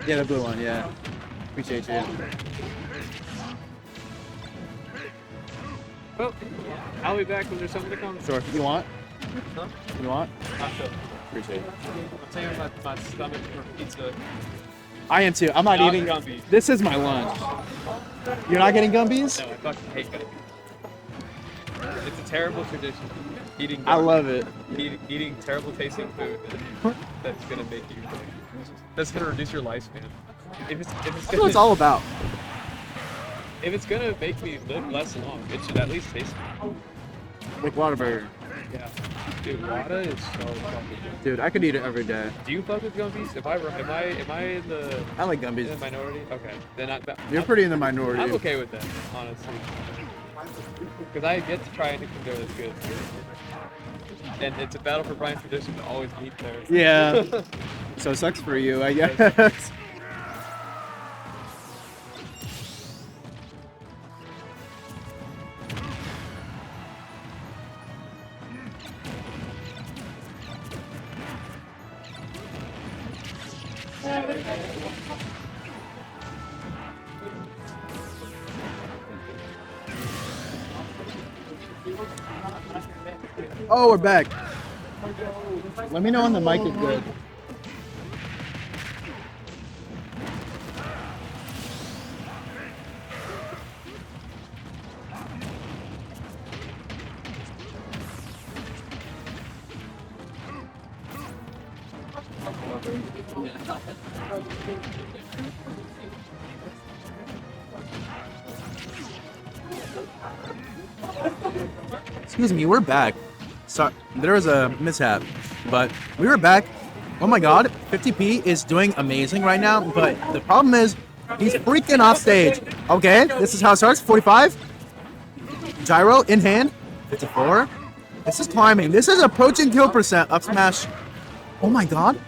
Yeah, the blue one, yeah. Appreciate you. Well, I'll be back when there's something to come. Sure. You want? Huh? You want? Not sure. Appreciate it. I'm saving my stomach for pizza. I am too. I'm not eating. Gumbies. This is my lunch. You're not getting gumbies? No, I fucking hate gumbies. It's a terrible tradition. Eating. I love it. Eating terrible tasting food that's gonna make you. That's gonna reduce your lifespan. If it's That's gonna, what it's all about. if it's gonna make me live less long, it should at least taste good. Like Whataburger. Yeah. Dude, Wada is so fucking good. Dude, I could eat it every day. Do you fuck with gumbies? Am I in the I like in the gumbies. minority? Okay. Then You're pretty in the minority. I'm okay with that, honestly. Because I get to try anything there that's good. And it's a battle for Bryan tradition to always meet there. Yeah. So it sucks for you, I guess. Oh, we're back. Let me know when the mic is good. Excuse me, we're back. Sorry, there was a mishap, but we were back. Oh my god, 50p is doing amazing right now, but the problem is he's freaking off stage. Okay, this is how it starts. 45. Gyro in hand. 54. This is climbing. This is approaching kill percent. Up smash. Oh my god.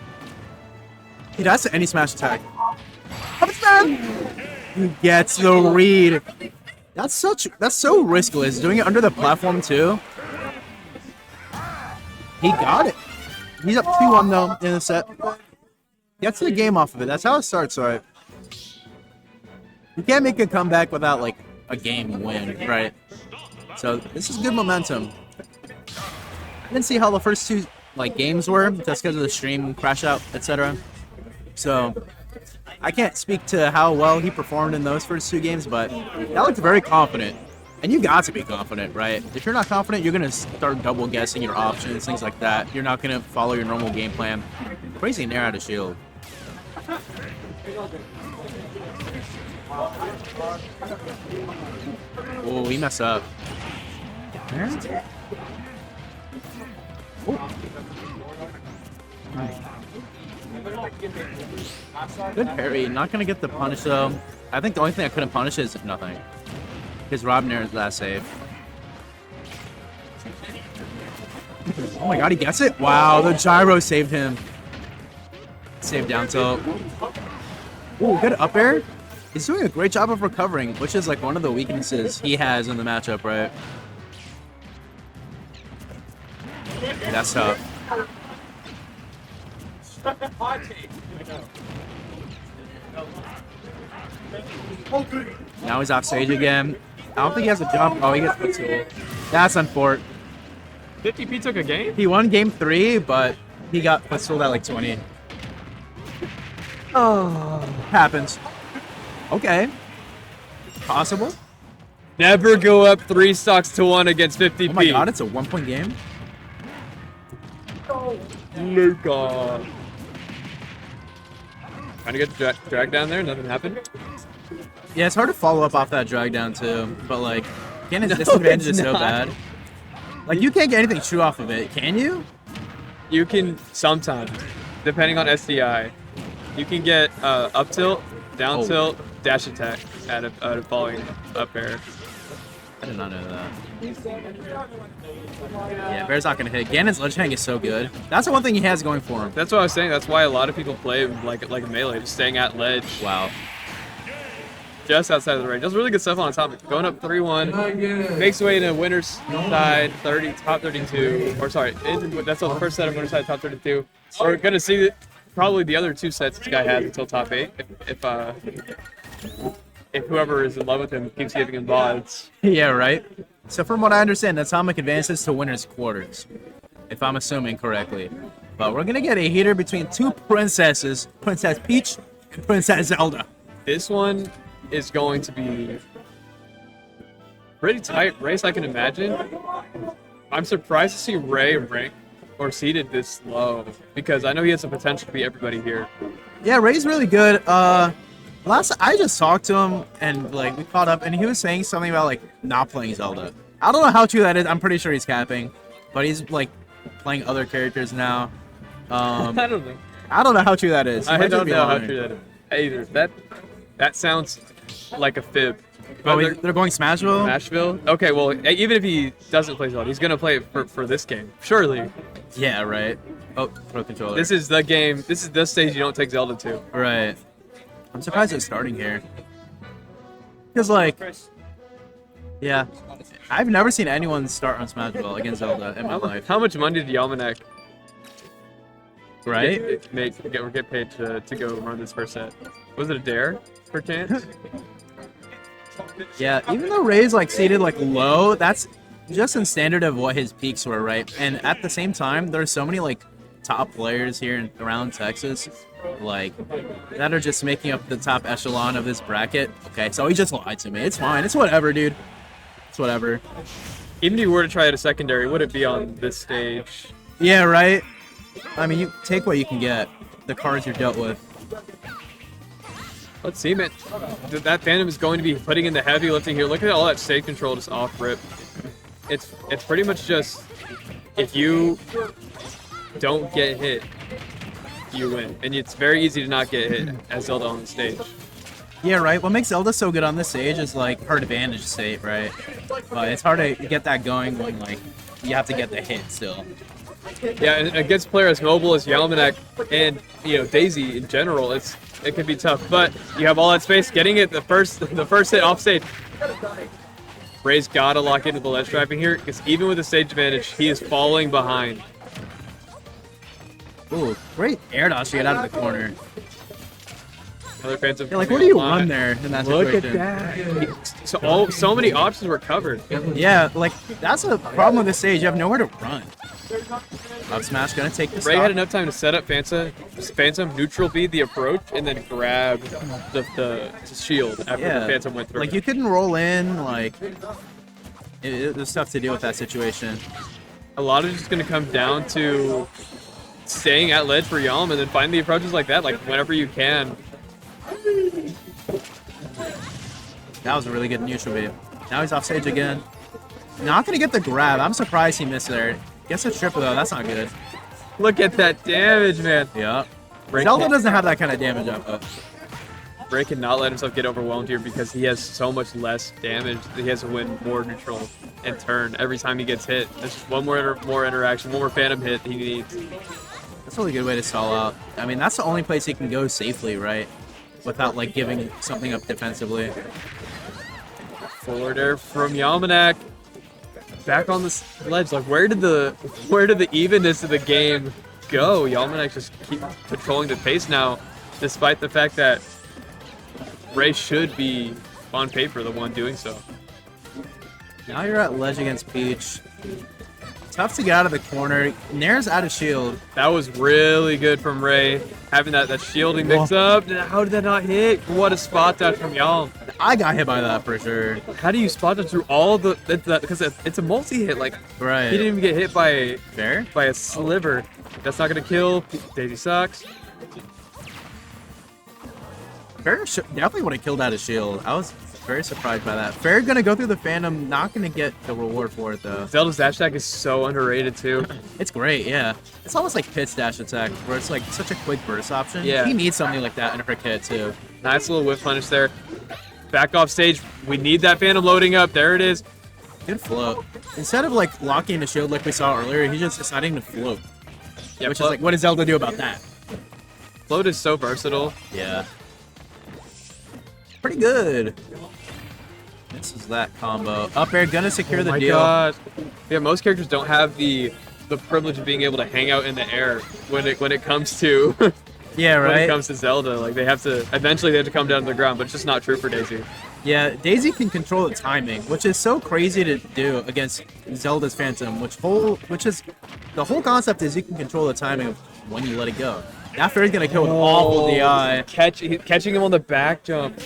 He does any smash attack. Up smash. He gets the read. That's so riskless. Doing it under the platform too. He got it. He's up 2-1 though in the set. Gets the game off of it. That's how it starts, right? You can't make a comeback without like a game win, right? So this is good momentum. I didn't see how the first two like games were just because of the stream crash out, etc. So I can't speak to how well he performed in those first two games, but that looked very confident. And you got to be confident, right? If you're not confident, you're going to start double guessing your options, things like that. You're not going to follow your normal game plan. Crazy nair out of shield. Oh, he messed up. Oh. Good parry. Not going to get the punish, though. I think the only thing I couldn't punish is nothing. His Rob Nair's last save. Oh my god, he gets it? Wow, the gyro saved him. Save down tilt. Ooh, good up air. He's doing a great job of recovering, which is like one of the weaknesses he has in the matchup, right? That's tough. Now he's off stage again. I don't think he has a jump. Oh, he gets the tool. That's unfortunate. 50p took a game? He won game 3, but he got footstooled at like 20. Oh, happens. Okay. Possible. Never go up 3 stocks to 1 against 50p. Oh my god, it's a 1-point game. Luca. Trying to get the drag down there, nothing happened. Yeah, it's hard to follow up off that drag down too, but like, Gannon's disadvantage is so bad. Like, you can't get anything true off of it, can you? You can sometimes, depending on SDI. You can get up tilt, down tilt, dash attack out of following up air. I did not know that. Yeah, Bear's not gonna hit. Gannon's ledge hang is so good. That's the one thing he has going for him. That's what I was saying. That's why a lot of people play like melee, just staying at ledge. Wow. Just outside of the range. That's really good stuff on top. Going up 3-1. Makes way to winner's side, top 32. Or sorry, that's on the first set of winner's side, top 32. We're gonna see probably the other 2 sets this guy has until top 8. If whoever is in love with him keeps giving him VODs. Yeah, right? So from what I understand, Atomic advances to winner's quarters, if I'm assuming correctly. But we're going to get a heater between 2 princesses, Princess Peach and Princess Zelda. This one is going to be pretty tight race, I can imagine. I'm surprised to see Ray ranked or seated this low because I know he has the potential to be everybody here. Yeah, Ray's really good. Last I just talked to him and like we caught up and he was saying something about like not playing Zelda. I don't know how true that is. I'm pretty sure he's capping, but he's like playing other characters now. I don't know. I don't know how true that is. I don't know how true that is either. That sounds like a fib. Oh, they're going Smashville? Smashville? Okay, well, even if he doesn't play Zelda, he's going to play it for this game. Surely. Yeah, right. Oh, pro controller. This is the game. This is the stage you don't take Zelda to. Right. I'm surprised it's starting here. Because, like, yeah. I've never seen anyone start on Smashville against Zelda in my life. How much money did Yamanek right? get paid to go run this first set? Was it a dare, per chance? Yeah, even though Ray's like seated like low, that's just in standard of what his peaks were, right? And at the same time, there's so many like top players here around Texas, like that are just making up the top echelon of this bracket. Okay, so he just lied to me. It's fine. It's whatever, dude. It's whatever. Even if you were to try it a secondary, would it be on this stage? Yeah, right. I mean, you take what you can get. The cards you're dealt with. Let's see, man. That Phantom is going to be putting in the heavy lifting here. Look at all that stage control just off rip. It's pretty much just if you don't get hit, you win. And it's very easy to not get hit as Zelda on the stage. Yeah, right. What makes Zelda so good on this stage is like her advantage state, right? It's hard to get that going when like you have to get the hit still. Yeah, and against a player as mobile as Yalmanek and Daisy in general, it can be tough. But you have all that space, getting it the first hit off stage. Ray's gotta lock into the ledge driving here, because even with the stage advantage, he is falling behind. Ooh, great air dodge to get out of the corner. Other fans Yeah, like where do you run there in that situation? Look at that. So many options were covered. Yeah, like that's a problem with this stage. You have nowhere to run. Up smash gonna take the Ray had enough time to set up Phantom, neutral B the approach, and then grab the shield after the Phantom went through. Like you couldn't roll in. Like it was tough to deal with that situation. A lot of it's gonna come down to staying at ledge for Yalm and then finding the approaches like that, like whenever you can. That was a really good neutral beat. Now he's off stage again. Not gonna get the grab. I'm surprised he missed there. Gets a triple though. That's not good. Look at that damage, man. Yeah. Zelda doesn't have that kind of damage up. Ray cannot let himself get overwhelmed here because he has so much less damage that he has to win more neutral and turn every time he gets hit. There's just one more interaction, one more Phantom hit he needs. That's a really good way to stall out. I mean, that's the only place he can go safely, right? Without like giving something up defensively. Forward air from Yalmanek. Back on the ledge. Like where did the evenness of the game go? Yalmanek just keep controlling the pace now, despite the fact that Ray should be on paper the one doing so. Now you're at ledge against Peach. Tough to get out of the corner. Nair's out of shield. That was really good from Ray. Having that shielding mix up. How did that not hit? What a spot dodge from Yalm. I got hit by that for sure. How do you spot dodge through all the because it's a multi-hit. Like right. He didn't even get hit by Fair? By a sliver. That's not gonna kill. Daisy sucks. Fair definitely would have killed out of shield. I was very surprised by that. Fair gonna go through the Phantom, not gonna get the reward for it though. Zelda's dash attack is so underrated too. It's great, yeah. It's almost like Pit's dash attack, where it's like such a quick burst option. Yeah. He needs something like that in her kit too. Nice little whiff punish there. Back off stage. We need that Phantom loading up. There it is. Good float. Instead of like locking the shield like we saw earlier, he's just deciding to float. Yeah, which is like, what does Zelda do about that? Float is so versatile. Yeah. Pretty good. This is that combo. Up air, gonna secure the deal. God. Yeah, most characters don't have the privilege of being able to hang out in the air when it comes to Yeah, when it right. comes to Zelda. Like eventually they have to come down to the ground, but it's just not true for Daisy. Yeah, Daisy can control the timing, which is so crazy to do against Zelda's Phantom. Which is the whole concept is you can control the timing of when you let it go. That fairy's gonna kill with awful DI. Catching him on the back jump.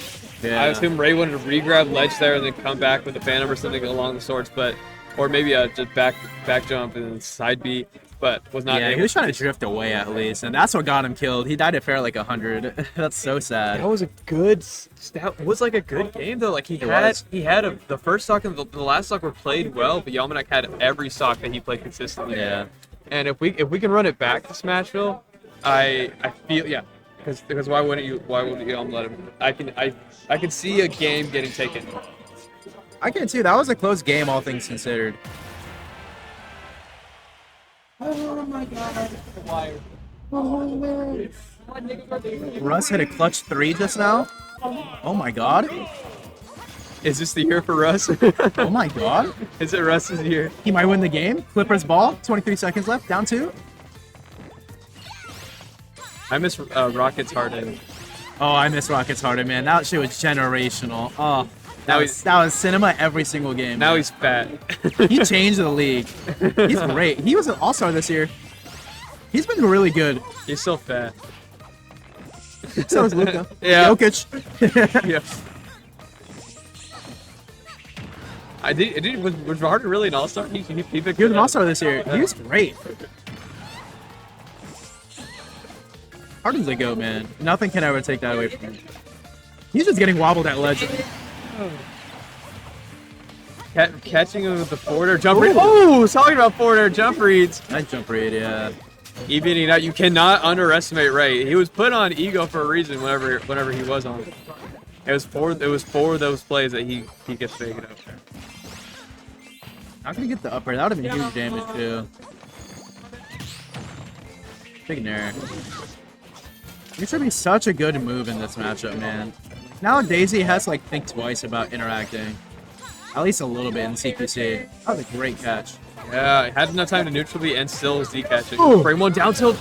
Yeah. I assume Ray wanted to re-grab ledge there and then come back with the Phantom or something along the sorts, or maybe just back jump and then side B, but was not Yeah, able. he was trying to drift away at least, and that's what got him killed. He died at fair like 100. That's so sad. That was a a good game though. Like the first stock and the last stock were played well, but Yelmanek had every stock that he played consistently. Yeah. And if we can run it back to Smashville, I feel because why wouldn't you let him? I can see a game getting taken. I can too. That was a close game, all things considered. Oh my god. Russ hit a clutch 3 just now. Oh my god. Is this the year for Russ? Oh my god. Is it Russ's year? He might win the game. Clippers ball. 23 seconds left. Down 2. I miss Rocket's Harden. Oh, I miss Rockets harder, man. That shit was generational. Oh, Now that was cinema every single game. Now man. he's fat. He changed the league. He's great. He was an all-star this year. He's been really good. He's still fat. So is Luka. Yeah. Jokic. Yeah. Was Harden really an all-star? He He was an all-star this year. He was great. Harden's a goat, man. Nothing can ever take that away from him. He's just getting wobbled at ledge. Catching him with the forward air jump read. Oh, talking about forward air jump reads. Nice jump read, yeah. Evening out. You cannot underestimate Ray. He was put on ego for a reason. Whenever he was on, it was for those plays that he gets figured out there. How can he get the up air? That would have been huge damage too. Big nair. It should be such a good move in this matchup, man. Now Daisy has to think twice about interacting. At least a little bit in CQC. That was a great catch. Yeah, had enough time to neutral B and still Z catching. Frame 1 down tilt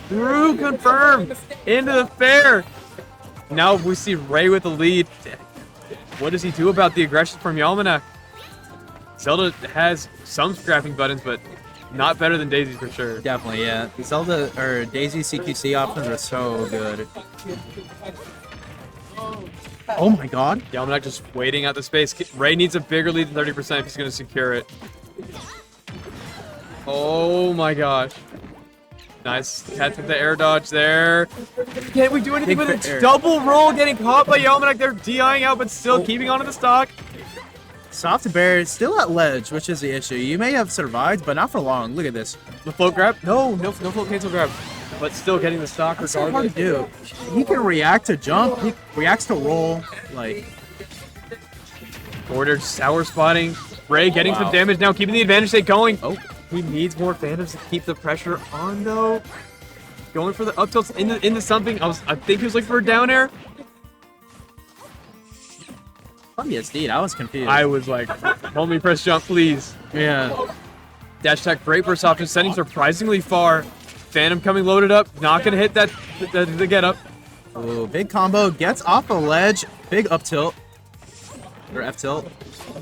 through confirmed into the fair. Now we see Ray with the lead. What does he do about the aggression from Yelmanek? Zelda has some scrapping buttons, but not better than Daisy's for sure. Definitely, yeah. Zelda or Daisy CQC options are so good. Oh my god. Yelmanek just waiting out the space. Ray needs a bigger lead than 30% if he's going to secure it. Oh my gosh. Nice catch with the air dodge there. Can't we do anything with it? Double roll getting caught by Yelmanek. They're DIing out, but still keeping onto the stock. Soft bear is still at ledge, which is the issue. You may have survived, but not for long. Look at this. The float grab? No float cancel grab. But still getting the stock That's so regardless. hard to do. He can react to jump. He reacts to roll. Ordered sour spotting. Ray getting some damage now, keeping the advantage state going. Oh. He needs more phantoms to keep the pressure on though. Going for the up tilts into something. I think he was looking for a down air. BSD, I was confused. I was like, hold me, press jump, please. Yeah. Dash attack, great burst option, sending surprisingly far. Phantom coming loaded up, not gonna hit the get up. Ooh, big combo, gets off the ledge, big up tilt. Or F tilt.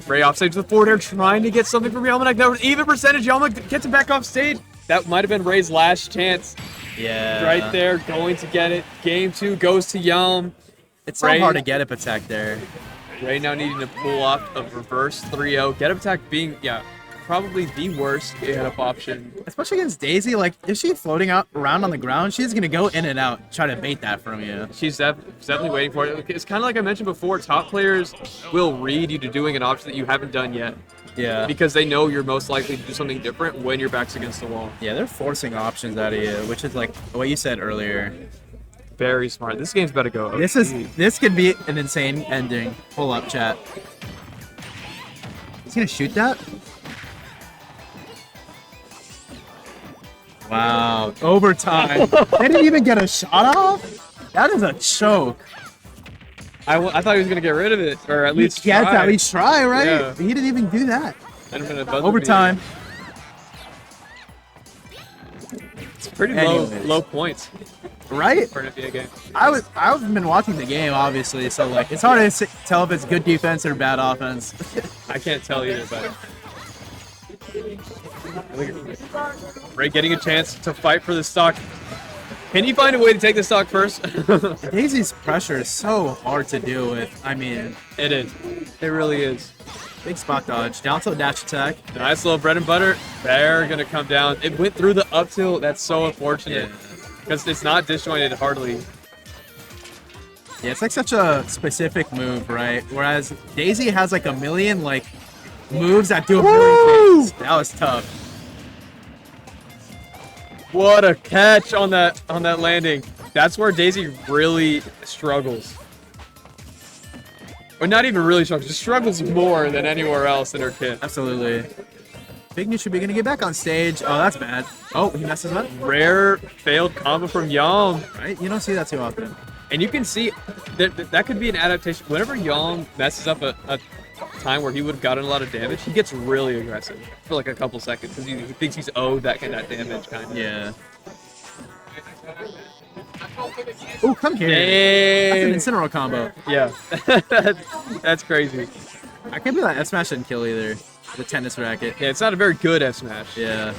Ray offstage to the forward air, trying to get something from Yelmanek. That was even percentage. Yelmanek gets him back off stage. That might have been Ray's last chance. Yeah. Right there, going to get it. Game 2 goes to Yelm. It's so hard to get up attack there. Ray now needing to pull off a reverse 3-0. Get up attack being, probably the worst get up option. Especially against Daisy, if she's floating out around on the ground, she's gonna go in and out, try to bait that from you. She's definitely waiting for it. It's kind of like I mentioned before, top players will read you to doing an option that you haven't done yet. Yeah. Because they know you're most likely to do something different when your back's against the wall. Yeah, they're forcing options out of you, which is what you said earlier. Very smart. This game's about to go. This could be an insane ending. Pull up, chat. He's gonna shoot that? Wow. Overtime. They didn't even get a shot off? That is a choke. I thought he was gonna get rid of it, or at least Yeah, try. at least try, right? Yeah. He didn't even do that. That'd have been a buzzer Overtime. It's pretty Anyways. low points Right? for an NBA game. I've been watching the game, obviously, so like it's hard to tell if it's good defense or bad offense. I can't tell either, but Ray getting a chance to fight for the stock. Can you find a way to take the stock first? Daisy's pressure is so hard to deal with. I mean, It is. It really is. big spot dodge, down tilt dash attack. Nice little bread and butter. They're gonna come down. It went through the up tilt. That's so unfortunate because it's not disjointed hardly. Yeah, it's like such a specific move, right? Whereas Daisy has like a million like moves that do a million things. That was tough. What a catch on that landing. That's where Daisy really struggles. Or not even really struggles, just struggles more than anywhere else in her kit. Absolutely. Big New should be gonna get back on stage. Oh, that's bad. Oh, he messes up. Rare failed combo from Yom. Right? You don't see that too often. And you can see that could be an adaptation. Whenever Yom messes up a time where he would have gotten a lot of damage, he gets really aggressive for like a couple seconds because he thinks he's owed that damage kind of. Yeah. Oh, come here. Dang. That's an Incineroar combo. Yeah. That's crazy. I can't believe that F smash didn't kill either. The tennis racket. Yeah, it's not a very good F smash. Yeah.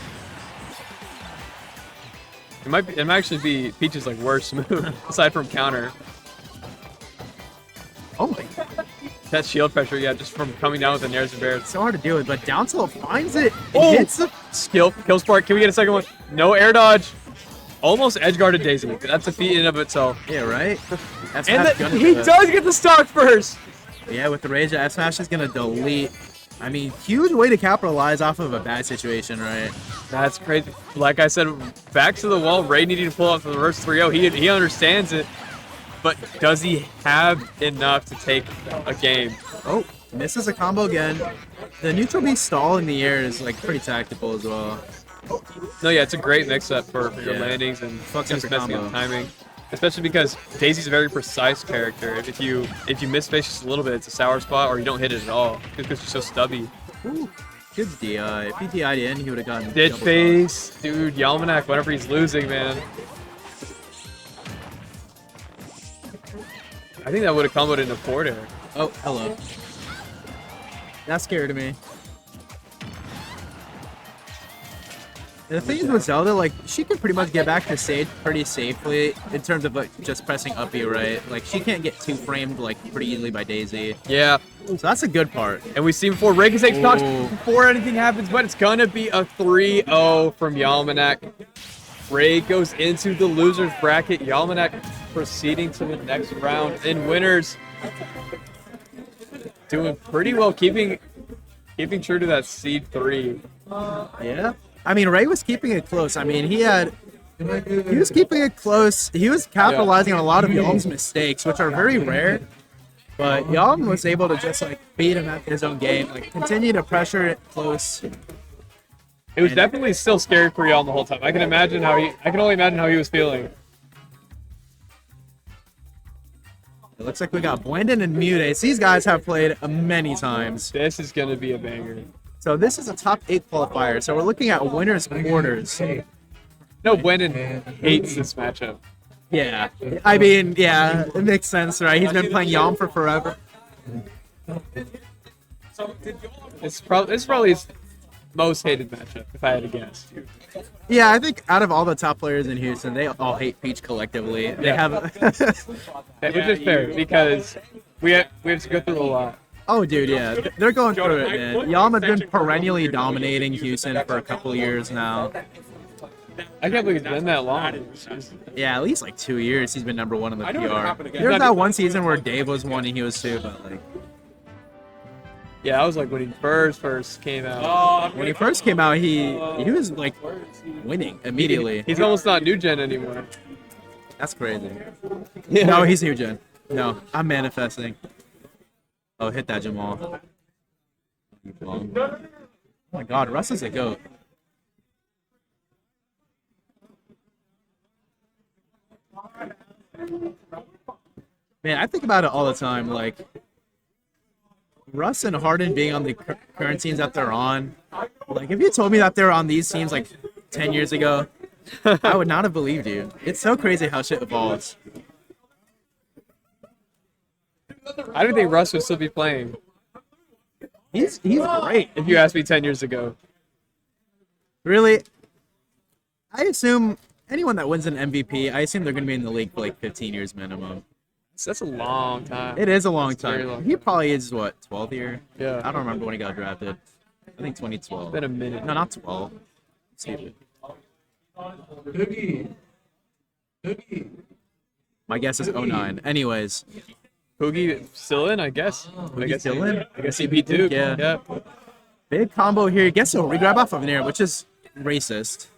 It might actually be Peach's like worst move aside from counter. Oh my. That shield pressure, yeah, just from coming down with the Nairs and Bears. It's so hard to deal with, but down tilt finds it. Oh! It hits the. Skill, kill spark. Can we get a second one? No air dodge. Almost edge guarded Daisy. That's a feat in and of itself. Yeah, right? F And smash gonna he do it. does get the stock first. Yeah, with the rage, F smash is gonna delete. I mean, huge way to capitalize off of a bad situation, right? That's crazy. Like I said, back to the wall. Ray needing to pull out the reverse 3-0. He understands it, but does he have enough to take a game? Oh, misses a combo again. The neutral B stall in the air is like pretty tactical as well. No, yeah, it's a great mix-up for your Yeah. landings and Fucks up just your messing up combo. timing. Especially because Daisy's a very precise character. If you miss face just a little bit, it's a sour spot, or you don't hit it at all because she's so stubby. Ooh, good DI. If he DI'd in, he would have gotten Ditch double face, dude. Yalmanac, whenever he's losing, man. I think that would have comboed into forward air. dodge. Oh, hello. That scared me. The thing is with Zelda, like, she can pretty much get back to stage pretty safely in terms of, like, just pressing up B, right? Like, she can't get two-framed, like, pretty easily by Daisy. Yeah, So that's a good part. and we've seen before Ray can take stocks Ooh. before anything happens, but it's gonna be a 3-0 from Yalmanac. Ray goes into the loser's bracket. Yalmanac proceeding to the next round. And winners doing pretty well, keeping true to that seed 3. Yeah. I mean, Ray was keeping it close. I mean, he was keeping it close. He was capitalizing on a lot of Yalm's mistakes, which are very rare. But Yalm was able to just like beat him at his own game, like continue to pressure it close. It was definitely still scary for Yalm the whole time. I can only imagine how he was feeling. It looks like we got Blandon and Mutates. These guys have played many times. This is gonna be a banger. So this is a top 8 qualifier. So we're looking at winners quarters. No, Blandon hates this matchup. Yeah. I mean, yeah, it makes sense, right? He's been playing Yalm for forever. It's probably his most hated matchup, if I had to guess. Yeah, I think out of all the top players in Houston, they all hate Peach collectively. They Yeah. have. Which is fair because we have to go through a lot. Oh, dude, yeah, they're going through it, man. Yalm has been perennially dominating Houston for a couple of years now. I can't believe it's been that long. Yeah, at least like 2 years he's been number 1 in the PR. There was that one season where Dave was 1 and he was 2, but like. Yeah, I was like when he first came out. When he first came out, he was like winning immediately. He's almost not new gen anymore. That's crazy. Yeah. No, he's new gen. No, I'm manifesting. Oh, hit that Jamal. Oh my God, Russ is a goat. Man, I think about it all the time. Like Russ and Harden being on the current teams that they're on. Like, if you told me that they were on these teams like 10 years ago, I would not have believed you. It's so crazy how shit evolves. I don't think Russ would still be playing He's great. if you asked me 10 years ago. Really, I assume anyone that wins an MVP, I assume they're going to be in the league for like 15 years minimum. So that's a long time. It is a long Very time. long He probably is, what, 12th year? Yeah. I don't remember when he got drafted. I think 2012. It's been a minute. No, not 12. Stupid. My guess is 09. Anyways, Poogie still in, I guess. I guess still in? I guess he beat Duke. Yeah. Big combo here. Guess so. Regrab off of Nair, which is racist.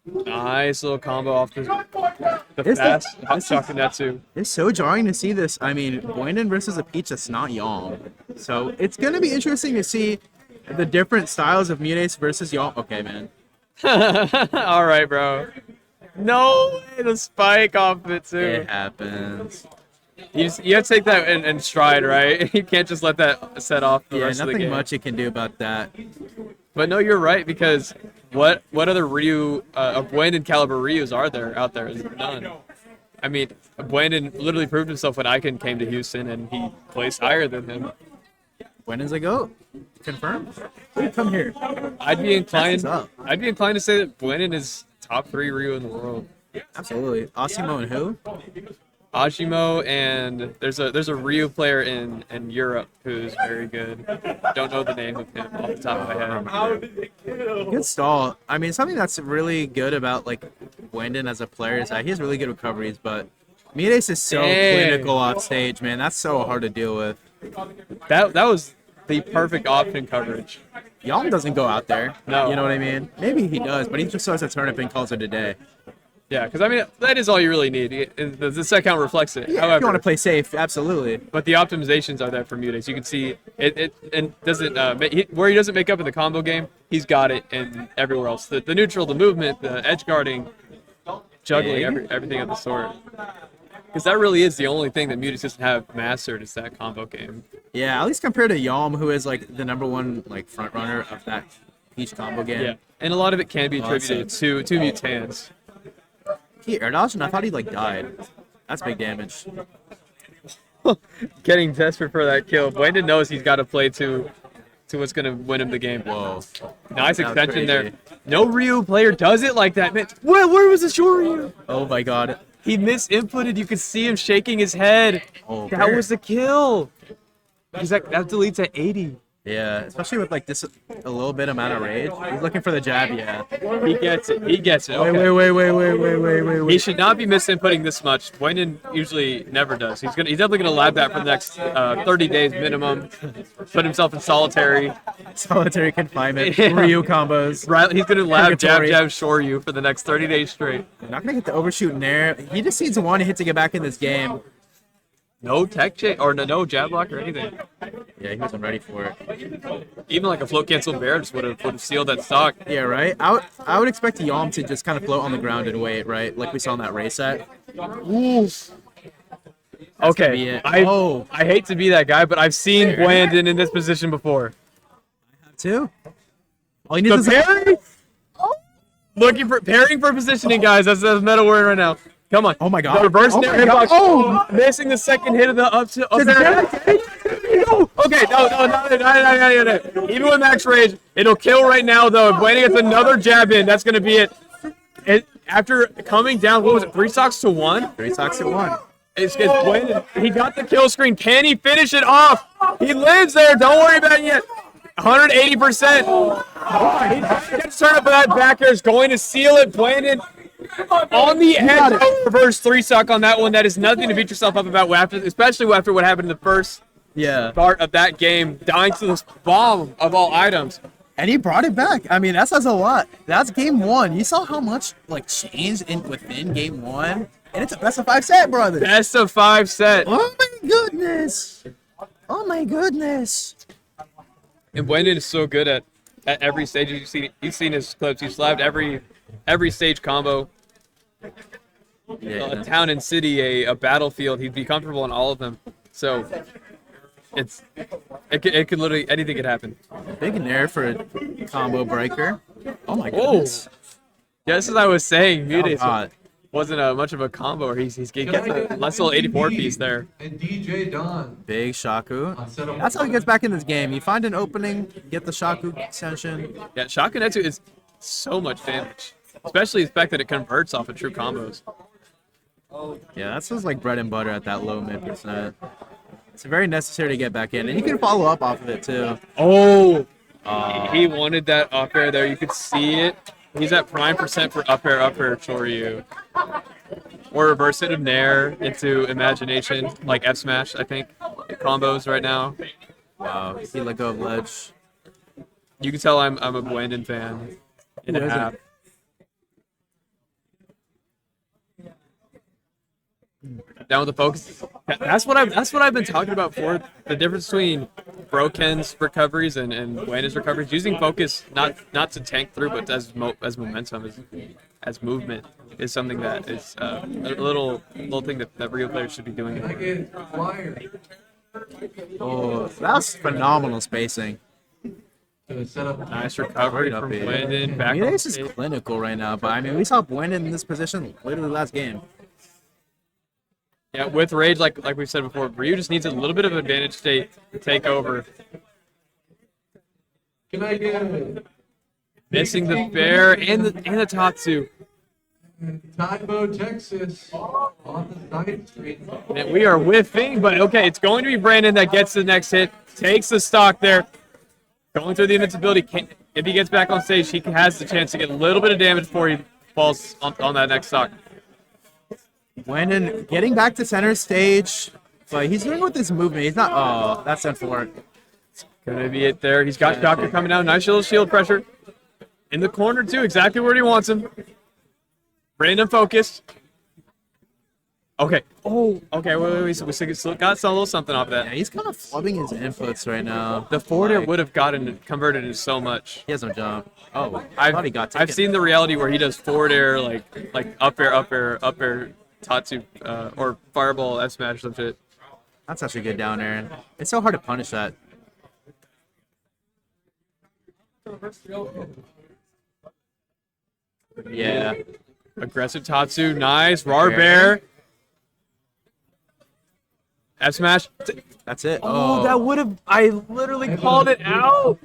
Nice little combo off the Is fast. that- Hot shocking that too. It's so jarring to see this. I mean, Boyden versus a Peach that's not Yalm. So it's going to be interesting to see the different styles of Mutace versus Yalm. Okay, man. All right, bro. No way, the spike off of it too. It happens. You have to take that in stride, right? You can't just let that set off the Yeah, rest of the nothing game. much you can do about that. But no, you're right, because what other Ryu, Brandon caliber Ryus are there out there? None. I mean, Brandon literally proved himself when Icon came to Houston, and he placed higher than him. Boyden's a GOAT. Confirmed. Come here. I'd be inclined. That's what's up. I'd be inclined to say that Brandon is top 3 Ryu in the world. Absolutely. Asimo and who? Ajimo, and there's a Ryu player in Europe who's very good. Don't know the name of him off the top of my head. Good stall. I mean, something that's really good about like Boyden as a player is that he has really good recoveries, but Mutace is so Dang. clinical off stage, man. That's so hard to deal with. That was the perfect option coverage. Yalm doesn't go out there. No. You know what I mean? Maybe he does, but he just starts a turnip and calls it a day. Yeah, because I mean that is all you really need. The set count reflects it. Yeah, if However, you want to play safe, absolutely. but the optimizations are there for Mutace. You can see it and doesn't where he doesn't make up in the combo game, he's got it in everywhere else. The neutral, the movement, the edge guarding, juggling, Yeah. everything of the sort. Because that really is the only thing that Mutace doesn't have mastered is that combo game. Yeah, at least compared to Yalm, who is like the #1 like front runner of that Peach combo game. Yeah, and a lot of it can be Well, that's attributed to Mutans. He air dodged, and I thought he like died. That's big damage. Getting desperate for that kill. Brandon knows he's got to play to what's going to win him the game. Whoa. Nice That was extension there. crazy. No Ryu player does it like that, man. Where was the short Ryu? Oh my god. He misinputted. You could see him shaking his head. Oh, That fair. was the kill. He's like, that deletes at 80. Yeah, especially with like this a little bit amount of rage. He's looking for the jab, yeah. He gets it. He gets it. Okay. Wait. He should not be misinputting this much. Brandon usually never does. He's definitely gonna lab that for the next 30 days minimum. Put himself in solitary. Solitary confinement. Ryu combos. Right, he's gonna lab jab Purgatory. jab shore you for the next 30 days straight. Not gonna get the overshoot in there. He just needs one hit to get back in this game. No tech check or no jab block or anything. Yeah, he wasn't ready for it. Even like a float cancel bear just would have sealed that stock. Yeah, right? I would expect Yalm to just kind of float on the ground and wait, right? Like we saw in that race set. gonna be Okay, it. I hate to be that guy, but I've seen Brandon in this position before. Two. All he needs The is parry? Looking for pairing for positioning, guys. That's the meta word right now. Come on. Oh my god. The reverse Oh nair my god. hitbox. Oh! Missing the second hit of the up to up Does air. it- Okay, no. Even with max rage, it'll kill right now though. If Brandon gets another jab in, that's gonna be it. After coming down, what was it, 3 stocks to 1? 3 stocks at 1. It's Brandon. He got the kill screen. Can he finish it off? He lives there. Don't worry about it yet. 180%. He gets turned up for that back air. Is going to seal it. Brandon on the edge of reverse 3 stock on that one. That is nothing to beat yourself up about, especially after what happened in the first Yeah. part of that game, dying to this bomb of all items. And he brought it back. I mean, that says a lot. That's game 1. You saw how much like changed within game 1, and it's a best of 5 set, brother. Best of 5 set. Oh my goodness. Oh my goodness. And Brandon is so good at every stage. You've seen his clips. He's slapped every stage combo. Yeah. A town and city, a battlefield. He'd be comfortable in all of them. So it could literally anything could happen. Big nair for a combo breaker. Oh my Whoa. goodness. Just as I was saying, Mute God. wasn't much of a combo. Or he gets a nice little 84 piece there. And DJ Don. Big Shaku. That's how he gets back in this game. You find an opening, get the Shaku extension. Yeah, Shakunetsu is so much damage, especially the fact that it converts off of true combos. Yeah, that's just like bread and butter at that low mid percent. It's very necessary to get back in, and you can follow up off of it too. Oh, he wanted that up air there. You could see it. He's at prime percent for up air Choryu. Or reverse it of Nair into Imagination, like F Smash, I think. It combos right now. Wow, he let go of ledge. You can tell I'm a Gwendon fan. In a half. Down with the focus. That's what I've been talking about for the difference between Broken's recoveries and Gwendon's recoveries. Using focus not to tank through, but as momentum, as movement is something that is a little thing that real players should be doing. Oh, that was phenomenal spacing. Nice recovery from Gwendon. Back on This is clinical right now, but I mean, we saw Gwendon in this position literally last game. Yeah, with Rage, like we said before, Ryu just needs a little bit of advantage state to take over. Can I get a Missing the bear and the Tatsu. Taibo, Texas on the side street? And we are whiffing, but okay, it's going to be Brandon that gets the next hit, takes the stock there, going through the invincibility. If he gets back on stage, he has the chance to get a little bit of damage before he falls on that next stock. Gwendon getting back to center stage, but he's doing with his movement. He's not. Oh, that's unfortunate. Gonna be it there. He's got Shocker coming down. Nice little shield pressure. In the corner, too. Exactly where he wants him. Brandon focused. Okay. Oh, okay. Wait. We still got a little something off that. Yeah, he's kind of flubbing his inputs right now. The forward air would have converted into so much. He has no jump. Oh, I thought he got taken. I've seen the reality where he does forward air, like up air, Tatsu, or fireball, F smash, some shit. That's actually good down air. It's so hard to punish that. Yeah. Aggressive Tatsu, nice. Rar bear. F smash. That's it. Oh, that would have. I literally called it out.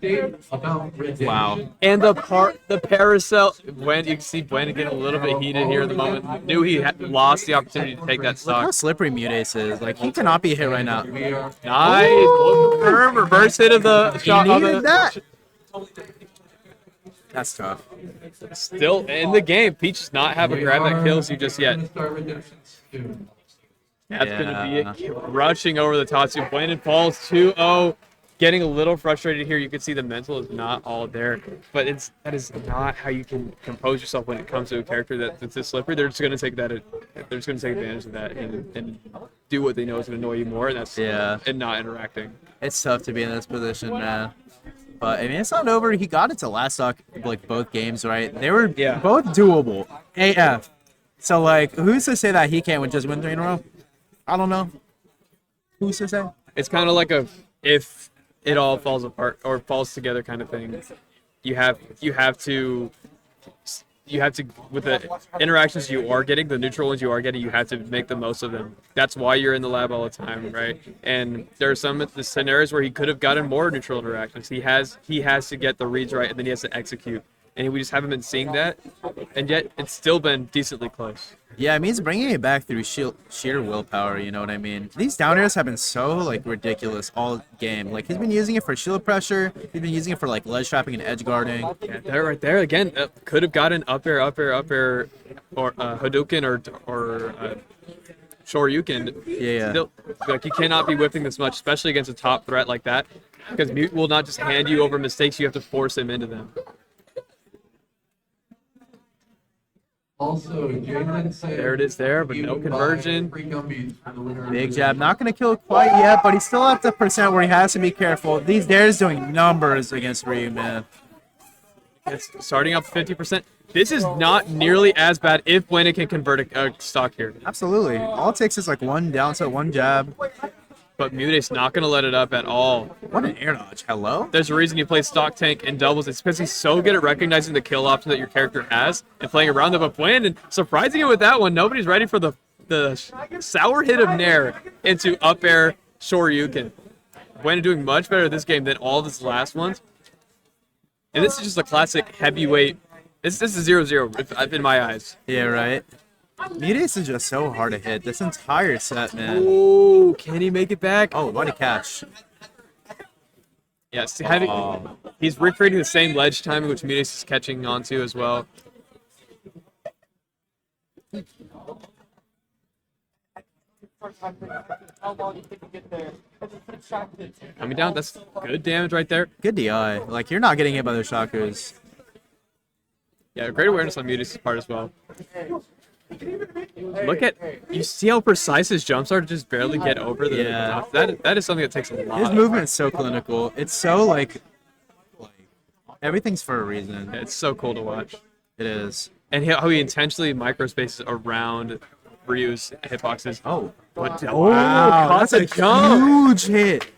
Wow. And the paracel. When you can see Brandon getting a little bit heated here at the moment. Knew he had lost the opportunity to take that Look how stock. slippery Mutace is. Like, he cannot be hit right now. Nice. Confirm reverse hit of the shot. He needed that. That's tough. Still in the game. Peach does not have a grab that kills you just yet. That's going to be it. Rushing over the Tatsu. Brandon falls 2-0. Getting a little frustrated here. You can see the mental is not all there. But that is not how you can compose yourself when it comes to a character that's this slippery. They're just going to take that. They're just going to take advantage of that and do what they know is going to annoy you more. And that's and not interacting. It's tough to be in this position, man. But, I mean, it's not over. He got it to last stock, like, both games, right? They were both doable. AF. So, like, who's to say that he can't just win 3 in a row? I don't know. Who's to say? It's kind of like if it all falls apart or falls together kind of thing. You have to with the interactions you are getting, the neutral ones you are getting, you have to make the most of them. That's why you're in the lab all the time, right? And there are some the scenarios where he could have gotten more neutral interactions. He has to get the reads right, and then he has to execute. And we just haven't been seeing that, and yet it's still been decently close. Yeah, I mean, he's bringing it back through sheer willpower, you know what I mean? These down airs have been so, like, ridiculous all game. Like, he's been using it for shield pressure. He's been using it for, like, ledge trapping and edge guarding. Yeah, there, right there, again, could have gotten up air, or Hadouken or Shoryuken. Yeah. Still, like, you cannot be whipping this much, especially against a top threat like that, because Mute will not just hand you over mistakes. You have to force him into them. Also, Jalen said There it is there, but no conversion. Big jab. Not going to kill quite yet, but he's still at the percent where he has to be careful. These dares doing numbers against Ryu, man. It's starting up 50%. This is not nearly as bad if Brandon can convert a stock here. Absolutely. All it takes is, like, one down, so one jab. but Mute's not going to let it up at all. What an air dodge. Hello? There's a reason you play stock tank in doubles. It's because he's so good at recognizing the kill option that your character has and playing around them. But Bryan, surprising it with that one, nobody's ready for the sour hit of Nair into up air Shoryuken. Bryan doing much better this game than all of his last ones. And this is just a classic heavyweight. This is 0-0 in my eyes. Yeah, right. Mutes is just so hard to hit this entire set, man. Ooh, can he make it back? Oh, what a catch. Yes, he's recreating the same ledge timing, which Mute's is catching onto as well. Coming down, that's good damage right there. Good DI. Like, you're not getting hit by those shockers. Yeah, great awareness on Mute's part as well. Look at, you see how precise his jumps are to just barely get over the Yeah. that is something that takes a lot. His movement is so clinical. It's so, like everything's for a reason. It's so cool to watch. It is. And how he intentionally microspaces around Ryu's hitboxes. Oh. What? Wow, Caught that's the a jump. huge hit.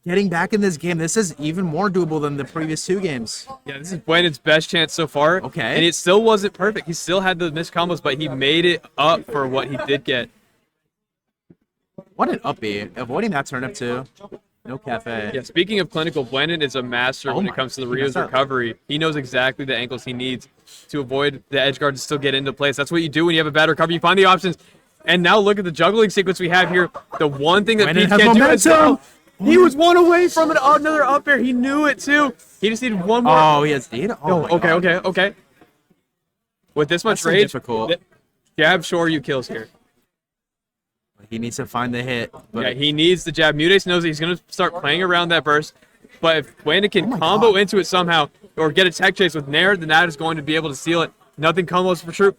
Getting back in this game, this is even more doable than the previous two games. Yeah, this is Bryan's best chance so far. Okay. And it still wasn't perfect. He still had the missed combos, but he made it up for what he did get. What an up B. Avoiding that turnip too. No cafe. Yeah, speaking of clinical, Bryan is a master when it comes to the Ryu's recovery. He knows exactly the angles he needs to avoid the edge guard to still get into place. That's what you do when you have a bad recovery. You find the options. And now look at the juggling sequence we have here. The one thing that Bryan Pete has can't do is momentum. he was one away from another up air. He knew it too. He just needed one more. Oh, he has 8. Oh, my God. Okay. With this much That's so rage, difficult. jab Shoryu kills here. He needs to find the hit. But Yeah, he needs the jab. Mutes knows that he's going to start playing around that burst. But if Bryan can combo into it somehow or get a tech chase with Nair, then that is going to be able to seal it. Nothing combos for Troop.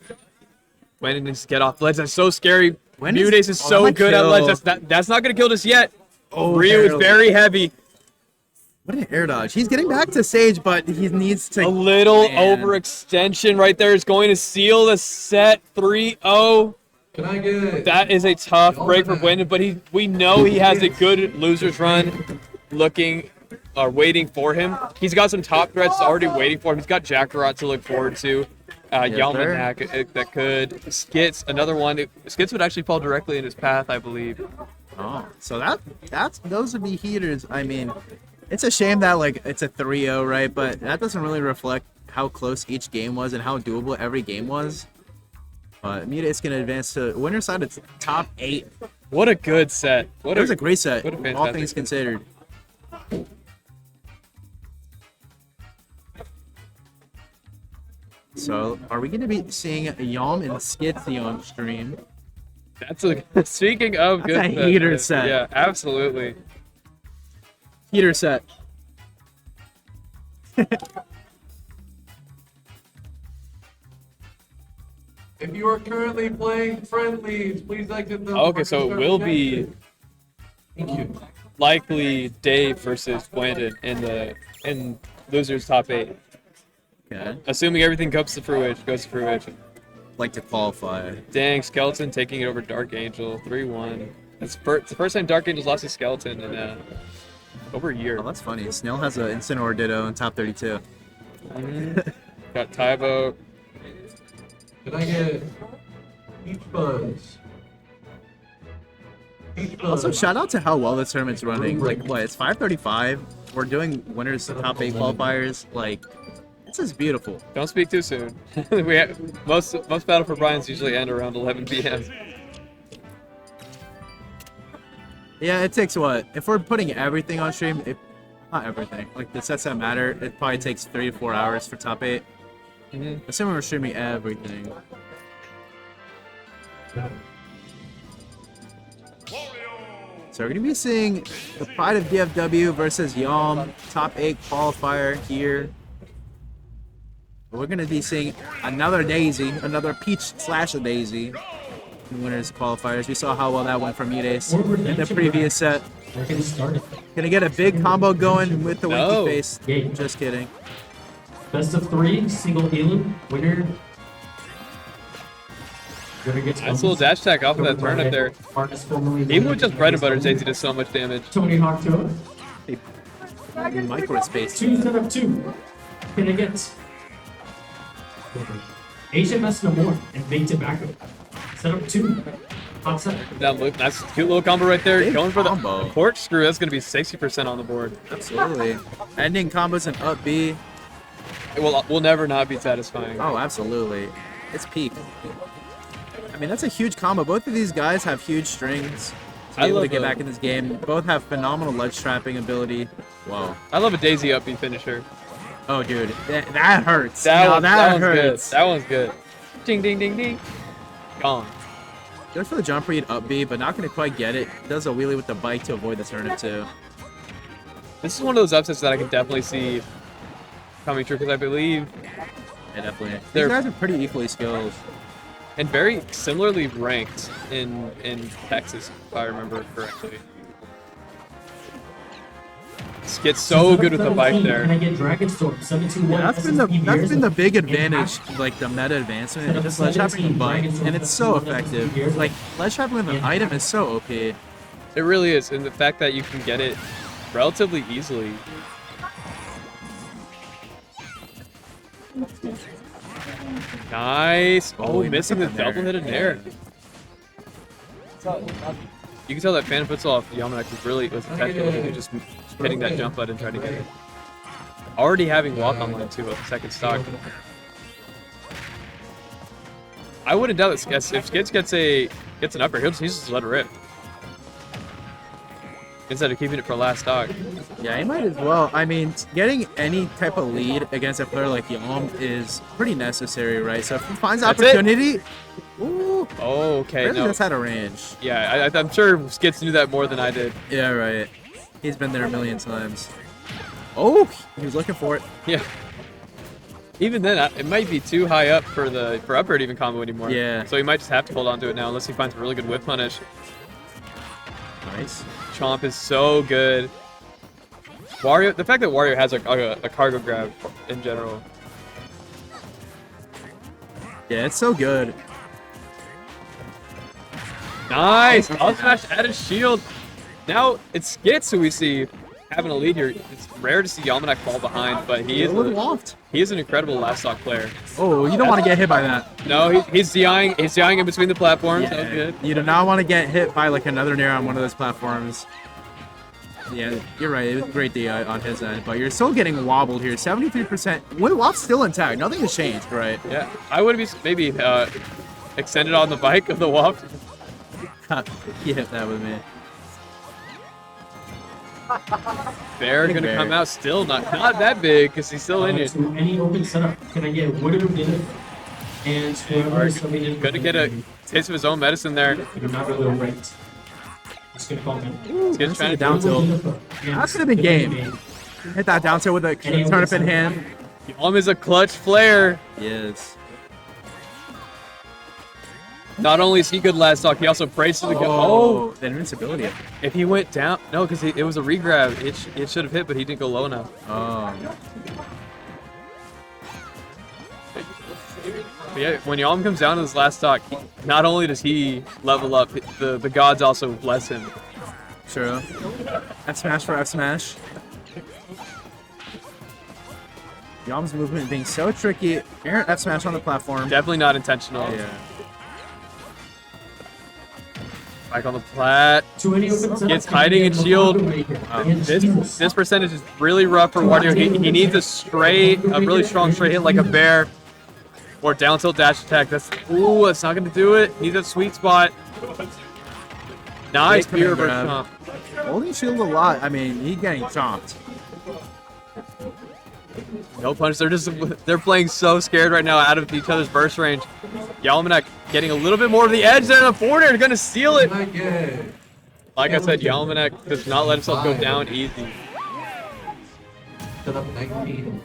Bryan needs to get off ledge. That's so scary. Mutes is so good at ledge. That's not going to kill this yet. Oh, Ryu is very heavy. What an air dodge. He's getting back to Sage, but he needs to... A little overextension right there is going to seal the set 3-0. Can I get it? That is a tough break for Bryan, but we know he has a good loser's run waiting for him. He's got some top threats already waiting for him. He's got Jackarot to look forward to. Yalmanak that could. Skits, another one. Skits would actually fall directly in his path, I believe. Oh, so those would be heaters. I mean, it's a shame that like it's a 3-0, right? But that doesn't really reflect how close each game was and how doable every game was. But Mutes can advance to winner side. It's top 8. What a good set. It was a great set, what a fantastic all things set. considered. So, are we going to be seeing Yom and Skitsy on stream? That's a speaking of good That's a heater set. Yeah, absolutely. Heater set. If you are currently playing friendlies, please exit the. Okay, so it will be Thank you. likely Dave versus Brandon in losers top 8. Okay. Assuming everything goes to fruition. Like to qualify. Dang, Skeleton taking it over Dark Angel, 3-1. It's the first time Dark Angel's lost to Skeleton in over a year. Oh, that's funny. Snail has an Incineroar Ditto in top 32. Got Tybo. Can I get Peach Buns? Peach Buns. Also, shout out to how well this tournament's running. Like, what? It's 5:35. We're doing winners top 8 qualifiers. Like, this is beautiful. Don't speak too soon. Most Battle for Bryan's usually end around 11 p.m. Yeah, it takes what? If we're putting everything on stream, not everything. Like, the sets that matter, it probably takes 3 to 4 hours for top 8. Assuming we're streaming everything. So we're going to be seeing the Pride of DFW versus Yom, top 8 qualifier here. We're going to be seeing another Daisy, another Peach/Daisy in winners qualifiers. We saw how well that went for Mutes in the previous set. We're getting started. Gonna get a big combo going with the No. winky face. Yeah. Just kidding. Best of 3, single Elam, winner. Nice little dash attack off of that turnip there. Even with just bread and butter, Daisy does so much damage. Tony Hawk to Micro space. 2 set up 2. Can I get HMS no more and big tobacco? Set up 2. Hot set. Down loop. Nice, cute little combo right there. Big Going for the combo. corkscrew. That's going to be 60% on the board. Absolutely. Ending combos and up B. It will never not be satisfying. Oh, absolutely. It's peak. I mean, that's a huge combo. Both of these guys have huge strings to be able to get back in this game. Both have phenomenal ledge trapping ability. Whoa. I love a Daisy up B finisher. Oh, dude. That hurts. That No, one's hurts. good. That one's good. Ding, ding, ding, ding. Gone. Goes for the jump read up B, but not going to quite get it. Does a wheelie with the bike to avoid the turnip, too. This is one of those upsets that I can definitely see coming true because I believe Yeah, definitely. They're- These guys are pretty equally skilled. and very similarly ranked in Texas, if I remember correctly. Gets so good with the bike there. Can I get Dragon Storm 721? Yeah, that's been the big advantage, like the meta advancement, is just ledge trapping with bike, and it's so effective. Like ledge trapping with an item is so OP. It really is, and the fact that you can get it relatively easily. Nice. Oh, he missing the missed it double hit in there. You can tell that Phantom puts off Yamanek was intentional, just hitting that jump button trying to get it. Already having walk on line too, a second stock. I wouldn't doubt that if Skits gets an upper, he'll just let it rip. Instead of keeping it for last stock. Yeah, he might as well. I mean, getting any type of lead against a player like Yom is pretty necessary, right? So if he finds That's opportunity, ooh, Oh, okay. really No. just out of range. Yeah, I'm sure Skits knew that more than I did. Yeah, right. He's been there a million times. Oh, he was looking for it. Yeah. Even then, it might be too high up for upper even combo anymore. Yeah. So he might just have to hold on to it now unless he finds a really good whip punish. Nice. Chomp is so good. Wario, the fact that Wario has a cargo grab in general. Yeah, it's so good. Nice! Up smash added shield. Now it's Skits who we see having a lead here. It's rare to see Yamanek fall behind, but he is Little loft. an incredible last stock player. Oh, you don't want to get hit by that. No, he's DIing in between the platforms. That was good. You do not want to get hit by like another Nair on one of those platforms. Yeah, you're right. It was a great DI on his end, but you're still getting wobbled here. 73%. Win loft's still intact. Nothing has changed, right? Yeah, I would be maybe extended on the bike of the waft. He hit that with me. Bear Big gonna Bear. come out still not that big because he's still in it. To any open setup, can I get Widow Dinner and Gonna get a taste of his own medicine there. You're not really right. Just gonna call him. Skits trying to down tilt. Yeah, That could have been game. Hit that down tilt with a turnip in hand. Yom is a clutch flare. Yes. Not only is he good last stock, he also prays to the Oh, the invincibility. if he went down, no, because it was a regrab. It should have hit, but he didn't go low enough. Oh. But yeah, when Yom comes down to his last stock, not only does he level up, the gods also bless him. True. F smash for F smash. Yom's movement being so tricky. Errant F smash on the platform. Definitely not intentional. Yeah. Back on the plat. To any open setup, Gets can I hiding get in shield. This This percentage is really rough for Wario. He needs a really strong straight hit like a bear. Or down tilt dash attack. That's not gonna do it. Needs a sweet spot. Nice Great beer command versus grab. Chomp. Holding shield a lot. I mean, he's getting chomped. No punish. They're playing so scared right now out of each other's burst range. Yalmanek getting a little bit more of the edge there. The forwarder gonna steal it. Not good. Like I said, Yalmanek does not let himself go down easy. Set up 19.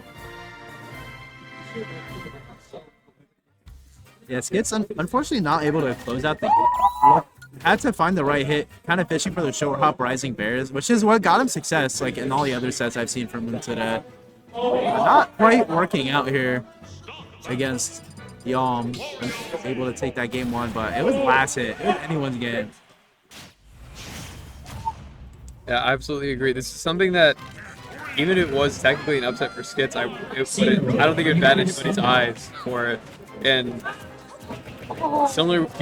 Yeah, Skits unfortunately not able to close out the game. Had to find the right hit, kind of fishing for the short hop rising bears, which is what got him success, like in all the other sets I've seen from him today. But not quite working out here against Yalm able to take that game 1, but it was last hit. It was anyone's game. Yeah, I absolutely agree. This is something that, even if it was technically an upset for Skits, I don't think it would bat anybody's eyes for it. And similar with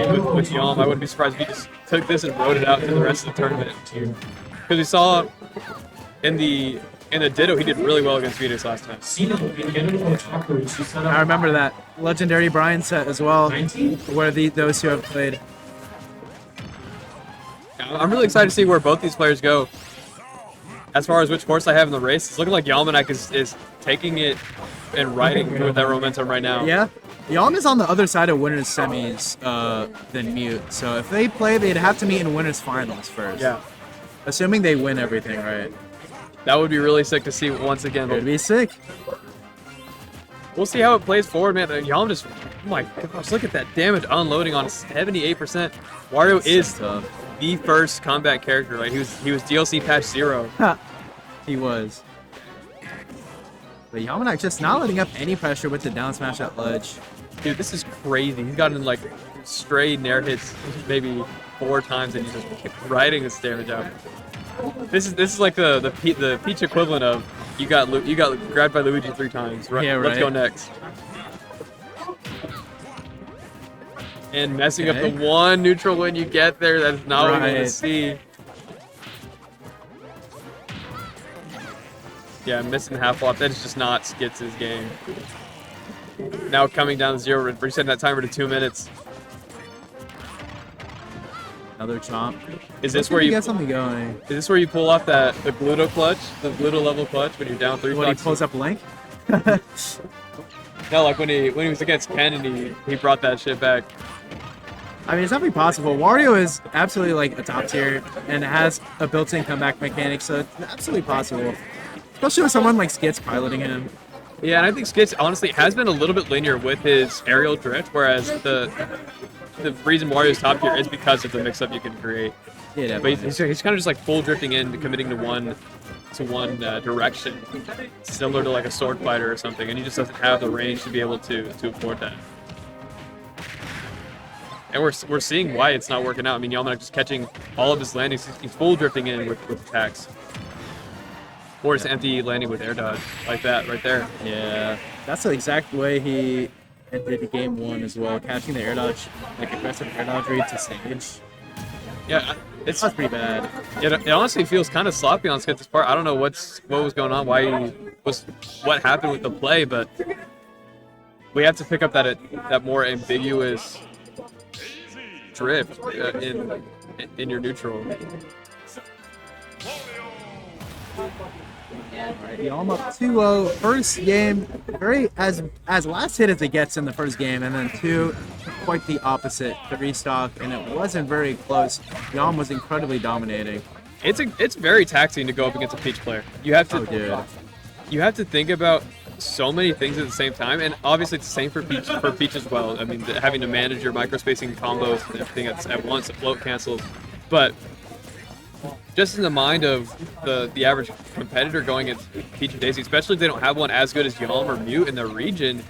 Yalm, I wouldn't be surprised if he just took this and rode it out to the rest of the tournament. Because we saw in the Ditto, he did really well against Vitas last time. I remember that legendary Bryan set as well, where those two have played. I'm really excited to see where both these players go. As far as which horse I have in the race, it's looking like Yalmanac is taking it and riding with that momentum right now. Yeah. Yalm is on the other side of winners semis than Mute, so if they play, they'd have to meet in winners finals first. Yeah. Assuming they win everything, right? That would be really sick to see once again. It'd be sick. We'll see how it plays forward, man. Yalm just, oh my gosh, look at that damage unloading on 78%. Wario is tough. The first combat character, right? He was DLC patch 0. He was. But Yalmanac just not letting up any pressure with the down smash at ledge. Dude, this is crazy. He's gotten like stray nair hits maybe 4 times, and he's just riding this damage out. This is like the Peach equivalent of you got grabbed by Luigi 3 times. Right, yeah, right. Let's go next. And messing up the one neutral when you get there, that's not what we want to see. Yeah, missing the half flop. That is just not Skits' game. Now coming down to 0, resetting that timer to 2 minutes. Another chomp. Is this where you get something going? Is this where you pull off the Gluto clutch, the Gluto level clutch when you're down 3 When he pulls up Link? No, like when he was against Ken and he brought that shit back. I mean, it's definitely possible. Wario is absolutely like a top tier and has a built-in comeback mechanic, so it's absolutely possible. Especially with someone like Skits piloting him. Yeah, and I think Skits honestly has been a little bit linear with his aerial drift, whereas the reason Wario's top tier is because of the mix-up you can create. Yeah, but he's kind of just like full drifting in, committing to one direction, similar to like a sword fighter or something, and he just doesn't have the range to be able to afford that. And we're seeing why it's not working out. I mean, Yalmanac just catching all of his landings. He's full drifting in with attacks. Or just empty landing with air dodge, like that right there. Yeah, that's the exact way he ended game 1 as well, catching the air dodge, like aggressive air dodge read to stage. Yeah, that's pretty bad. It honestly feels kind of sloppy on Skits' part. I don't know what was going on, what happened with the play, but we have to pick up that more ambiguous drift in your neutral. Alright, Yalm up 2-0. First game, very as last hit as it gets in the first game, and then 2, quite the opposite. 3 stock, and it wasn't very close. Yalm was incredibly dominating. It's very taxing to go up against a Peach player. You have to you have to think about so many things at the same time, and obviously it's the same for Peach as well. I mean, having to manage your microspacing combos and everything at once, the float cancels, but just in the mind of the average competitor going against Peach and Daisy, especially if they don't have one as good as Yalm or Mute in their region.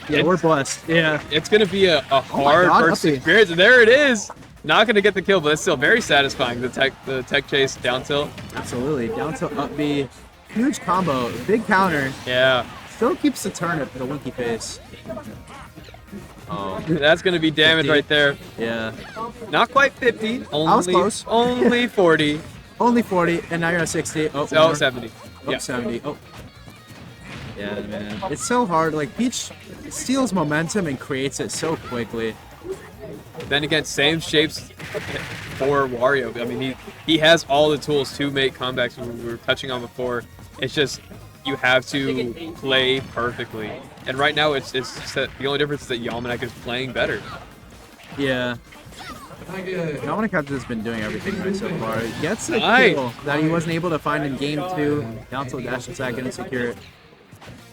Yeah, we're blessed. Yeah. It's going to be a hard first experience. And there it is. Not going to get the kill, but it's still very satisfying, the tech chase down tilt. Absolutely. Down tilt up B. Huge combo. Big counter. Yeah. Still keeps the turn at the winky face. Oh. That's going to be damage 50. Right there. Yeah. Not quite 50. Only, I was close. Only 40. Only 40, and now you're at 60. Oh, 70. Oh, yeah. 70. Oh. Yeah, man. It's so hard. Like, Peach steals momentum and creates it so quickly. Then again, same shapes for Wario. I mean, he has all the tools to make comebacks we were touching on before. It's just you have to play perfectly. And right now, it's just that the only difference is that Yalmanac is playing better. Yeah. Yalmanac has been doing everything right so far. He gets a kill that he wasn't able to find in game 2. Down to dash attack and secure it.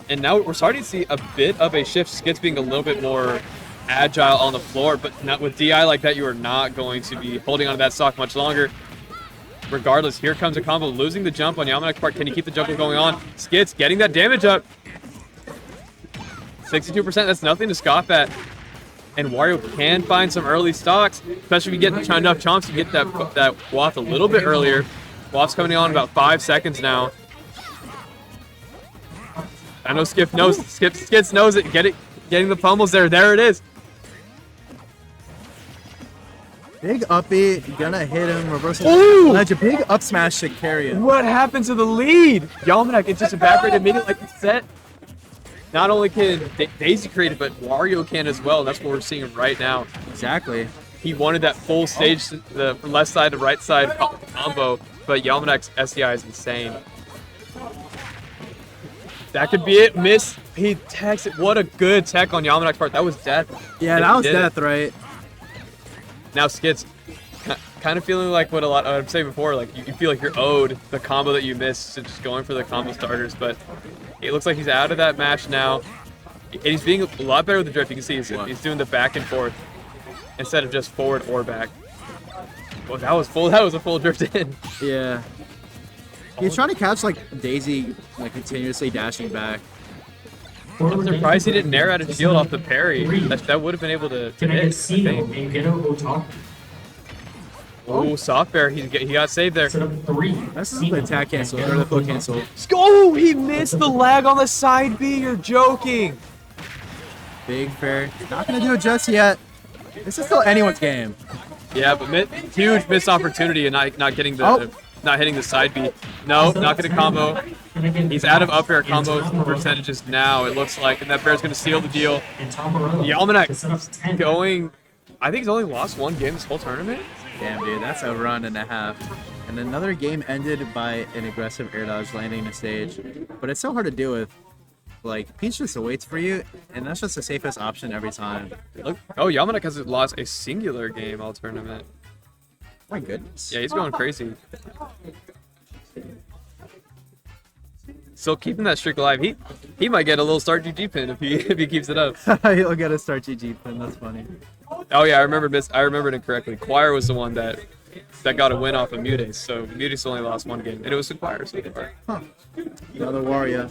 And now we're starting to see a bit of a shift. Skits being a little bit more agile on the floor, but not with DI like that, you are not going to be holding on to that stock much longer. Regardless, here comes a combo, losing the jump on Yalmanac's part. Can he keep the jump going on? Skits getting that damage up. 62%, that's nothing to scoff at. And Wario can find some early stocks, especially if you get enough chomps to get that waft a little bit earlier. Waft's coming on about 5 seconds now. I know Skip knows. Skits knows it. Getting the pummels there. There it is. Big uppy, gonna hit him, reversal. Ooh! Ledge, a big up smash should carry it. What happened to the lead? Yalmanek, it just evaporated immediately like the set. Not only can Daisy create it, but Wario can as well. That's what we're seeing right now. Exactly. He wanted that full stage, the left side to right side combo, but Yalmanek's SDI is insane. That could be it. Miss. He techs it. What a good tech on Yalmanek's part. That was death. Yeah, that was death, right? Now Skits, kind of feeling like what I'm saying before, like you feel like you're owed the combo that you missed, so just going for the combo starters, but it looks like he's out of that match now. And he's being a lot better with the drift. You can see he's doing the back and forth instead of just forward or back. Well, that was a full drift in. Yeah. He's trying to catch like Daisy, like continuously dashing back. I'm surprised he didn't nair out his shield off the parry. That would have been able to hit, I think. Oh, soft bear. He got saved there. That's the attack cancel, or the foot cancel. Oh, he missed the lag on the side B. You're joking. Big fair. Not going to do it just yet. This is still anyone's game. Yeah, but huge missed opportunity and not getting the... Not hitting the side B. No, not going to combo. He's out of up air combo percentages now, it looks like, and that bear's going to seal the deal. Yalmanek going... I think he's only lost one game this whole tournament. Damn, dude, that's a run and a half. And another game ended by an aggressive air dodge landing the stage. But it's so hard to deal with. Like, Peach just waits for you, and that's just the safest option every time. Look, oh, Yalmanek has lost a singular game all tournament. My goodness. Yeah, he's going crazy. Still keeping that streak alive. He might get a little start GG pin if he keeps it up. He'll get a start GG pin. That's funny. Oh yeah, I remembered incorrectly. Choir was the one that got a win off of Mudes. So Mudes only lost one game, and it was the Choir so far. Huh. Another Wario.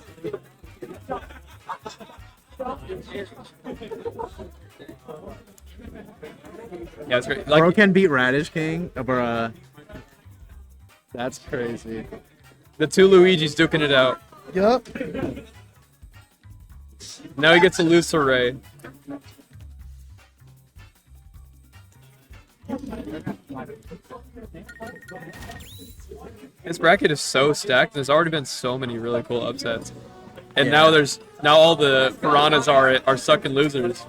Yeah, it's great. Like, Bro can beat Radish King, bruh. That's crazy. The two Luigis duking it out. Yup. Now he gets to lose to Ray. This bracket is so stacked. There's already been so many really cool upsets, and now all the piranhas are sucking losers.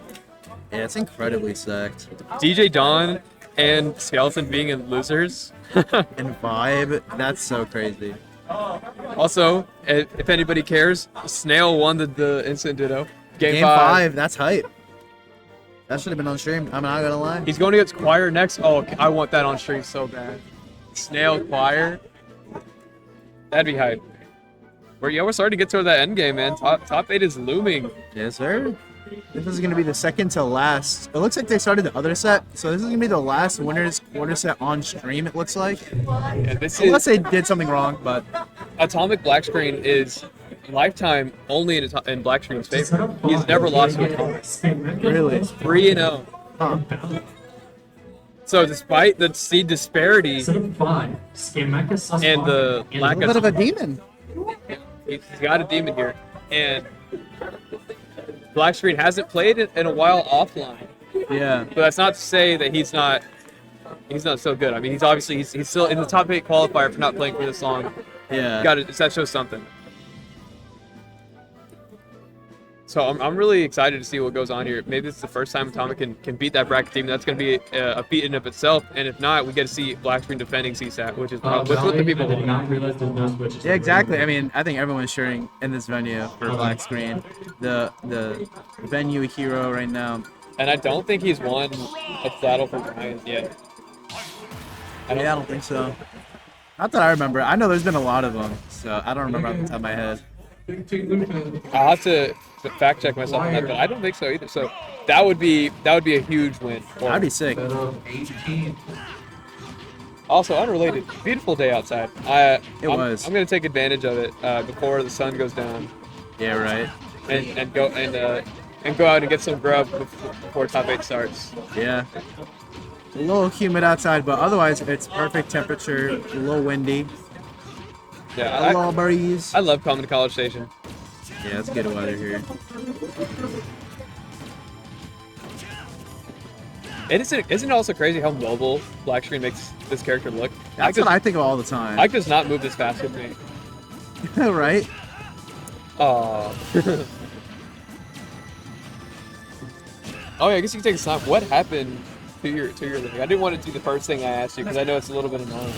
Yeah, it's incredibly stacked. DJ Dawn and Skeleton being in losers. And Vibe, that's so crazy. Also, if anybody cares, Snail won the instant ditto. Game 5, that's hype. That should have been on stream, I'm not gonna lie. He's going against Choir next. Oh, I want that on stream so bad. Snail, Choir. That'd be hype. We're starting to get toward that end game, man. Top 8 is looming. Yes, sir. This is going to be the second to last. It looks like they started the other set, so this is going to be the last winner set on stream, it looks like. Yeah, unless they did something wrong, but... Atomic Black Screen is lifetime only in Black Screen's favor. He's never lost to Atomic. Really? 3-0. Huh. So despite the seed disparity and the lack a bit of a demon. He's got a demon here. And Black Screen hasn't played in a while offline. Yeah. But that's not to say that he's not so good. I mean, he's still in the top 8 qualifier for not playing for this long. Yeah. That shows something. So I'm really excited to see what goes on here. Maybe it's the first time Atomic can beat that bracket team. That's going to be a feat in of itself. And if not, we get to see Black Screen defending CSAT, which is what the people want. Yeah, exactly. I mean, I think everyone's cheering in this venue for Black Screen, the venue hero right now. And I don't think he's won a battle for Bryan yet. I don't think so. Not that I remember. I know there's been a lot of them, so I don't remember off the top of my head. I'll have to fact check myself on that, but I don't think so either. So that would be a huge win. That'd be sick. Also, unrelated, beautiful day outside. It was. I'm gonna take advantage of it before the sun goes down. Yeah, right. And go and and go out and get some grub before top 8 starts. Yeah. A little humid outside, but otherwise it's perfect temperature, a little windy, Yeah, a little breeze. I love coming to College Station. Yeah, it's good weather here. And isn't it also crazy how mobile black screen makes this character look? That's what I think of all the time. Ike does not move this fast with me. Right? Oh. Oh yeah, I guess you can take a snap. What happened to your living? I didn't want to do the first thing I asked you because I know it's a little bit annoying.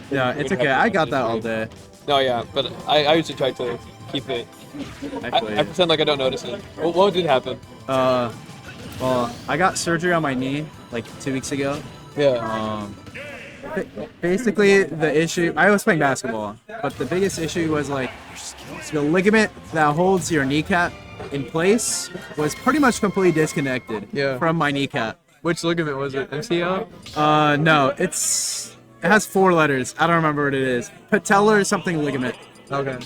No, it's okay. I got that all day. No, yeah, but I usually try to keep it. I pretend like I don't notice it. What did happen? Well, I got surgery on my knee like 2 weeks ago. Yeah. Basically, the issue, I was playing basketball, but the biggest issue was like the ligament that holds your kneecap in place was pretty much completely disconnected from my kneecap. Which ligament was it? MCL? No, it has 4 letters. I don't remember what it is. Patellar something ligament. Okay.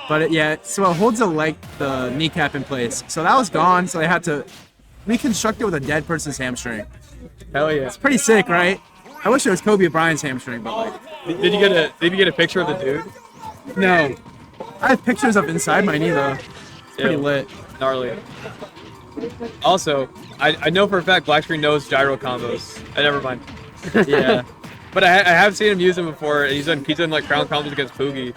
But so it holds the kneecap in place. So that was gone, so they had to reconstruct it with a dead person's hamstring. Hell yeah. It's pretty sick, right? I wish it was Kobe Bryant's hamstring, but like. Did you get a picture of the dude? No. I have pictures of inside my knee though. It's pretty lit. Gnarly. Also, I know for a fact Black Screen knows gyro combos. Never mind. Yeah. But I have seen him use them before. He's done like crown combos against Poogie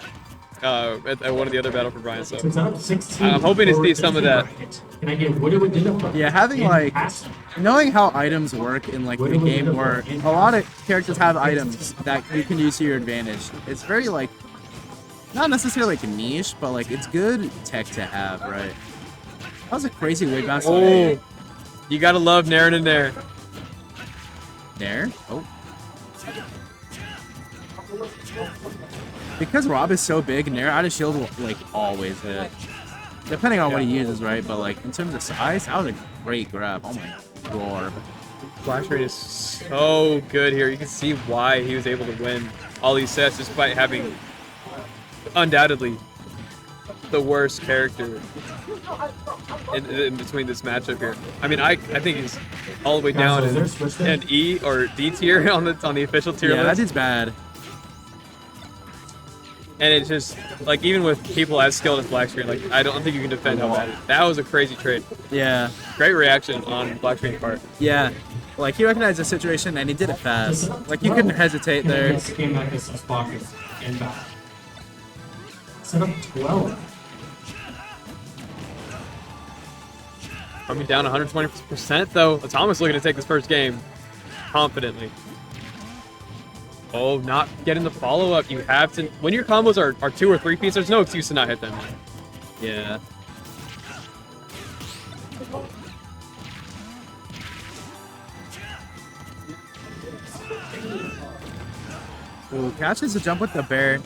at one of the other Battle for Bryan. So I'm hoping to see some of that. Yeah, having like knowing how items work in like the game, where a lot of characters have items that you can use to your advantage. It's very like not necessarily like niche, but like it's good tech to have, right? That was a crazy way bounce. Oh, you gotta love Nair and Nair. Nair? Oh. Because Rob is so big, Nair out of shield will like always hit. Depending on what he uses, right? But like in terms of size, that was a great grab. Oh my god. Flash rate is so good here. You can see why he was able to win all these sets despite having undoubtedly the worst character in between this matchup here. I mean, I think he's all the way down in an E or D tier on the official tier list. Yeah, that dude's bad. And it's just like even with people as skilled as Black Screen, like I don't think you can defend how bad it is. That was a crazy trade. Yeah. Great reaction on Black Screen's part. Yeah. Like he recognized the situation and he did it fast. Like you couldn't hesitate there. Set up 12. Coming down 120% though. Atomics looking to take this first game confidently. Oh, not getting the follow-up. You have to... When your combos are 2 or 3 piece, there's no excuse to not hit them. Yeah. Ooh, catches a jump with the bear.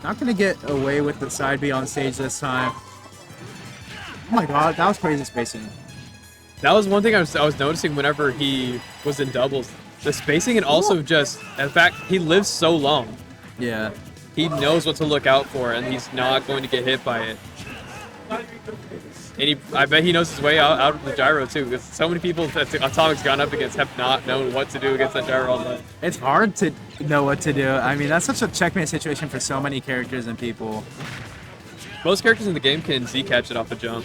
Not gonna get away with the side B on stage this time. Oh my god, that was crazy spacing. That was one thing I was noticing whenever he was in doubles. The spacing and also just, in fact, he lives so long. Yeah. He knows what to look out for, and he's not going to get hit by it. And I bet he knows his way out of the gyro, too, because so many people that Atomic's gone up against have not known what to do against that gyro all the time. It's hard to know what to do. I mean, that's such a checkmate situation for so many characters and people. Most characters in the game can Z-catch it off a jump,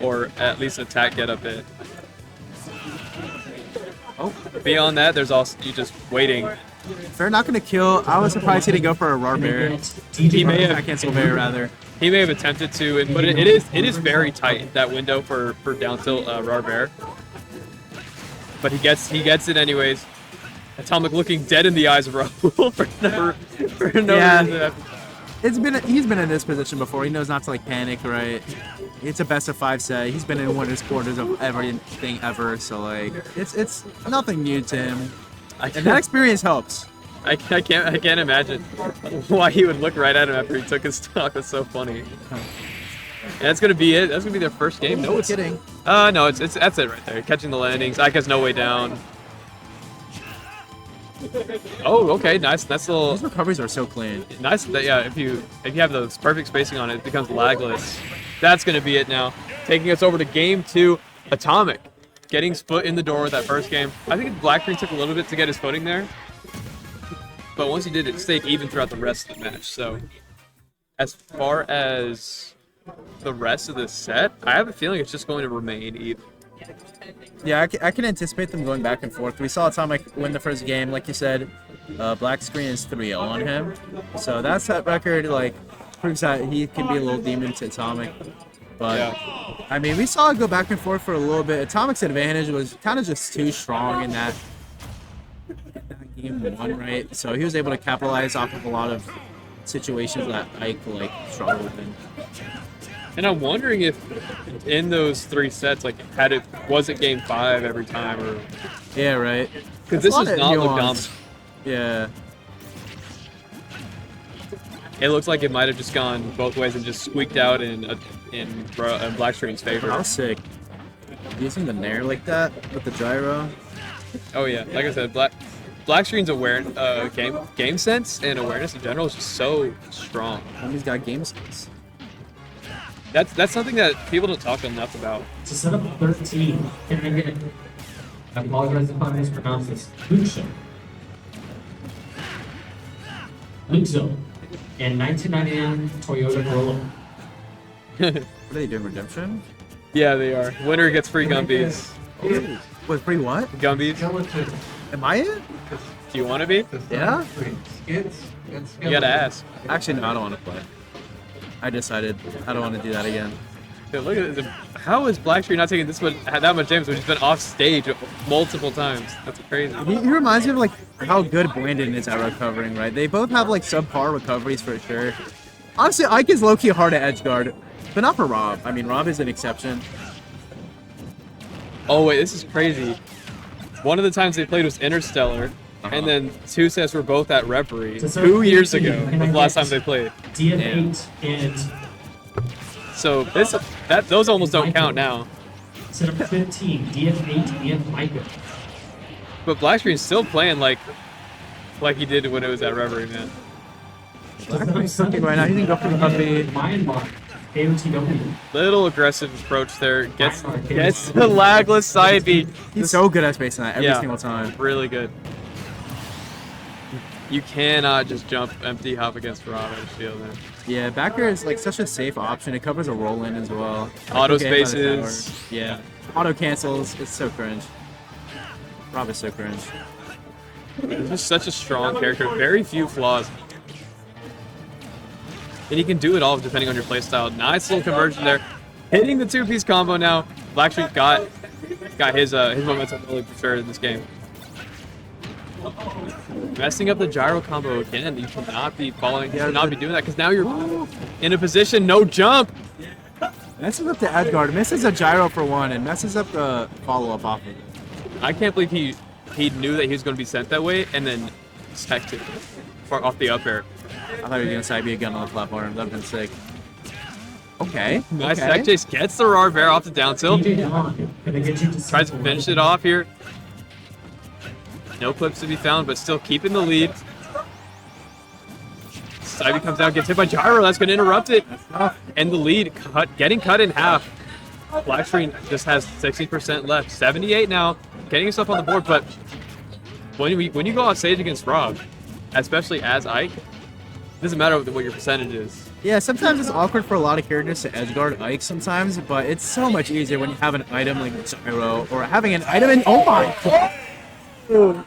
or at least attack get up it. Oh. Beyond that, there's also you just waiting. Fair not gonna kill. I was surprised he didn't go for a raw bear. He may have cancel bear rather. He may have attempted to, but it is very tight, that window for down tilt raw bear. But he gets it anyways. Atomic looking dead in the eyes of Raul for no reason. He's been in this position before. He knows not to like panic, right? It's a best of 5 set. He's been in winners quarters of everything ever, so like it's nothing new to him. And that experience helps. I can't imagine why he would look right at him after he took his stock. That's so funny. And that's gonna be it. That's gonna be their first game. No, it's kidding. No, it's that's it right there. Catching the landings. Ike has no way down. Oh, okay, nice. That's a little. These recoveries are so clean. Nice. Yeah, if you have the perfect spacing on it, it becomes lagless. That's gonna be it now. taking us over to game 2. Atomic getting his foot in the door with that first game. I think Black Green took a little bit to get his footing there, but once he did, it stayed even throughout the rest of the match. So as far as the rest of the set, I have a feeling it's just going to remain even. Yeah, I can anticipate them going back and forth. We saw Atomic win the first game, like you said. Black Screen is 3-0 on him. So that set record, like, proves that he can be a little demon to Atomic. But, Yeah. I mean, we saw it go back and forth for a little bit. Atomic's advantage was kind of just too strong in that game 1, right? So he was able to capitalize off of a lot of situations that Ike, like, struggled in. And I'm wondering if in those 3 sets, like, was it game 5 every time, or Yeah, right. because It's this a lot does of not look nuance. dominant. Yeah. It looks like it might have just gone both ways and just squeaked out in Blackstream's favor. How sick. Using the Nair like that with the gyro. Oh yeah, like I said, Blackstream's game sense and awareness in general is just so strong. And he's got game sense. That's something that people don't talk enough about. To set up 13, can I get? I apologize if I mispronounce this. Luxo. Luxo. And 1999 Toyota Corolla. What are they doing? Redemption? Yeah, they are. Winner gets free Gumbies. With free what? Gumbies. Skeleton. Am I it? Do you want to be? Yeah? Skits. You gotta ask. Actually, no, I don't want to play. I decided I don't want to do that again. Dude, look at this. How is Blackstream not taking that much damage when he's been off stage multiple times? That's crazy. He reminds me of like how good Brandon is at recovering, right? They both have like subpar recoveries for sure. Honestly, Ike is low-key hard at edge guard, but not for Rob. I mean, Rob is an exception. Oh wait, this is crazy. One of the times they played was Interstellar, and then 2 sets were both at Reverie. So 2 years 15, ago can I was the last get time they played. DF8 and So those almost don't count now. set up 15, DF8 and Micah. But Blackstream's still playing like he did when it was at Reverie, man. Blackstream's sucking right now. He didn't go for the puppy. Myanmar, AOTW. Little aggressive approach there. Gets the lagless side B. He's so good at spacing that every Yeah. single time. Really good. You cannot just jump empty hop against Rob and shield him. Yeah, backer is like such a safe option. It covers a roll in as well. Auto Like, okay, by the spaces. tower. Yeah. Auto cancels. It's so cringe. Rob is so cringe. He's just such a strong character. Very few flaws. And he can do it all depending on your playstyle. Nice little conversion there. Hitting the 2-piece combo now. Blackstreet got his momentum really for sure in this game. Messing up the gyro combo again. You cannot be following. You cannot be doing that because now you're in a position. No jump. Messes up the edge guard. Misses a gyro for one and messes up the follow-up off of it. I can't believe he knew that he was going to be sent that way and then teched it off the up air. I thought he was going to side B again on the platform. That would have been sick. Okay. Nice okay. tech chase. Gets the raw bear off the down tilt. DJ Don, can I get you to Tries to finish it off here. No clips to be found, but still keeping the lead. Ivy comes down, gets hit by gyro. That's going to interrupt it. And the lead getting cut in half. Blackstream just has 60% left. 78 now, getting himself on the board. But when you go on stage against Rob, especially as Ike, it doesn't matter what your percentage is. Yeah, sometimes it's awkward for a lot of characters to edge guard Ike sometimes, but it's so much easier when you have an item like gyro or having an item in. Oh my god! That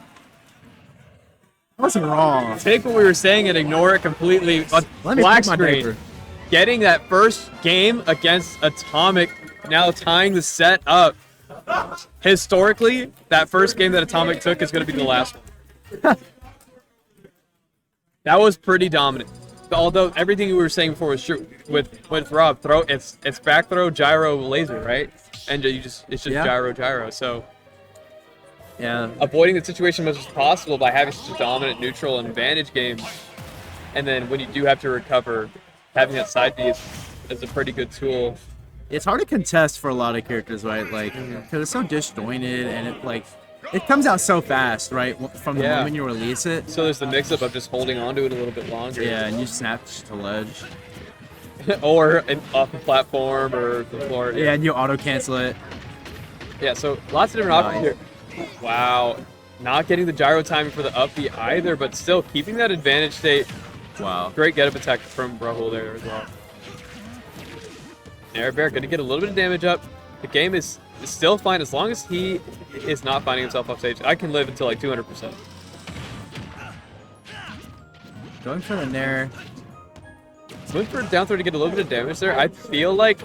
was wrong. Take what we were saying and ignore it completely. Let me Black pick my screen diaper. getting that first game against Atomic, now tying the set up. Historically, that first game that Atomic took is going to be the last one. That was pretty dominant. Although everything we were saying before was true. With Rob, it's back throw, gyro, laser, right? And it's just Yeah. gyro. So Yeah. avoiding the situation as much as possible by having such a dominant neutral and advantage game. And then when you do have to recover, having that side B is a pretty good tool. It's hard to contest for a lot of characters, right? Like, because it's so disjointed and it comes out so fast, right? From the Yeah. moment you release it. So there's the mix-up of just holding on to it a little bit longer. Yeah, and you snatch to ledge. or off the platform or the floor. Yeah, and you auto cancel it. Yeah, so lots of different options here. Wow. Not getting the gyro timing for the up B either, but still keeping that advantage state. Wow. Great get-up attack from Rahul there as well. Air Bear going to get a little bit of damage up. The game is still fine as long as he is not finding himself off stage. I can live until like 200%. Going for the Nair. Going for down throw to get a little bit of damage there. I feel like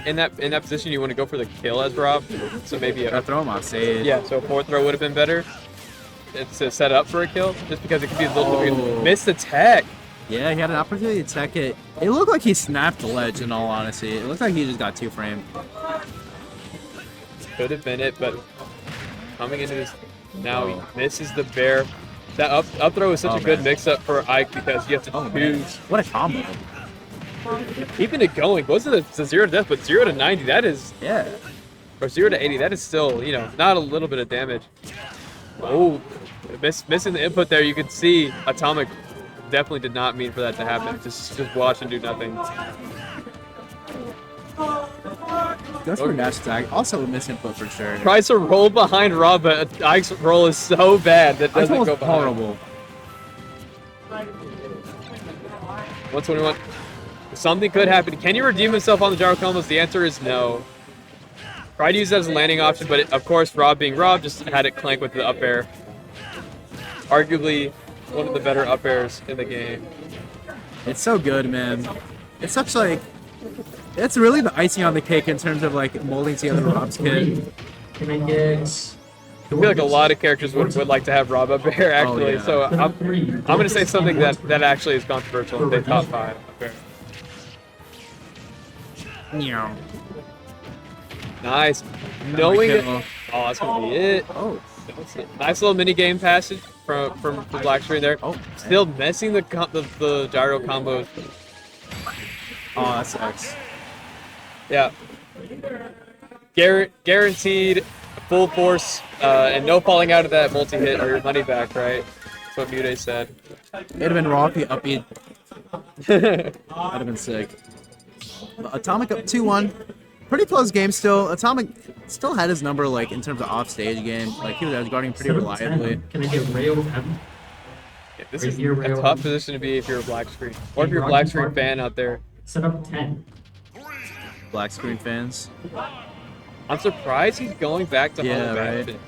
in that position you want to go for the kill as Rob. So maybe Gotta throw him off stage. yeah, so a fourth throw would have been better. It's to set up for a kill, just because it could be a little bit missed the tech. Yeah, he had an opportunity to tech it. It looked like he snapped the ledge, in all honesty. It looked like he just got two framed. Could have been it, but coming into this now, he misses the bear. That up throw is such a good mix-up for Ike because you have to choose. What a combo. Keeping it going. Wasn't the 0 to death, but 0 to 90, that is, Yeah. or 0 to 80, that is still, you know, not a little bit of damage. Oh, missing the input there. You could see Atomic definitely did not mean for that to happen. Just watch and do nothing. Goes for dash attack. Also a misinput for sure. Tries to roll behind Rob, but Ike's roll is so bad that doesn't go behind. Horrible. 121. Something could happen. Can he redeem himself on the gyro combos? The answer is no. Tried to use that as a landing option, but of course, Rob being Rob just had it clank with the up air. Arguably one of the better up airs in the game. It's so good, man. It's such like, it's really the icing on the cake in terms of like molding together Rob's kit. Can I get? I feel like a lot of characters would like to have Rob up air actually. yeah. So I'm gonna say something that actually is controversial. If they top 5 up air. Yeah. Nice. Knowing it. kill. Oh, that's gonna be it. Oh. Nice little mini game passage from the black screen there. Oh. Still messing the gyro combos. Oh, that sucks. Yeah. Guaranteed full force and no falling out of that multi-hit or your money back, right? That's what Mude said. It'd have been raw if he upbeat. That'd have been sick. But Atomic up 2-1. Pretty close game still. Atomic still had his number like in terms of off-stage game. Like he was guarding pretty reliably. Can I get Rail M? Yeah, this is a tough position to be if you're a black screen. Or if you're a black screen fan out there. Set up 10. Black screen fans. I'm surprised he's going back to Yeah, home right. action.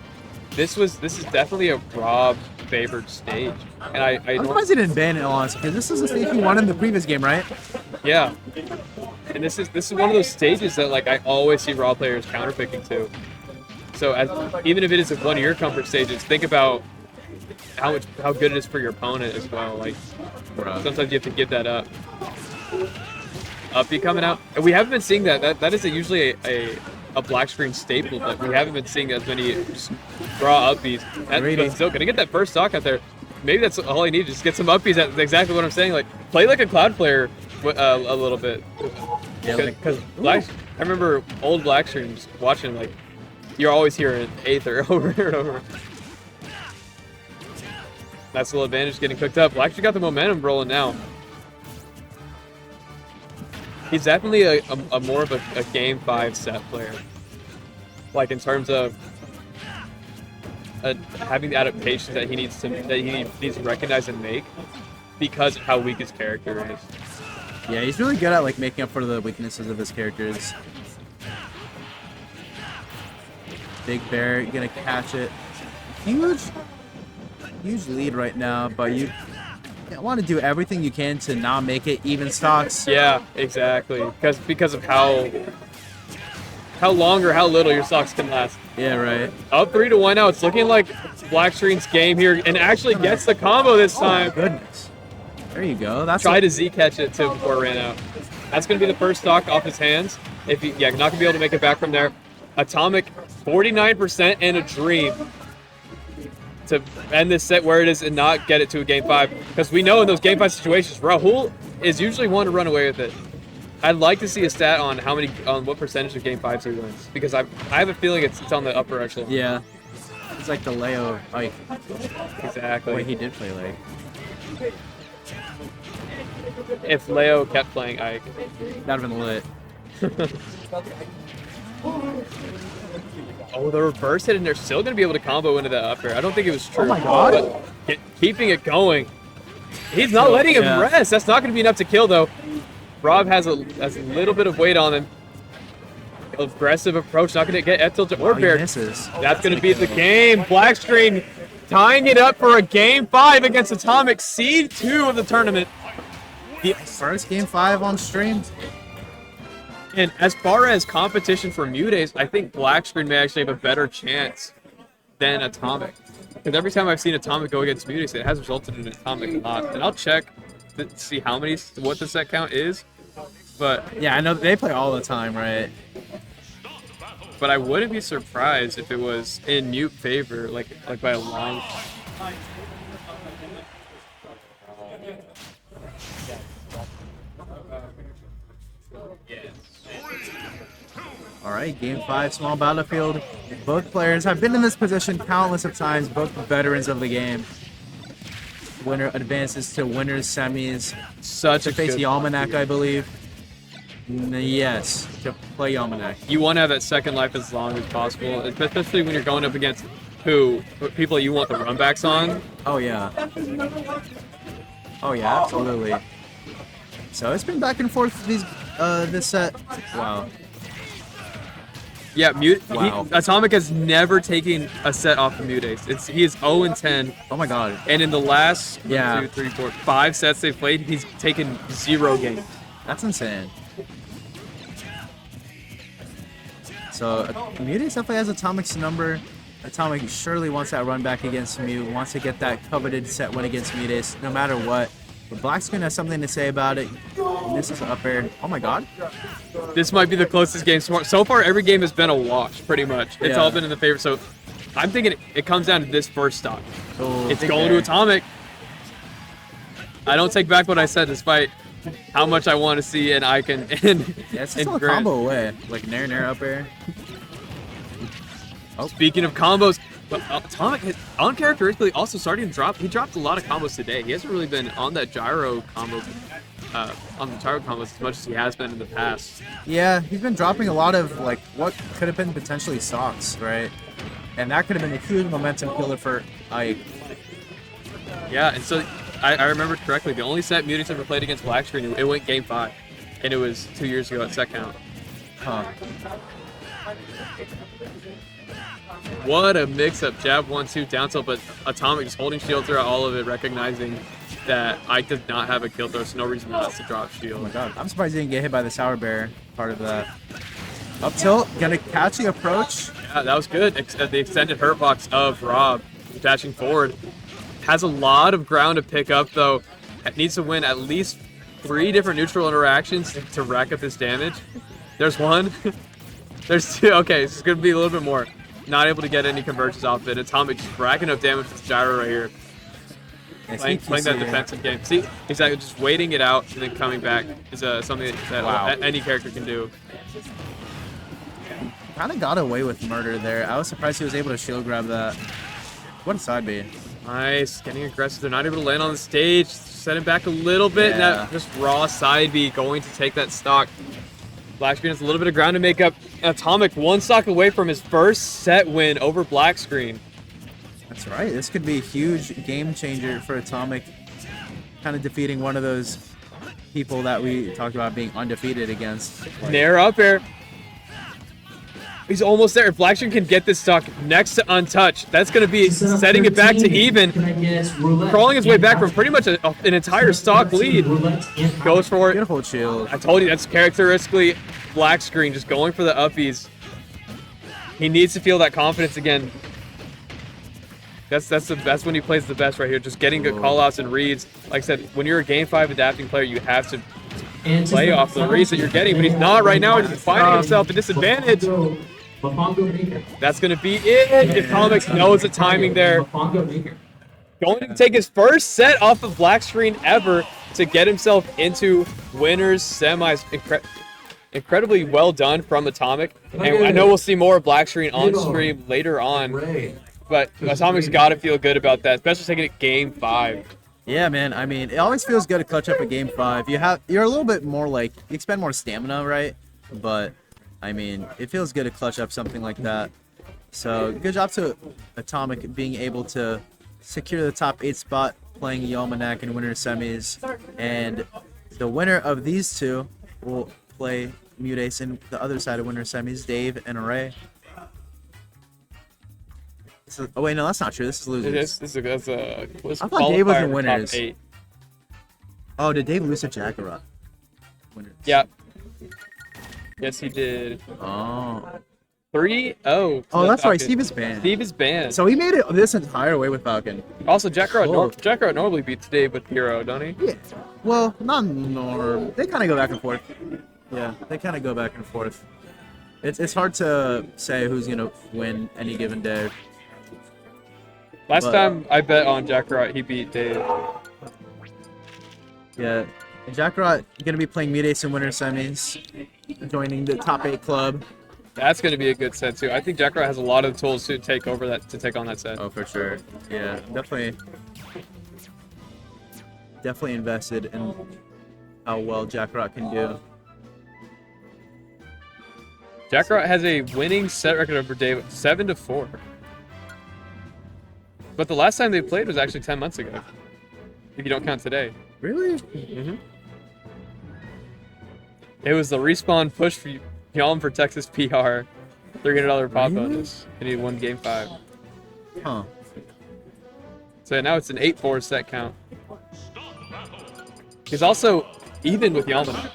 This is definitely a Rob favored stage. And I I'm don't, surprised he didn't ban it, honestly, because this is the stage he won in the previous game, right? yeah. And this is one of those stages that like I always see Raw players counterpicking to. So even if it is one of your comfort stages, think about how good it is for your opponent as well. Like sometimes you have to give that up. Uppy coming out. And we haven't been seeing that. That is usually a black screen staple, but we haven't been seeing as many raw upbeats. But still gonna get that first stock out there. Maybe that's all I need, just get some upbeats. That's exactly what I'm saying. Like play like a cloud player a little bit. Yeah, Because I remember old black streams watching, like you're always hearing Aether over and over. Nice little advantage getting cooked up. Blackstreet got the momentum rolling now. He's definitely a more of a game 5 set player. Like in terms of having the adaptations that he needs to recognize and make because of how weak his character is. Yeah, he's really good at like making up for the weaknesses of his characters. Big Bear gonna catch it. Huge lead right now, but you want to do everything you can to not make it even stocks. Yeah, exactly. Because of how long or how little your stocks can last. Yeah, right. Up 3-1 now. It's looking like Blackstreet's game here, and actually gets the combo this time. Goodness. There you go. That's Try to Z catch it too before it ran out. That's gonna be the first stock off his hands. If he, not gonna be able to make it back from there. Atomic 49% and a dream to end this set where it is and not get it to a game 5. Because we know in those game 5 situations, Rahul is usually one to run away with it. I'd like to see a stat on what percentage of game 5s he wins, because I have a feeling it's on the upper echelon. Yeah. It's like the Leo Ike. Exactly. Wait, he did play like. if Leo kept playing Ike. That'd have been lit. Oh, the reverse hit, and they're still going to be able to combo into that up air. I don't think it was true. Oh my God. But keeping it going. He's not letting him Yeah. rest. That's not going to be enough to kill, though. Rob has a little bit of weight on him. Aggressive approach, not going to get Ethel or Oh, he Bear. misses. That's going to be the game. Black screen tying it up for a game 5 against Atomic, seed 2 of the tournament. The first game 5 on stream. And as far as competition for Mutates, I think Black Screen may actually have a better chance than Atomic. Because every time I've seen Atomic go against Mutates, it has resulted in Atomic a lot. And I'll check to see what the set count is. But Yeah, I know they play all the time, right? I wouldn't be surprised if it was in Mute favor, like by a long. All right, game 5, small battlefield. Both players have been in this position countless of times, both veterans of the game. Winner advances to winners semis. Such To a face good. Yalmanac, I believe. Yes, to play Yalmanac. You want to have that second life as long as possible, especially when you're going up against people you want the runbacks on. Oh yeah. Oh yeah, absolutely. So it's been back and forth these this set. Wow. Yeah, Wow. Atomic has never taken a set off of Mutates. He is 0-10, Oh my god. and in the last Yeah. 1, 2, 3, 4, 5 sets they've played, he's taken 0 games. That's insane. So Mutates definitely has Atomic's number. Atomic surely wants that run back against Mute, wants to get that coveted set win against Mutates, no matter what. But Black Screen has something to say about it. And this is up air. Oh my god. This might be the closest game so far. Every game has been a wash, pretty much. It's Yeah. all been in the favor. So I'm thinking it comes down to this first stock. Oh, It's big going bear. to Atomic. I don't take back what I said, despite how much I want to see an Icon and Yeah, it's and still a Grant. combo away. Like nair up air. Speaking of combos, but Atomic has uncharacteristically also starting to drop. He dropped a lot of combos today. He hasn't really been on that gyro combo, on the gyro combos as much as he has been in the past. Yeah, he's been dropping a lot of like what could have been potentially stocks, right? And that could have been a huge momentum killer for Ike. Yeah, and so I remember correctly, the only set Mutates ever played against Black Screen, it went game 5, and it was 2 years ago at set count. Huh. What a mix-up. Jab 1-2 down tilt, but Atomic just holding shield throughout all of it, recognizing that Ike does not have a kill throw, so no reason not to drop Oh shield. my god. I'm surprised he didn't get hit by the Sour Bear part of that. Up tilt, gonna catch the approach. Yeah, that was good. The extended hurt box of Rob dashing forward. Has a lot of ground to pick up, though. Needs to win at least 3 different neutral interactions to rack up his damage. There's 1. There's 2. Okay, this is going to be a little bit more. Not able to get any conversions off it. Atomic just racking up damage with Gyro right here. Playing that defensive game. See, exactly, just waiting it out and then coming back is something that Wow. any character can do. Kind of got away with murder there. I was surprised he was able to shield grab that. What a side B. Nice, getting aggressive. They're not able to land on the stage. Set him back a little bit. And Yeah. that just raw side B going to take that stock. Black Screen has a little bit of ground to make up. Atomic 1 stock away from his first set win over Black Screen. That's right. This could be a huge game changer for Atomic. Kind of defeating one of those people that we talked about being undefeated against. Nair up air. He's almost there. If Black Screen can get this stock next to untouched, that's going to be setting it back to even. Crawling his way back from pretty much an entire stock lead. Goes for it. Beautiful shield. I told you that's characteristically Black Screen, just going for the uppies. He needs to feel that confidence again. That's when he plays the best right here. Just getting good callouts and reads. Like I said, when you're a Game 5 adapting player, you have to play off the reads that you're getting, but he's not right now. He's finding himself a disadvantage. That's going to be it. If Atomic knows the timing there. Going to take his first set off of Black Screen ever to get himself into winners semis. Incredibly well done from Atomic. And I know we'll see more of Black Screen on stream later on. Ray. But Atomic's got to feel good about that, especially taking it game 5. Yeah, man. I mean, it always feels good to clutch up a game 5. You're a little bit more like you expend more stamina, right? But I mean, it feels good to clutch up something like that. So good job to Atomic being able to secure the top 8 spot, playing Yalmanac in winter semis, and the winner of these two will play Mutace in the other side of winter semis, Dave and Array. Oh wait, no, that's not true. This is losers. That's a I thought Dave was qualifier in for winners. top 8. Oh, did Dave lose to Jackarot? Winners. Yeah. Yes, he did. Oh. 3-0. Oh, that's right. Steve is banned. Steve is banned. So he made it this entire way with Falcon. Also, Jackarot Whoa. normally beats Dave with Hero, don't he? Yeah. Well, not norm. They kind of go back and forth. Yeah, they kind of go back and forth. It's hard to say who's gonna win any given day. Last But- time I bet on Jackarot, he beat Dave. Yeah, Jackarot gonna be playing Mutace in winter semis, joining the top 8 club. That's going to be a good set too. I think Jackarot has a lot of tools to take on that set. Oh, for sure. Yeah, definitely invested in how well Jackarot can do. Jackarot has a winning set record over Dave, 7-4. But the last time they played was actually 10 months ago, if you don't count today. Really? Mm-hmm. It was the respawn push for Yalm for Texas PR. $300 pop Really? bonus. And he won game 5. Huh. So now it's an 8-4 set count. He's also even with Yalmanac.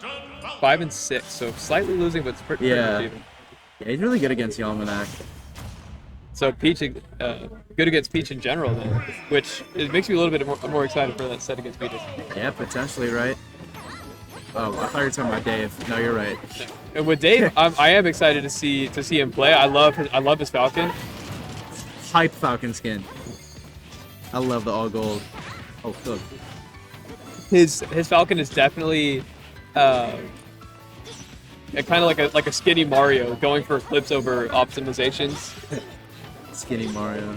5 and 6, so slightly losing, but it's pretty Yeah. much even. Yeah, he's really good against Yalmanac. So Peach, good against Peach in general, then, which it makes me a little bit more excited for that set against Peach. Yeah, potentially, right? Oh, I thought you were talking about Dave. No, you're right. And with Dave, I am excited to see him play. I love his Falcon. Hype Falcon skin. I love the all gold. Oh, look. His Falcon is definitely kind of like a skinny Mario, going for flips over optimizations. Skinny Mario.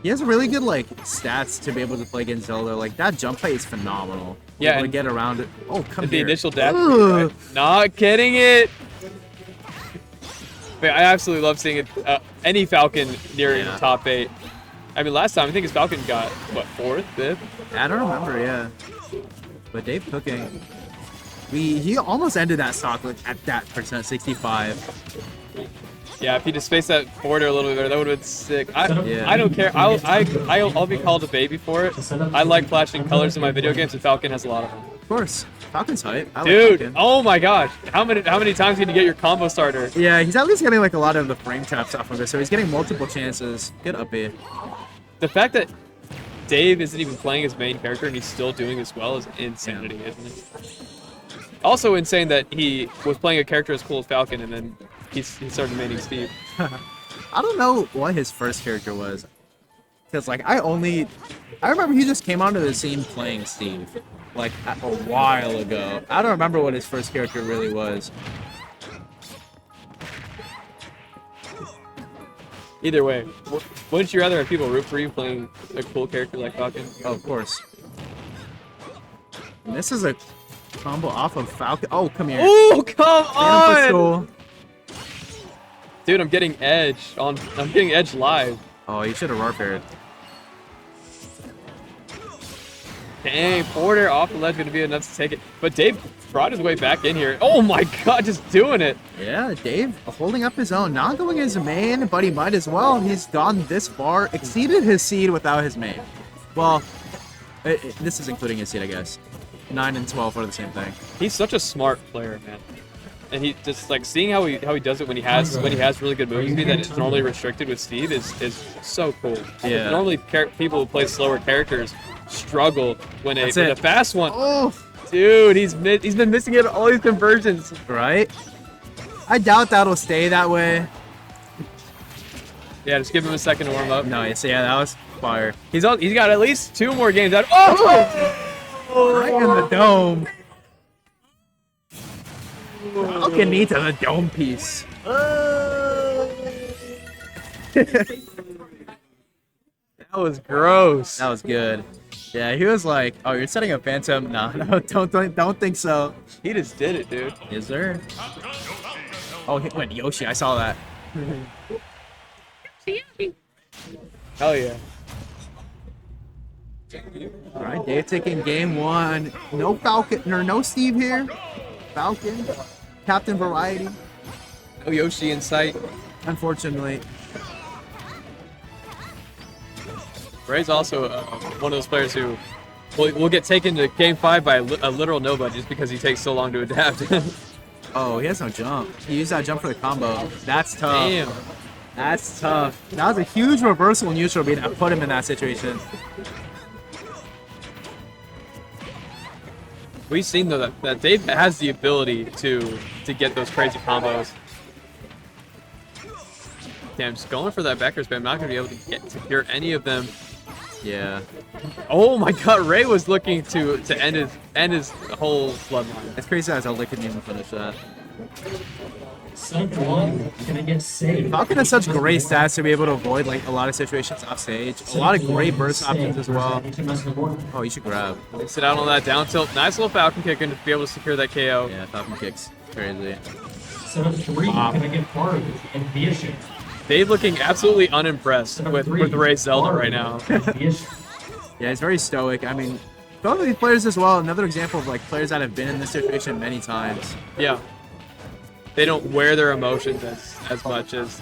He has really good stats to be able to play against Zelda. Like that jump height is phenomenal. Yeah, Able to and get around it. Oh, come The here. initial dash. Ugh. Not getting it. But I absolutely love seeing it. Any Falcon nearing the top 8. I mean, last time I think his Falcon got what, 4th, 5th. I don't remember. Yeah. But Dave cooking. He almost ended that stock at that percent, 65. Yeah, if he just spaced that border a little bit better, that would have been sick. Yeah. I don't care. I'll be called a baby for it. I like flashing colors in my video games, and Falcon has a lot of them. Of course. Falcon's hype. I like Dude, Falcon. oh my gosh, how many times can you get your combo starter? Yeah, he's at least getting a lot of the frame traps off of it, so he's getting multiple chances. Good up B. The fact that Dave isn't even playing his main character and he's still doing this well is insanity, isn't it? Also insane that he was playing a character as cool as Falcon and then he started maining Steve. I don't know what his first character was. Because, I remember he just came onto the scene playing Steve, a while ago. I don't remember what his first character really was. Either way, wouldn't you rather have people root for you playing a cool character like Falcon? Oh, of course. And this is a combo off of Falcon. Oh, come here. Oh, come Damn, on! cool. Dude, I'm getting Edge live. Oh, you should have raw paired. Dang, Porter off the ledge gonna be enough to take it. But Dave brought his way back in here. Oh my god, just doing it. Yeah, Dave holding up his own. Not going as main, but he might as well. He's gone this far, exceeded his seed without his main. Well, this is including his seed, I guess. 9 and 12 are the same thing. He's such a smart player, man. And he just seeing how he does it when he has really good moves speed that is normally restricted with Steve is so cool. Yeah. Normally people who play slower characters struggle when a fast one. Oh, Dude, he's been missing it all these conversions. right? I doubt that'll stay that way. Yeah, just give him a second to warm up. Nice. Yeah, that was fire. He's got at least 2 more games out. Oh! Right in the dome. Falcon needs a dome piece. That That was gross. That was good. Yeah, he was like, "Oh, you're setting a phantom? No, no, don't think so." He just did it, dude. Is there? Oh, he went Yoshi. I saw that. Hell yeah. All right, Dave taking game 1. No Falcon or no Steve here. Falcon, Captain Variety. No Yoshi in sight. Unfortunately, Ray's also one of those players who will get taken to game 5 by a literal nobody just because he takes so long to adapt. oh, he has no jump. He used that jump for the combo. That's tough. Damn. That's tough. That was a huge reversal in neutral beat that put him in that situation. We've seen though that Dave has the ability to get those crazy combos. Damn, just going for that backer spam. I'm not gonna be able to secure any of them. Yeah. Oh my God, Ray was looking to end his whole bloodline. It's crazy that Zelda couldn't even finish that. Sub 1 gonna get saved. Falcon has such great stats to be able to avoid like a lot of situations off stage. A lot of great burst options as well. Oh, you should grab. Sit out on that down tilt. Nice little Falcon kick and to be able to secure that KO. Yeah, Falcon kicks crazy. Sub 3 gonna get hard and Vision. Dave looking absolutely unimpressed with Ray's Zelda right now. Yeah, he's very stoic. I mean, both of these players as well. Another example of like players that have been in this situation many times. Yeah. They don't wear their emotions as much as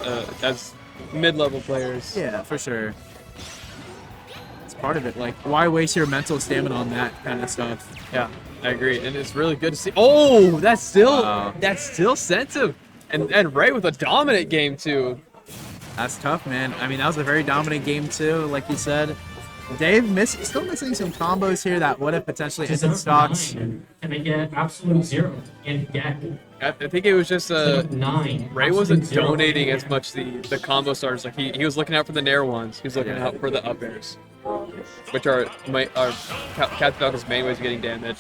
mid-level players. Yeah, for sure. It's part of it. Like, why waste your mental stamina on that kind of stuff? Yeah, I agree, and it's really good to see. Oh, that's still sent him, and Ray with a dominant game too. That's tough, man. I mean, that was a very dominant game too, like you said. Dave still missing some combos here that would have potentially ended stocks. And they get absolute 0 in gap. I think it was just Nine. Ray wasn't donating as much the combo stars. Like he was looking out for the nair ones. He was looking out for the up airs, which are Captain Falcon's main ways of getting damage.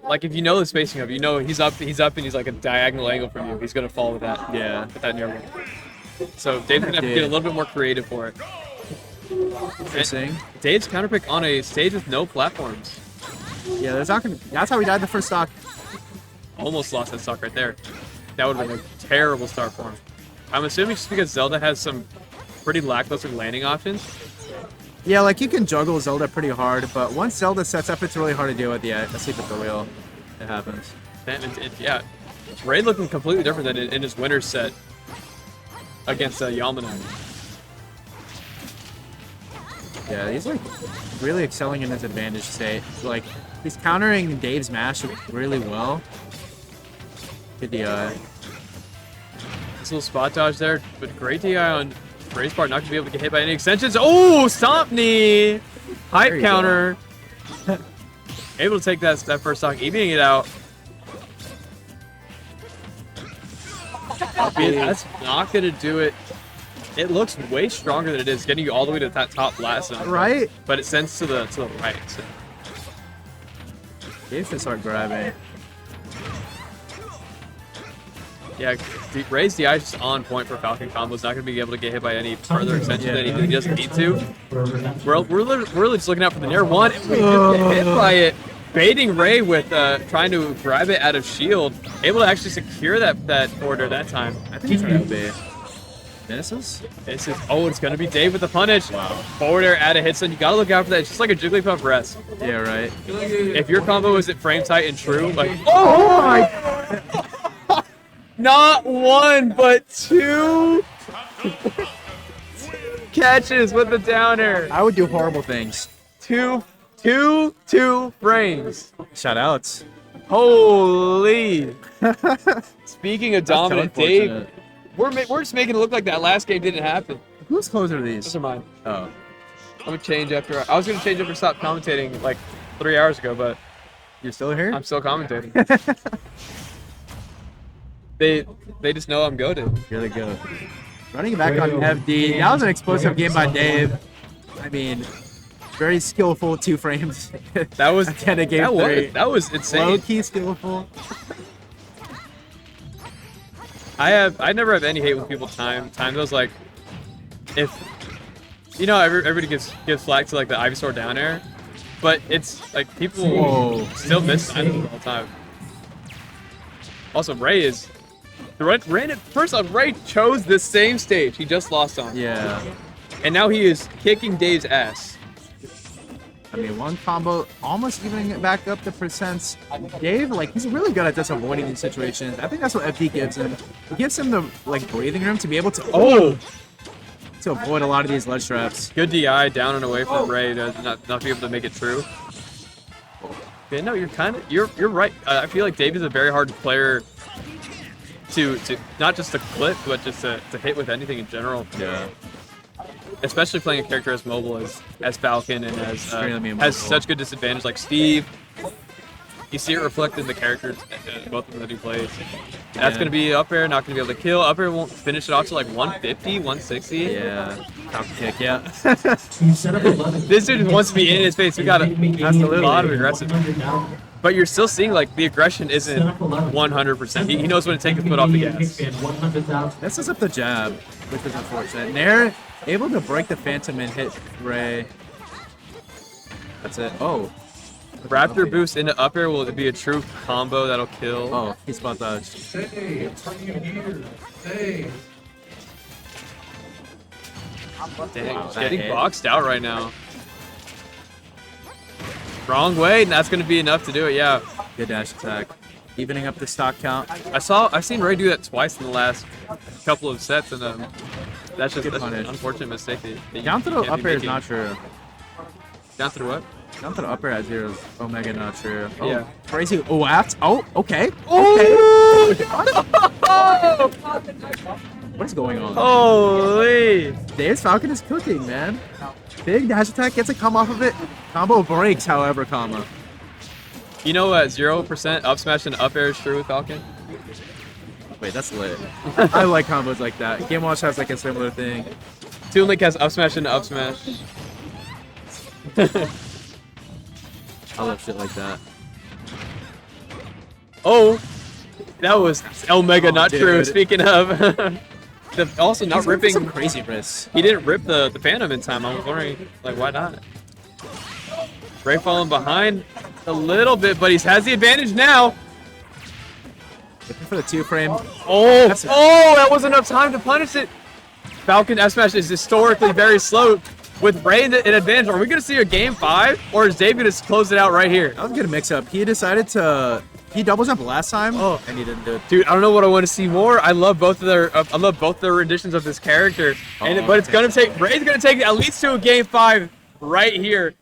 Like if you know the spacing of, you know he's up and he's like a diagonal angle from you. He's gonna fall with that. Yeah. With that nair one. So Dave's gonna have to get a little bit more creative for it. Interesting. Dave's counterpick on a stage with no platforms. Yeah, that's how we died the first stock. Almost lost that stock right there. That would have been a terrible start for him. I'm assuming just because Zelda has some pretty lackluster landing options. Yeah, like you can juggle Zelda pretty hard, but once Zelda sets up, it's really hard to deal with. Yeah, let's keep it for real. It happens. And yeah, Ray looking completely different than in his winner's set against Yalmanak. Yeah, he's like really excelling in his advantage state. Like he's countering Dave's mash really well. Good DI. This little spot dodge there, but great DI on Ray's part, not going to be able to get hit by any extensions. Oh, stomp knee! Hype counter. Able to take that first stock, evening it out. That's not going to do it. It looks way stronger than it is, getting you all the way to that top last zone. Right? But it sends to the right. So. Dave should start grabbing. Yeah, Ray's DI is just on point for Falcon combos. Not going to be able to get hit by any further extension that he doesn't need to. We're literally just looking out for the near one. And we get hit by it. Baiting Ray with trying to grab it out of shield. Able to actually secure that order that time. I think it's going to be. Misses? It's going to be Dave with the punish. Wow. Forward air out of hit stun. You got to look out for that. It's just like a Jigglypuff rest. Yeah, right. If your combo isn't frame tight and true, like, oh my! Not one, but two catches with the downer. I would do horrible things. Two frames. Shout outs. Holy. Speaking of dominant, so Dave, we're just making it look like that last game didn't happen. Whose clothes are these? Those are mine. Oh. I'm gonna change after. I was gonna change after I stopped commentating like 3 hours ago, but You're still here? I'm still commentating. They just know I'm goated. Really good. Running back on FD. That was an explosive game by Dave. I mean, very skillful 2 frames. That was at the end of game 3. That was insane. Low key skillful. I never have any hate when people time those. Like if You know, everybody gives flack to like the Ivysaur down air, but it's like people Whoa. still miss items all the time. Also, Ray is first off, Ray chose the same stage he just lost on. Yeah. And now he is kicking Dave's ass. I mean, one combo almost evening it back up the percents. Dave, like, he's really good at just avoiding these situations. I think that's what FD gives him. It gives him the, like, breathing room to be able to to avoid a lot of these ledge traps. Good DI down and away from Ray to not be able to make it through. Yeah, no, you're right. I feel like Dave is a very hard player to not just to clip, but just to hit with anything in general. Yeah. Especially playing a character as mobile as Falcon and as Extremely has mobile. such good disadvantage like Steve. You see it reflected in the characters, both of them that he plays. That's going to be up air, not going to be able to kill. Up air won't finish it off to like 150, 160. Yeah. Top kick, yeah. You set up 11. This dude just wants to be in his face. We got a Absolutely. lot of aggressive. 100 down. But you're still seeing like the aggression isn't 100%. He knows when to take his foot off the gas. 100,000. This is up the jab, which is unfortunate. Nair able to break the Phantom and hit Ray. That's it. Oh. Raptor boost into up air will be a true combo that'll kill. Oh, he spot dodged. Stay. Are you here? Stay. Dang, Wow, that getting hit. boxed out right now. Wrong way, and that's going to be enough to do it, yeah. Good dash attack. Evening up the stock count. I've seen Ray do that twice in the last couple of sets, and that's just an punish. unfortunate mistake. That Down to the can't be up air is making. not true. Down to the what? Down to the up air at zero is Omega not true. Oh, Yeah. Crazy. Oh, aft. Oh, okay. Okay. What is going on? Holy! Dave's Falcon is cooking, man. Big dash attack gets a come off of it. Combo breaks, however, comma. You know what? 0% up smash and up air is true with Falcon? Wait, that's lit. I like combos like that. Game Watch has like a similar thing. Toon Link has up smash and up smash. I love shit like that. Oh! That was Omega Oh, not true, dude. speaking of. Also not He's making ripping. some crazy risks. He didn't rip the Phantom in time. I was wondering, like, why not? Ray falling behind a little bit, but he has the advantage now. Looking for the 2-frame. Oh, That's- that wasn't enough time to punish it. Falcon F smash is historically very slow. With Ray in advantage, are we going to see a game 5, or is Dave going to close it out right here? That was a good mix up. He decided to. He double jumped last time, Oh. and he didn't do it. Dude, I don't know what I want to see more. I love both of their renditions of this character, but it's gonna take Ray's gonna take at least to a game 5 right here.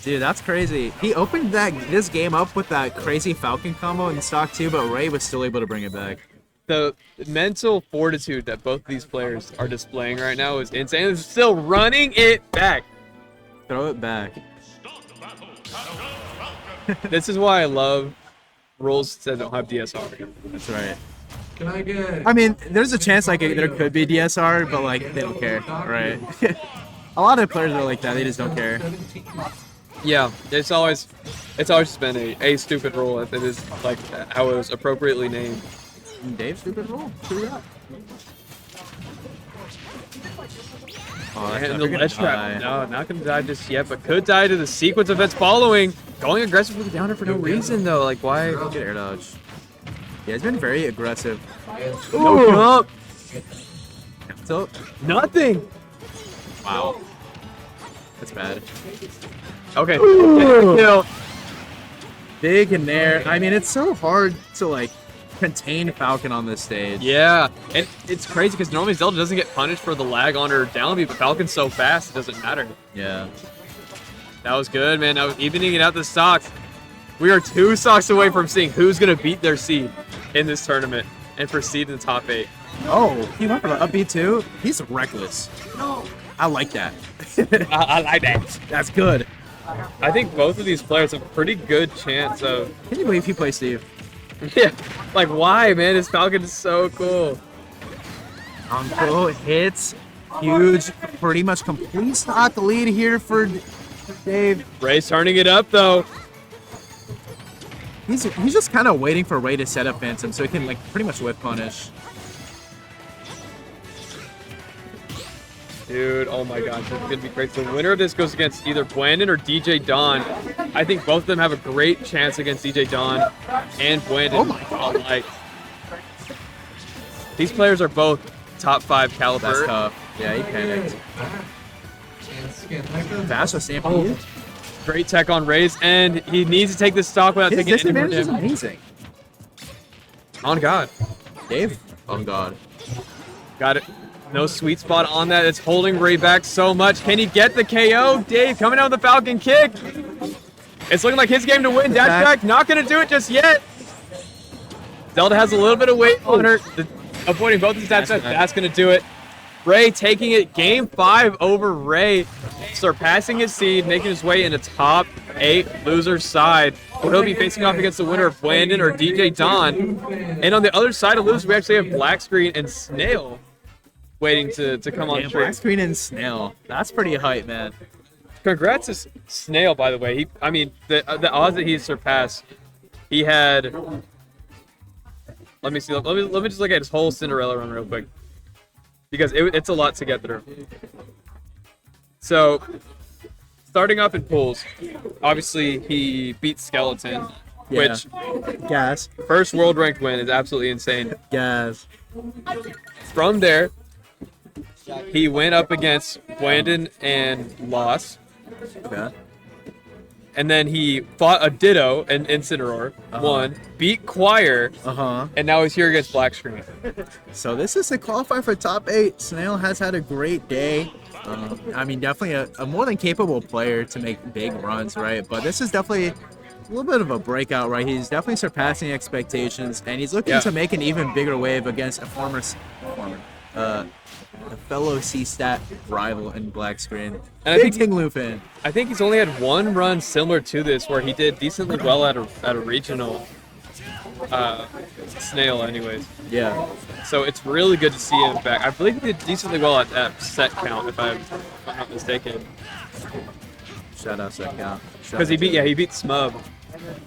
Dude, that's crazy. He opened this game up with that crazy Falcon combo in stock too, but Ray was still able to bring it back. The mental fortitude that both of these players are displaying right now is insane. They're still running it back. Throw it back. This is why I love rules that don't have DSR. That's right. Can I get? I mean, there's a chance like there could be DSR, but like they don't care, right? A lot of players are like that. They just don't care. Yeah, it's always just been a stupid rule. It is like how it was appropriately named. Dave, stupid roll. Who we got? Oh, that's And not the ledge gonna trap, die. no, not gonna die just yet, but could die to the sequence of events following. Going aggressive with the downer for no reason though. Like why? Good air dodge. Yeah, he's been very aggressive. No jump. So, Nothing. wow. That's bad. Okay. Kill. Big in there. I mean, it's so hard to like contain Falcon on this stage. Yeah, and it's crazy because normally Zelda doesn't get punished for the lag on her down B, but Falcon's so fast it doesn't matter. Yeah. That was good, man. That was evening it out the stocks. We are 2 stocks away from seeing who's gonna beat their seed in this tournament and proceed in the top 8. Oh, he went for the up B too. He's reckless. No. I like that. I like that. That's good. I think both of these players have a pretty good chance of. Can you believe he plays Steve? Yeah, like why, man? This Falcon is so cool. Uncle hits. Huge, pretty much complete stock lead here for Dave. Ray's turning it up though. He's just kind of waiting for Ray to set up Phantom so he can like pretty much whip punish. Dude, oh my gosh, this is gonna be great. The winner of this goes against either Brandon or DJ Don. I think both of them have a great chance against DJ Don and Brandon. Oh my God. Alike. These players are both top 5 caliber. That's tough. Yeah, he panicked. Fast with Stampede. Great tech on Raze, and he needs to take this stock without His taking any more disadvantage is damage. amazing. On God. Dave? On God. Got it. No sweet spot on that. It's holding Ray back so much. Can he get the KO? Dave coming out with the Falcon kick. It's looking like his game to win. Dash back, not going to do it just yet. Zelda has a little bit of weight on her. Avoiding both his dash backs. That's going to do it. Ray taking it game 5 over Ray. Surpassing his seed, making his way into top 8 loser side. He'll be facing off against the winner of Brandon or DJ Don. And on the other side of losers, we actually have Black Screen and Snail waiting to come on Damn, stream. Black Screen and Snail. That's pretty hype, man. Congrats to Snail, by the way. I mean, the odds that he surpassed, he had. Let me see. Let me just look at his whole Cinderella run real quick, because it's a lot to get through. So, starting off in pools, obviously he beat Skeleton, which Gas. first world ranked win is absolutely insane. Gas. From there, he went up against Brandon and lost. Okay. And then he fought a Ditto and Incineroar, won, beat Choir, and now he's here against Black Screen. So this is a qualifier for top 8. Snail has had a great day. I mean, definitely a more than capable player to make big runs, right? But this is definitely a little bit of a breakout, right? He's definitely surpassing expectations, and he's looking to make an even bigger wave against a fellow Cstat rival in Black Screen. And I think Ting Lu fan. I think he's only had one run similar to this where he did decently well at a regional Snail anyways. Yeah. So it's really good to see him back. I believe he did decently well at set count, if I'm not mistaken. Shout out set count. Because he beat Smub.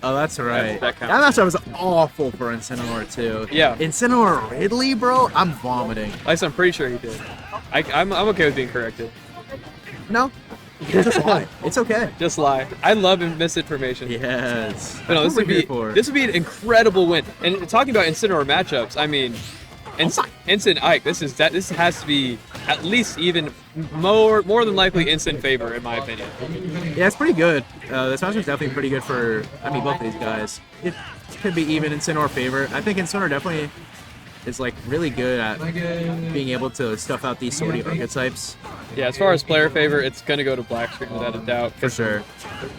Oh, that's right. That That counts. matchup was awful for Incineroar too. Yeah. Incineroar Ridley, bro. I'm vomiting. At least I'm pretty sure he did. I'm okay with being corrected. No. Just lie. It's okay. Just lie. I love misinformation. Yes. But no, That's what we're here for. this would be an incredible win. And talking about Incineroar matchups, I mean, Instant Ike. This has to be at least even more than likely instant favor in my opinion. Yeah, it's pretty good. This matchup's definitely pretty good for, I mean, both these guys. It could be even Incineroar favor. I think Incineroar definitely is like really good at being able to stuff out these sorty archetypes. Yeah, as far as player favor, it's gonna go to Black Screen without a doubt. For sure.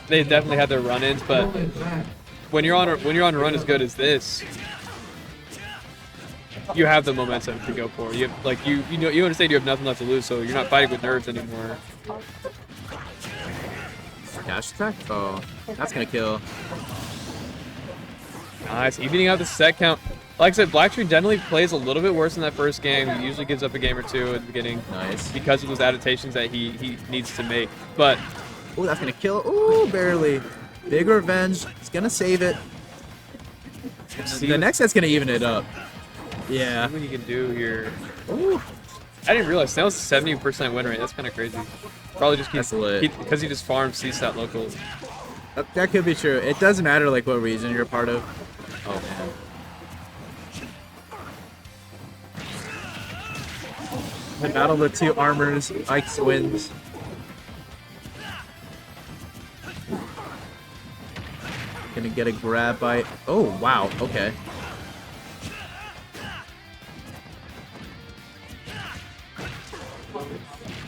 They definitely had their run-ins, but when you're on a run as good as this, you have the momentum to go for it. You have, like you understand you have nothing left to lose, so you're not fighting with nerves anymore. Dash attack? Oh, that's gonna kill. Nice, evening out the set count. Like I said, Black Screen generally plays a little bit worse in that first game. He usually gives up a game or two at the beginning. Nice. Because of those adaptations that he needs to make. But Oh, that's gonna kill. Ooh, barely. Big revenge. He's gonna save it. The next set's gonna even it up. Yeah. see what you can do here. Ooh. I didn't realize that was a 70% win rate. That's kind of crazy. Probably just That's lit. because he just farms CSAT local. That could be true. It doesn't matter like what region you're a part of. Oh man. The battle of the two armors. Ike wins. Gonna get a grab by. Oh wow. Okay.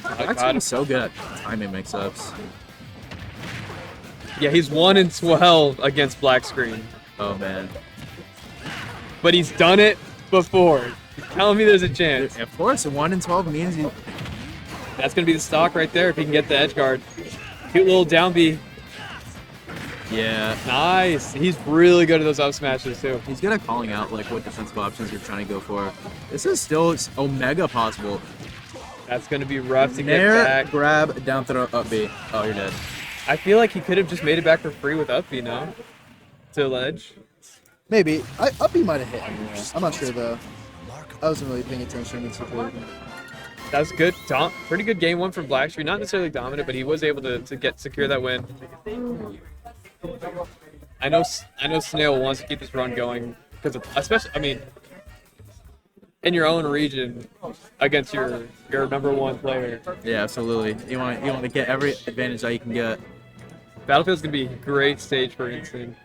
Ike's been so good at timing mix-ups. Yeah, he's 1-12 against Black Screen, Oh man. but he's done it before. You're telling me there's a chance. Of course, 1 in 12 means you. That's gonna be the stock right there if he can get the edge guard. Cute little down B. Yeah. Nice. He's really good at those up smashes too. He's good at calling out like what defensive options you're trying to go for. This is still Omega possible. That's gonna be rough to get Nair, back. grab, down throw, up B. Oh, you're dead. I feel like he could have just made it back for free with up B now. To ledge. Maybe. Uppy might have hit. I'm not sure though. I wasn't really paying attention to the situation. That's good. Pretty good game one from Blackstreet. Not necessarily dominant, but he was able to secure that win. I know Snail wants to keep this run going because especially, I mean, in your own region against your number one player. Yeah, absolutely. You want to get every advantage that you can get. Battlefield's gonna be a great stage for Insane.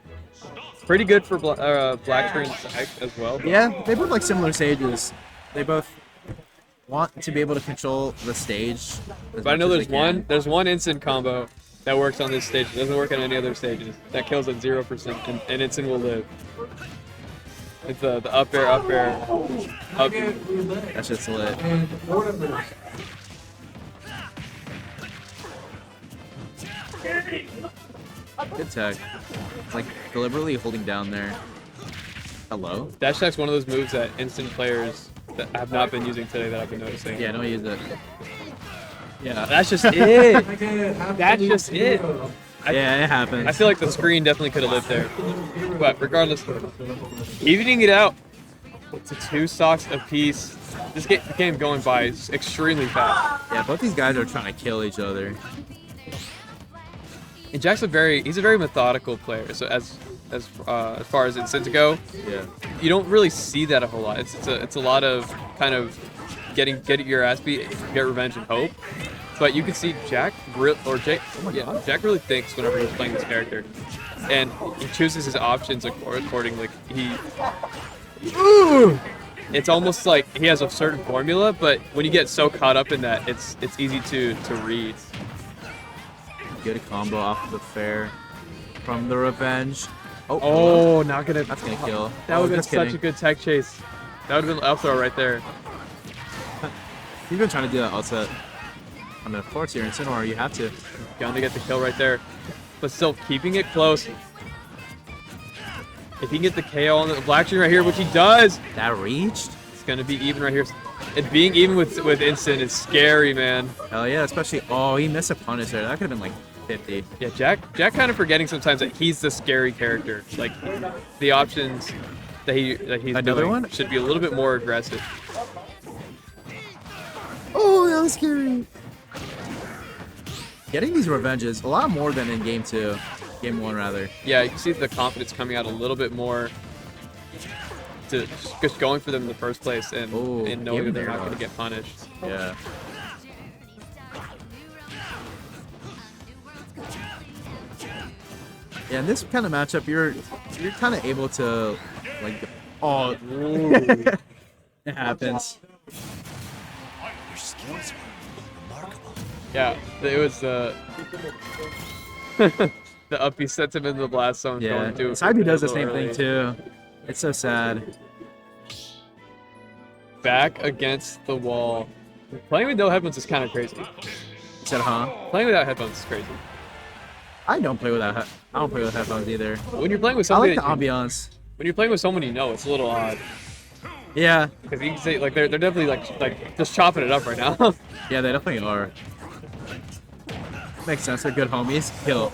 Pretty good for Blackstreet and Sag as well. Yeah, they both like similar stages. They both want to be able to control the stage. But I know there's one instant combo that works on this stage. It doesn't work on any other stages. That kills at 0%, and instant will live. It's the up air, up air, up. That's just lit. Good tech. Like deliberately holding down there. Hello? Dash attack's one of those moves that instant players that have not been using today that I've been noticing. Yeah, don't use it. Yeah. That's just it. That's just it. Yeah, it happens. I feel like the screen definitely could have lived there. But regardless, evening it out to 2 stocks apiece. This game going by is extremely fast. Yeah, both these guys are trying to kill each other. And Jack's he's a very methodical player. So as far as incents go, Yeah. you don't really see that a whole lot. It's a lot of kind of get your ass beat, get revenge, and hope. But you can see Jack really thinks whenever he's playing this character, and he chooses his options accordingly. It's almost like he has a certain formula, but when you get so caught up in that, it's easy to read. Good combo off of the fair from the revenge. Oh, not gonna. That's gonna kill. That would have been just such kidding. a good tech chase. That would have been up throw right there. He's been trying to do that also. I mean, of course, you're in Sinwar, you have to. Going to get the kill right there, but still keeping it close. If he can get the KO on the Blackstreet right here, which he does, That reached? it's gonna be even right here. And being even with instant is scary, man. Hell yeah, especially. Oh, he missed a punish there. That could have been like 50. Yeah, Jack kind of forgetting sometimes that he's the scary character. Like the options that he's Another doing one? should be a little bit more aggressive. Oh, that was scary. Getting these revenges a lot more than in game 2. Game 1, rather. Yeah, you can see the confidence coming out a little bit more to just going for them in the first place and knowing that they're not going to get punished. Yeah. Yeah, in this kind of matchup, you're kind of able to, like, it happens. Yeah, it was the up B sets him into the blast zone. Yeah, going to Side B does the a same little thing early. too. It's so sad. Back against the wall. Playing with no headphones is kind of crazy. You said, huh? Playing without headphones is crazy. I don't play with that. I don't play with headphones either. When you're playing with I somebody, like the ambiance. when you're playing with someone you know, it's a little odd Yeah. because you can say like they're definitely like just chopping it up right now. Yeah, they definitely are. Makes sense. They're good homies. Kill.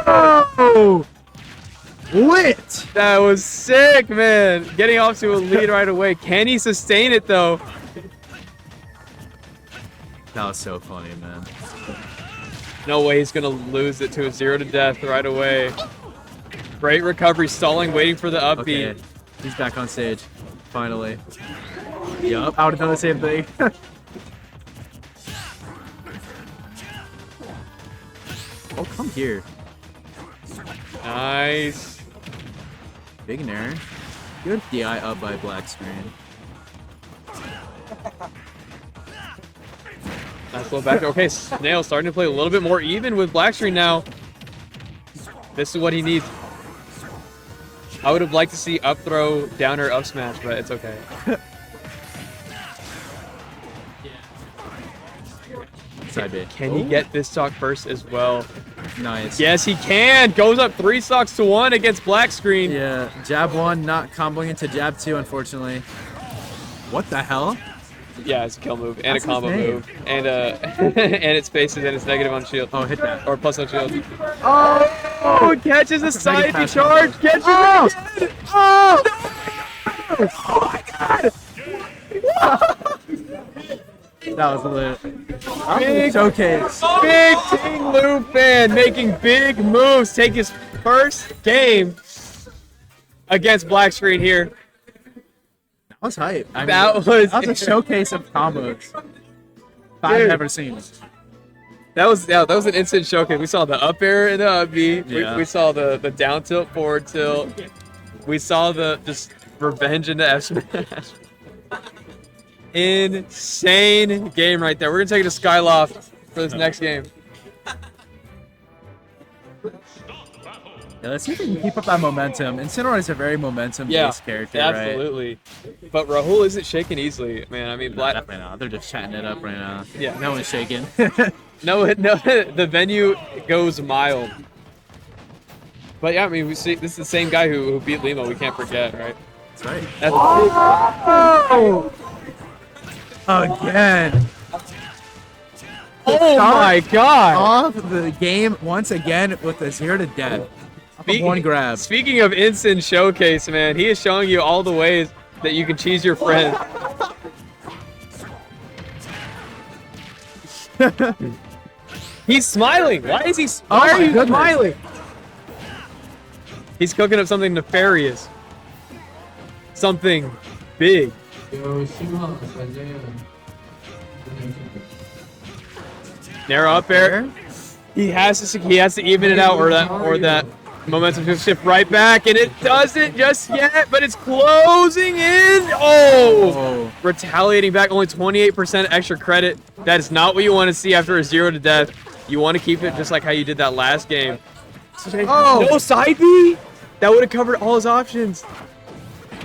Oh! Lit! That was sick, man. Getting off to a lead right away. Can he sustain it though? That was so funny, man. No way he's gonna lose it to a 0 to death right away. Great recovery, stalling, waiting for the upbeat. Okay. He's back on stage. Finally. Yup, I would have done the same thing. Oh, come here. Nice. Big nair. Good DI up by black screen. Nice little back. Okay, Snail starting to play a little bit more even with Blackstreet now. This is what he needs. I would have liked to see up throw, downer, up smash, but it's okay. Side B. Can he get this stock first as well? Nice. Yes, he can. Goes up 3 stocks to 1 against black screen. Yeah, jab 1 not comboing into jab 2, unfortunately. What the hell? Yeah, it's a kill move and That's a combo his name. move, and and it spaces and it's negative on shield. Oh, hit that. Or plus on shield. Oh! Catches the side pass. charge. Catches Oh! it. Oh! Oh my god! That was lit. Big Showcase. Big Ting Lu fan making big moves. Take his first game against Black Screen here. That was hype. I mean, That was that was a showcase of combos I've Dude. never seen. That was an instant showcase. We saw the up air and the up B. Yeah. We saw the down tilt, forward tilt. We saw the just revenge into F smash. Insane game right there. We're gonna take it to Skyloft for this next game. Yeah, let's see if we can keep up that momentum. Incineroar is a very momentum-based character, absolutely. But Rahul isn't shaking easily, man. I mean, right? Black. Definitely not. They're just chatting it up right now. Yeah. No one's shaking. No, the venue goes mild. But yeah, I mean, we see this is the same guy who beat Limo. We can't forget, right? That's right. That's Again. oh my god! Off the game once again with a 0 to death. Off of one grab. Speaking of instant showcase, man, he is showing you all the ways that you can cheese your friend. He's smiling. Why is he? Why are my you goodness. smiling? He's cooking up something nefarious. Something big. Yo, Shima, Sanjay. Narrow up air. He has to even it out, or that momentum to shift right back, and it doesn't just yet, but it's closing in. Oh, retaliating back, only 28% extra credit. That is not what you want to see after a 0 to death. You want to keep it just like how you did that last game. Oh. No side B. That would have covered all his options.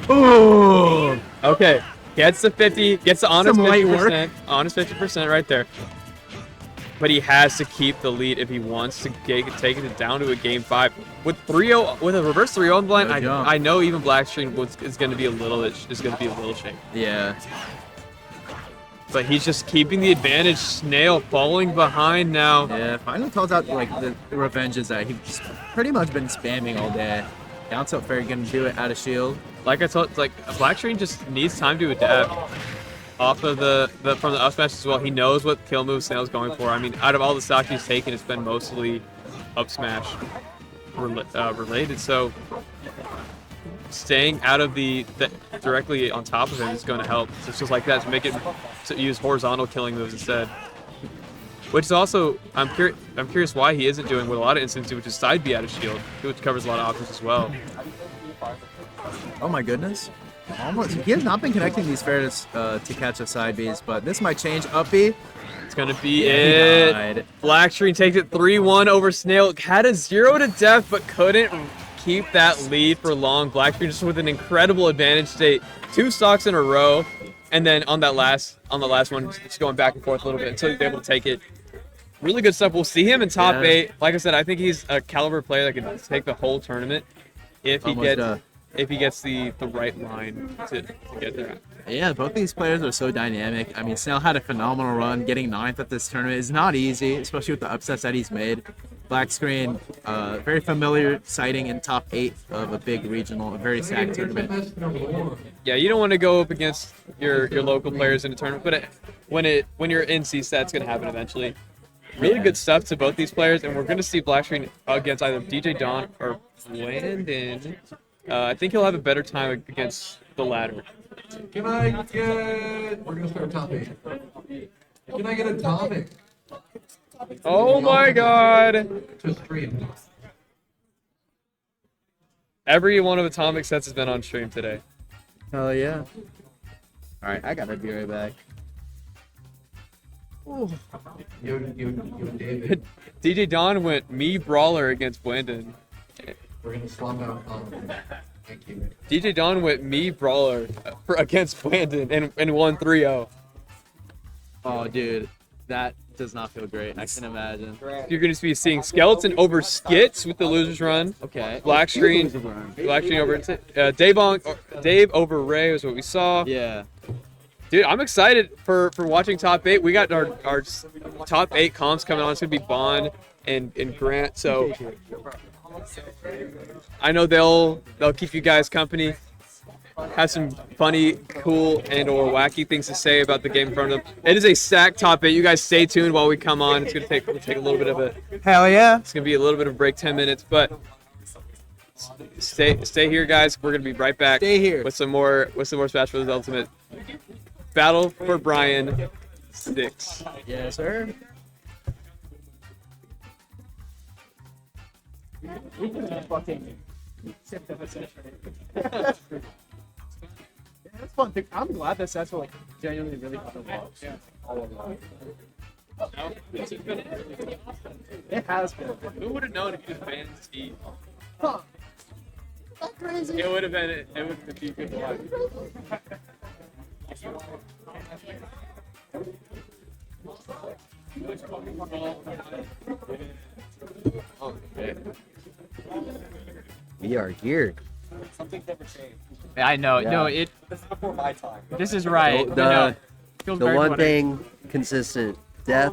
Ooh. Okay, gets the 50, gets the honest Some light 50%, honest 50% right there. But he has to keep the lead if he wants to take it down to a game 5. With 3-0, with a reverse 3-0 on the line, No jump. I know even Blackstream is going to be a little shaky. Yeah. But he's just keeping the advantage. Snail falling behind now. Yeah, finally calls out like the revenges that he's pretty much been spamming all day. Down tilt fair gonna do it out of shield. Like I told, like Blackstream just needs time to adapt off of from the up smash as well. He knows what kill move Snail's going for. I mean, out of all the stock he's taken, it's been mostly up smash related. So staying out of the directly on top of him is going to help. So it's just like that to make it to use horizontal killing moves instead. Which is also I'm curious why he isn't doing what a lot of instances, which is side B out of shield, which covers a lot of options as well. Oh my goodness. Almost. He has not been connecting these fairs to catch a side Bs, but this might change. Up B. It's gonna be He it. died. Blackstream takes it 3-1 over Snail. Had a 0 to death, but couldn't keep that lead for long. Blackstream just with an incredible advantage state. 2 stocks in a row, and then on the last one, just going back and forth a little bit until he's able to take it. Really good stuff. We'll see him in top 8. Like I said, I think he's a caliber player that can take the whole tournament if he gets the right line to get there. Yeah, both these players are so dynamic. I mean, Snail had a phenomenal run. Getting 9th at this tournament is not easy, especially with the upsets that he's made. Black Screen, very familiar sighting in top 8 of a big regional, a very stacked tournament. Yeah, you don't want to go up against your local players in a tournament, but when you're in Cstat, it's going to happen eventually. Really good stuff to both these players, and we're going to see Blackstream against either DJ Don or Landon. I think he'll have a better time against the latter. Can I get... We're going to start top 8. Can I get a Atomic? Oh my god! Just 3 of them. Every one of Atomic sets has been on stream today. Oh yeah. Alright, I gotta be right back. Yo, David. DJ Don went me brawler against Blandon. We're going to swap out Thank you. DJ Don went me brawler against Blandon and won 3-0. Oh dude, that does not feel great. I can imagine. You're going to be seeing Skeleton over Skits with the losers run. Okay. Blackstream over Dave over Ray was what we saw. Yeah. Dude, I'm excited for watching top 8. We got our top 8 comps coming on. It's gonna be Bond and Grant. So I know they'll keep you guys company. has some funny, cool, and/or wacky things to say about the game in front of them. It is a stacked top 8. You guys stay tuned while we come on. It's gonna take a little bit of a. Hell yeah. It's gonna be a little bit of a break, 10 minutes, but stay here, guys. We're gonna be right back. Stay here. with some more Smash Bros. Ultimate Battle for Bryan 6. Yes, sir. That's fun. I'm glad that sets were like genuinely really fun to watch. Yeah. It has been. Who would have known if you just banned Steve? Huh. That's crazy. It would have been good to watch. We are here. I know. Yeah. No, it. This is before my time. This is right. The- I know. Feels The very one funny. thing consistent: death,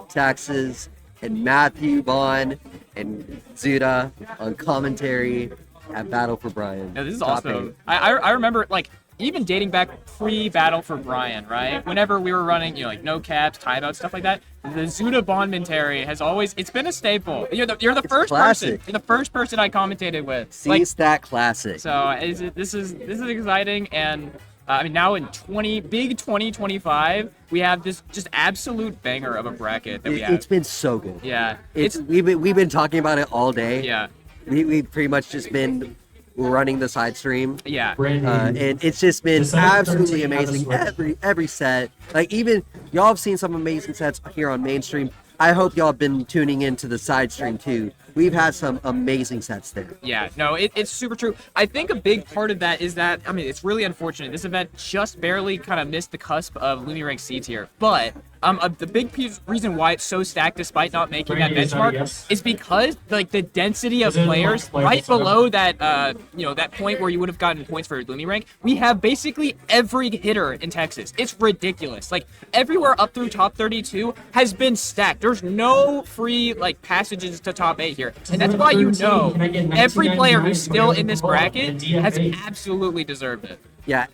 taxes, and Matthew Bond and Zuda on commentary at Battle for Bryan. No, this is Top awesome. 8. I remember like even dating back pre-Battle for Bryan, right? Whenever we were running, like no caps, timeouts, stuff like that. The Zuda Bond commentary has always it's been a staple. You're the first person. classic. You're the first person I commentated with. Cstat classic. So this is exciting, and I mean now in 2025 we have this just absolute banger of a bracket that we have. It's been so good. Yeah, We've been talking about it all day. yeah, We've pretty much just been running the side stream. yeah. And it's just been December absolutely 13th, amazing. have a Every set, like even y'all have seen some amazing sets here on mainstream. I hope y'all have been tuning into the side stream too. We've had some amazing sets there. Yeah, no, it's super true. I think a big part of that is that, I mean, it's really unfortunate. This event just barely kind of missed the cusp of Looney Rank C tier. But the big reason why it's so stacked despite not making that Bryan, is that a benchmark yes? is because, like, the density of Is it players like right seven? below that, that point where you would have gotten points for Looney Rank, we have basically every hitter in Texas. It's ridiculous. Like, everywhere up through top 32 has been stacked. There's no free, like, passages to top 8 here. And that's why you know every player who's still in this bracket has absolutely deserved it. Yeah,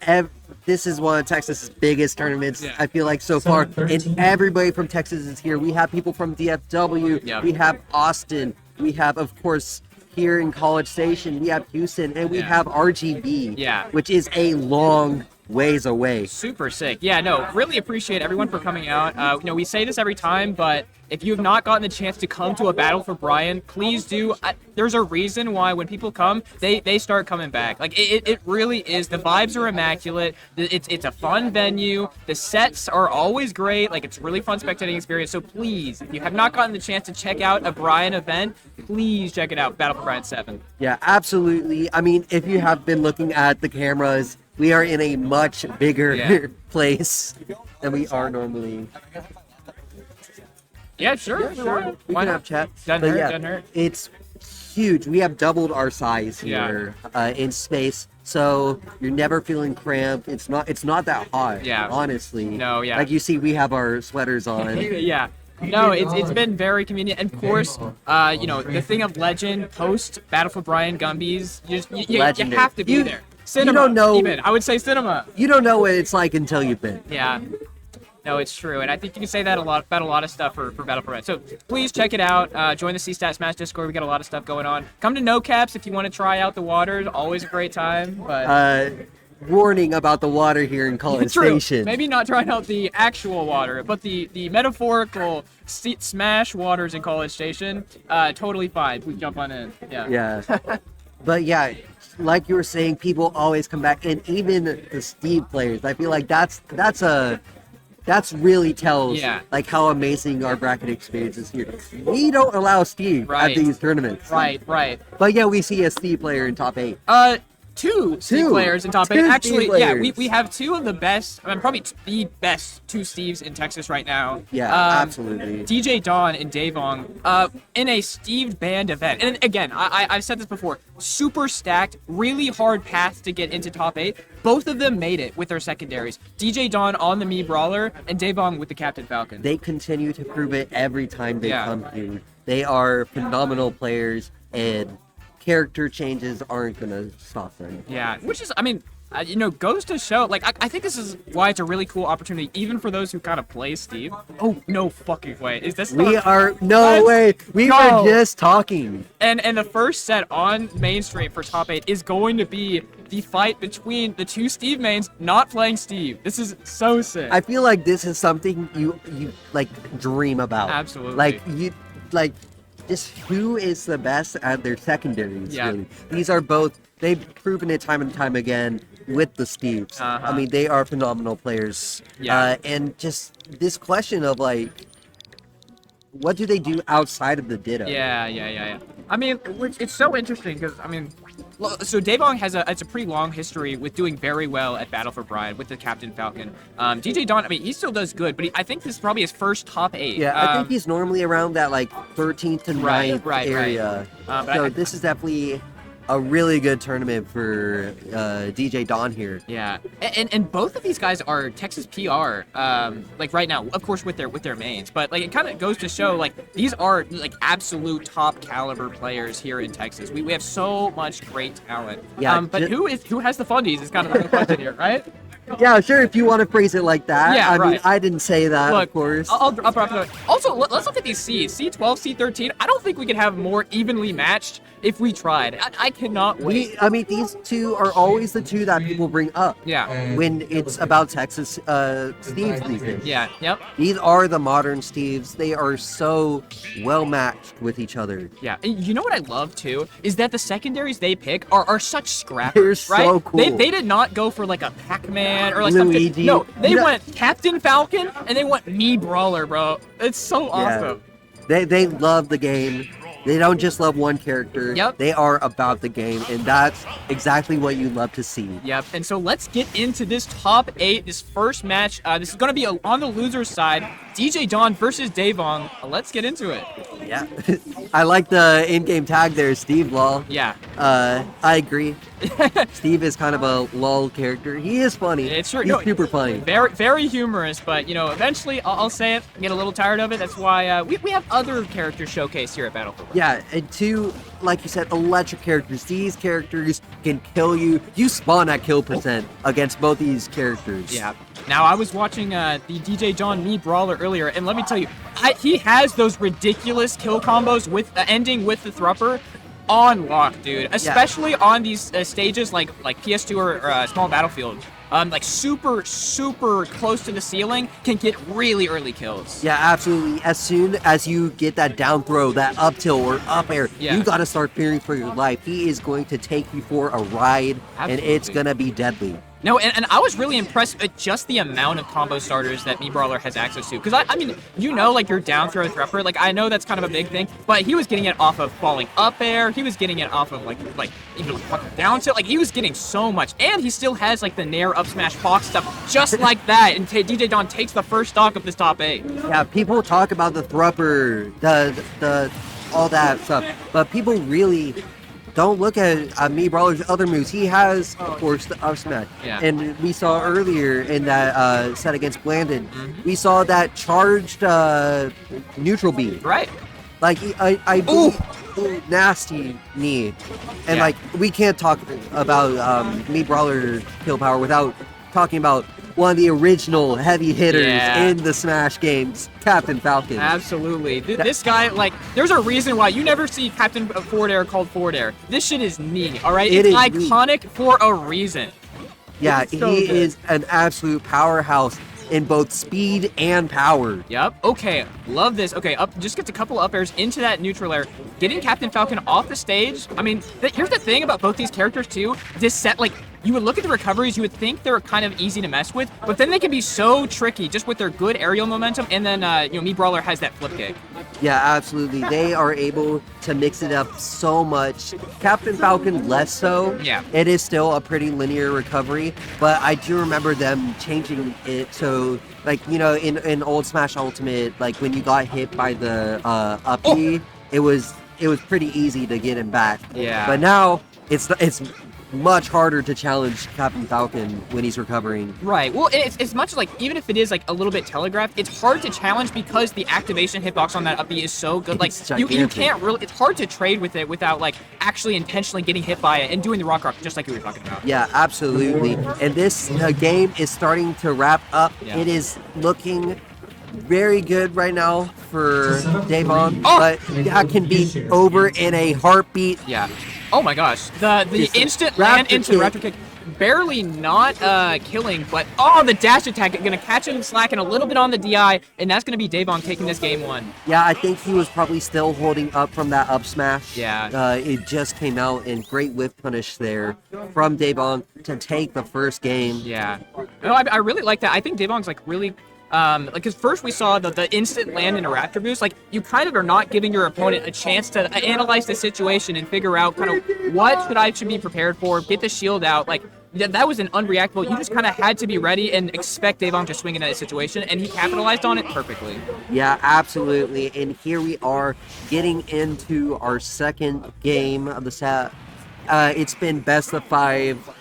this is one of Texas's biggest tournaments. Yeah. I feel like so far, 7-13. and everybody from Texas is here. We have people from DFW. Yeah. We have Austin. We have, of course, here in College Station. We have Houston, and we Yeah. have RGB. Yeah. Which is a long ways away. Super sick. Yeah, no, really appreciate everyone for coming out. We say this every time, but if you have not gotten the chance to come to a Battle for Bryan, please do. There's a reason why when people come, they start coming back. Like, it really is. The vibes are immaculate. It's a fun venue. The sets are always great. Like, it's really fun spectating experience. So please, if you have not gotten the chance to check out a Bryan event, please check it out, Battle for Bryan 7. Yeah, absolutely. I mean, if you have been looking at the cameras, we are in a much bigger Yeah. place than we are normally. Yeah, sure. We Why can not? have chat. Doesn't But hurt, yeah, doesn't hurt. It's huge. We have doubled our size Yeah. here in space, so you're never feeling cramped. It's not that hot. Yeah. Honestly. No, yeah. Like you see, we have our sweaters on. Yeah. No, it's been very convenient. And of course, the thing of legend post Battle for Bryan Gumbies, you Legendary. have to be You- there. Cinema, don't know- even. I would say cinema. You don't know what it's like until you've been. Yeah. No, it's true. And I think you can say that about a lot of stuff for Battle for Bryan. So please check it out. Join the Cstat Smash Discord. We got a lot of stuff going on. Come to No Caps if you want to try out the waters. Always a great time. But Warning about the water here in College true. Station. Maybe not trying out the actual water, but the metaphorical Smash waters in College Station. Totally fine. Please jump on in. Yeah. Yeah. But yeah, like you were saying, people always come back, and even the Steve players. I feel like that's really tells Yeah. like how amazing our bracket experience is here. We don't allow Steve Right. at these tournaments. Right. But yeah, we see a Steve player in top 8. Two Steve Two. players in top Two 8. Steve Actually, yeah, players. we have two of the best, probably the best two Steves in Texas right now. Yeah, absolutely. DJ Don and Davong in a Steve band event. And again, I've said this before, super stacked, really hard path to get into top 8. Both of them made it with their secondaries. DJ Don on the Mii Brawler and Davong with the Captain Falcon. They continue to prove it every time they Yeah. come here. They are phenomenal players, and character changes aren't gonna stop them. Yeah, which is, I mean, Goes to show, like, I think this is why it's a really cool opportunity, even for those who kind of play Steve. Oh, no fucking way. Is this We not- are no Let's way. We go. were just talking. And the first set on Main Street for top 8 is going to be the fight between the two Steve mains not playing Steve. This is so sick. I feel like this is something you like dream about. Absolutely. Like just who is the best at their secondaries. Yeah. Really. These are both. They've proven it time and time again with the Steves. Uh-huh. I mean, they are phenomenal players. Yeah. And just this question of like, what do they do outside of the Ditto? Yeah. I mean, it's so interesting because, I mean, so Davong has a pretty long history with doing very well at Battle for Bryan with the Captain Falcon. DJ Don, I mean, he still does good, but I think this is probably his first top 8. Yeah, I think he's normally around that like 13th to 9th right. area. But So this is definitely a really good tournament for DJ Don here. Yeah, and both of these guys are Texas PR, like right now, of course with their mains, but like it kind of goes to show like these are like absolute top caliber players here in Texas. We have so much great talent. Yeah, but who has the fundies is kind of the question here, right? Yeah, sure, if you want to phrase it like that. Yeah, I mean, right. I didn't say that, Look, of course. I'll drop it. Also, let's look at these seeds. C12, C13. I don't think we could have more evenly matched if we tried. I cannot wait. I mean, these two are always the two that people bring up. Yeah. When it's about Texas Steves these days. Yeah. Yep. These are the modern Steves. They are so well matched with each other. Yeah, and you know what I love too is that the secondaries they pick are such scrappers, They're right? so cool. They did not go for like a Pac-Man or like Luigi. something. No, they No. went Captain Falcon and they went Me Brawler, bro. It's so awesome. They love the game. They don't just love one character. Yep. They are about the game, and that's exactly what you love to see. Yep. And so let's get into this top 8, this first match. This is going to be on the loser's side. DJ Don versus Davong. Let's get into it. Yeah. I like the in-game tag there, Steve Lol. Yeah. I agree. Steve is kind of a lol character. He is funny. It's true. He's No, super funny. Very, very humorous, but eventually I'll say it. Get a little tired of it. That's why we have other characters showcased here at Battle for Bryan. Yeah, and two, like you said, electric characters. These characters can kill you. You spawn at kill percent against both these characters. Yeah. Now, I was watching the DJ John Me Brawler earlier, and let me tell you, he has those ridiculous kill combos with ending with the Thrupper on lock, dude. Especially on these stages like PS2 or Small Battlefield. Like super close to the ceiling can get really early kills. Yeah, absolutely. As soon as you get that down throw, that up tilt or up air, Yeah. you gotta start fearing for your life. He is going to take you for a ride, and it's Absolutely. gonna be deadly. No, and I was really impressed at just the amount of combo starters that Me Brawler has access to. Because, I mean, like your down throw Thrupper, like, I know that's kind of a big thing, but he was getting it off of falling up air, he was getting it off of, like even fucking down tilt, like, he was getting so much. And he still has, like, the Nair up smash box stuff just like that, and DJ Don takes the first stock of this top 8. Yeah, people talk about the Thrupper, the all that stuff, but people really don't look at Me Brawler's other moves. He has, of course, the up smash. Yeah. And we saw earlier in that set against Blandon, we saw that charged neutral beam. Right. Like, I ooh, nasty knee. And, Yeah. like, we can't talk about Me Brawler kill power without talking about one of the original heavy hitters Yeah. in the Smash games, Captain Falcon. Absolutely. This guy, like, there's a reason why you never see Captain Forward Air called Forward Air. This shit is neat, all right? It It's is iconic for a reason. Yeah, It's so he good. is an absolute powerhouse in both speed and power. Yep. Okay. Love this. Okay. Just gets a couple up airs into that neutral air. Getting Captain Falcon off the stage. I mean, here's the thing about both these characters too. This set, like, you would look at the recoveries, you would think they're kind of easy to mess with, but then they can be so tricky just with their good aerial momentum. And then, Me Brawler has that flip kick. Yeah, absolutely. They are able to mix it up so much. Captain Falcon less so. Yeah. It is still a pretty linear recovery, but I do remember them changing it so, like, in old Smash Ultimate, like when you got hit by the up B, it was pretty easy to get him back. Yeah. But now it's much harder to challenge Captain Falcon when he's recovering. Right. Well, it's as much as like even if it is like a little bit telegraphed, it's hard to challenge because the activation hitbox on that up B is so good. Like It's you gigantic. can't really. It's hard to trade with it without like actually intentionally getting hit by it and doing the rock just like you were talking about. Yeah, absolutely. And this game is starting to wrap up. Yeah. It is looking very good right now for Devon, Oh! but that can be over in a heartbeat. Yeah. Oh my gosh. The Just a instant land raptor into the kick. raptor kick. Barely not killing, but oh, the dash attack gonna catch him slacking a little bit on the DI, and that's gonna be Devon taking this game 1. Yeah, I think he was probably still holding up from that up smash. Yeah. It just came out and great whiff punish there from Devon to take the first game. Yeah. No, I really like that. I think Devon's like really like, because first we saw the instant land into Raptor Boost, like, you kind of are not giving your opponent a chance to analyze the situation and figure out kind of what should be prepared for, get the shield out, like, that was an unreactable. You just kind of had to be ready and expect Devon to swing in that situation, and he capitalized on it perfectly. Yeah, absolutely. And here we are getting into our second game of the set. It's been best of 5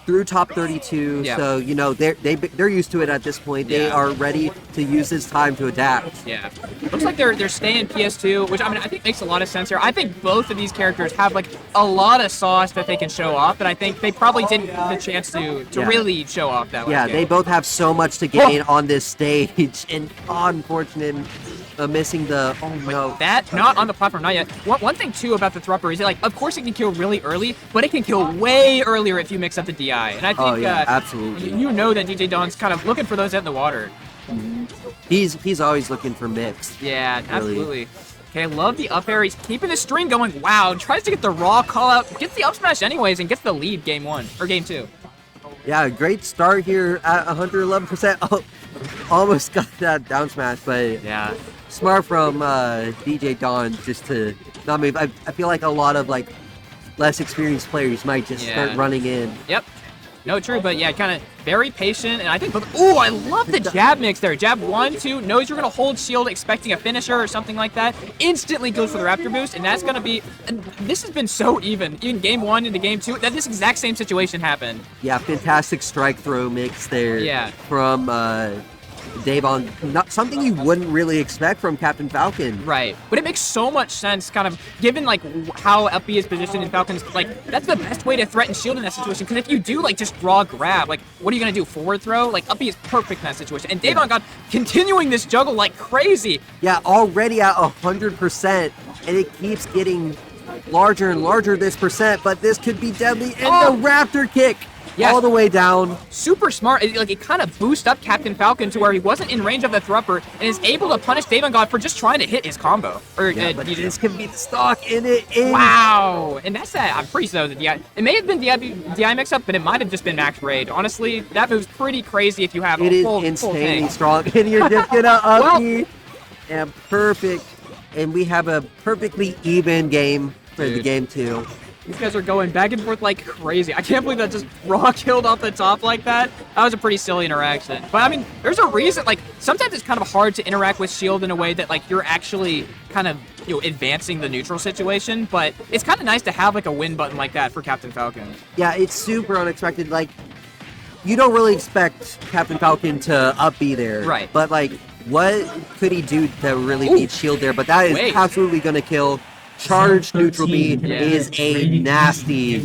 through top 32, Yeah. so you know they're used to it at this point. They Yeah. are ready to use this time to adapt. Yeah. Looks like they're staying PS2, which I mean I think makes a lot of sense here. I think both of these characters have like a lot of sauce that they can show off, but I think they probably didn't get the chance to Yeah. really show off that last Yeah, game. they both have so much to gain on this stage, and unfortunate missing the no. That not on the platform, not yet. One thing too about the Thrupper is that, like, of course it can kill really early, but it can kill way earlier if you mix up the DI. And I think Oh, yeah, absolutely. you know that DJ Don's kind of looking for those out in the water. He's always looking for mixed. Yeah, Really. absolutely. Okay, I love the up air. He's keeping the string going. Wow, tries to get the raw call out, gets the up smash anyways, and gets the lead game 1 or game 2. Yeah, great start here at 111%. Oh, almost got that down smash, but Yeah. smart from DJ Don just to not move. I feel like a lot of like less experienced players might just start Yeah. running in. Yep. No, true, but yeah, kind of very patient, and I think, ooh, I love the jab mix there. Jab 1, 2, knows you're going to hold shield expecting a finisher or something like that, instantly goes for the Raptor Boost, and that's going to be, and this has been so even game 1 into game 2, that this exact same situation happened. Yeah, fantastic strike throw mix there. Yeah. From Davon. Not something you wouldn't really expect from Captain Falcon. Right, but it makes so much sense, kind of, given, like, how up B is positioned in Falcon's, like, that's the best way to threaten shield in that situation, because if you do, like, just raw grab, like, what are you going to do, forward throw? Like, up B is perfect in that situation, and Davon got continuing this juggle like crazy. Yeah, already at 100%, and it keeps getting larger and larger this percent, but this could be deadly. And Oh! the Raptor kick Yes. all the way down. Super smart. It kind of boosts up Captain Falcon to where he wasn't in range of the Thrupper and is able to punish Davon God for just trying to hit his combo. Or But DJ. this could be the stock, and it is. Wow. And that's that. I'm pretty sure that DI. It may have been DI mix-up, but it might have just been max raid. Honestly, that move's pretty crazy if you have It a is full insanely thing. strong, and you're just gonna Well- up me. And perfect. And we have a perfectly even game for the Dude. game 2. These guys are going back and forth like crazy. I can't believe that just raw killed off the top like that. That was a pretty silly interaction. But I mean, there's a reason, like, sometimes it's kind of hard to interact with shield in a way that, like, you're actually kind of, advancing the neutral situation, but it's kind of nice to have, like, a win button like that for Captain Falcon. Yeah, it's super unexpected. Like, you don't really expect Captain Falcon to up B there. Right. But, like, what could he do to really Ooh. beat shield there? But that is Wait. absolutely gonna kill. Charge neutral B Yeah. is a nasty,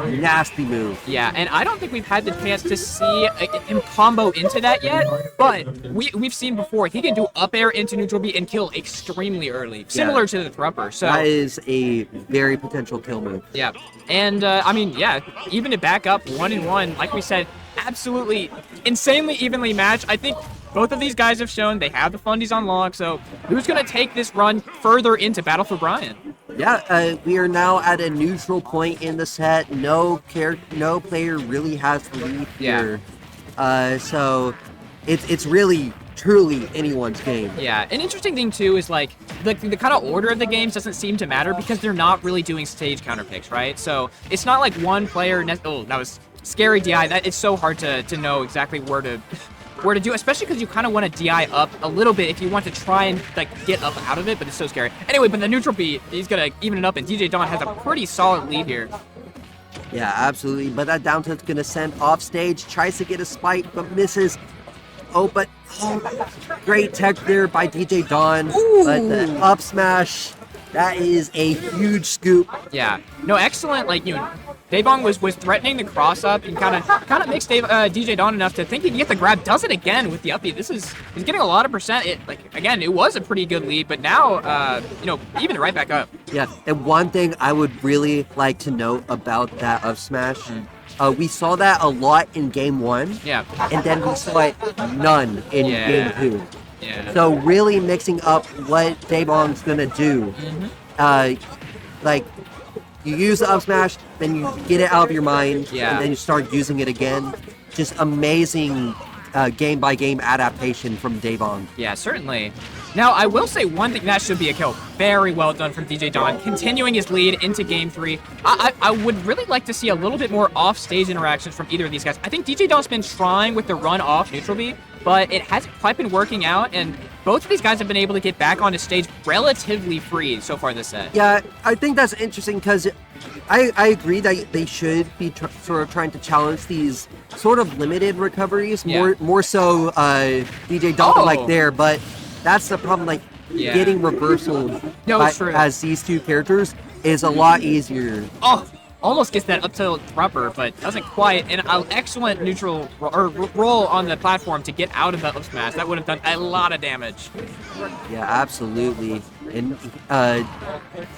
nasty move. Yeah, and I don't think we've had the chance to see him combo into that yet, but we've seen before, he can do up air into neutral B and kill extremely early, similar to the Thrupper. So That is a very potential kill move. yeah, and I mean, yeah, even to back up 1-1, like we said, absolutely insanely evenly matched. I think both of these guys have shown they have the fundies on lock, so who's going to take this run further into Battle for Bryan? Yeah, we are now at a neutral point in the set. No player really has the lead Yeah. here. So it's really truly anyone's game. Yeah, an interesting thing too is like the kind of order of the games doesn't seem to matter because they're not really doing stage counter picks, right? So it's not like one player. Oh, that was scary DI. That it's so hard to know exactly where to do, especially because you kind of want to DI up a little bit if you want to try and like get up out of it, but it's so scary. Anyway, but the neutral B, he's gonna even it up, and DJ Don has a pretty solid lead here. Yeah, absolutely. But that down tilt's gonna send off stage, tries to get a spike, but misses. But great tech there by DJ Dawn. But the up smash, that is a huge scoop. Yeah. No, excellent. Like, Davong was threatening the cross up and kind of makes DJ Dawn enough to think he can get the grab. Does it again with the uppy. He's getting a lot of percent. It was a pretty good lead, but now even right back up. Yeah, and one thing I would really like to note about that up smash, we saw that a lot in game 1. Yeah. And then we saw it none in game 2. Yeah. So really mixing up what Daebong's gonna do. Like you use the up smash, then you get it out of your mind, and then you start using it again. Just amazing game by game adaptation from Daebong. Yeah, certainly. Now, I will say one thing, that should be a kill. Very well done from DJ Dawn, continuing his lead into Game 3. I would really like to see a little bit more off-stage interactions from either of these guys. I think DJ Dawn's been trying with the run off neutral B, but it hasn't quite been working out, and both of these guys have been able to get back onto stage relatively free so far this set. Yeah, I think that's interesting because I agree that they should be sort of trying to challenge these sort of limited recoveries, more so DJ Dawn like there, but that's the problem, like getting reversal as these two characters is a lot easier. Oh, almost gets that up tilt thropper, but doesn't quite. And an excellent neutral roll on the platform to get out of that up smash. That would have done a lot of damage. Yeah, absolutely. And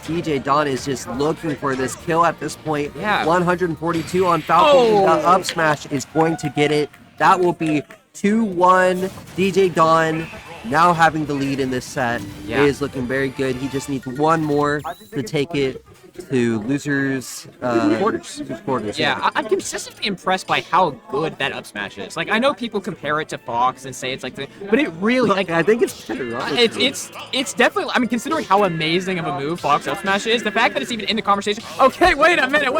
DJ Dawn is just looking for this kill at this point. Yeah. 142 on Falcon. The up smash is going to get it. That will be 2-1. DJ Dawn now having the lead in this set is looking very good. He just needs one more to take it to losers quarters. Yeah, I'm consistently impressed by how good that up smash is. Like, I know people compare it to Fox and say it's like but it really I think it's better. It's definitely, I mean, considering how amazing of a move Fox up smash is, the fact that it's even in the conversation. Okay, wait a minute. No,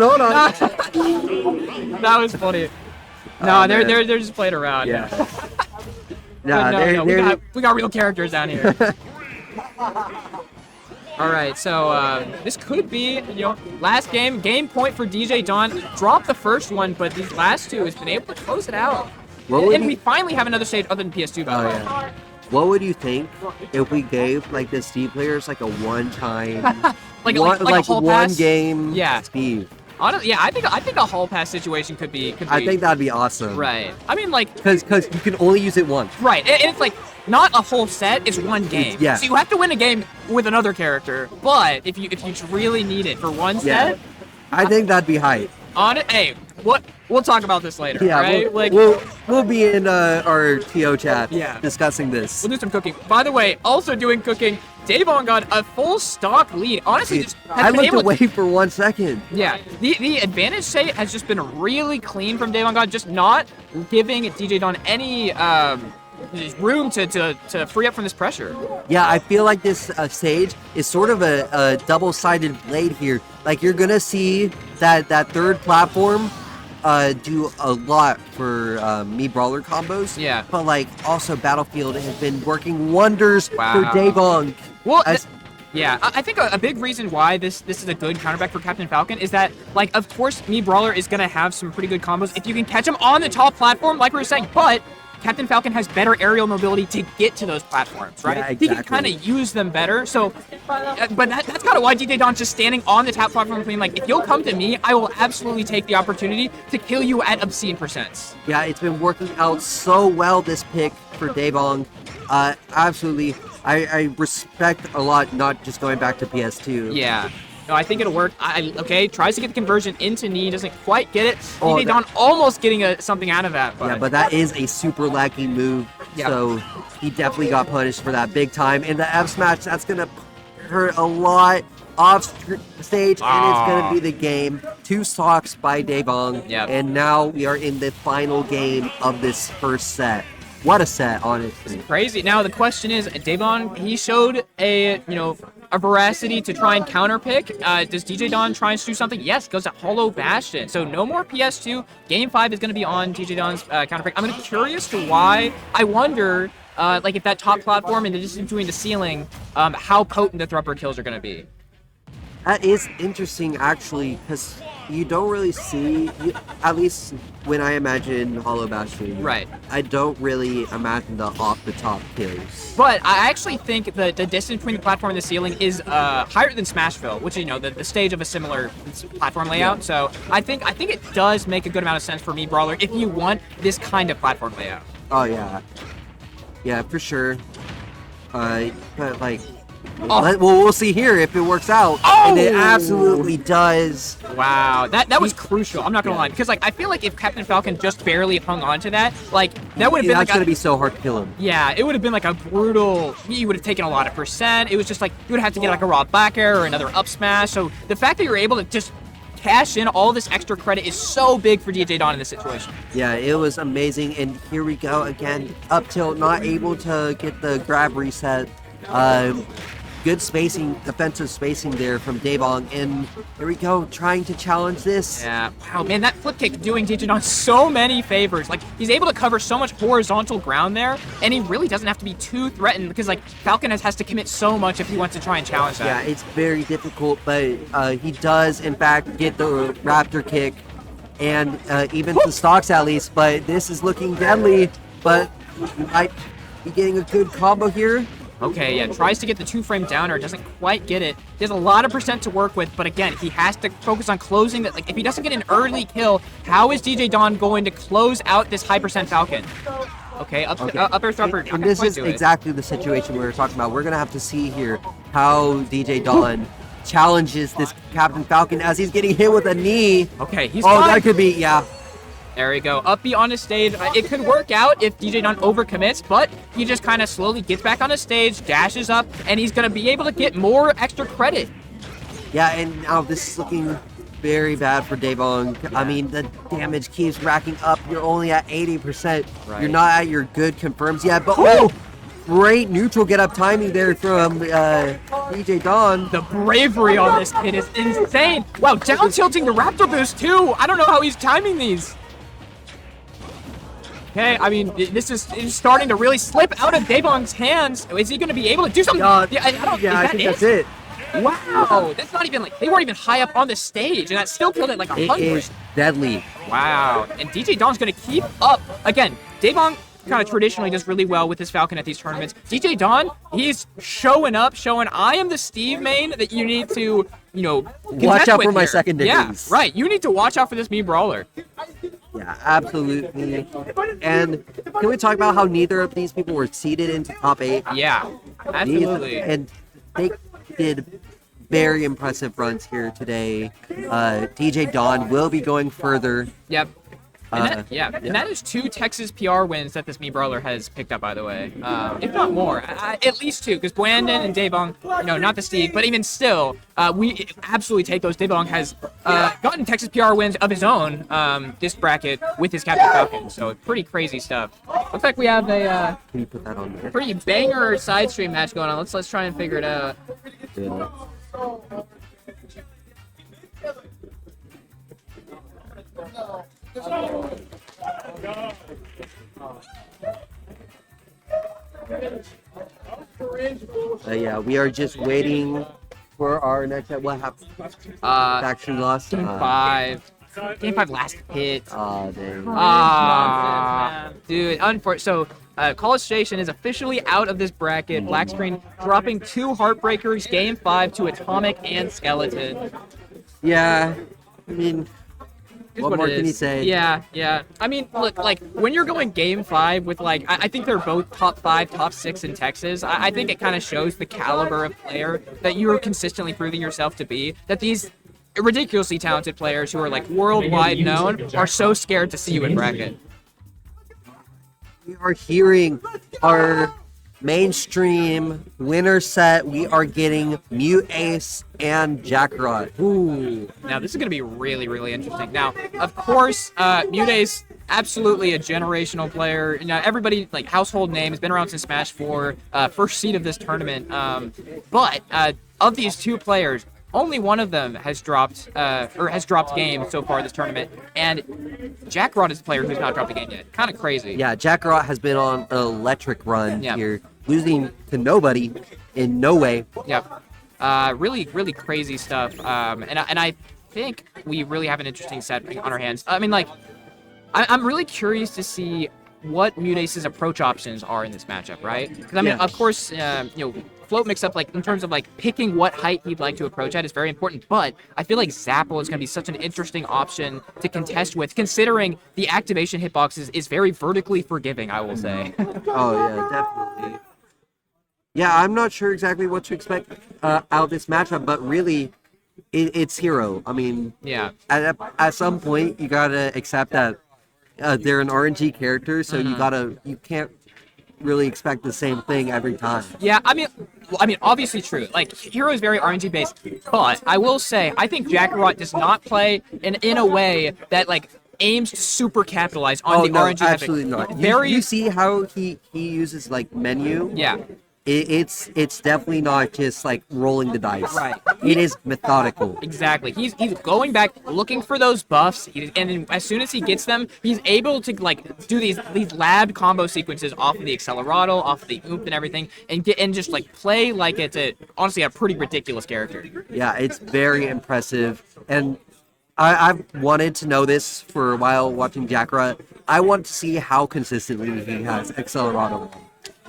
hold on. That was funny. No, they're just playing around. Yeah. We got real characters down here. All right, so this could be, last game point for DJ Dawn. Dropped the first one, but these last two has been able to close it out. And we finally have another stage other than PS2, by the way. Yeah. What would you think if we gave like the Steve players like a one-time, like a hall one pass? game Steve? Honestly, I think a hall pass situation could be. I think that'd be awesome. Right. I mean, like, because you can only use it once. Right. And it's like not a whole set; it's one game. Yeah. So you have to win a game with another character. But if you really need it for one set, I think that'd be hype. On it. Hey, we'll talk about this later. Yeah. Right? We'll be in our TO chat. Discussing this. We'll do some cooking. By the way, also doing cooking. Davon got a full stock lead. Honestly, I looked away for 1 second. Yeah, the advantage state has just been really clean from Davon God, just not giving DJ Dawn any room to free up from this pressure. Yeah, I feel like this stage is sort of a double-sided blade here. Like, you're gonna see that third platform do a lot for me brawler combos. Yeah. But like also Battlefield has been working wonders for Davong. Well, I think a big reason why this is a good counterback for Captain Falcon is that, like, of course, me brawler is gonna have some pretty good combos if you can catch him on the top platform, like we were saying, but Captain Falcon has better aerial mobility to get to those platforms, right? Yeah, exactly. He can kind of use them better. So, but that's kind of why DJ Dawn's just standing on the top platform, being like, if you'll come to me, I will absolutely take the opportunity to kill you at obscene percents. Yeah, it's been working out so well, this pick for Davong. Absolutely. I respect a lot, not just going back to PS2. Yeah. No, I think it'll work. Tries to get the conversion into knee, doesn't quite get it. DJ Dawn almost getting something out of that. But. Yeah, but that is a super laggy move, so he definitely got punished for that big time. In the F smash, that's gonna hurt a lot off stage, and it's gonna be the game. 2 stocks by Davong, and now we are in the final game of this first set. What a set, honestly. It's crazy. Now the question is, Davon, he showed a veracity to try and counterpick. Does DJ Dawn try and do something? Yes, goes to Hollow Bastion. So no more PS2. Game 5 is going to be on DJ Dawn's counterpick. I'm curious to why. I wonder, like, if that top platform and the distance between the ceiling, how potent the thropper kills are going to be. That is interesting, actually, because you don't really see, at least when I imagine Hollow Bastion, Right. I don't really imagine the off-the-top kills. But I actually think the distance between the platform and the ceiling is higher than Smashville, which is the stage of a similar platform layout. Yeah. So I think it does make a good amount of sense for me, Brawler, if you want this kind of platform layout. Oh, yeah. Yeah, for sure. But, like, Oh. we'll see here if it works out. And it absolutely does. Wow, that was crucial. I'm not gonna lie, because like I feel like if Captain Falcon just barely hung on to that, like that would have been That's like gonna be so hard to kill him. yeah, it would have been like a brutal. You would have taken a lot of percent. It was just like you would have to get like a raw back air or another up smash. So the fact that you're able to just cash in all this extra credit is so big for DJ Dawn in this situation. Yeah, it was amazing. And here we go again. Up tilt, not able to get the grab reset. Good spacing, defensive spacing there from Daebong, and here we go, trying to challenge this. Yeah, wow, man, that flip kick doing DJ Dawn so many favors. Like, he's able to cover so much horizontal ground there, and he really doesn't have to be too threatened because, like, Falcon has to commit so much if he wants to try and challenge that. Yeah, it's very difficult, but he does, in fact, get the Raptor kick, and even the stocks at least, but this is looking deadly, but might be getting a good combo here. Okay, yeah, tries to get the 2-frame downer, doesn't quite get it. He has a lot of percent to work with, but again, he has to focus on closing that. Like, if he doesn't get an early kill, how is DJ Dawn going to close out this high percent Falcon? Okay, up air thrower. And this is exactly the situation we were talking about. We're going to have to see here how DJ Dawn challenges this Captain Falcon as he's getting hit with a knee. Okay, he's Oh, fine. that could be, yeah. There we go. Up B on the stage. It could work out if DJ Dawn overcommits, but he just kind of slowly gets back on the stage, dashes up, and he's going to be able to get more extra credit. Yeah, and now this is looking very bad for Daebong. I mean, the damage keeps racking up. You're only at 80%. Right. You're not at your good confirms yet, but oh, great neutral get up timing there from DJ Dawn. The bravery on this kid is insane. Wow, down tilting the Raptor boost too. I don't know how he's timing these. Okay, I mean, this is starting to really slip out of Daebong's hands. Is he going to be able to do something? I think that's it. Wow, that's not even like, they weren't even high up on the stage, and that still killed it like 100. It is deadly. Wow, and DJ Dawn's going to keep up. Again, Daebong kind of traditionally does really well with his Falcon at these tournaments. DJ Dawn, he's showing up, showing I am the Steve main that you need to, Watch out for my here. secondaries. Yeah, right. You need to watch out for this me brawler. Yeah, absolutely. And can we talk about how neither of these people were seeded into top 8? Yeah, absolutely. And they did very impressive runs here today. DJ Dawn will be going further. Yep. And that is 2 Texas PR wins that this me brawler has picked up, by the way. If not more, at least 2, because Brandon and Daebong, not the Steve, but even still, we absolutely take those. Daebong has gotten Texas PR wins of his own this bracket with his Captain Falcon, so pretty crazy stuff. Looks like we have a Can you put that on there? pretty banger side stream match going on. Let's try and figure it out. Yeah. Yeah, we are just waiting for our next. What happened? Faction lost. Game 5. Game 5 last hit. Dang. Dude, unfortunate. So, College Station is officially out of this bracket. Black Screen dropping 2 Heartbreakers, Game 5 to Atomic and Skeleton. Yeah, I mean, Here's what more it can you is. say? Yeah. I mean, look, like, when you're going Game 5 with, like, I think they're both top 5, top 6 in Texas. I think it kind of shows the caliber of player that you're consistently proving yourself to be. That these ridiculously talented players who are, like, worldwide known are so scared to see you in bracket. We are hearing our mainstream winner set. We are getting Mute Ace and Jackrot. Ooh. Now, this is going to be really, really interesting. Now, of course, Mute's absolutely a generational player. Everybody, like, household name, has been around since Smash 4, first seed of this tournament. But of these 2 players, only one of them has dropped game so far this tournament, and Jackrot is the player who's not dropped a game yet. Kind of crazy. Yeah, Jackrot has been on an electric run Yeah. here, losing to nobody in no way. Yep. Really, really crazy stuff. And I think we really have an interesting set on our hands. I mean, like, I'm really curious to see what Mutace's approach options are in this matchup, right? Because I mean, Yeah. of course, float mix-up, like in terms of like picking what height he'd like to approach at is very important. But I feel like Zapple is going to be such an interesting option to contest with, considering the activation hitbox is very vertically forgiving, I will say. Oh yeah, definitely. Yeah, I'm not sure exactly what to expect out of this matchup, but really, it's Hero. I mean, Yeah. at some point you gotta accept that they're an RNG character, so you can't really expect the same thing every time. Yeah, I mean, obviously true. Like, Hero is very RNG based, but I will say I think Jackarot does not play in a way that like aims to super capitalize on Oh the no, RNG. absolutely not. You see how he uses like menu? Yeah. It's definitely not just like rolling the dice. Right. It is methodical. Exactly. He's going back, looking for those buffs, and then as soon as he gets them, he's able to like do these lab combo sequences off of the Accelerado, off of the Oomp and everything, and just like play like it's honestly a pretty ridiculous character. Yeah, it's very impressive, and I've wanted to know this for a while watching Jackarot. I want to see how consistently he has Accelerado.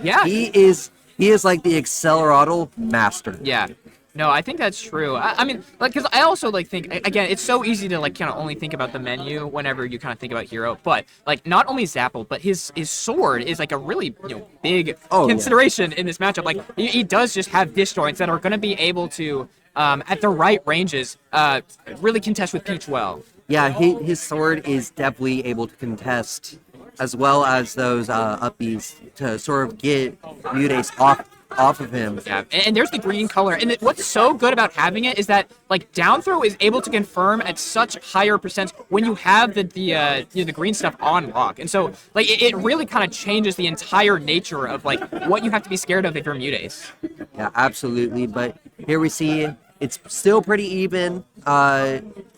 Yeah. He is like the Accelerado master. Yeah. No, I think that's true. I mean, like, because I also, like, think, again, it's so easy to, like, kind of only think about the menu whenever you kind of think about Hero, but, like, not only Zapple, but his sword is, like, a really, big consideration in this matchup. Like, he does just have disjoints that are going to be able to, at the right ranges, really contest with Peach well. Yeah, his sword is definitely able to contest, as well as those upbeats to sort of get Mutace off of him. Yeah, and there's the green color. And what's so good about having it is that, like, down throw is able to confirm at such higher percents when you have the green stuff on lock. And so, like, it really kind of changes the entire nature of, like, what you have to be scared of if you're Mutace. Yeah, absolutely. But here we see it's still pretty even.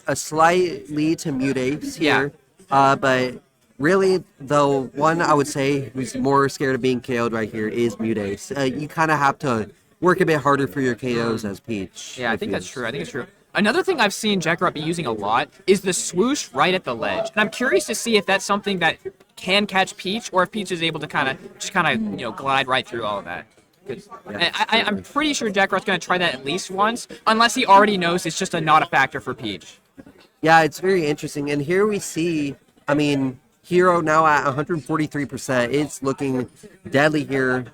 A slight lead to Mutace here. But really, the one I would say who's more scared of being KO'd right here is Mutace. You kind of have to work a bit harder for your KOs as Peach. Yeah, I think that's true. I think it's true. Another thing I've seen Jackarot be using a lot is the swoosh right at the ledge. And I'm curious to see if that's something that can catch Peach, or if Peach is able to kind of glide right through all of that. I'm pretty sure Jackarot's going to try that at least once, unless he already knows it's just not a factor for Peach. Yeah, it's very interesting. And here we see, I mean, Hero now at 143%. It's looking deadly here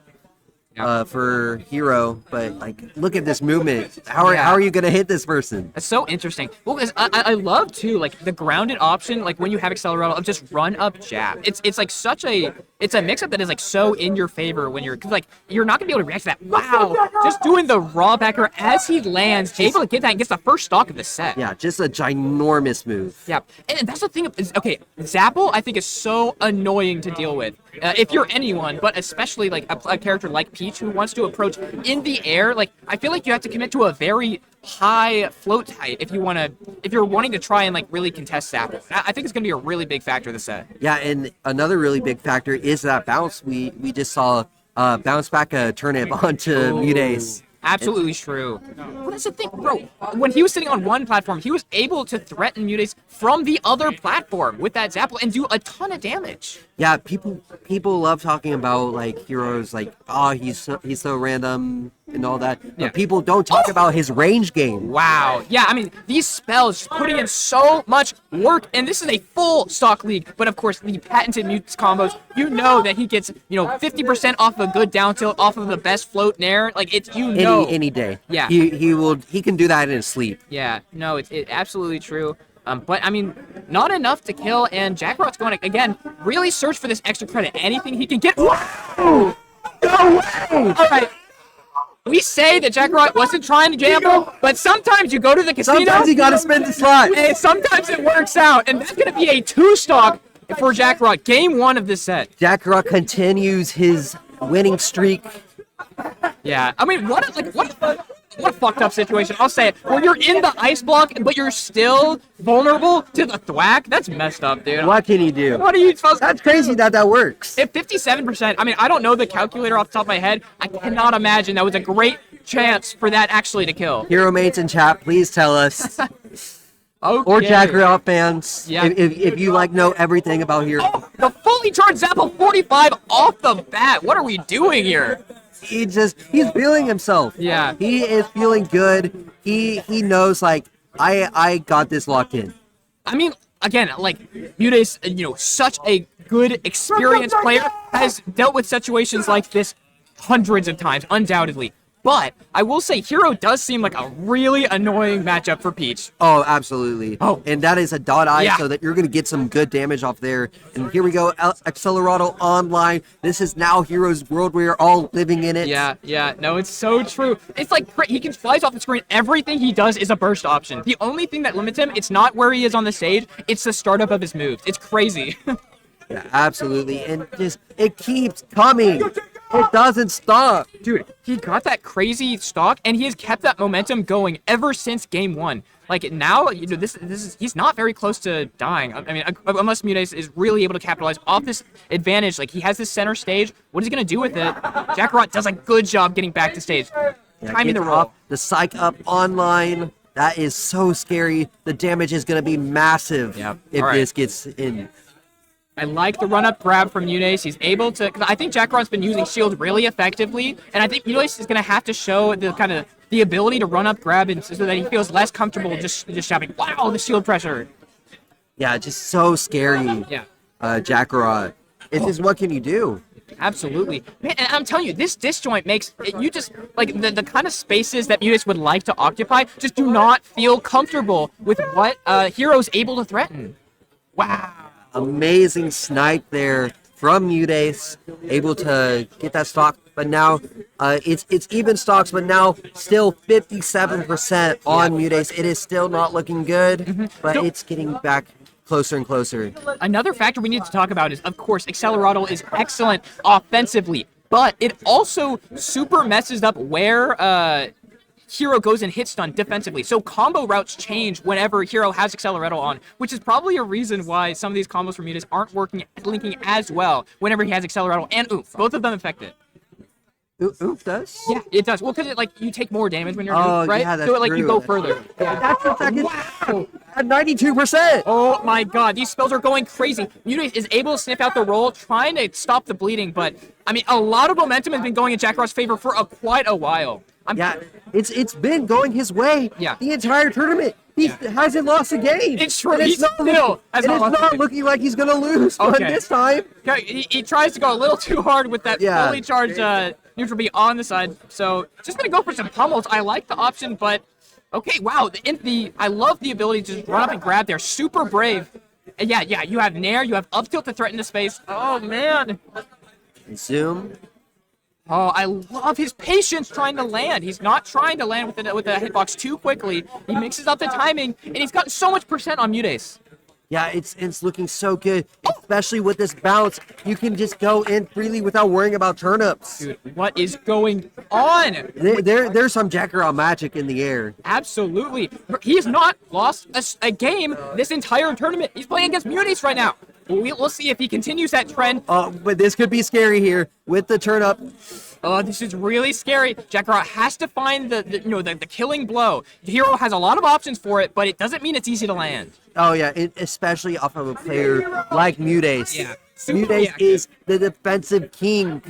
for Hero, but like, look at this movement. How are you gonna hit this person? That's so interesting. Well, because I love too, like, the grounded option, like when you have Accelerado, of just run up jab. It's like such a mix up that is like so in your favor when cause like you're not gonna be able to react to that. Wow, just doing the raw backer as he lands, able to get that and gets the first stock of the set. Yeah, just a ginormous move. Yeah, and that's the thing. Okay, Zapple I think is so annoying to deal with. If you're anyone, but especially like a character like Peach who wants to approach in the air, like I feel like you have to commit to a very high float height if you're wanting to try and like really contest Zapple. I think it's gonna be a really big factor of the set. Yeah, and another really big factor is that bounce. We just saw bounce back a turnip onto Mutace. Absolutely true. But that's the thing, bro. When he was sitting on one platform, he was able to threaten Mutace from the other platform with that Zapple and do a ton of damage. Yeah, people love talking about like Heroes, like, oh, he's so random and all that. But Yeah. people don't talk about his range game. Wow. Yeah, I mean, these spells putting in so much work, and this is a full stock league. But of course, the patented mutes combos, you know that he gets 50% off of a good down tilt, off of the best float in air. Like, it's Any day. Yeah. He can do that in his sleep. Yeah, no, it's absolutely true. But I mean, not enough to kill, and Jackarot's going to again really search for this extra credit. Anything he can get. Wow! No way! All right. We say that Jackarot wasn't trying to gamble, but sometimes you go to the casino. Sometimes you gotta spend the slot. And sometimes it works out, and that's going to be a 2-stock for Jackarot. Game 1 of this set. Jackarot continues his winning streak. Yeah, I mean, what what a fucked up situation. I'll say it. When you're in the ice block, but you're still vulnerable to the thwack, that's messed up, dude. What can you do? What are you supposed to That's crazy that works. If 57%, I mean, I don't know the calculator off the top of my head. I cannot imagine that was a great chance for that actually to kill. Hero mates in chat, please tell us. Okay. Or Jackroff fans, Yeah. if you like know everything about Hero. Oh, the fully charged Zapple 45 off the bat. What are we doing here? He's feeling himself. Yeah. He is feeling good. He knows, like, I got this locked in. I mean, again, like, Mudace, such a good, experienced player, has dealt with situations like this hundreds of times, undoubtedly. But I will say, Hero does seem like a really annoying matchup for Peach. Oh, absolutely. Oh. And that is a dot eye, Yeah. so that you're going to get some good damage off there. And here we go, Accelerato online. This is now Hero's world. We are all living in it. Yeah, no, it's so true. It's like, he can flies off the screen. Everything he does is a burst option. The only thing that limits him, it's not where he is on the stage, it's the startup of his moves. It's crazy. Yeah, absolutely. And just, it keeps coming. It doesn't stop. Dude, he got that crazy stock, and he has kept that momentum going ever since game 1. Like, now, this is he's not very close to dying. I mean, unless Mudace is really able to capitalize off this advantage. Like, he has this center stage. What is he going to do with it? Jackarot does a good job getting back to stage. Timing the Gets roll. off the psych up online. That is so scary. The damage is going to be massive if All right. this gets in. I like the run-up grab from Mudace. He's able to... Cause I think Jackarot's been using shield really effectively, and I think Mudace is going to have to show the ability to run up grab and so that he feels less comfortable just shouting, wow, the shield pressure. Yeah, just so scary. Yeah. Jackarot. It's just, what can you do? Absolutely. Man, and I'm telling you, this disjoint makes you just, like, the kind of spaces that Mudace would like to occupy just do not feel comfortable with what Hero's able to threaten. Wow. Amazing snipe there from Mudace, able to get that stock, but now it's even stocks, but now still 57% on Mudace. It is still not looking good, but it's getting back closer and closer. Another factor we need to talk about is, of course, Accelerato is excellent offensively, but it also super messes up where Hero goes and hit stun defensively. So combo routes change whenever Hero has Accelerato on, which is probably a reason why some of these combos from Mudace aren't linking as well whenever he has Accelerato and Oof. Both of them effective. Oof does? Yeah, it does. Well, because you take more damage when you're Oh, Oof, right? yeah, that's so you true. go That's further. true. That's the second. Wow! At 92%! Oh my god, these spells are going crazy. Mudace is able to sniff out the roll, trying to stop the bleeding, but, I mean, a lot of momentum has been going in Jackarot's favor for quite a while. Yeah, it's been going his way Yeah. the entire tournament. He hasn't lost a game. It's true. And He it's not, still has not lost a not game. looking like he's going to lose, but Okay. this time... Okay, he tries to go a little too hard with that Yeah. fully charged neutral B on the side, so just gonna go for some pummels. I like the option, but okay, wow. I love the ability to just run up and grab there. Super brave. And yeah, you have Nair, you have up tilt to threaten the space. Oh man. Zoom. Oh, I love his patience trying to land. He's not trying to land with the hitbox too quickly. He mixes up the timing, and he's gotten so much percent on Mudace. Yeah, it's looking so good, especially with this bounce. You can just go in freely without worrying about turnips. Dude, what is going on? There's some Jackarot magic in the air. Absolutely. He has not lost a game this entire tournament. He's playing against Mudace right now. We'll see if he continues that trend. But this could be scary here with the turnip. Oh, this is really scary. Jackarot has to find the killing blow. The hero has a lot of options for it, but it doesn't mean it's easy to land. Oh yeah, especially off of a player like Mudace. Yeah. Mudace is the defensive king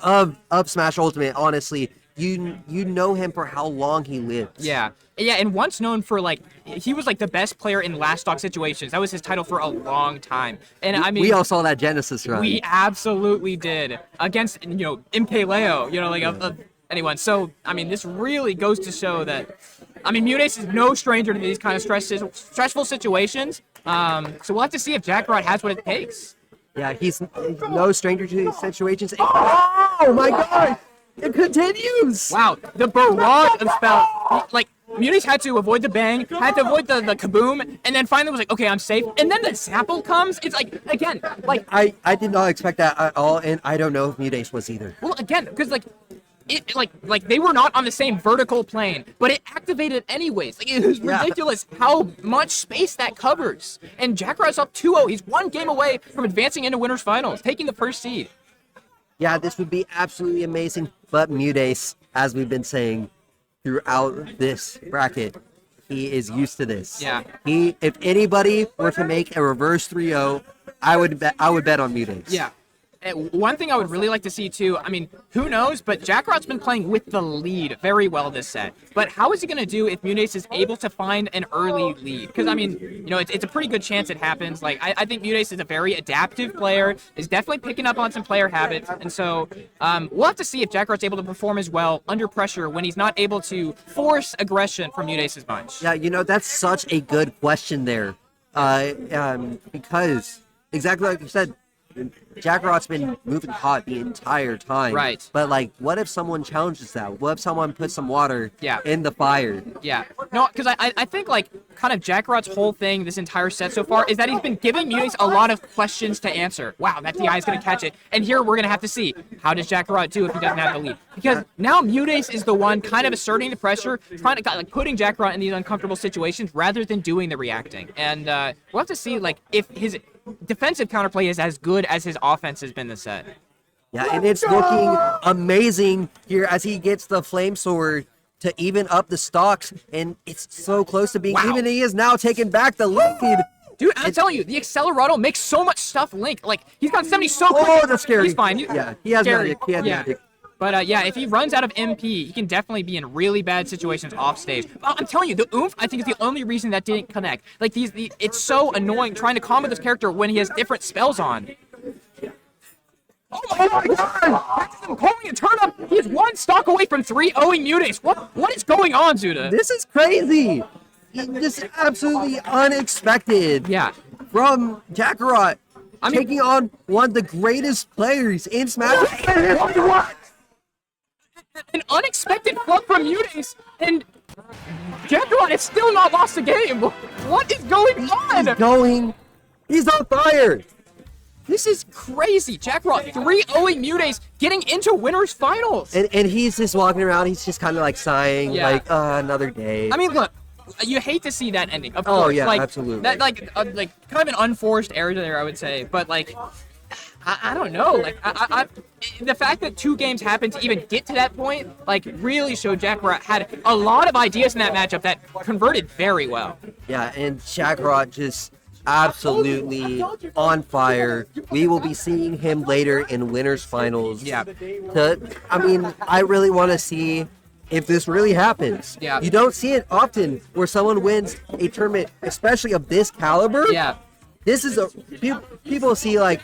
of Smash Ultimate. Honestly, you know him for how long he lived. Yeah, and once known for he was the best player in last stock situations. That was his title for a long time. And I mean, we all saw that Genesis run. we absolutely did against Impaleo, of anyone. So I mean, this really goes to show that Mudace is no stranger to these kind of stressful situations. So we'll have to see if Jackarot has what it takes. Yeah, he's no stranger to these situations. Oh my god! It continues! Wow, the barrage of spell. Mudace had to avoid the bang, had to avoid the kaboom, and then finally was like, okay, I'm safe. And then the Zapple comes. It's I did not expect that at all, and I don't know if Mudace was either. Well, again, because like they were not on the same vertical plane, but it activated anyways. Like, it was ridiculous how much space that covers. And Jackarot's up 2-0. He's one game away from advancing into winners finals, taking the first seed. Yeah, this would be absolutely amazing. But Mudace, as we've been saying throughout this bracket, he is used to this. Yeah. If anybody were to make a reverse 3-0, I would bet on Mudace. Yeah. One thing I would really like to see too, I mean, who knows, but Jackarot's been playing with the lead very well this set. But how is he going to do if Mudace is able to find an early lead? Because, I mean, you know, it's a pretty good chance it happens. Like, I think Mudace is a very adaptive player, is definitely picking up on some player habits. And so we'll have to see if Jackarot's able to perform as well under pressure when he's not able to force aggression from Mudace's bunch. Yeah, you know, that's such a good question there. Because, exactly like you said, Jackarot's been moving hot the entire time. Right. But, like, what if someone challenges that? What if someone puts some water Yeah. in the fire? Yeah. No, because I think, like, kind of Jackarot's whole thing this entire set so far is that he's been giving Mudace a lot of questions to answer. Wow, that DI is going to catch it. And here we're going to have to see, how does Jackarot do if he doesn't have the lead? Because now Mudace is the one kind of asserting the pressure, trying to, like, putting Jackarot in these uncomfortable situations rather than doing the reacting. And we'll have to see, like, if his defensive counterplay is as good as his offense has been this set. Yeah, and it's looking amazing here as he gets the flame sword to even up the stocks, and it's so close to being even. He is now taking back the lead. Dude, I'm telling you, the Accelerado makes so much stuff link. Like, he's got 70 so quick. Oh, that's scary. He's fine. Yeah, he has magic. He has magic. But yeah, if he runs out of MP, he can definitely be in really bad situations off stage. But I'm telling you, the oomph, I think, is the only reason that didn't connect. Like, it's so annoying trying to combo this character when he has different spells on. Oh my god! That's him pulling a turn up. He is one stock away from 3-0ing Mudace. What is going on, Zuda? This is crazy. This is absolutely unexpected. Yeah. From Jackarot, taking on one of the greatest players in Smash. What? An unexpected flip from Mudace, and Jackarot has still not lost a game. What is going on? He's on fire. This is crazy. Jackarot 3-0ing Mudace, getting into winners finals. And he's just walking around. He's just kind of like sighing, like another day. I mean, look, you hate to see that ending. Of Oh course. yeah, like, absolutely. That like kind of an unforced error there, I would say. But like, I don't know. Like, the fact that 2 games happened to even get to that point, like, really showed Jackarot had a lot of ideas in that matchup that converted very well. Yeah, and Jackarot just absolutely on fire. We will be seeing him later in winners finals. Yeah. I really want to see if this really happens. Yeah. You don't see it often where someone wins a tournament, especially of this caliber. Yeah. This is people see like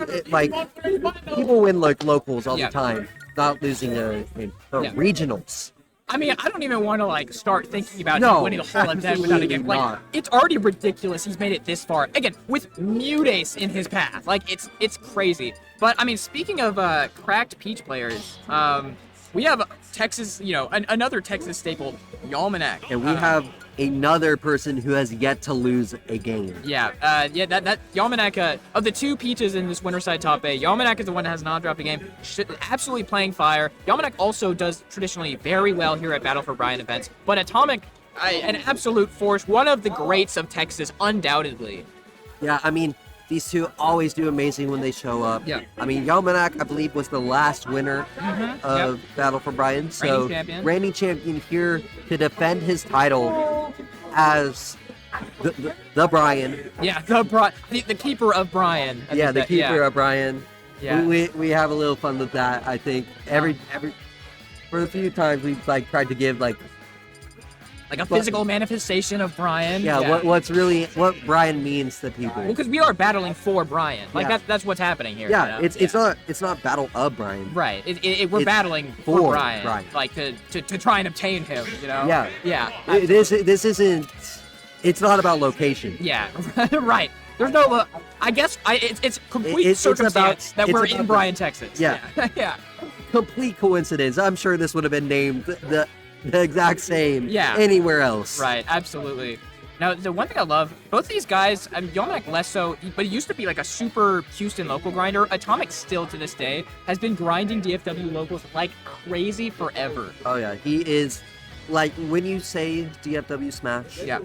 people win like locals all Yeah. the time, not losing regionals. I mean, I don't even want to like start thinking about No, him winning the whole event without a game. Like, not. it's already ridiculous he's made it this far. Again, with Mudace in his path, like it's crazy. But I mean, speaking of cracked Peach players, we have Texas, you know, another Texas staple, Yalmanac. And we have another person who has yet to lose a game. Yeah, that Yalmanac, of the 2 Peaches in this Winterside top 8, Yalmanac is the one that has not dropped a game. Absolutely playing fire. Yalmanac also does traditionally very well here at Battle for Bryan events, but Atomic, an absolute force, one of the greats of Texas, undoubtedly. Yeah, I mean, these two always do amazing when they show up. Yeah. I mean, Yalmanac, I believe, was the last winner of Battle for Bryan. So, reigning champion here to defend his title as the Bryan. Yeah, the keeper of Bryan. Yeah, the keeper of Bryan. Yeah. We have a little fun with that. I think every for a few times we've like tried to give like a physical manifestation of Bryan. Yeah, what Bryan means to people. Well, because we are battling for Bryan. Like that's what's happening here. Yeah, you know? it's not battle of Bryan. Right. We're battling for Bryan. Like to try and obtain him. You know. Yeah. Yeah. This isn't. It's not about location. Yeah. Right. There's no. I guess it's complete circumstance that we're in Bryan, Texas. Yeah. Yeah. Complete coincidence. I'm sure this would have been named the exact same anywhere else. Right, absolutely. Now, the one thing I love, both of these guys, Yelmanek less so, but he used to be like a super Houston local grinder. Atomic still to this day has been grinding DFW locals like crazy forever. Oh yeah, he is like when you say DFW Smash, Yeah.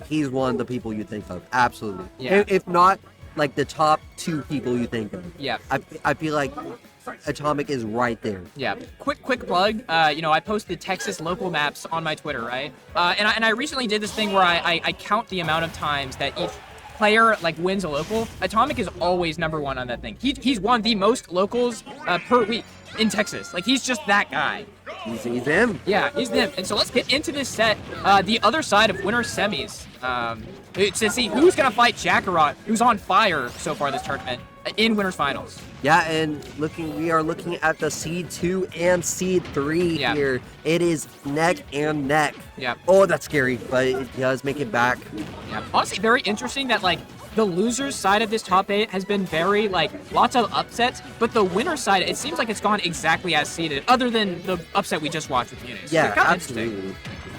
he's one of the people you think of. Absolutely. Yeah. If not like the top 2 people you think of. Yeah. I feel like Atomic is right there. Yeah. Quick plug. I posted Texas local maps on my Twitter, right? And I recently did this thing where I count the amount of times that each player like wins a local. Atomic is always number 1 on that thing. He's won the most locals per week in Texas. Like he's just that guy. He's him. Yeah, he's them. And so let's get into this set. The other side of winner semis. To see who's gonna fight Jackarot, who's on fire so far this tournament in winners finals. Yeah, and we are looking at the seed 2 and seed 3 Yeah. here. It is neck and neck. Yeah. Oh, that's scary, but it does make it back. Yeah. Honestly, very interesting that like the losers side of this top 8 has been very like lots of upsets, but the winner side it seems like it's gone exactly as seeded, other than the upset we just watched with Munis. Yeah, Kinda interesting.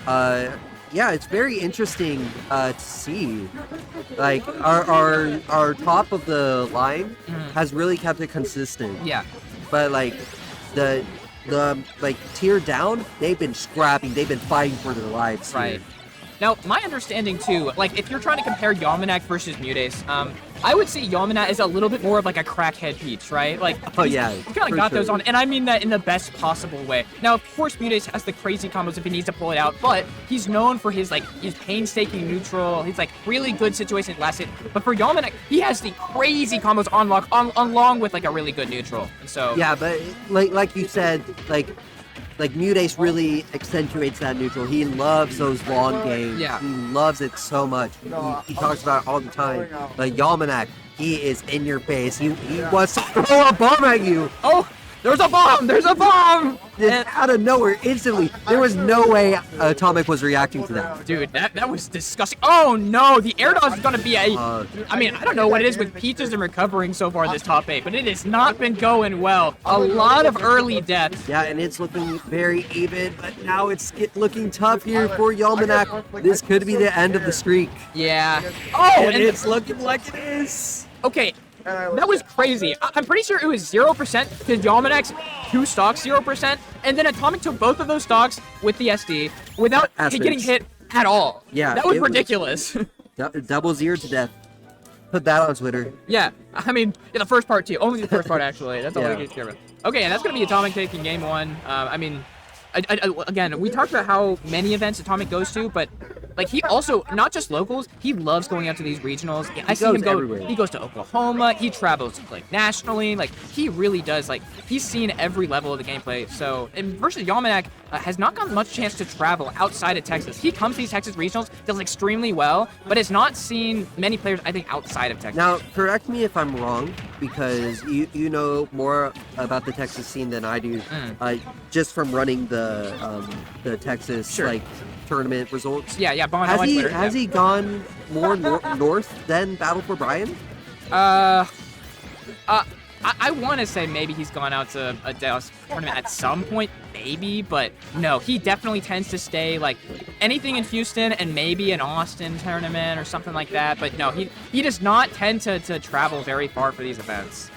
absolutely. Yeah, it's very interesting to see. Like our top of the line has really kept it consistent. Yeah. But like the like tier down, they've been scrapping, they've been fighting for their lives. here. Right. Now, my understanding too, like if you're trying to compare Yalmanac versus Mutes, I would say Yalmanac is a little bit more of like a crackhead Peach, right? Like, Oh yeah. he kind for of got those sure. on, and I mean that in the best possible way. Now, of course, Mutes has the crazy combos if he needs to pull it out, but he's known for his painstaking neutral, his like really good situation last hit. But for Yalmanac, he has the crazy combos on lock, along with like a really good neutral. And so Yeah, but like you said, like Mutace really accentuates that neutral. He loves those long games. Yeah. He loves it so much. He talks about it all the time. But Yalmanac, he is in your face. He wants to throw a bomb at you. oh, there's a bomb! There's a bomb! Just out of nowhere, instantly. There was no way Atomic was reacting to that. Dude, that was disgusting. Oh no, the air dodge is gonna be a. I mean, I don't know what it is with Peaches and recovering so far this top 8, but it has not been going well. A lot of early deaths. Yeah, and it's looking very even, but now it's looking tough here for Yalmanac. This could be the end of the streak. Yeah. Oh, And and it's looking like it is. okay. That was crazy. I'm pretty sure it was 0% because Yalmanac's 2 stocks 0%, and then Atomic took both of those stocks with the SD without Asterisks. getting hit at all. Yeah, That was it was- ridiculous. Double zero to death. Put that on Twitter. Yeah, I mean, in the first part too. Only the first part, actually. That's all Yeah. we can care about. Okay, and that's going to be Atomic taking game 1. I mean, again, we talked about how many events Atomic goes to, but like he also, not just locals, he loves going out to these regionals. I see goes him go, everywhere. he goes to Oklahoma, he travels like nationally, like he really does, like he's seen every level of the gameplay. So, and versus Yalmanac has not gotten much chance to travel outside of Texas. He comes to these Texas regionals, does extremely well, but has not seen many players, I think, outside of Texas. Now, correct me if I'm wrong, because you know more about the Texas scene than I do, just from running the Texas Sure. like tournament results. Yeah, Bond Has on he Twitter. has he gone more north than Battle for Bryan? I want to say maybe he's gone out to a Dallas tournament at some point, maybe, but no, he definitely tends to stay like anything in Houston and maybe an Austin tournament or something like that. But no, he does not tend to travel very far for these events.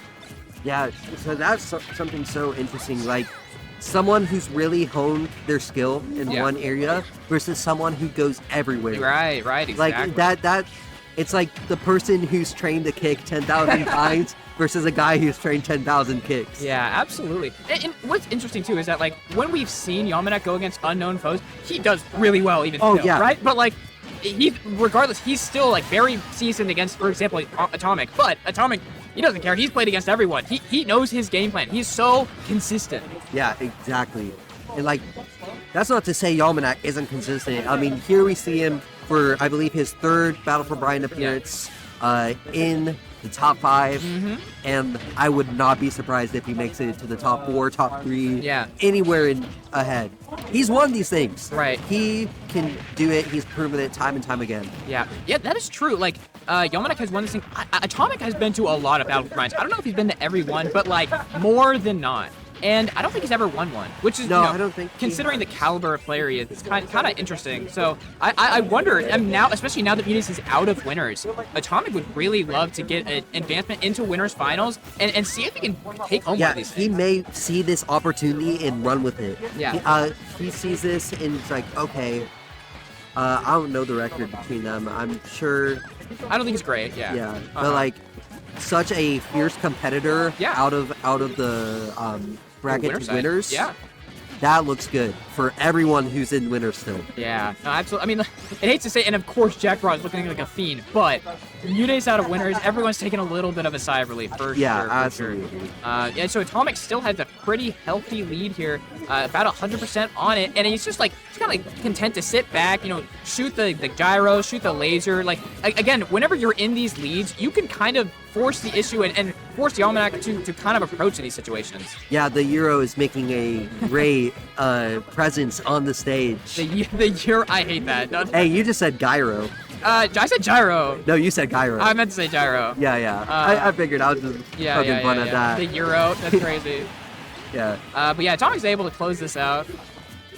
Yeah, so that's something so interesting. Like someone who's really honed their skill in Yeah. one area versus someone who goes everywhere. Right, exactly. Like that it's like the person who's trained to kick 10,000 times versus a guy who's trained 10,000 kicks. Yeah, absolutely. And what's interesting too is that like when we've seen Yalmanac go against unknown foes, he does really well even Oh, still, yeah. right? But like regardless, he's still like very seasoned against, for example, like, Atomic. But Atomic, he doesn't care. He's played against everyone. He knows his game plan. He's so consistent. Yeah, exactly. And like, that's not to say Yalmanac isn't consistent. I mean, here we see him for, I believe, his 3rd Battle for Bryan appearance in the top 5. And I would not be surprised if he makes it to the top 4, top 3, Yeah. anywhere in ahead. He's won these things. Right. He can do it. He's proven it time and time again. Yeah, that is true. Like, Yalmanac has won this thing. Atomic has been to a lot of Battle for Bryans. I don't know if he's been to every one, but like more than not. and I don't think he's ever won one, which is No, I don't think he considering the caliber of player he is, it's kind of interesting. So I wonder, and now, especially now that Munis is out of winners, Atomic would really love to get an advancement into winners finals and see if he can take home one Yeah, of these he things. may see this opportunity and run with it. Yeah. He sees this and it's like, okay, I don't know the record between them. I'm sure, I don't think it's great. Yeah. yeah, Uh-huh. but like, such a fierce competitor Yeah. out of the bracket Winner to side. winners. Yeah. That looks good for everyone who's in winners still. Yeah, no, absolutely. I mean, I hate to say, and of course, Jack Rod is looking like a fiend, but Munis out of winners, everyone's taking a little bit of a sigh of relief, for Yeah, sure. For absolutely. Sure. Yeah, so Atomic still has a pretty healthy lead here, about 100% on it, and he's just like, he's kind of like content to sit back, shoot the gyro, shoot the laser. Like, again, whenever you're in these leads, you can kind of force the issue and force the Almanac to kind of approach these situations. Yeah, the Euro is making a great presence on the stage. The year, I hate that. No, Hey, you just said gyro. I said gyro. No, you said gyro. I meant to say gyro. Yeah. I figured I was just poking fun at that. The Euro, that's crazy. Yeah. But yeah, Atomic's able to close this out.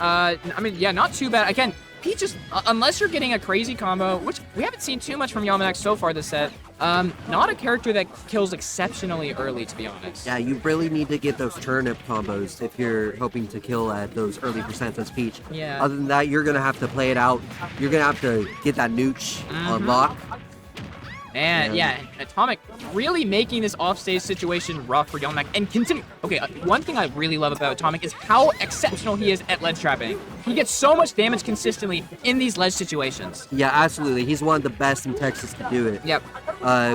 I mean, yeah, not too bad. Again, Pete just, unless you're getting a crazy combo, which we haven't seen too much from Yalmanac so far this set, not a character that kills exceptionally early, to be honest. Yeah, you really need to get those turnip combos if you're hoping to kill at those early percents as Peach. Yeah. Other than that, you're going to have to play it out. You're going to have to get that nooch on lock. And yeah, Atomic really making this offstage situation rough for Yalmanac and continue. Okay, one thing I really love about Atomic is how exceptional he is at ledge trapping. He gets so much damage consistently in these ledge situations. Yeah, absolutely. He's one of the best in Texas to do it. Yep.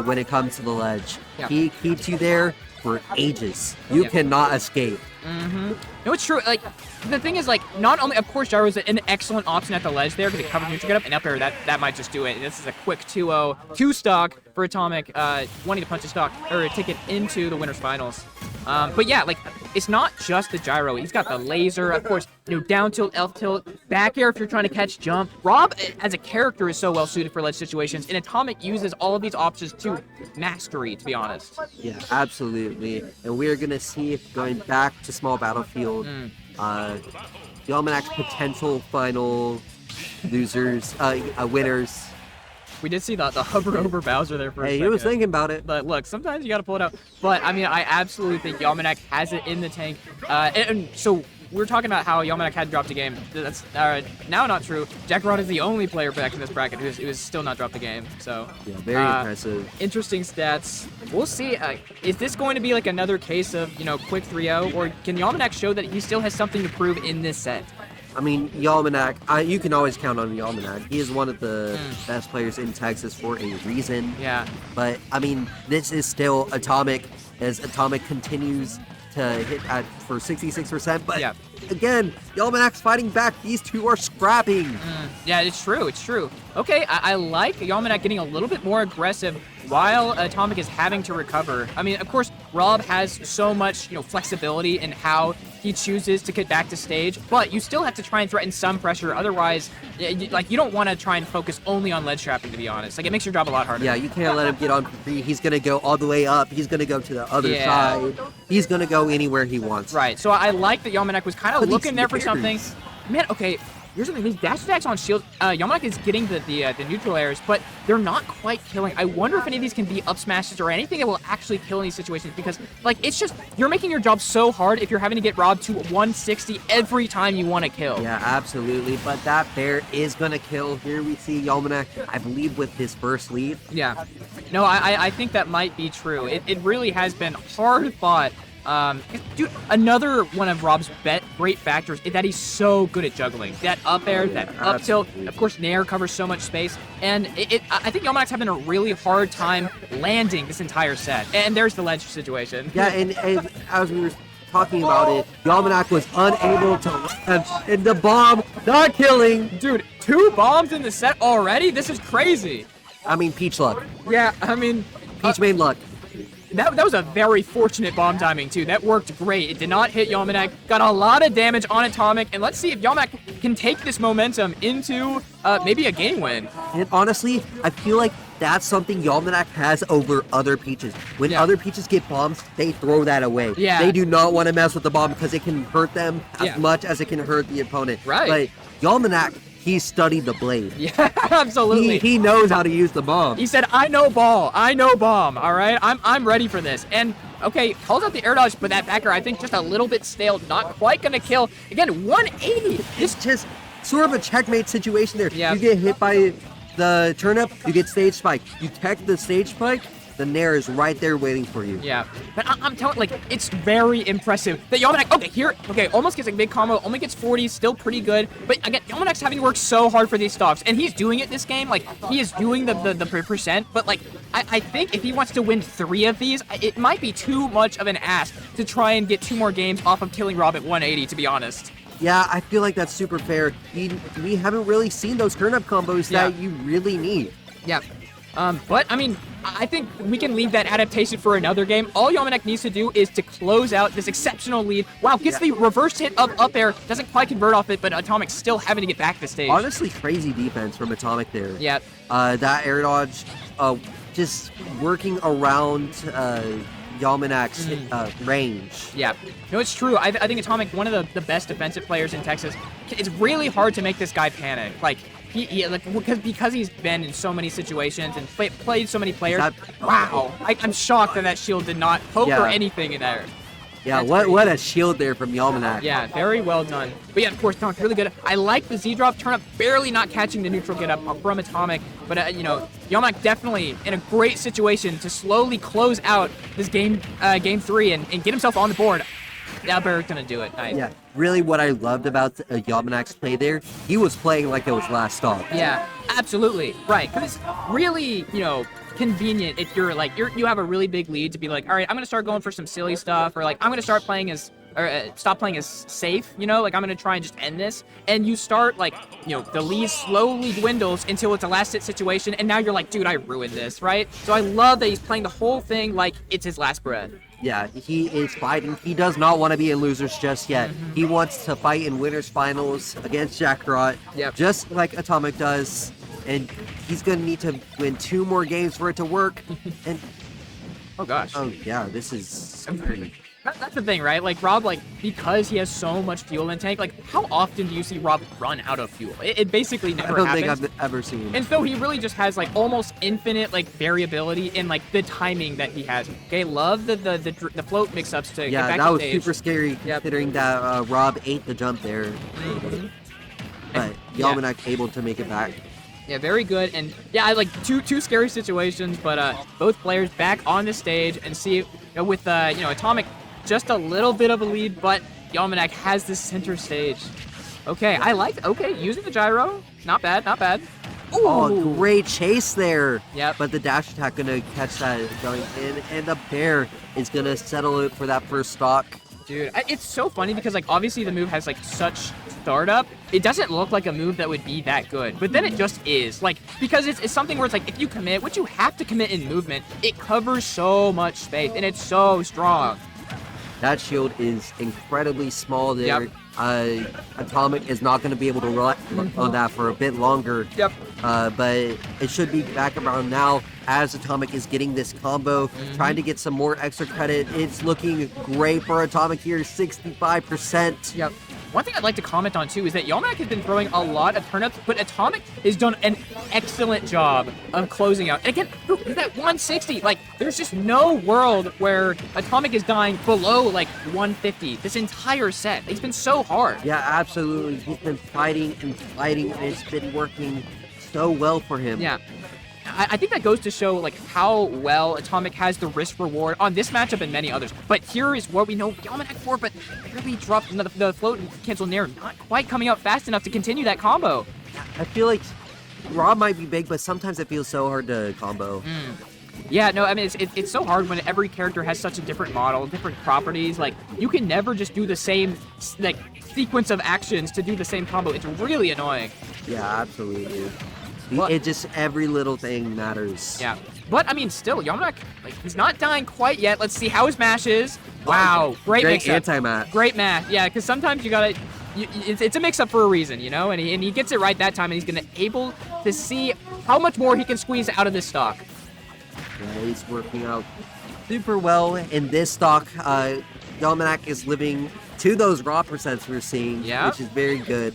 When it comes to the ledge. Yep. He keeps you there for ages. You Yep. cannot escape. No, it's true. Like, the thing is, like, not only, of course, Gyro is an excellent option at the ledge there because it covers neutral get up, and up air, that might just do it. And this is a quick 2-0, 2-stock for Atomic, wanting to punch a stock, or a ticket into the winner's finals. But yeah, like, it's not just the gyro. He's got the laser, of course, down tilt, elf tilt, back air if you're trying to catch jump. Rob, as a character, is so well suited for ledge situations, and Atomic uses all of these options to mastery, to be honest. Yeah, absolutely. And we're going to see if going back to small battlefield, the Almanac's potential final losers, winners. We did see the hover over Bowser there for a Hey, second. he was thinking about it. But look, sometimes you got to pull it out. But I mean, I absolutely think Yalmanac has it in the tank. And so we were talking about how Yalmanac had dropped a game. That's now not true. Jack Rod is the only player back in this bracket who's still not dropped a game. So Yeah, very impressive. interesting stats. We'll see. Is this going to be like another case of quick 3-0, or can Yalmanac show that he still has something to prove in this set? I mean, Yalmanac, you can always count on Yalmanac. He is one of the best players in Texas for a reason. Yeah. But, I mean, this is still Atomic, as Atomic continues to hit for 66%. But, Yeah. again, Yalmanac's fighting back. These two are scrapping. Yeah, it's true. It's true. Okay, I like Yalmanac getting a little bit more aggressive while Atomic is having to recover. I mean, of course, Rob has so much, flexibility in how he chooses to get back to stage, but you still have to try and threaten some pressure. Otherwise, you don't want to try and focus only on ledge trapping, to be honest. Like, it makes your job a lot harder. Yeah, you can't let him get on for free. He's going to go all the way up. He's going to go to the other Yeah. side. He's going to go anywhere he wants. Right. So I like that Yalmanac was kind of But these looking there for something. sneakers. Man, okay. Here's something. These dash attacks on shield. Yalmanac is getting the neutral airs, but they're not quite killing. I wonder if any of these can be up smashes or anything that will actually kill in these situations, because like it's just you're making your job so hard if you're having to get Rob to 160 every time you want to kill. Yeah, absolutely. But that bear is going to kill. Here we see Yalmanac, I believe, with his first lead. Yeah. No, I think that might be true. It really has been hard fought. Dude, another one of Rob's great factors is that he's so good at juggling. That up air, that up tilt, of course, Nair covers so much space, and I think Yalmanac's having a really hard time landing this entire set. And there's the ledge situation. Yeah, and as we were talking about it, Yalmanac was unable to land, and the bomb not killing. Dude, 2 bombs in the set already? This is crazy. I mean, Peach luck. Yeah, I mean, Peach main luck. That was a very fortunate bomb timing, too. That worked great. It did not hit Yalmanac. Got a lot of damage on Atomic. And let's see if Yalmanac can take this momentum into maybe a game win. And honestly, I feel like that's something Yalmanac has over other Peaches. When Yeah. other Peaches get bombs, they throw that away. Yeah. They do not want to mess with the bomb because it can hurt them as Yeah. much as it can hurt the opponent. Right. But Yalmanac, he studied the blade. Yeah, absolutely. He knows how to use the bomb. He said, I know ball, I know bomb, all right? I'm ready for this. And, okay, calls out the air dodge, but that backer, I think, just a little bit stale, not quite going to kill. Again, 180. It's just sort of a checkmate situation there. Yeah. You get hit by the turnip, you get stage spike. You tech the stage spike, the Nair is right there waiting for you. Yeah, but I'm telling, like, it's very impressive that Yalmanac, almost gets a big combo, only gets 40, still pretty good, but again, Yalmanac's having to work so hard for these stocks, and he's doing it this game, like, he is doing the percent, but, like, I think if he wants to win 3 of these, it might be too much of an ask to try and get 2 more games off of killing Rob at 180, to be honest. Yeah, I feel like that's super fair. We haven't really seen those turn-up combos Yeah. that you really need. Yeah. But, I mean, I think we can leave that adaptation for another game. All Yalmanac needs to do is to close out this exceptional lead. Wow, gets the reverse hit up air. Doesn't quite convert off it, but Atomic's still having to get back to stage. Honestly, crazy defense from Atomic there. Yeah. That air dodge, just working around Yalmanac's range. Yeah. No, it's true. I think Atomic, one of the best defensive players in Texas. It's really hard to make this guy panic. Like, because he's been in so many situations and played so many players. Wow. I'm shocked that shield did not poke or anything in there. Yeah, That's what a shield there from Yalmanac. Yeah, very well done. But yeah, of course, Atomic's really good. I like the Z-drop turn up, barely not catching the neutral get up from Atomic. But, you know, Yalmanac definitely in a great situation to slowly close out this game 3 and get himself on the board. Now Barrett's going to do it. Nice. Yeah, really what I loved about Yalmanac's play there, he was playing like it was last stop. Yeah, absolutely. Right, because it's really, you know, convenient if you're like, you have a really big lead to be like, all right, I'm going to start going for some silly stuff, or like, I'm going to start playing as, or stop playing as safe, you know, like I'm going to try and just end this. And you start like, you know, the lead slowly dwindles until it's a last hit situation. And now you're like, dude, I ruined this, right? So I love that he's playing the whole thing like it's his last breath. Yeah, he is fighting. He does not want to be in losers just yet. He wants to fight in winners finals against Jackrot, just like Atomic does. And he's going to need to win 2 more games for it to work. And oh gosh. Oh yeah, this is scary. That's the thing, right? Like, Rob, like, because he has so much fuel in tank, like, how often do you see Rob run out of fuel? It basically never happens. I don't think I've ever seen. And so he really just has, like, almost infinite, like, variability in, like, the timing that he has. Okay, love the float mix-ups to get back that to was stage. super scary considering that Rob ate the jump there. But Yalmanac able to make it back. Yeah, very good. And, yeah, like, two scary situations, but both players back on the stage and see, with, you know, Atomic just a little bit of a lead, but Yalmanac has the center stage. Okay, I like, using the gyro. Not bad, not bad. Ooh. Oh, great chase there. Yep. But the dash attack gonna catch that going in, and the bear is gonna settle it for that first stock. Dude, it's so funny because, like, obviously the move has, like, such startup. It doesn't look like a move that would be that good, but then it just is. Like, because it's something where it's like, if you commit, which you have to commit in movement, it covers so much space, and it's so strong. That shield is incredibly small there. Yep. Atomic is not going to be able to rely on that for a bit longer. Yep. But it should be back around now as Atomic is getting this combo, trying to get some more extra credit. It's looking great for Atomic here, 65%. Yep. One thing I'd like to comment on, too, is that Yalmanac has been throwing a lot of turnips, but Atomic has done an excellent job of closing out. And again, look at that 160. Like, there's just no world where Atomic is dying below, like, 150 this entire set. It's been so hard. Yeah, absolutely. He's been fighting, and it's been working so well for him. Yeah. I think that goes to show, like, how well Atomic has the risk reward on this matchup and many others. But here is what we know Yalmanac for, but really dropped the float and cancel Nair, not quite coming out fast enough to continue that combo. I feel like Rob might be big, but sometimes it feels so hard to combo. Yeah, no, I mean, it's so hard when every character has such a different model, different properties. Like, you can never just do the same, like, sequence of actions to do the same combo. It's really annoying. Yeah, absolutely. But, it just, every little thing matters. Yeah. But, I mean, still, Yalmanac, like, he's not dying quite yet. Let's see how his mash is. Wow, great mix-up. anti-mash. Great mash. Yeah, because sometimes you gotta, it's a mix-up for a reason, you know? And he gets it right that time, and he's gonna able to see how much more he can squeeze out of this stock. Yeah, he's working out super well in this stock. Yalmanac is living to those raw percents we're seeing, Yeah. which is very good.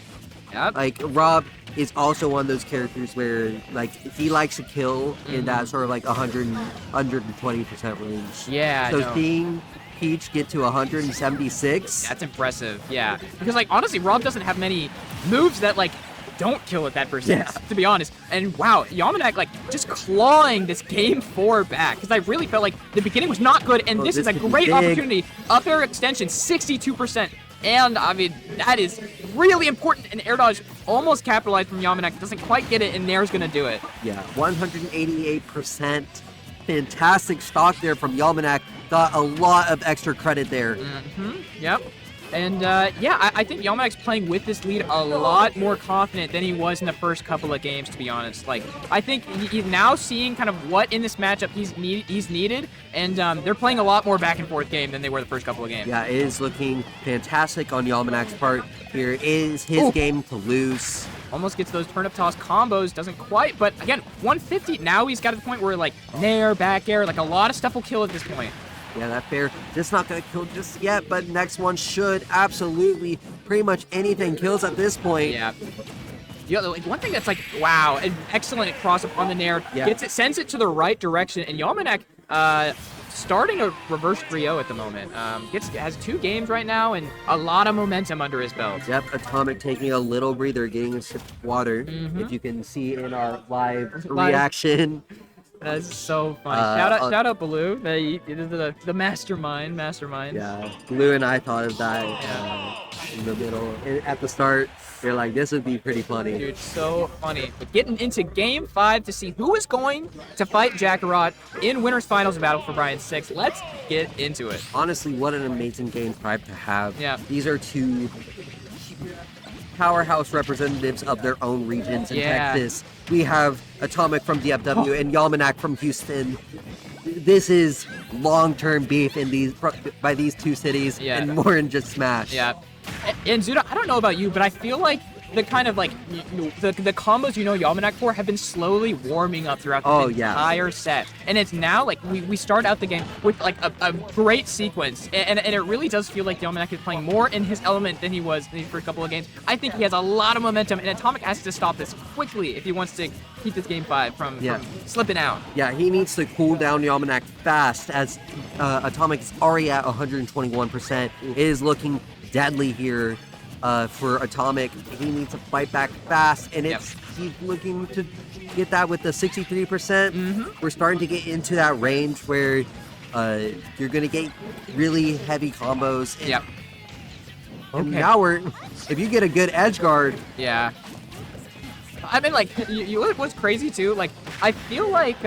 Yep. Like, Rob is also one of those characters where, like, he likes to kill in that sort of, like, 120% range. Yeah, So no. seeing Peach get to 176, That's impressive, yeah. Because, like, honestly, Rob doesn't have many moves that, like, don't kill at that percent, to be honest. And, wow, Yalmanac, like, just clawing this game 4 back. Because I really felt like the beginning was not good, and this is a this could be great big. opportunity. Up air extension, 62%. And, I mean, that is really important. And air dodge almost capitalized from Yalmanac. Doesn't quite get it, and Nair's going to do it. yeah, 188%. Fantastic stock there from Yalmanac. Got a lot of extra credit there. Yep. And yeah, I think Yalmanac's playing with this lead a lot more confident than he was in the first couple of games, to be honest. Like, I think he's now seeing kind of what in this matchup he's needed, and they're playing a lot more back and forth game than they were the first couple of games. Yeah, it is looking fantastic on Yalmanac's part. Here is his game to lose. Almost gets those turnip toss combos, doesn't quite, but again, 150. Now he's got to the point where, like, nair, back air, like, a lot of stuff will kill at this point. Yeah, that fair just not gonna kill just yet, but next one should absolutely. Pretty much anything kills at this point. Yeah. Yeah, like one thing that's like, wow, an excellent cross up on the nair, Yeah. gets it, sends it to the right direction, and Yalmanac starting a reverse 3-0 at the moment. Has 2 games right now and a lot of momentum under his belt. Yep, Atomic taking a little breather, getting a sip of water. If you can see in our live reaction. That's so funny. Shout out Baloo, the mastermind. Yeah, Blue and I thought of that in the middle. At the start, you're like, this would be pretty funny. Dude, so funny. But getting into game 5 to see who is going to fight Jackarot in winners finals battle for Bryan 6. Let's get into it. Honestly, what an amazing game 5 to have. Yeah. These are 2 powerhouse representatives of their own regions in Yeah. Texas. We have Atomic from DFW and Yalmanac from Houston. This is long-term beef in by these 2 cities, and more than just Smash. Yeah. And Zuda, I don't know about you, but I feel like the kind of like the combos Yalmanac for have been slowly warming up throughout the entire set, and it's now like we start out the game with like a great sequence, and it really does feel like Yalmanac is playing more in his element than he was in the first couple of games. I think he has a lot of momentum, and Atomic has to stop this quickly if he wants to keep this game 5 from slipping out. Yeah, he needs to cool down Yalmanac fast, as Atomic is already at 121%. It is looking deadly here. For Atomic, he needs to fight back fast, and he's looking to get that with the 63%. We're starting to get into that range where you're going to get really heavy combos. And now if you get a good edge guard. Yeah. I mean, like, what's crazy too, like, I feel like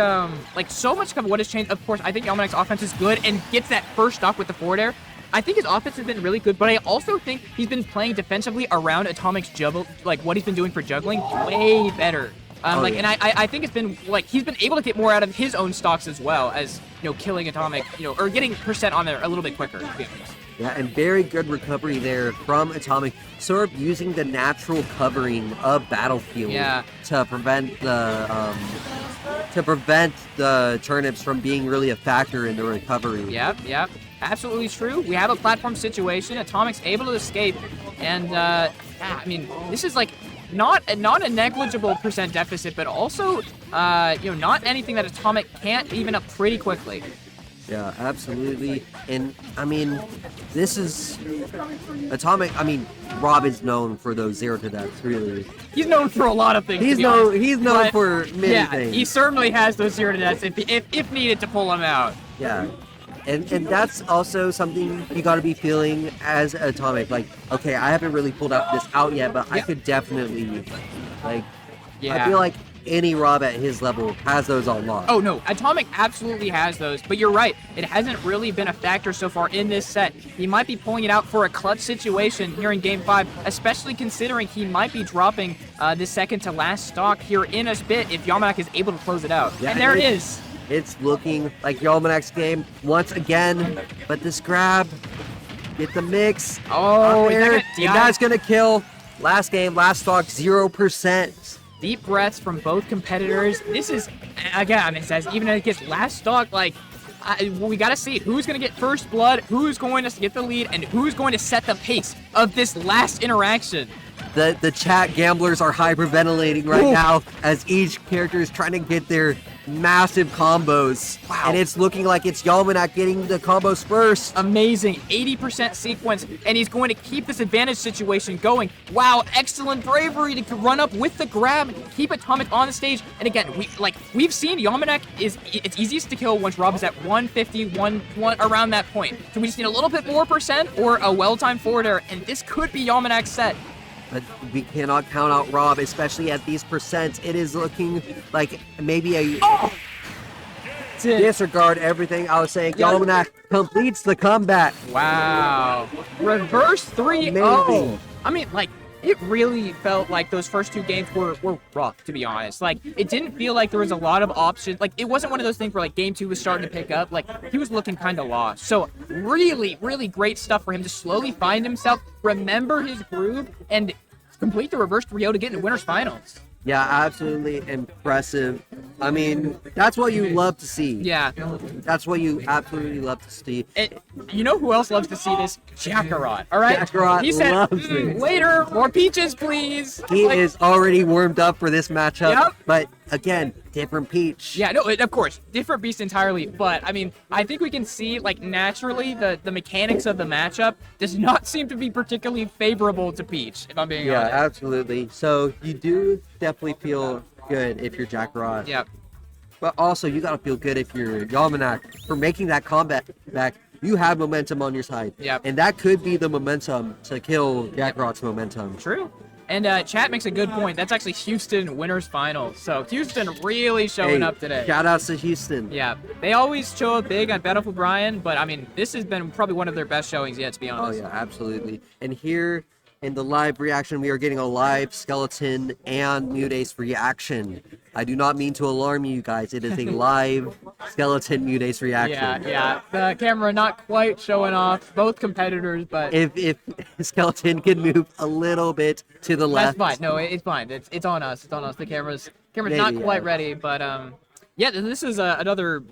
so much of what has changed, of course, I think Yalmanac's offense is good and gets that first stock with the forward air. I think his offense has been really good, but I also think he's been playing defensively around Atomic's juggle, like what he's been doing for juggling, way better. And I think it's been like he's been able to get more out of his own stocks as well as killing Atomic, or getting percent on there a little bit quicker. To be honest. Yeah, and very good recovery there from Atomic, sort of using the natural covering of Battlefield to prevent the turnips from being really a factor in the recovery. Yep. Absolutely true. We have a platform situation. Atomic's able to escape, and I mean, this is like not a negligible percent deficit, but also not anything that Atomic can't even up pretty quickly. Yeah, absolutely. And I mean, this is Atomic. I mean, Rob is known for those 0 to deaths. Really, he's known for a lot of things. He's known for many things. He certainly has those 0 to deaths if needed to pull them out. Yeah. And that's also something you got to be feeling as Atomic. Like, okay, I haven't really pulled this out yet, but I could definitely, I feel like any Rob at his level has those unlocked. Oh, no. Atomic absolutely has those, but you're right. It hasn't really been a factor so far in this set. He might be pulling it out for a clutch situation here in Game 5, especially considering he might be dropping the second to last stock here in a bit if Yalmanac is able to close it out. Yeah, and there it is. It's looking like Yalmanac's game once again, but this grab, get the mix. Oh, and that's gonna kill. Last game, last stock, 0%. deep breaths from both competitors. This is, again, it says even against last stock, like, we got to see who's going to get first blood, who's going to get the lead, and who's going to set the pace of this last interaction. The chat gamblers are hyperventilating right now as each character is trying to get their massive combos. Wow. And it's looking like it's Yalmanac getting the combos first. Amazing, 80% sequence, and he's going to keep this advantage situation going. Wow, excellent bravery to run up with the grab, keep Atomic on the stage. And again, we've seen Yalmanac it's easiest to kill once Rob is at 150, around that point. So we just need a little bit more percent or a well-timed forward air, and this could be Yalmanac's set. But we cannot count out Rob, especially at these percents. It is looking like maybe a disregard everything I was saying. Yeah. Yalmanac completes the comeback. Wow. Reverse 3-0. Amazing. I mean, like, it really felt like those first two games were rough, to be honest. Like, it didn't feel like there was a lot of options. Like, it wasn't one of those things where, like, game 2 was starting to pick up. Like, he was looking kind of lost. So, really, really great stuff for him to slowly find himself, remember his groove, and complete the reverse 3-0 to get into winners finals. Yeah, absolutely impressive. I mean, that's what you love to see. Yeah. That's what you absolutely love to see. You know who else loves to see this? Jackarot, all right? Jackarot he said, loves it. later, more peaches, please. He Like, is already warmed up for this matchup. Yep. But again, different Peach. Yeah, no, of course, different beast entirely. But I mean, I think we can see, like, naturally the mechanics of the matchup does not seem to be particularly favorable to Peach, if I'm being Yeah, honest. absolutely. So you do definitely feel good if you're Jackarot. Yeah. But also, you gotta feel good if you're Yalmanac for making that combat back. You have momentum on your side. Yep. And that could be the momentum to kill Jackarot's momentum. True. And Chat makes a good point. That's actually Houston winners finals. So Houston really showing up today. Shout outs to Houston. Yeah, they always show up big on Battlefield Bryan, but I mean, this has been probably one of their best showings yet, to be Oh honest. yeah, absolutely. And here in the live reaction, we are getting a live Skeleton and Mudace reaction. I do not mean to alarm you guys. It is a live Skeleton Mudace reaction. Yeah. The camera not quite showing off both competitors, but If Skeleton can move a little bit to the that's left. fine. No, it's fine. It's on us. It's on us. The camera's Maybe, not quite yeah. ready, but yeah. This is another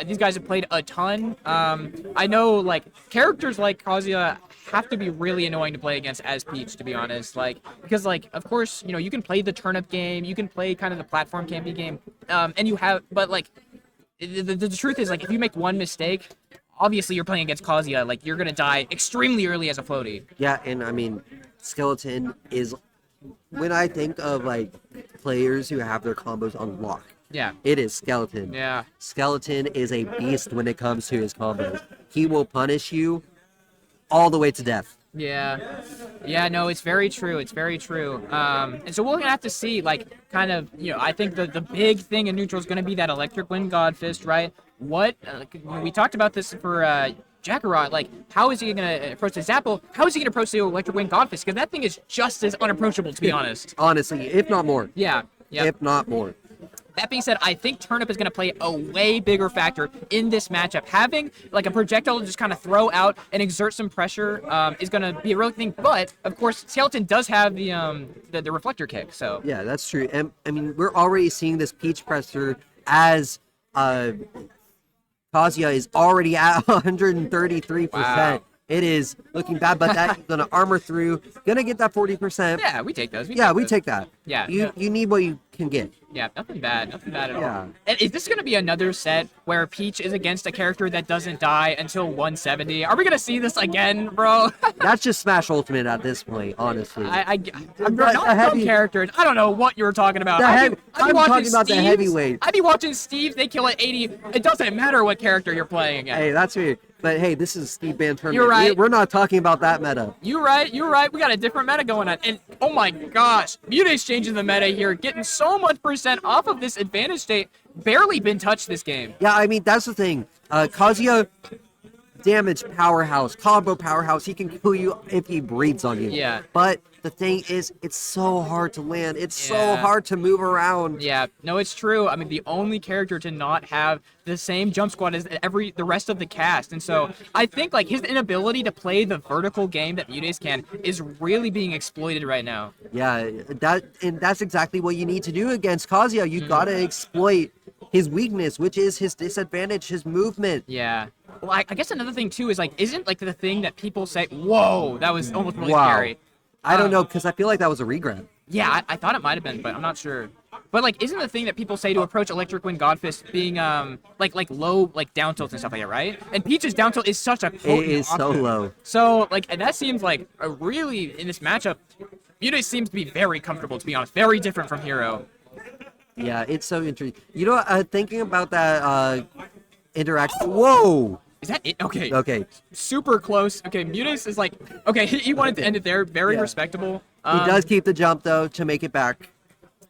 these guys have played a ton. I know, like, characters like Kazuya have to be really annoying to play against as Peach, to be honest. Like, because, like, of course, you can play the turnip game, you can play kind of the platform camping game, and you have, but, like, the truth is, like, if you make one mistake, obviously you're playing against Kazuya. Like, you're gonna die extremely early as a floaty. Yeah, and I mean, Skeleton is, when I think of like players who have their combos on lock, Yeah. it is Skeleton. Yeah. Skeleton is a beast when it comes to his combos. He will punish you all the way to death. Yeah, no, it's very true. It's very true. And so we're gonna have to see, like, kind of, I think the big thing in neutral is gonna be that electric wind god fist, right? What we talked about this for Jackarot, like, how is he gonna approach the Zapple? How is he gonna approach the electric wind god fist? Because that thing is just as unapproachable, to be honest. Honestly, if not more. Yeah. If not more. That being said, I think Turnip is going to play a way bigger factor in this matchup. Having, like, a projectile to just kind of throw out and exert some pressure is going to be a real thing. But, of course, Skeleton does have the reflector kick, so. Yeah, that's true. And I mean, we're already seeing this Peach pressure as Kazuya is already at 133%. Wow. It is looking bad, but that's gonna armor through. Gonna get that 40%. Yeah, we take those. We those. take that. Yeah, You need what you can get. Yeah, nothing bad at all. Yeah. And is this going to be another set where Peach is against a character that doesn't die until 170? Are we going to see this again, bro? That's just Smash Ultimate at this point, honestly. I'm But not the some heavy- characters. I don't know what you were talking about. I'm watching talking about the Steve's- heavyweight. I'd be watching Steve. They kill at 80. It doesn't matter what character you're playing against. Hey, that's weird. But hey, this is Steve Band tournament. You're right. We're not talking about that meta. You're right. We got a different meta going on. And oh my gosh, Mute's changing the meta here, getting so much percent off of this advantage state. Barely been touched this game. Yeah, I mean, that's the thing. Kazuya, damage powerhouse, combo powerhouse. He can kill you if he breathes on you. Yeah. But the thing is, it's so hard to land. It's so Yeah. hard to move around. Yeah, no, it's true. I mean, the only character to not have the same jump squad as the rest of the cast, and so I think like his inability to play the vertical game that Mutace can is really being exploited right now. Yeah, that's exactly what you need to do against Kazuya. You gotta exploit his weakness, which is his disadvantage, his movement. Yeah. Well, I guess another thing too is like, isn't like the thing that people say, "Whoa, that was almost really Wow. scary." I don't know, because I feel like that was a regrab. Yeah, I thought it might have been, but I'm not sure. But like, isn't the thing that people say to approach Electric Wind Godfist being like low like down tilts and stuff like that, right? And Peach's down tilt is such a potent It is so option. low. So like, and that seems like a really in this matchup, Mutace seems to be very comfortable, to be honest. Very different from Hero. Yeah, it's so interesting. You know what? Thinking about that interaction. Whoa! Is that it? Okay. Okay. Super close. Okay, Mutace is like, okay, he wanted to end it there. Very Yeah. respectable. He does keep the jump though to make it back.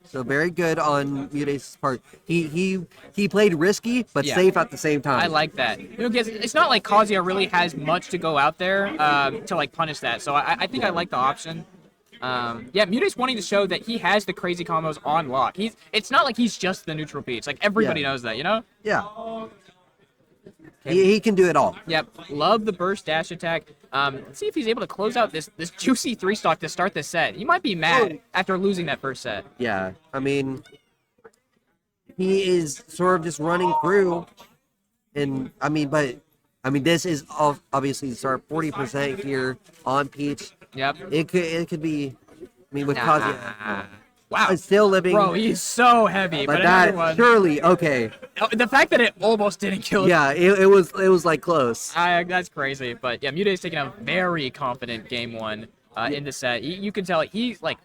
So very good on Mutace's part. He played risky but Yeah. safe at the same time. I like that. You know, because it's not like Kazuya really has much to go out there to like punish that. So I think I like the option. Yeah, Mutace wanting to show that he has the crazy combos on lock. It's not like he's just the neutral Peach. Like everybody Yeah. knows that, you know? Yeah. He can do it all. Yep. Love the burst dash attack. Let's see if he's able to close out this juicy 3-stock to start the set. He might be mad after losing that first set. Yeah. I mean, he is sort of just running through, and this is obviously start 40% here on Peach. Yep. It could be. I mean, with Kazuya, Wow. it's still living. Bro, he's so heavy. but But that another one. surely okay. The fact that it almost didn't kill him. Yeah, it was like close. That's crazy. But yeah, Mutace taking a very confident game one in the set. You can tell he's like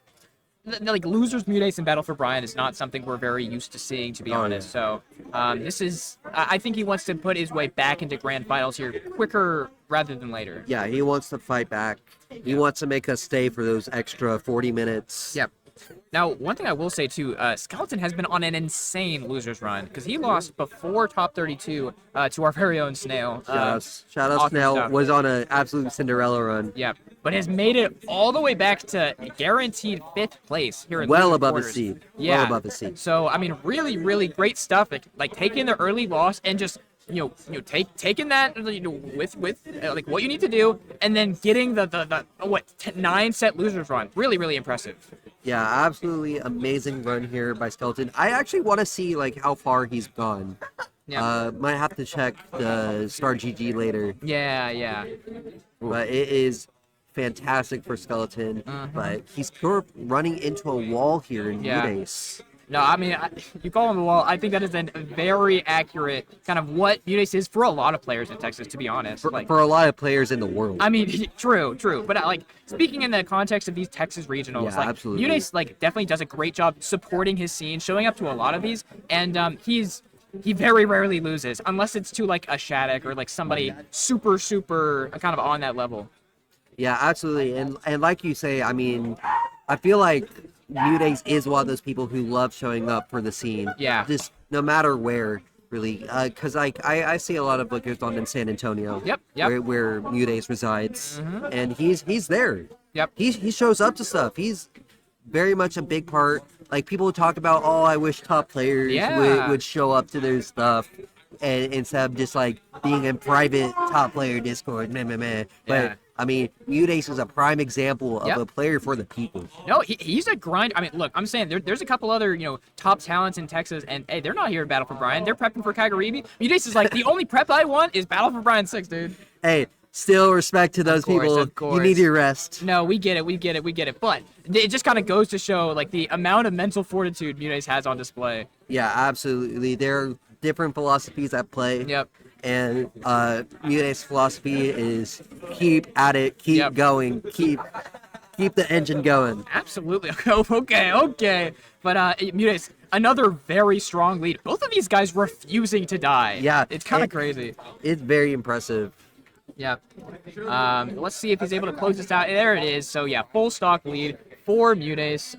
losers Mutace in Battle for Bryan is not something we're very used to seeing, to be honest. So this is I think he wants to put his way back into grand finals here quicker rather than later. Yeah, he wants to fight back. He wants to make us stay for those extra 40 minutes. Yep. Now, one thing I will say too, Skeleton has been on an insane losers run because he lost before top 32 to our very own Snail. Shout out awesome Snell stuff. was on an absolute Cinderella run. Yeah, but has made it all the way back to guaranteed 5th place here in Well loser above quarters. a seed. Yeah. Well above a seed. So I mean, really, really great stuff. Like taking the early loss and just taking that with like what you need to do, and then getting the 9-set losers run. Really, really impressive. Yeah, absolutely amazing run here by Skeleton. I actually want to see like how far he's gone. Yeah. Might have to check the Star GG later, Yeah. but it is fantastic for Skeleton. But he's sort of running into a wall here in Yeah. Mutace. No, I mean, you call him the wall. I think that is a very accurate kind of what Mutace is for a lot of players in Texas, to be honest. For a lot of players in the world. I mean, true. But like speaking in the context of these Texas regionals, Yeah, like absolutely. Mutace like definitely does a great job supporting his scene, showing up to a lot of these, and he very rarely loses unless it's to like a Shattuck or like somebody super kind of on that level. Yeah, absolutely. And like you say, I mean, I feel like Mutace is one of those people who love showing up for the scene. Yeah. Just no matter where, really. Because I see a lot of bookers on in San Antonio. Yep. Where Mutace resides. And he's there. Yep. He shows up to stuff. He's very much a big part. Like, people talk about, oh, I wish top players Yeah. would show up to their stuff. And instead of just, like, being in private top player Discord. But, Yeah. I mean, Mutace is a prime example of Yep. a player for the people. No, he's a grind. I mean, look, I'm saying there's a couple other top talents in Texas, and hey, they're not here to Battle for Bryan. They're prepping for Kagaribi. Mutace is like the only prep I want is Battle for Bryan 6, dude. Hey, still respect to those course, people. of course. You need your rest. No, we get it. But it just kind of goes to show like the amount of mental fortitude Mutace has on display. Yeah, absolutely. There are different philosophies at play. Yep. And Mutace's philosophy is keep at it, keep Yep. going, keep the engine going. Absolutely. Okay. But Mutace, another very strong lead. Both of these guys refusing to die. Yeah, It's kind of it- crazy. It's very impressive. Yeah. Let's see if he's able to close this out. There it is. So yeah, full stock lead for Mutace.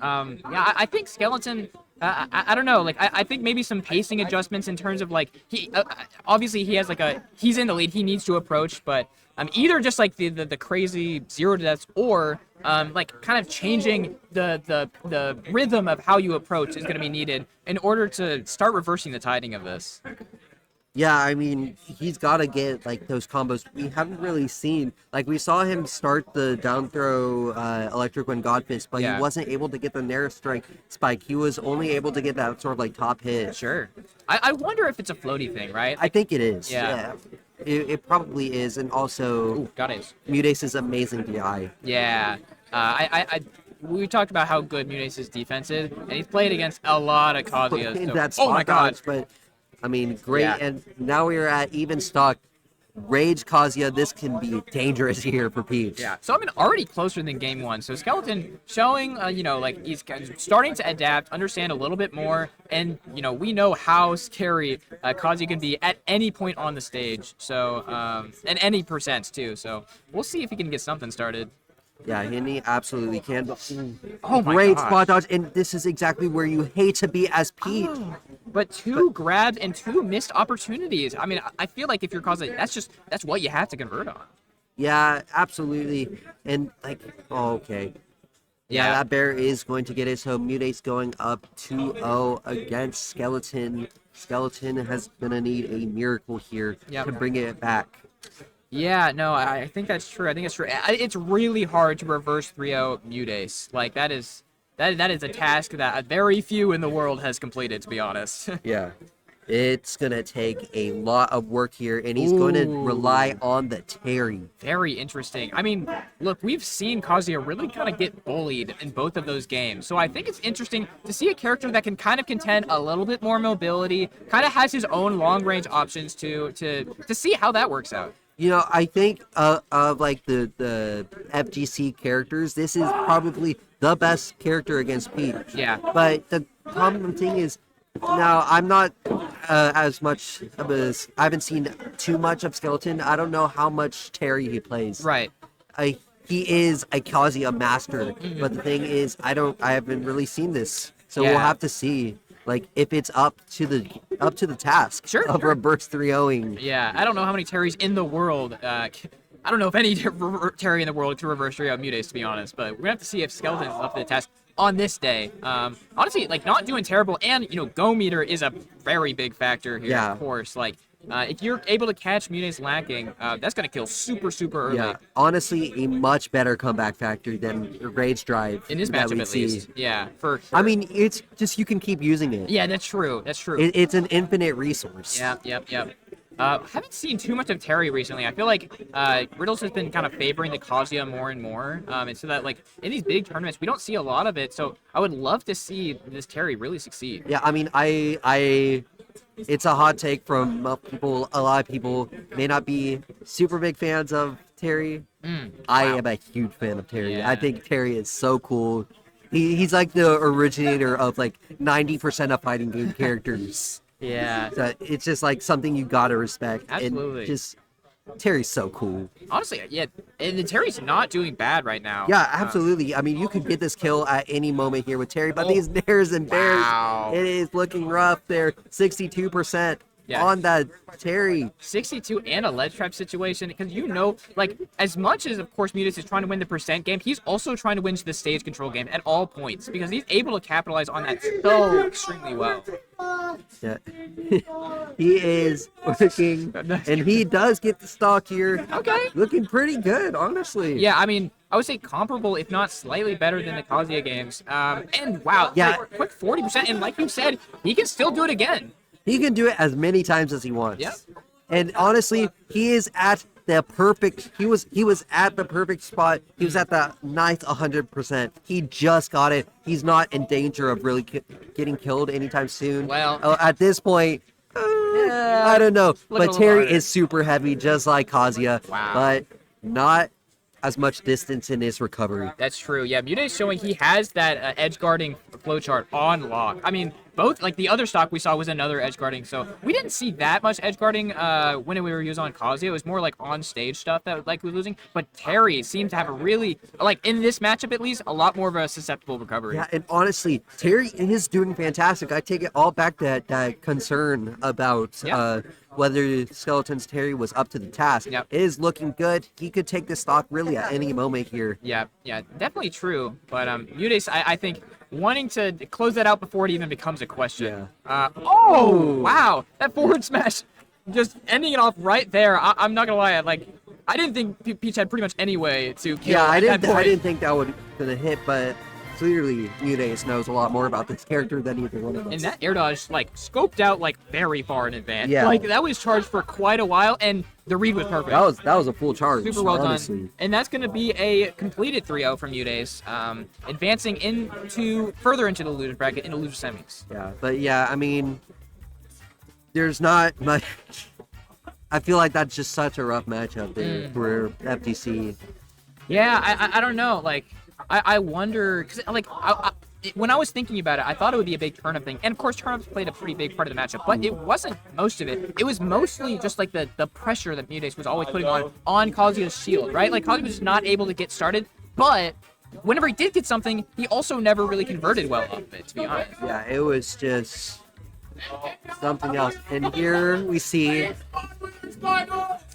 Yeah, I think Skeleton. I don't know. Like I think maybe some pacing adjustments in terms of like he obviously he has he's in the lead. He needs to approach, but either just like the crazy 0 to deaths or like kind of changing the rhythm of how you approach is going to be needed in order to start reversing the tiding of this. Yeah, I mean, he's got to get like those combos we haven't really seen. Like we saw him start the down throw electric when God Fist, but Yeah. he wasn't able to get the Nair strike spike. He was only able to get that sort of like top hit. Sure. I wonder if it's a floaty thing, right? I think it is. Yeah. It probably is, and also Ooh, got it. Mutace's amazing DI. Yeah. We talked about how good Munice's defense is, and he's played against a lot of Kazuya. In So, that oh my spot god. dodge, but I mean, great. Yeah. And now we are at even stock. Rage Kazuya, this can be dangerous here for Peach. Yeah. So I mean, already closer than game one. So Skeleton showing, like he's kind of starting to adapt, understand a little bit more, and we know how scary Kazuya can be at any point on the stage. So and any percents too. So we'll see if he can get something started. Yeah, Henny absolutely can. But Oh my great gosh. spot dodge, and this is exactly where you hate to be as Peach. But two grabs and two missed opportunities. I mean, I feel like if you're Kazuya, that's what you have to convert on. Yeah, absolutely. And like, oh, okay. Yeah, that bear is going to get it. So Mutate's going up 2-0 against Skeleton. Skeleton has gonna need a miracle here Yep. to bring it back. Yeah, no, I think that's true. I think it's true. It's really hard to reverse 3-0 Mutace. Like that is a task that very few in the world has completed, to be honest. Yeah. It's gonna take a lot of work here, and he's going to rely on the Terry. Very interesting. I mean, look, we've seen Kazuya really kind of get bullied in both of those games. So I think it's interesting to see a character that can kind of contend a little bit more mobility, kind of has his own long-range options to see how that works out. I think of like the FGC characters, this is probably the best character against Peach. Yeah. But the common thing is, now I'm not as much of I haven't seen too much of Skeleton. I don't know how much Terry he plays. Right. He is a Kazuya master, but the thing is, I haven't really seen this, so we'll Yeah. have to see. Like if it's up to the task Sure, of sure. reverse 3-0ing. Yeah, I don't know how many Terrys in the world. I don't know if any Terry in the world can reverse 3-0 Mutace, to be honest. But we're gonna have to see if Skeleton's up to the task on this day. Honestly, like not doing terrible, and Go meter is a very big factor here. Yeah. Of course, like if you're able to catch Mutace lacking, that's gonna kill super early. Yeah, honestly, a much better comeback factor than Rage Drive. In this that we matchup, at see. least. Yeah, for sure. I mean, it's just you can keep using it. yeah, that's true. That's true. It's an infinite resource. Yep. Haven't seen too much of Terry recently. I feel like Riddles has been kind of favoring the Kazuya more and more. And so that, like, in these big tournaments, we don't see a lot of it. So I would love to see this Terry really succeed. Yeah, I mean, it's a hot take from people. A lot of people may not be super big fans of Terry. I am a huge fan of Terry. Yeah. I think Terry is so cool. He's like the originator of like 90% of fighting game characters. Yeah. So it's just like something you gotta respect. Absolutely. And just Terry's so cool. Honestly, yeah. And the Terry's not doing bad right now. Yeah, absolutely. I mean, you could get this kill at any moment here with Terry, but these nairs and bears, Wow. it is looking rough there. 62% Yeah. on that Terry. 62 and a ledge trap situation, because like, as much as, of course, Mutus is trying to win the percent game, he's also trying to win the stage control game at all points, because he's able to capitalize on that so extremely well. Yeah. He is working, and he does get the stock here. Okay. Looking pretty good, honestly. Yeah, I mean, I would say comparable, if not slightly better than the Kazuya games. And wow, Yeah. like, quick 40%, and like you said, he can still do it again. He can do it as many times as he wants. Yep. And honestly, he is at the perfect. He was at the perfect spot. He was at the ninth 100%. He just got it. He's not in danger of really getting killed anytime soon. Well- At this point, I don't know. Look a But little Terry harder. is super heavy, just like Kazuya. Wow. But not as much distance in his recovery. That's true. Yeah, Mute is showing he has that edge guarding flowchart on lock. I mean, both, like the other stock we saw was another edge guarding, so we didn't see that much edge guarding when we were using on Kazuya. It was more like on stage stuff that like we were losing. But Terry seemed to have a really, like in this matchup at least, a lot more of a susceptible recovery. Yeah, and honestly, Terry is doing fantastic. I take it all back that concern about Yeah. whether Skeleton's Terry was up to the task. Yep. It is looking good. He could take the stock really at any moment here. Yeah, definitely true. But Mudace, I think wanting to close that out before it even becomes a question. Oh, wow. That forward smash, just ending it off right there. I'm not going to lie. I didn't think Peach had pretty much any way to kill Yeah, I at that didn't point. think that would gonna hit, but clearly Mudace knows a lot more about this character than either one of us. And that air dodge, scoped out, very far in advance. Yeah. That was charged for quite a while, and the read was perfect. That was a full charge. Super well honestly. done. And that's going to be a completed 3-0 from Mudace, advancing further into the loser bracket, into loser semis. Yeah, but yeah, I mean, there's not much. I feel like that's just such a rough matchup there for FTC. Yeah, I don't know. I wonder, because when I was thinking about it, I thought it would be a big turnip thing. And of course, turnips played a pretty big part of the matchup, but it wasn't most of it. It was mostly just the pressure that Mudace was always putting on Kazuya's shield, right? Kazuya was just not able to get started, but whenever he did get something, he also never really converted well off of it, to be honest. Yeah, it was just something else. And here we see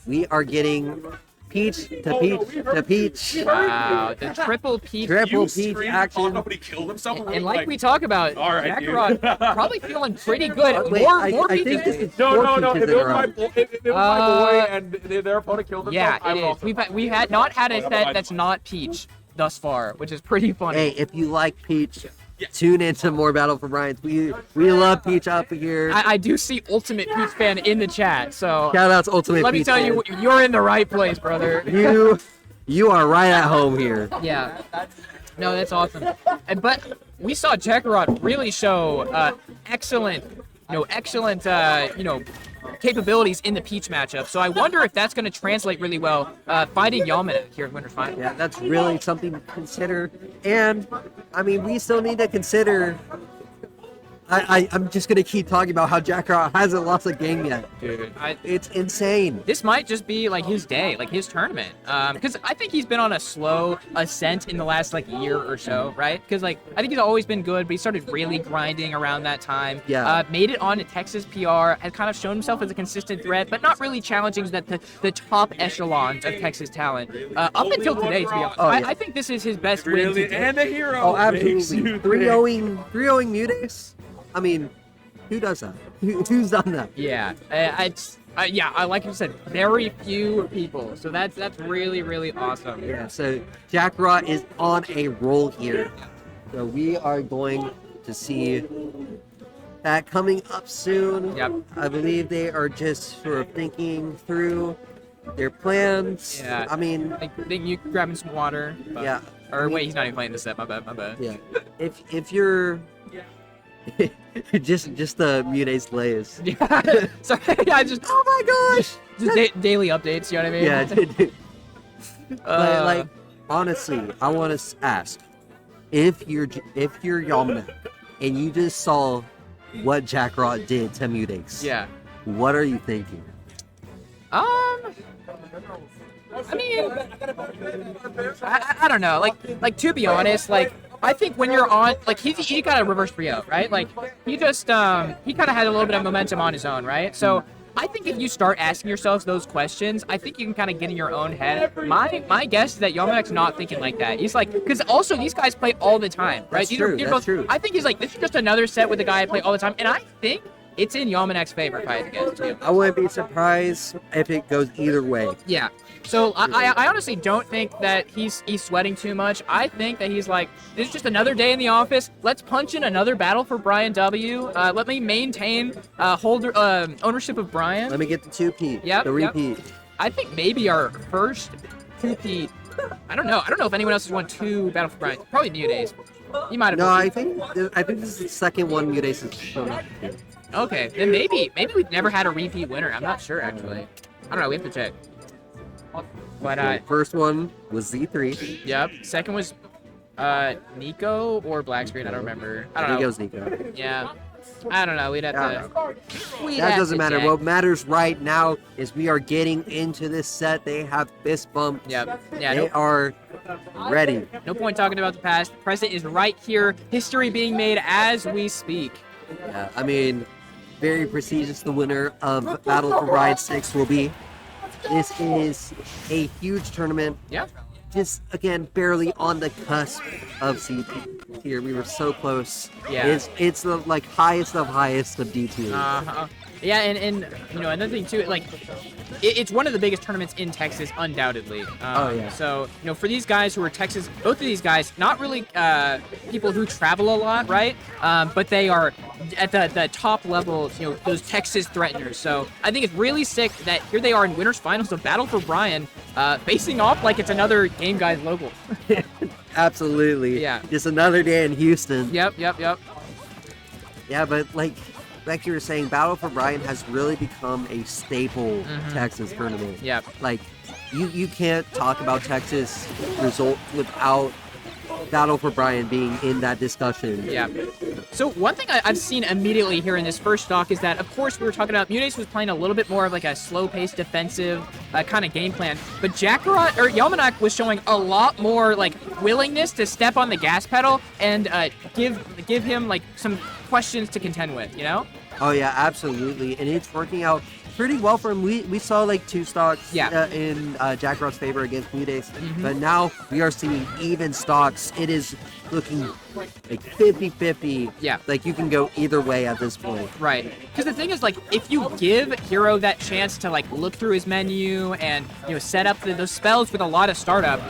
we are getting Peach to Peach to Peach. Wow, the triple Peach. Triple Peach action. Nobody killed himself. And like we talk about, All right, Kakarot probably feeling pretty good. Wait, more I Peaches. think this is No, four no, no. Peaches If it in a was my, row. if it was my boy and their opponent killed himself, Yeah, it is. We've had not had a set that's not Peach thus far, which is pretty funny. Hey, if you like Peach, tune into more Battle for Bryans. We love Peach up here. I do see Ultimate Peach fan in the chat, so Shout out to Ultimate let me Peach tell you, fan. you're in the right place, brother. You are right at home here. Yeah. No, that's awesome. But we saw Kakarot really show excellent capabilities in the Peach matchup. So I wonder if that's going to translate really well fighting Yalmanek here in Winter's Final. Yeah, that's really something to consider. And, I mean, we still need to consider... I'm just going to keep talking about how Kakarot hasn't lost a game yet. Dude, It's insane. this might just be his day, his tournament. Because I think he's been on a slow ascent in the last year or so, right? Because I think he's always been good, but he started really grinding around that time. Yeah. Made it on to Texas PR, has kind of shown himself as a consistent threat, but not really challenging the top echelons of Texas talent up until today. To be honest, Oh, yeah. I think this is his best win. really, to and date. a hero. Oh, makes absolutely. you 3-0ing Mudace? I mean, who does that? Who's done that? Yeah, I like you said, very few people. So that's really, really awesome. Yeah, so Kakarot is on a roll here. So we are going to see that coming up soon. Yep. I believe they are just sort of thinking through their plans. Yeah. I mean, I think you grabbing some water. But, yeah. Or wait, he's not even playing this set. My bad. Yeah. If you're just the Mudace lays. Yeah. Sorry, I just. Oh my gosh! Just daily updates. You know what I mean? Yeah, dude. Uh, But honestly, I want to ask if you're Yalmanek and you just saw what Kakarot did to Mudace. Yeah. What are you thinking? I mean, I don't know. To be honest, I think when you're on, he got a reverse 3-0, right? He just, he kind of had a little bit of momentum on his own, right? So I think if you start asking yourselves those questions, I think you can kind of get in your own head. My guess is that Yalmanek's not thinking like that. He's because also these guys play all the time, right? That's true, that's true. I think he's this is just another set with a guy I play all the time, and I think it's in Yalmanek's favor, if I had to guess, too. I wouldn't be surprised if it goes either way. Yeah. So I honestly don't think that he's sweating too much. I think that he's this is just another day in the office. Let's punch in another battle for Bryan W. Let me maintain ownership of Bryan. Let me get the 2P. Yep, The yep. repeat. I think maybe our first 2P. I don't know if anyone else has won 2 battle for Bryan. Probably Mudace. He might have. No, I think this is the second one Mudace has shown up to. Okay, then maybe we've never had a repeat winner. I'm not sure actually. I don't know. We have to check. But First one was Z3. yep. Second was Nico or Black Screen. I don't remember. I don't think know. it was Nico. Yeah. I don't know. We'd have I to. don't We'd That have doesn't to matter. check. What matters right now is we are getting into this set. They have fist bumps. Yep. Yeah. They are ready. No point talking about the past. The present is right here. History being made as we speak. Yeah, I mean, very prestigious the winner of Battle for Bryan 6 will be. This is a huge tournament. Yeah. Just again, barely on the cusp of C tier. We were so close. Yeah. It's the like highest of D tier. Yeah, and you know, another thing too, like it's one of the biggest tournaments in Texas, undoubtedly. Oh, yeah. So you know, for these guys who are Texas, both of these guys, not really people who travel a lot, right? But they are at the top level, you know, those Texas threateners. So I think it's really sick that here they are in winners finals of Battle for Bryan, facing off like it's another Game Guys local. Absolutely. Yeah. Just another day in Houston. Yep. Yeah, but like you were saying, Battle for Bryan has really become a staple Texas tournament. Yep. Like, you can't talk about Texas results without Battle for Bryan being in that discussion. Yeah. So one thing I've seen immediately here in this first stock is that, of course, we were talking about Muniz was playing a little bit more of like a slow-paced defensive kind of game plan, but Yalmanac was showing a lot more like willingness to step on the gas pedal and give him like some questions to contend with, you know? Oh yeah, absolutely, and it's working out pretty well for him. We saw like 2 stocks in Jackrot's favor against Muniz, but now we are seeing even stocks. It is looking like 50-50. Yeah. Like you can go either way at this point. Right. Because the thing is, like, if you give Hero that chance to like look through his menu and set up those spells with a lot of startup,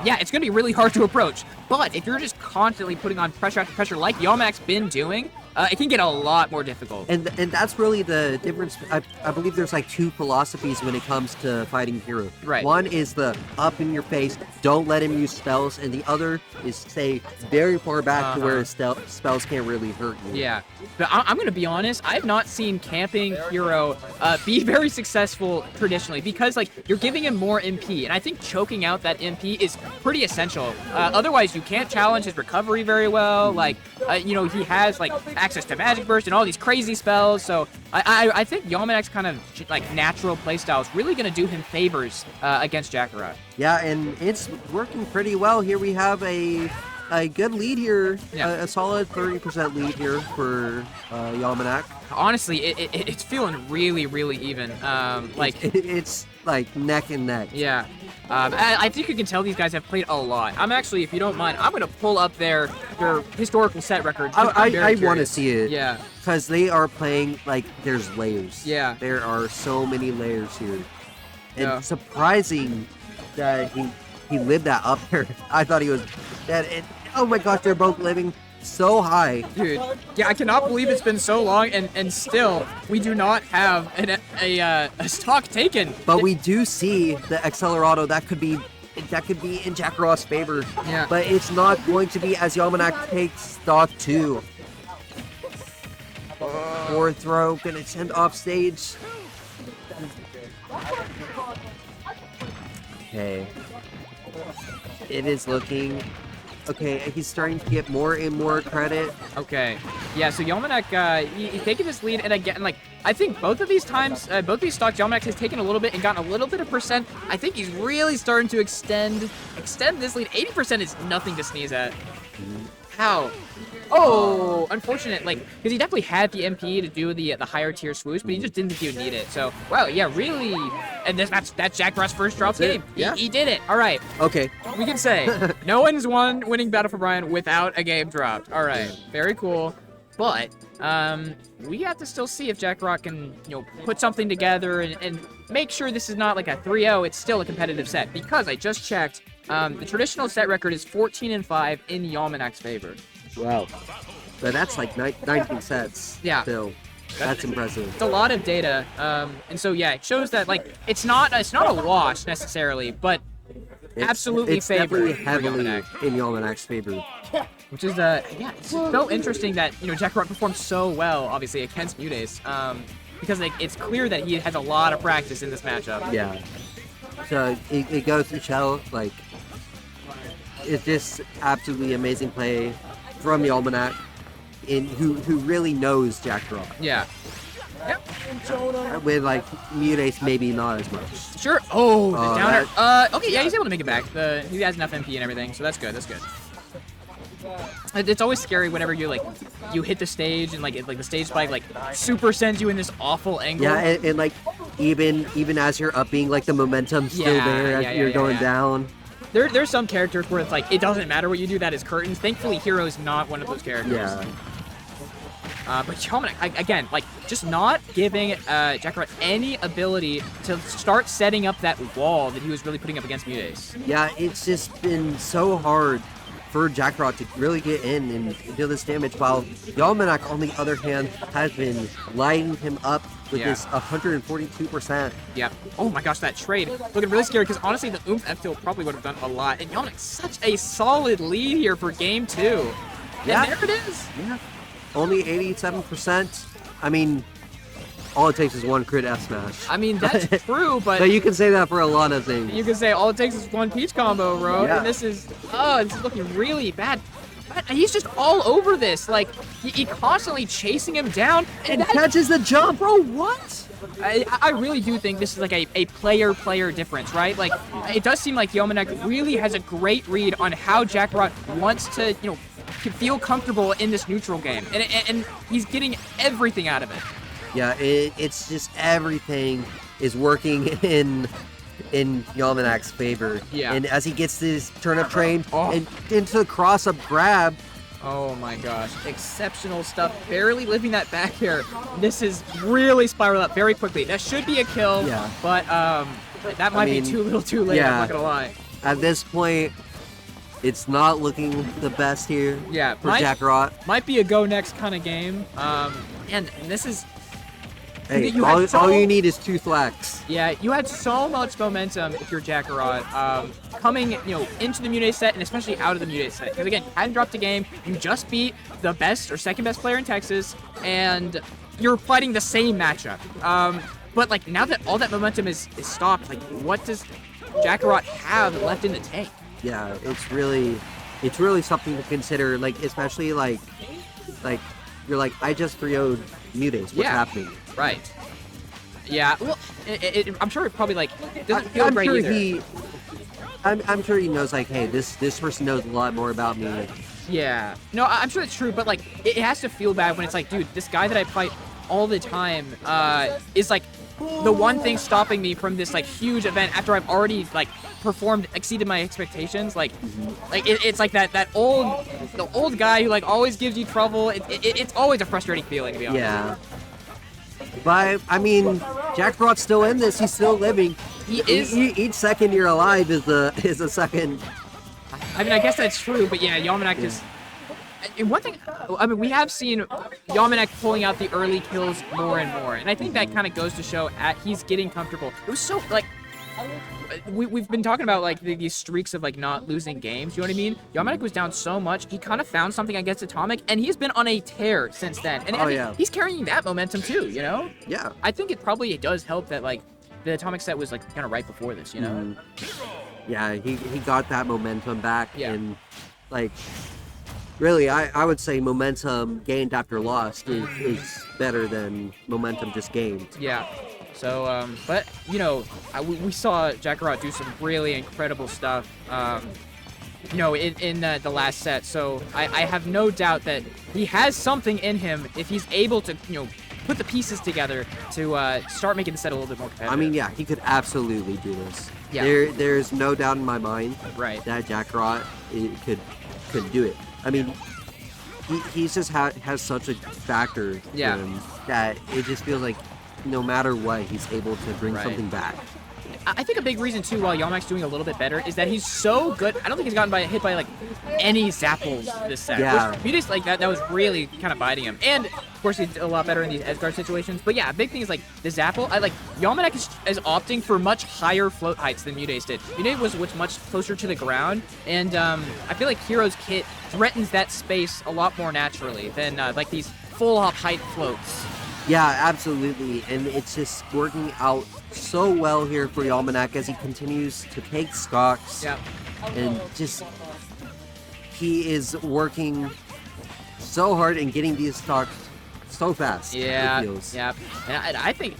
yeah, it's gonna be really hard to approach. But if you're just constantly putting on pressure after pressure, like Yalmanac's been doing, it can get a lot more difficult. And that's really the difference. I believe there's like 2 philosophies when it comes to fighting Hero. Right. One is the up in your face, don't let him use spells, and the other is stay very far back to where his spells can't really hurt you. Yeah, but I'm gonna be honest. I've not seen camping Hero be very successful traditionally because like you're giving him more MP, and I think choking out that MP is pretty essential. Otherwise, you can't challenge his recovery very well. Like, he has like access to Magic Burst and all these crazy spells. So I think Yalmanac's kind of like natural playstyle is really gonna do him favors against Jackarot. Yeah, and it's working pretty well. Here we have a good lead here, a solid 30% lead here for Yalmanac. Honestly, it's feeling really, really even. It's like neck and neck. Yeah. I think you can tell these guys have played a lot. I'm actually, if you don't mind, I'm going to pull up their historical set record. I want to see it. Yeah. Because they are playing, like, there's layers. Yeah. There are so many layers here. And surprising that he lived that up there. I thought he was dead. And, oh my gosh, they're both living so high. Dude, yeah, I cannot believe it's been so long, and still, we do not have a stock taken. But we do see the Accelerado that could be in Jackarot's favor. Yeah. But it's not going to be as Yalmanac takes stock 2. Fourth throw, gonna send off stage. Okay. It is looking... Okay, he's starting to get more and more credit. Okay. Yeah, so Yalmanac, he's taken this lead, and again, like, I think both of these times, both these stocks, Yalmanac has taken a little bit and gotten a little bit of percent. I think he's really starting to extend this lead. 80% is nothing to sneeze at. How? Oh, unfortunate, like, because he definitely had the MP to do the higher tier swoosh, but he just didn't think he would need it. So, wow, yeah, really, and that's Jackarot's first drop game. Yeah. He did it. All right. Okay. We can say no one's winning Battle for Bryan without a game dropped. All right, very cool. But we have to still see if Jackarot can, put something together and make sure this is not like a 3-0. It's still a competitive set because I just checked. The traditional set record is 14-5 in Yalmanac's favor. Wow. But that's like 19 sets. Yeah. Still. That's impressive. It's a lot of data. And so, yeah, it shows that, like, it's not a wash necessarily, but absolutely it's favor definitely heavily Yalmanac. in Yalmanac's favor. Which is, it's so interesting that, Jackarot performed so well, obviously, against Muniz. Because like, it's clear that he has a lot of practice in this matchup. Yeah. So it goes to show, like, it's just absolutely amazing play from Yalmanac, who really knows Jackarot. Yeah. Yep. With like Muniz, maybe not as much. Sure. Oh, the downer. Okay, yeah, he's able to make it back. He has enough MP and everything, so that's good. That's good. it's always scary whenever you you hit the stage and the stage spike super sends you in this awful angle. Yeah, and like even as you're upping, like the momentum's still Yeah, there as yeah, you're yeah, going yeah. down. There's some characters where it's it doesn't matter what you do, that is curtains. Thankfully, Hero's not one of those characters. Yeah. But Yalmanac, again, just not giving Jackarot any ability to start setting up that wall that he was really putting up against Mutace. Yeah, it's just been so hard for Jackarot to really get in and deal this damage, while Yalmanac, on the other hand, has been lighting him up with Yeah. this 142%. Yeah. Oh my gosh, that trade. Looking really scary because honestly, the Oomph F-Tilt probably would have done a lot. And Yalmanac's such a solid lead here for game 2. Yeah. And there it is. Yeah. Only 87%. I mean, all it takes is one crit F smash. I mean, that's true, but But you can say that for a lot of things. you can say all it takes is one Peach combo, bro. Yeah. And this is, it's looking really bad. But he's just all over this. He constantly chasing him down. And catches the jump. Bro, what? I really do think this is a player difference, right? It does seem like Yalmanac really has a great read on how Jackarot wants to, feel comfortable in this neutral game. And he's getting everything out of it. Yeah, it's just everything is working in Yalmanac's favor. Yeah. And as he gets this turnip train Oh. and into the cross-up grab, Oh my gosh, exceptional stuff. Barely living that back here. This is really spiraled up very quickly. That should be a kill, Yeah. but that might mean, be too little too late, I'm yeah. not gonna lie. at this point, it's not looking the best here Yeah, for Jackarot. might be a go next kind of game. And this is, Hey, you had all you need is 2 thwacks. yeah, you had so much momentum if you're Jackarot, coming, into the Mutace set and especially out of the Mutace set. Because again, you hadn't dropped a game, you just beat the best or second best player in Texas, and you're fighting the same matchup. But now that all that momentum is stopped, what does Jackarot have left in the tank? Yeah, it's really something to consider. Especially you're I just 3-0'd Mutace. What's Yeah. happening? Right. Yeah. Well, I'm sure it probably doesn't feel I'm great sure either. I'm sure he knows hey, this person knows a lot more about me. Yeah. No, I'm sure it's true, but it has to feel bad when it's dude, this guy that I fight all the time is the one thing stopping me from this huge event after I've already performed, exceeded my expectations. It's that old guy who always gives you trouble. It's always a frustrating feeling, to be honest. Yeah. But I mean, Jackarot's still in this. He's still living. He is. Each second you're alive is a second. I mean, I guess that's true, but yeah, Yalmanac is. And one thing, I mean, we have seen Yalmanac pulling out the early kills more and more, and I think that kind of goes to show he's getting comfortable. It was so we've been talking about these streaks of not losing games. You know what I mean? Yalmanac was down so much, he kind of found something against Atomic, and he's been on a tear since then. And I think yeah. he's carrying that momentum too. Yeah. I think it probably does help that the Atomic set was kind of right before this. Yeah, he got that momentum back, Yeah. and really, I would say momentum gained after lost is better than momentum just gained. Yeah. So, but we saw Jackarot do some really incredible stuff, in the last set. So I have no doubt that he has something in him if he's able to, put the pieces together to start making the set a little bit more competitive. I mean, yeah, he could absolutely do this. Yeah. There's no doubt in my mind Right. that Jackarot could do it. I mean, he's just has such a factor to Yeah. him that it just feels like no matter what, he's able to bring Right. something back. I think a big reason too, while Yalmanac's doing a little bit better, is that he's so good. I don't think he's gotten hit by any zapples this set. Yeah. Which Mutace that was really kind of biting him. And of course he's a lot better in these edgeguard situations. But yeah, a big thing is the zapple. Yalmanac is opting for much higher float heights than Mutace did. Mutace was much closer to the ground, and I feel like Hero's kit threatens that space a lot more naturally than these full up height floats. Yeah, absolutely, and it's just working out so well here for Yalmanac as he continues to take stocks. Yeah. And just he is working so hard and getting these stocks so fast. Yeah, it feels. yeah. And I think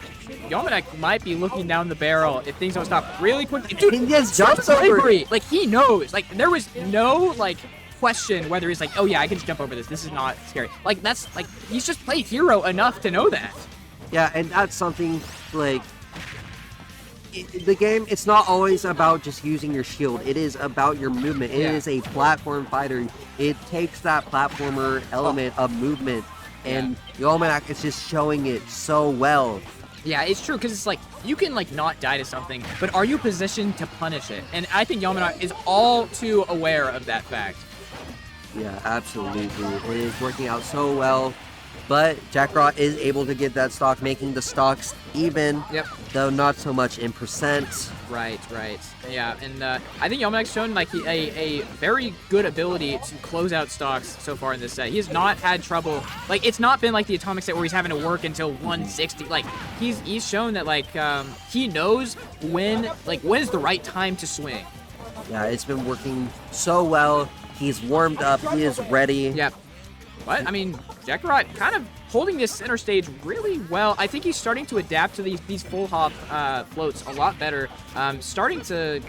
Yalmanac might be looking down the barrel if things don't stop really quickly. Dude, He just jumps over. bravery. He knows. There was no question whether he's like, oh yeah, I can just jump over this. This is not scary. Like that's like he's just played hero enough to know that. Yeah, and that's something like the game. It's not always about just using your shield. It is about your movement. It is a platform fighter. It takes that platformer element of movement, and Yolmanak is just showing it so well. Yeah, it's true, because it's like, you can like not die to something, but are you positioned to punish it? And I think Yolmanak is all too aware of that fact. Yeah, absolutely. It is working out so well. But Jackrot is able to get that stock, making the stocks even, though not so much in percent. Right. Yeah, and I think Yolmanak's shown like a very good ability to close out stocks so far in this set. He has not had trouble. Like, it's not been like the Atomic set where he's having to work until 160. Like, he's shown that like he knows when is the right time to swing. Yeah, it's been working so well. He's warmed up. He is ready. Yep. But, I mean, Jackrot kind of holding this center stage really well. I think he's starting to adapt to these full hop floats a lot better. Starting to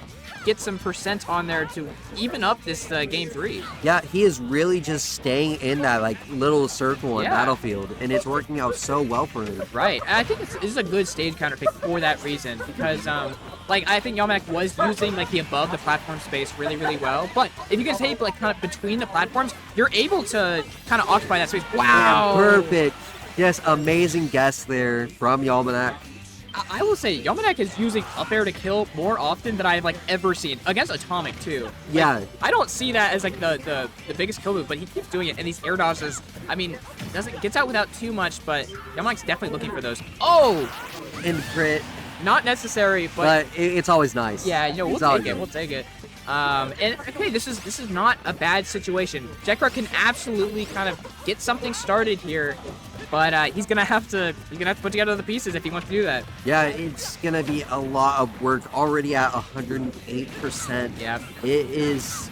get some percent on there to even up this game 3. Yeah, he is really just staying in that like little circle on Battlefield, and it's working out so well for him. Right. And I think this is a good stage counter pick for that reason, because like I think Yolmanak was using like the above the platform space really, really well. But if you can take like kind of between the platforms, you're able to kind of occupy that space. Wow. Perfect. Yes, amazing guess there from Yolmanak. I will say Yolmanak is using up air to kill more often than I've like ever seen against Atomic too. Like, Yeah. I don't see that as like the biggest kill move, but he keeps doing it, and these air dodges, I mean, gets out without too much, but Yolmanak's definitely looking for those. Oh, In crit, not necessary, but it's always nice. yeah, you know, we'll It's always take it. good. We'll take it. And okay, this is not a bad situation. Jackrot can absolutely kind of get something started here, but he's gonna have to put together the pieces if he wants to do that. Yeah, it's gonna be a lot of work. Already at 108%. Yeah. It is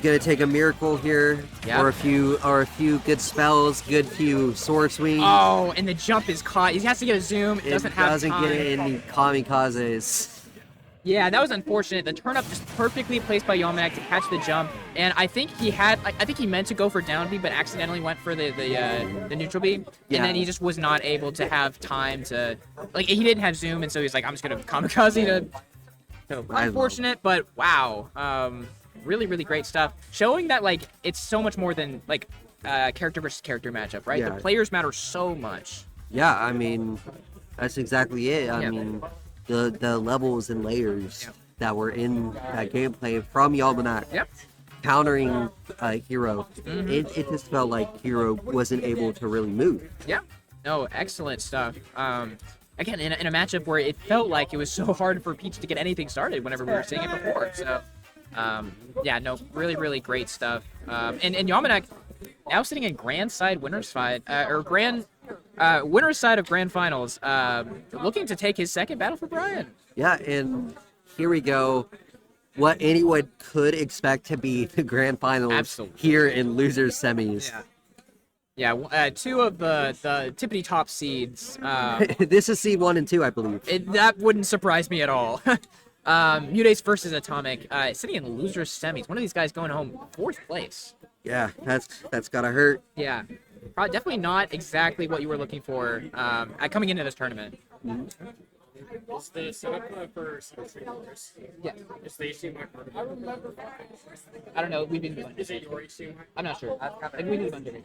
gonna take a miracle here, Yeah. or a few good spells, good few sword swings. Oh, and the jump is caught. He has to get a zoom. It doesn't have time. get any kamikazes. Yeah, that was unfortunate. The turn up just perfectly placed by Yolmanak to catch the jump, and I think he meant to go for down B, but accidentally went for the neutral B, and then he just was not able to have time to, like, he didn't have zoom, and so he's like, I'm just gonna kamikaze to. So unfortunate, but wow, really, really great stuff. Showing that like it's so much more than like character versus character matchup, right? Yeah. The players matter so much. Yeah, I mean, that's exactly it. I mean, the levels and layers that were in that gameplay from Yolmanak. Yep. Countering Hero, it just felt like Hero wasn't able to really move. Yeah. No, excellent stuff. Again, in a matchup where it felt like it was so hard for Peach to get anything started whenever we were seeing it before. So, yeah, no, really, really great stuff. And Yolmanak now sitting in Grand Side Winners Fight, Winners Side of Grand Finals, looking to take his second battle for Bryan. Yeah, and here we go. What anyone could expect to be the grand finals Absolutely. here in losers semis. Yeah, two of the tippity top seeds. This is C1 and 2, I believe. That wouldn't surprise me at all. Mutace versus Atomic, sitting in losers semis. One of these guys going home 4th place. Yeah, that's gotta hurt. Yeah, probably definitely not exactly what you were looking for coming into this tournament. Is the setup for streamers? Yeah. Is the HDMI part of it? I don't know. We've been doing. Is it your HDMI? I'm not sure. We need to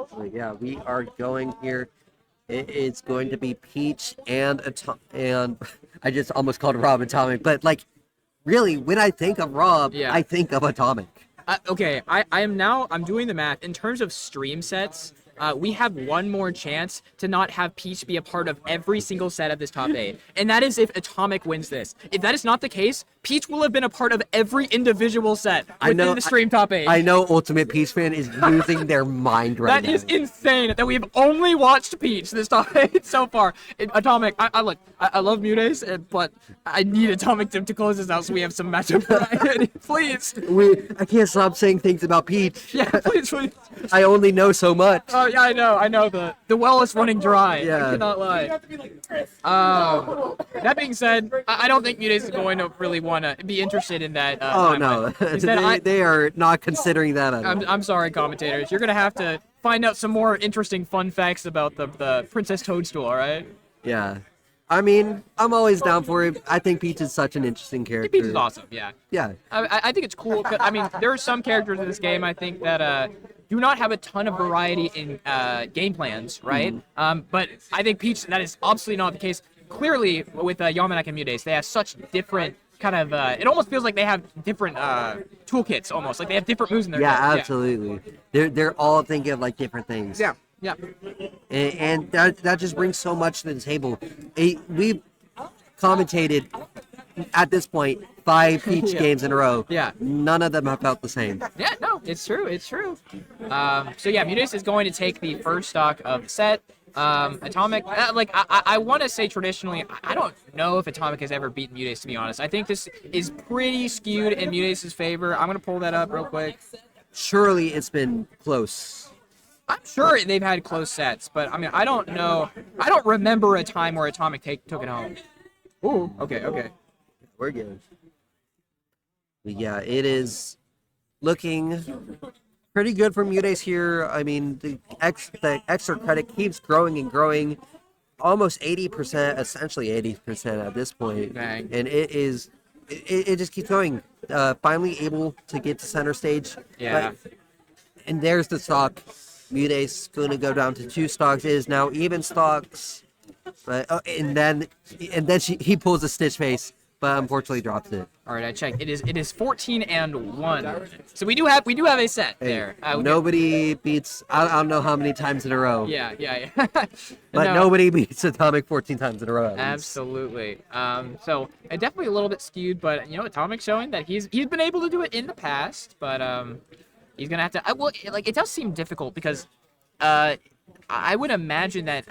So yeah, we are going here. It's going to be Peach and I just almost called Rob Atomic, but like, really, when I think of Rob, I think of Atomic. Okay, I'm doing the math. In terms of stream sets, we have one more chance to not have Peach be a part of every single set of this top 8. And that is if Atomic wins this. If that is not the case, Peach will have been a part of every individual set within the stream top 8. I know Ultimate Peach fan is losing their mind right now. That is insane that we have only watched Peach this top 8 so far. Atomic, I love Mutace, but I need Atomic to close this out so we have some matchup variety. Please. I can't stop saying things about Peach. Yeah, please. I only know so much. Oh yeah, I know the well is running dry. Yeah. I cannot lie. That being said, I don't think Mutes is going to really want to be interested in that. Oh no, timeline. Instead, they are not considering that at all. I'm sorry, commentators. You're gonna have to find out some more interesting fun facts about the Princess Toadstool. All right. Yeah. I mean, I'm always down for it. I think Peach is such an interesting character. Peach is awesome. Yeah. Yeah. I think it's cool. I mean, there are some characters in this game I think that do not have a ton of variety in game plans, right? But I think Peach, that is absolutely not the case. Clearly, with Yamanek and Mutes, they have such different kind of. It almost feels like they have different toolkits, almost like they have different moves in their. Yeah, absolutely. They're all thinking of like different things. Yeah. Yeah. And that just brings so much to the table. We've commentated at this point 5 Peach games in a row. Yeah. None of them have felt the same. Yeah, no, it's true. It's true. So yeah, Mutes is going to take the first stock of the set. Atomic, I want to say traditionally, I don't know if Atomic has ever beaten Mutes, to be honest. I think this is pretty skewed in Mutes' favor. I'm going to pull that up real quick. Surely it's been close. I'm sure they've had close sets, but I mean, I don't know. I don't remember a time where Atomic took it home. Ooh, okay. We're good. But yeah, it is looking pretty good for Mutes here. I mean, the extra credit keeps growing and growing. Almost 80%, essentially 80% at this point. Dang. And it just keeps going. Finally able to get to center stage. Yeah. And there's the stock. Mutes going to go down to 2 stocks. It is now even stocks. But, and then he pulls a Stitch face, but unfortunately drops it. All right, I checked. It is 14-1. So we do have a set there. Nobody beats. I don't know how many times in a row. Yeah. But No. nobody beats Atomic 14 times in a row. Absolutely. So definitely a little bit skewed, but Atomic showing that he's been able to do it in the past, but he's gonna have to. It does seem difficult because I would imagine that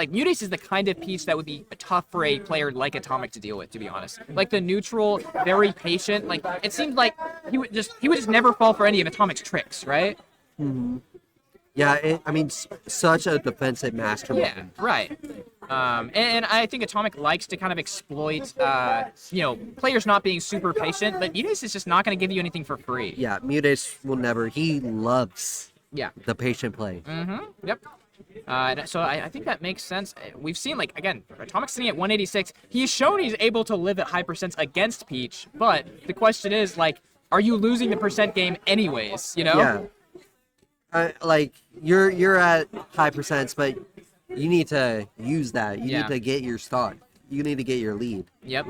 Mutes is the kind of Peach that would be tough for a player like Atomic to deal with, to be honest. Like the neutral, very patient. Like it seemed like he would just never fall for any of Atomic's tricks, right? Mm-hmm. Yeah, such a defensive mastermind. Yeah, right. And I think Atomic likes to kind of exploit, players not being super patient, but Mutes is just not going to give you anything for free. Yeah, Mutes will never. He loves the patient play. Mm-hmm. Yep. So I think that makes sense. We've seen, again, Atomic's sitting at 186. He's shown he's able to live at high percents against Peach, but the question is, are you losing the percent game anyways, Yeah. You're at high percents, but you need to use that. You need to get your stock. You need to get your lead. Yep.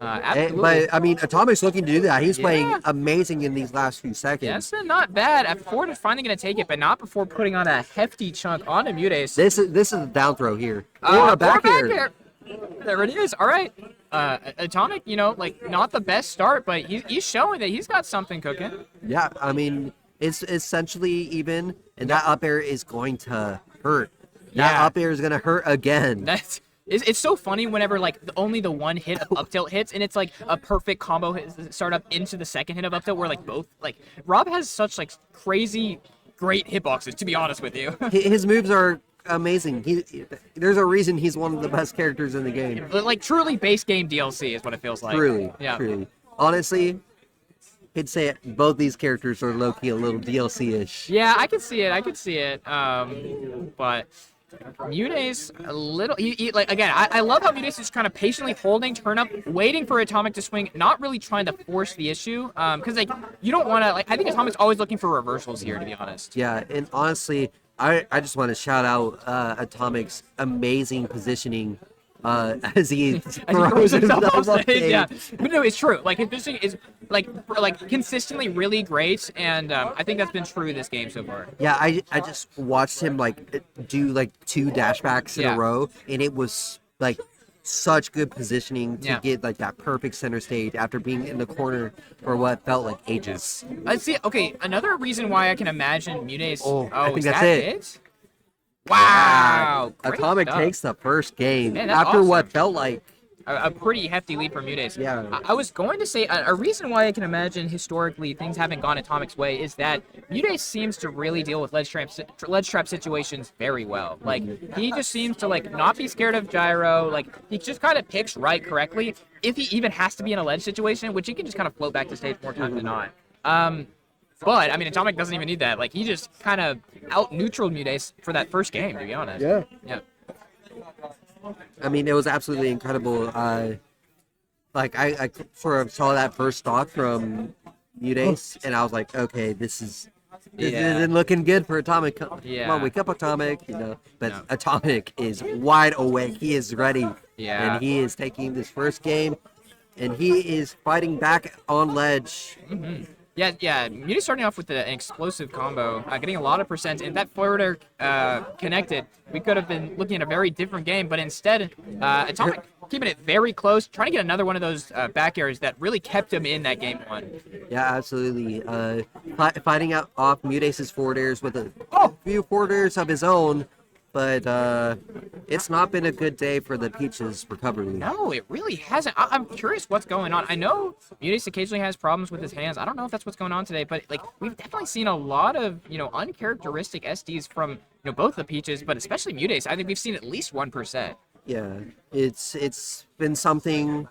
Absolutely. But Atomic's looking to do that. He's playing amazing in these last few seconds. Yes, not bad. Ford is finally going to take it, but not before putting on a hefty chunk onto Mutes. This is a down throw here. Or a back air. There it is. All right. Atomic, not the best start, but he's showing that he's got something cooking. Yeah, it's essentially even, and that up air is going to hurt. That up air is going to hurt again. It's so funny whenever only the one hit of up tilt hits, and it's like a perfect combo start up into the second hit of up tilt where both Rob has such crazy great hitboxes, to be honest with you. His moves are amazing. There's a reason he's one of the best characters in the game. Truly base game DLC is what it feels like. Truly. Honestly, I'd say both these characters are low-key a little DLC-ish. Yeah, I can see it. But Mutes a little. Again, I love how Mutes is kind of patiently holding turn up, waiting for Atomic to swing, not really trying to force the issue. Because you don't want to. I think Atomic's always looking for reversals here, to be honest. Yeah, and honestly, I just want to shout out Atomic's amazing positioning. As he throws himself off stage. Yeah, but no, it's true. His positioning is consistently really great, and I think that's been true this game so far. Yeah, I just watched him do 2 dashbacks in a row, and it was such good positioning to get that perfect center stage after being in the corner for what felt like ages. Let's see. Okay, another reason why I can imagine Mutes. I think that's it. Wow! Atomic takes the first game Man, that's after awesome. what felt like a pretty hefty lead for Mutes. Yeah. I was going to say a reason why I can imagine historically things haven't gone Atomic's way is that Mutes seems to really deal with ledge trap situations very well. Like he just seems to like not be scared of gyro. Like he just kind of picks right correctly. If he even has to be in a ledge situation, which he can just kind of float back to stage more times than not. But I mean, Atomic doesn't even need that. Like he just kind of out neutraled Mutes for that first game, to be honest. Yeah. Yeah. I mean, it was absolutely incredible. Like I sort of saw that first stock from Mutes, and I was like, okay, this isn't looking good for Atomic. Yeah. Come on, wake up, Atomic. But Atomic is wide awake. He is ready. Yeah. And he is taking this first game, and he is fighting back on ledge. Yeah. Mutes starting off with an explosive combo, getting a lot of percent, and that forward air connected. We could have been looking at a very different game, but instead, Atomic keeping it very close, trying to get another one of those back airs that really kept him in that game one. Yeah, absolutely. Fighting out off Mutes' forward airs with a few forward airs of his own, but it's not been a good day for the Peaches recovery. No, it really hasn't. I'm curious what's going on. I know Mutes occasionally has problems with his hands. I don't know if that's what's going on today, but like we've definitely seen a lot of uncharacteristic SDs from both the Peaches, but especially Mutes. I think we've seen at least 1%. Yeah, it's been something,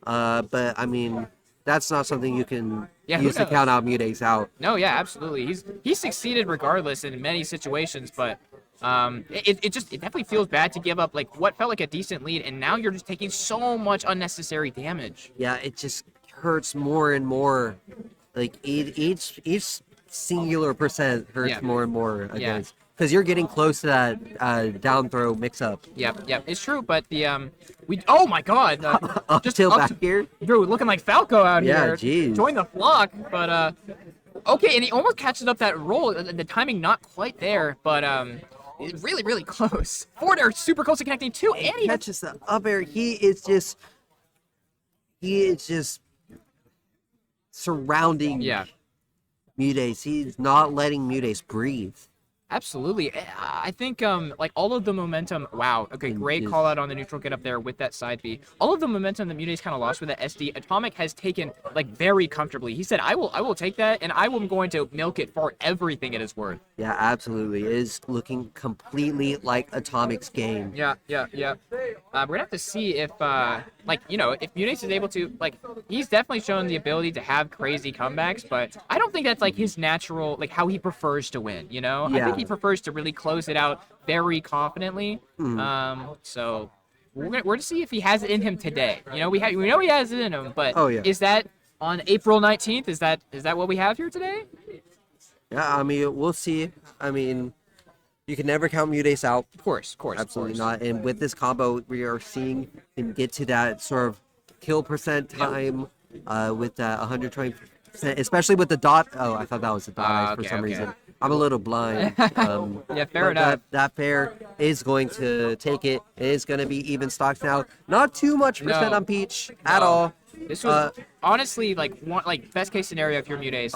but I mean that's not something you can use to count out Mutes out. No, yeah, absolutely. He's succeeded regardless in many situations, but it definitely feels bad to give up like what felt like a decent lead, and now you're just taking so much unnecessary damage. Yeah, it just hurts more and more. Like each singular percent hurts more and more against. Because you're getting close to that down throw mix up. Yep, it's true. But the oh my god, just back here, dude, looking like Falco out here. Yeah, geez. Join the flock, but okay, and he almost catches up that roll. The timing not quite there, but really, really close. Forward air super close to connecting too, and he catches the up air. He is just surrounding Mutes. He's not letting Mutes breathe. Absolutely. I think like all of the momentum. Wow. Okay, great call out on the neutral get up there with that side B. All of the momentum that Mutes kind of lost with that SD, Atomic has taken like very comfortably. He said, "I will take that, and I am going to milk it for everything it is worth." Yeah, absolutely. It is looking completely like Atomic's game. Yeah. We're gonna have to see if if Mutes is able to he's definitely shown the ability to have crazy comebacks, but I don't think that's like his natural how he prefers to win. I think he prefers to really close it out very confidently. So we're to see if he has it in him today. We know he has it in him, but is that on April 19th? Is that what we have here today? Yeah, I mean we'll see. I mean, you can never count Mutes out. Of course, absolutely not. And with this combo, we are seeing him get to that sort of kill percent time with that 120%, especially with the dot. Oh, I thought that was the dot for some reason. I'm a little blind. Yeah, fair enough. That pair is going to take it. It is going to be even stocks now. Not too much percent on Peach at all. This was honestly best case scenario if you're Mutes.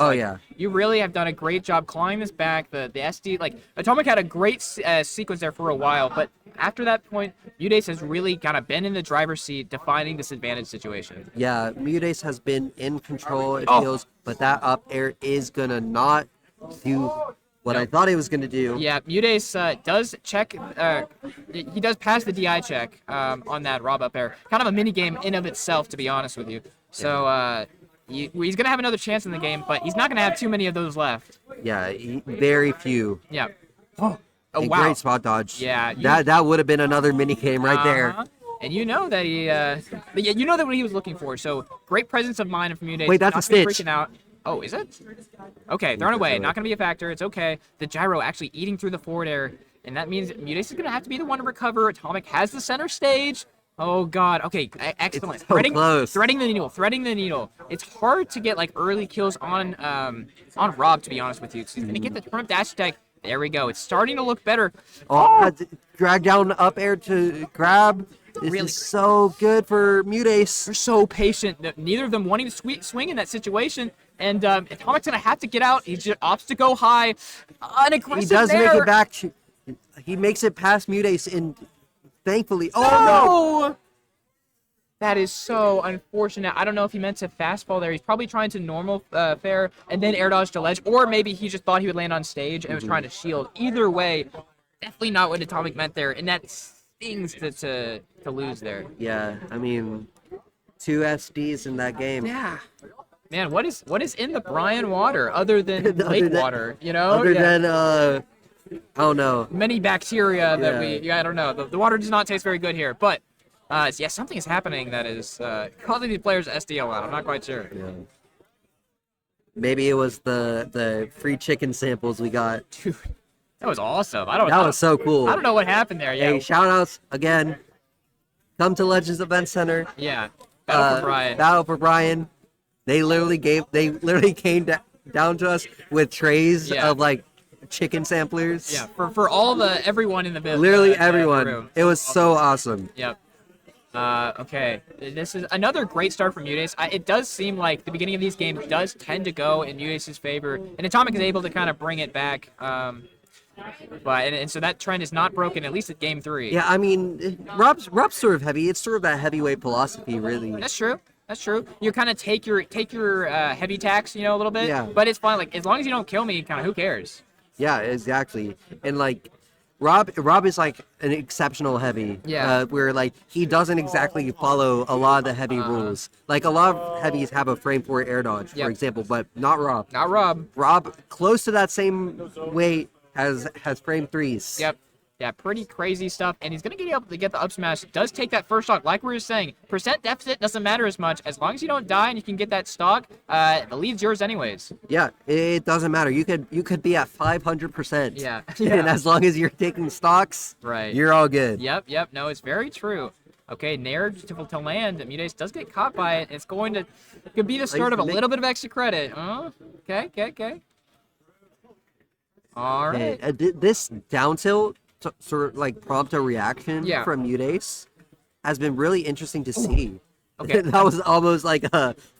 You really have done a great job clawing this back. The SD Atomic had a great sequence there for a while, but after that point, Mutes has really kind of been in the driver's seat, defining this advantage situation. Yeah, Mutes has been in control. It feels, but that up air is gonna not do what I thought he was gonna do. Yeah, Mutes does check. He does pass the DI check on that Rob up air. Kind of a mini game in of itself, to be honest with you. So he's gonna have another chance in the game, but he's not gonna have too many of those left. Yeah, very few. Yeah. Oh wow! Great spot dodge. Yeah. That would have been another mini game right there. And you know that what he was looking for. So great presence of mind from Mutes. Wait, that's a stitch. Freaking out. Oh, is it? Okay, thrown away. Not going to be a factor. It's okay. The gyro actually eating through the forward air, and that means Mutes is going to have to be the one to recover. Atomic has the center stage. Oh, God. Okay, excellent. It's so close. Threading the needle. It's hard to get early kills on Rob, to be honest with you. So he's going to get the turn-up dash attack. There we go. It's starting to look better. Drag down up air to grab. This is so good for Mutes. They're so patient. Neither of them wanting to swing in that situation. And Atomic's going to have to get out. He just opts to go high. An aggressive He does make it back. He makes it past Mutes, and thankfully... Oh, no! That is so unfortunate. I don't know if he meant to fastball there. He's probably trying to normal fair and then air dodge to ledge, or maybe he just thought he would land on stage and was trying to shield. Either way, definitely not what Atomic meant there, and that stings to lose there. Yeah, I mean, 2 SDs in that game. Yeah. Man, what is in the Bryan water other than lake water, you know? Other than, I don't know. Many bacteria that I don't know. The water does not taste very good here, but yeah, something is happening that is causing these players SDL out. I'm not quite sure. Yeah. Maybe it was the free chicken samples we got. Dude, that was awesome. That was so cool. I don't know what happened there. Yeah. Hey, shout outs again. Come to Legends Event Center. Yeah. Battle for Bryan. Battle for Bryan. They literally came down to us with trays of like chicken samplers. Yeah, for everyone in the business. Literally the everyone. room. It was so awesome. Yep. Okay, this is another great start from Mutace. It does seem like the beginning of these games does tend to go in Mutace's favor, and Atomic is able to kind of bring it back. And so that trend is not broken, at least at game 3. Yeah, I mean, Rob's sort of heavy. It's sort of that heavyweight philosophy, really. That's true. That's true. You kind of take your heavy tax, a little bit. Yeah. But it's fine. Like as long as you don't kill me, kind of who cares? Yeah, exactly. And like, Rob is like an exceptional heavy. Yeah. Where like he doesn't exactly follow a lot of the heavy rules. Like a lot of heavies have a frame 4 air dodge, for example, but not Rob. Not Rob. Rob close to that same weight has frame 3s. Yep. Yeah, pretty crazy stuff, and he's going to be able to get the up smash. Does take that first stock, like we were saying. Percent deficit doesn't matter as much. As long as you don't die and you can get that stock, the lead's yours anyways. Yeah, it doesn't matter. You could be at 500%. Yeah. And as long as you're taking stocks, right, you're all good. Yep. No, it's very true. Okay, Nair to land. Mutace does get caught by it. It's could be the start of a little bit of extra credit. Okay. All right. This down tilt sort of like prompt a reaction from Mutace has been really interesting to see. Okay. That was almost like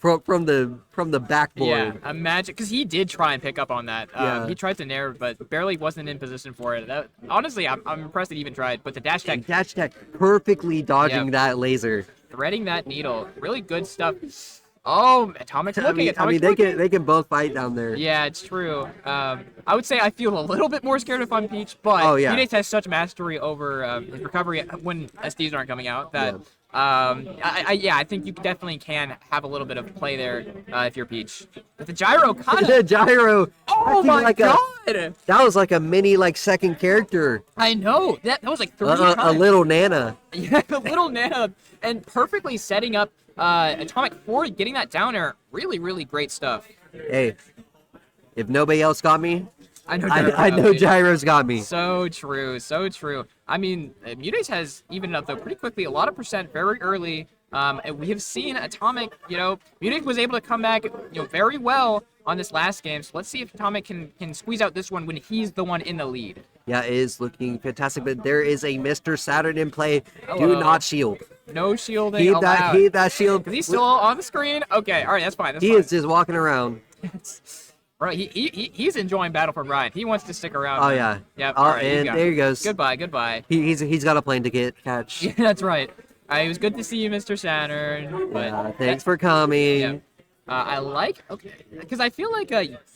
from the backboard. Yeah, a magic, because he did try and pick up on that. He tried to nair, but barely wasn't in position for it. Honestly, I'm impressed that he even tried. But the dash tech, perfectly dodging that laser, threading that needle, really good stuff. Oh, Atomic's looking. They can both fight down there. Yeah, it's true. I would say I feel a little bit more scared if I'm Peach, but Mutace has such mastery over his recovery when SDs aren't coming out that I think you definitely can have a little bit of play there if you're Peach. But the gyro kind of... The gyro! Oh my god! That was like a mini second character. I know! That was like 3 times. A little Nana. Yeah, a little Nana. And perfectly setting up Atomic for getting that down air. Really, really great stuff. Hey, if nobody else got me, I know Gyro's got me. So true. I mean, Mutace has evened up though pretty quickly, a lot of percent very early. And we have seen Atomic, Mutace was able to come back, very well on this last game. So let's see if Atomic can squeeze out this one when he's the one in the lead. Yeah, it is looking fantastic, but there is a Mr. Saturn in play. Hello. Do not shield. No shielding Heed allowed. that shield. Is he still on the screen? Okay, all right, that's fine. He is just walking around. Right, he's enjoying Battle for Bryan. He wants to stick around. Oh, yeah. Yep, all right, and there he goes. Goodbye. He's got a plane to catch. Yeah, that's right. It was good to see you, Mr. Saturn. But thanks for coming. Yeah. Because I feel like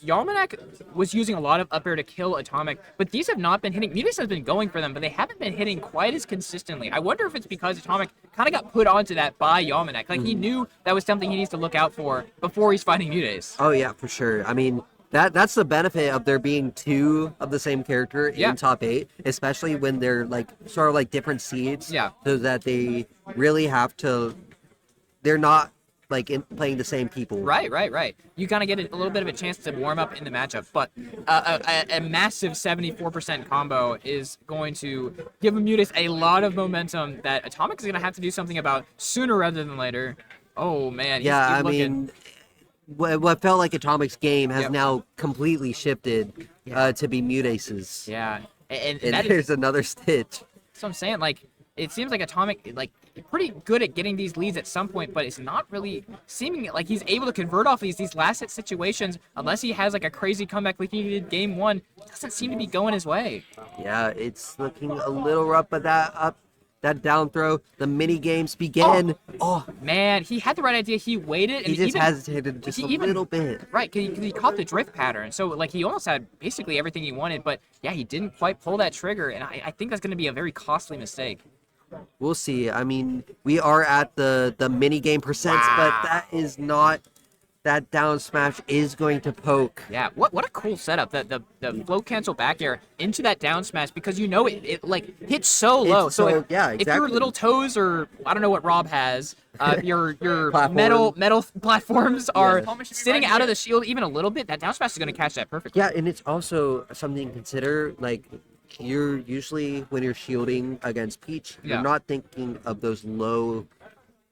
Yalmanac was using a lot of up air to kill Atomic, but these have not been hitting. Mutace has been going for them, but they haven't been hitting quite as consistently. I wonder if it's because Atomic kind of got put onto that by Yalmanac. Like, he knew that was something he needs to look out for before he's fighting Mutace. Oh, yeah, for sure. I mean, that's the benefit of there being 2 of the same character in top 8, especially when they're sort of different seeds. Yeah. So that they really have to. They're not playing the same people. Right. You kind of get a little bit of a chance to warm up in the matchup, but a massive 74% combo is going to give Mutace a lot of momentum that Atomic is going to have to do something about sooner rather than later. Oh man, he's looking. Mean, what felt like Atomic's game has now completely shifted to be Mutace's. Yeah, and there's another Stitch. So I'm saying, it seems like Atomic, pretty good at getting these leads at some point, but it's not really seeming like he's able to convert off these last hit situations unless he has a crazy comeback like he did game 1. It doesn't seem to be going his way. Yeah, it's looking a little rough, but that that down throw. The mini games begin. Oh, Man, he had the right idea. He waited. he And just even, hesitated just he a even- little bit. Right, because he caught the drift pattern. So, like, he almost had basically everything he wanted. But, yeah, he didn't quite pull that trigger. And I think that's going to be a very costly mistake. We'll see. I mean, we are at the mini game percents, but that is not. That down smash is going to poke. Yeah, what a cool setup. The float cancel back air into that down smash because it like hits so low. It's So so- if, yeah, if your exactly. little toes or I don't know what Rob has, your Platform. metal platforms are Yeah. sitting out of the shield even a little bit, that down smash is gonna catch that perfectly. Yeah, and it's also something to consider. Like, you're usually when you're shielding against Peach, Yeah. you're not thinking of those low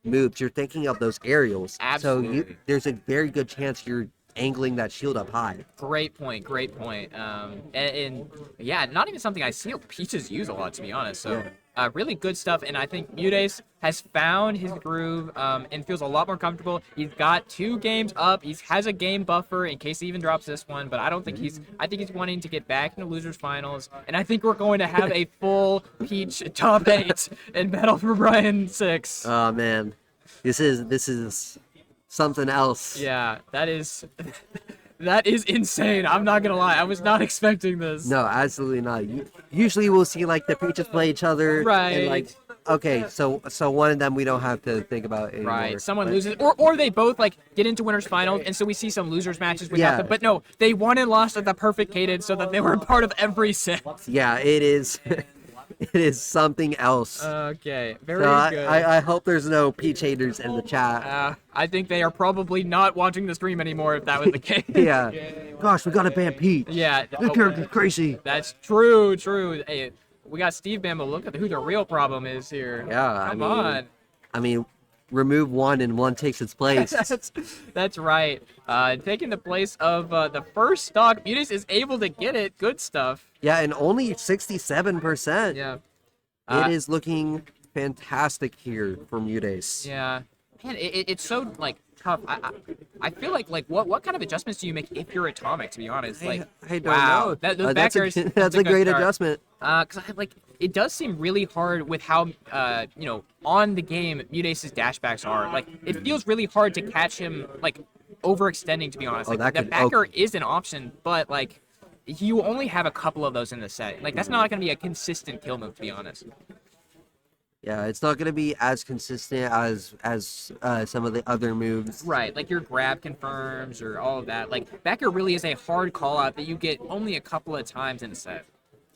moves. You're thinking of those aerials. So Absolutely. there's a very good chance you're angling that shield up high. Great point. And yeah, not even something I see Peaches use a lot, to be honest. So really good stuff. And I think Mudace has found his groove and feels a lot more comfortable. He's got 2 games up. He has a game buffer in case he even drops this one. But I don't think I think he's wanting to get back into losers finals. And I think we're going to have a full Peach top 8 in Battle for Bryan 6. Oh man, this is something else. Yeah, that is insane. I'm not gonna lie. I was not expecting this. No, absolutely not. Usually we'll see like the Peaches play each other, Right. And like, okay, so one of them we don't have to think about anymore. Right, someone But- loses, or they both like get into winners finals, and so we see some losers matches without Yeah. them. But no, they won and lost at the perfect cadence, so that they were a part of every set. Yeah, it is. It is something else. Okay, very So good. I hope there's no Peach haters in the chat. I think they are probably not watching the stream anymore if that was the case. Yeah. Gosh, we gotta ban Peach. Yeah. This character's crazy. That's true. Hey, we got Steve Bambo. Look at who the real problem is here. Yeah, Come on. I mean, remove one and one takes its place. That's right. Taking the place of the first stock, Mutis is able to get it. Good stuff. Yeah, and only 67%. Yeah. It is looking fantastic here for Mudace. Yeah. Man, it's so like tough. I feel like what kind of adjustments do you make if you're Atomic? To be honest, like I don't wow, know. Those That's back airs, that's a good great start. adjustment. Because like it does seem really hard with how on the game Mudace's dashbacks are. Like it feels really hard to catch him like overextending. To be honest, like that the could- backer is an option, but like you only have a couple of those in the set. Like that's not going to be a consistent kill move. To be honest. Yeah, it's not going to be as consistent as some of the other moves. Right, like your grab confirms or all of that. Like backer really is a hard call out that you get only a couple of times in a set.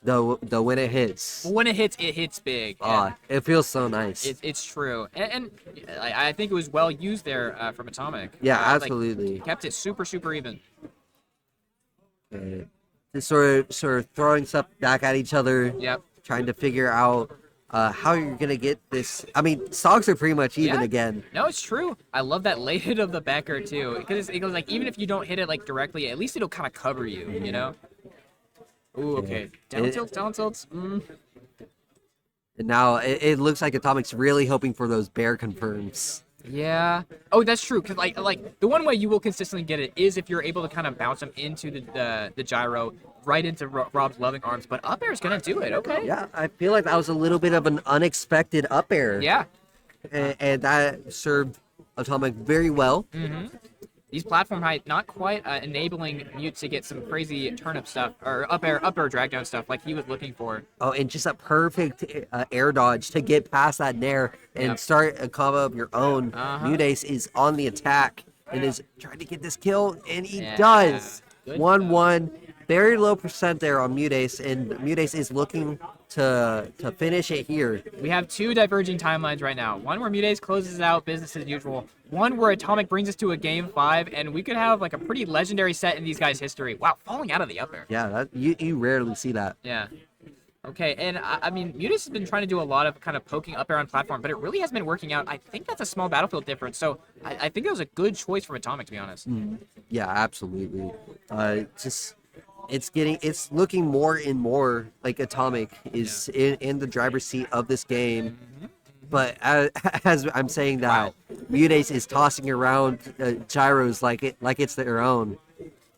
Though when it hits, But when it hits big. and it feels so nice. it's true, and I think it was well used there from Atomic. Yeah, Like, absolutely. kept it super even. Just sort of throwing stuff back at each other, Yep. trying to figure out how you're gonna get this. I mean, stocks are pretty much even Yeah. again. No, it's true. I love that late hit of the backer too, because it goes like even if you don't hit it like directly, at least it'll kind of cover you, you know. Ooh, okay. Down tilts. And now it looks like Atomic's really hoping for those bear confirms. Yeah. Oh, that's true. Cause like the one way you will consistently get it is if you're able to kind of bounce them into the gyro right into Rob's loving arms. But up air is gonna do it. Okay. Yeah, I feel like that was a little bit of an unexpected up air. Yeah. And that served Atomic very well. These platform height not quite enabling Mute to get some crazy turnip stuff or up air drag down stuff like he was looking for. Oh, and just a perfect air dodge to get past that nair and Yep. start a combo of your own. Uh-huh. Mudace is on the attack and is trying to get this kill, and he Yeah. does. Good 1-1. Very low percent there on Mudace, and Mudace is looking to finish it here. We have 2 diverging timelines right now. One where Mudace closes out business as usual. One where Atomic brings us to a game 5, and we could have like a pretty legendary set in these guys' history. Wow, falling out of the up air. Yeah, you rarely see that. Yeah. Okay, and I mean, Mudace has been trying to do a lot of kind of poking up air on platform, but it really has been working out. I think that's a small battlefield difference, so I think it was a good choice from Atomic, to be honest. Yeah, absolutely. It's looking more and more like Atomic is in the driver's seat of this game. But as I'm saying that, Mudace is tossing around gyros like it's their own.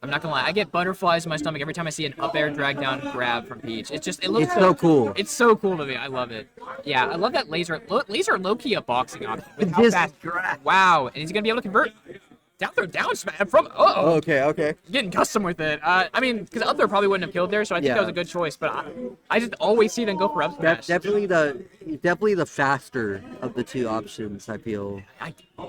I'm not gonna lie, I get butterflies in my stomach every time I see an up air drag down grab from Peach. It looks It's so cool. It's so cool to me. I love it. Yeah, I love that laser. Laser low key a boxing option with how Just fast. drag. Wow, and he's gonna be able to convert down throw down smash from. Uh-oh. Okay. Getting custom with it. I mean, because up there probably wouldn't have killed there, so I think Yeah. that was a good choice. But I just always see them go for up smash. Definitely the faster of the two options, I feel.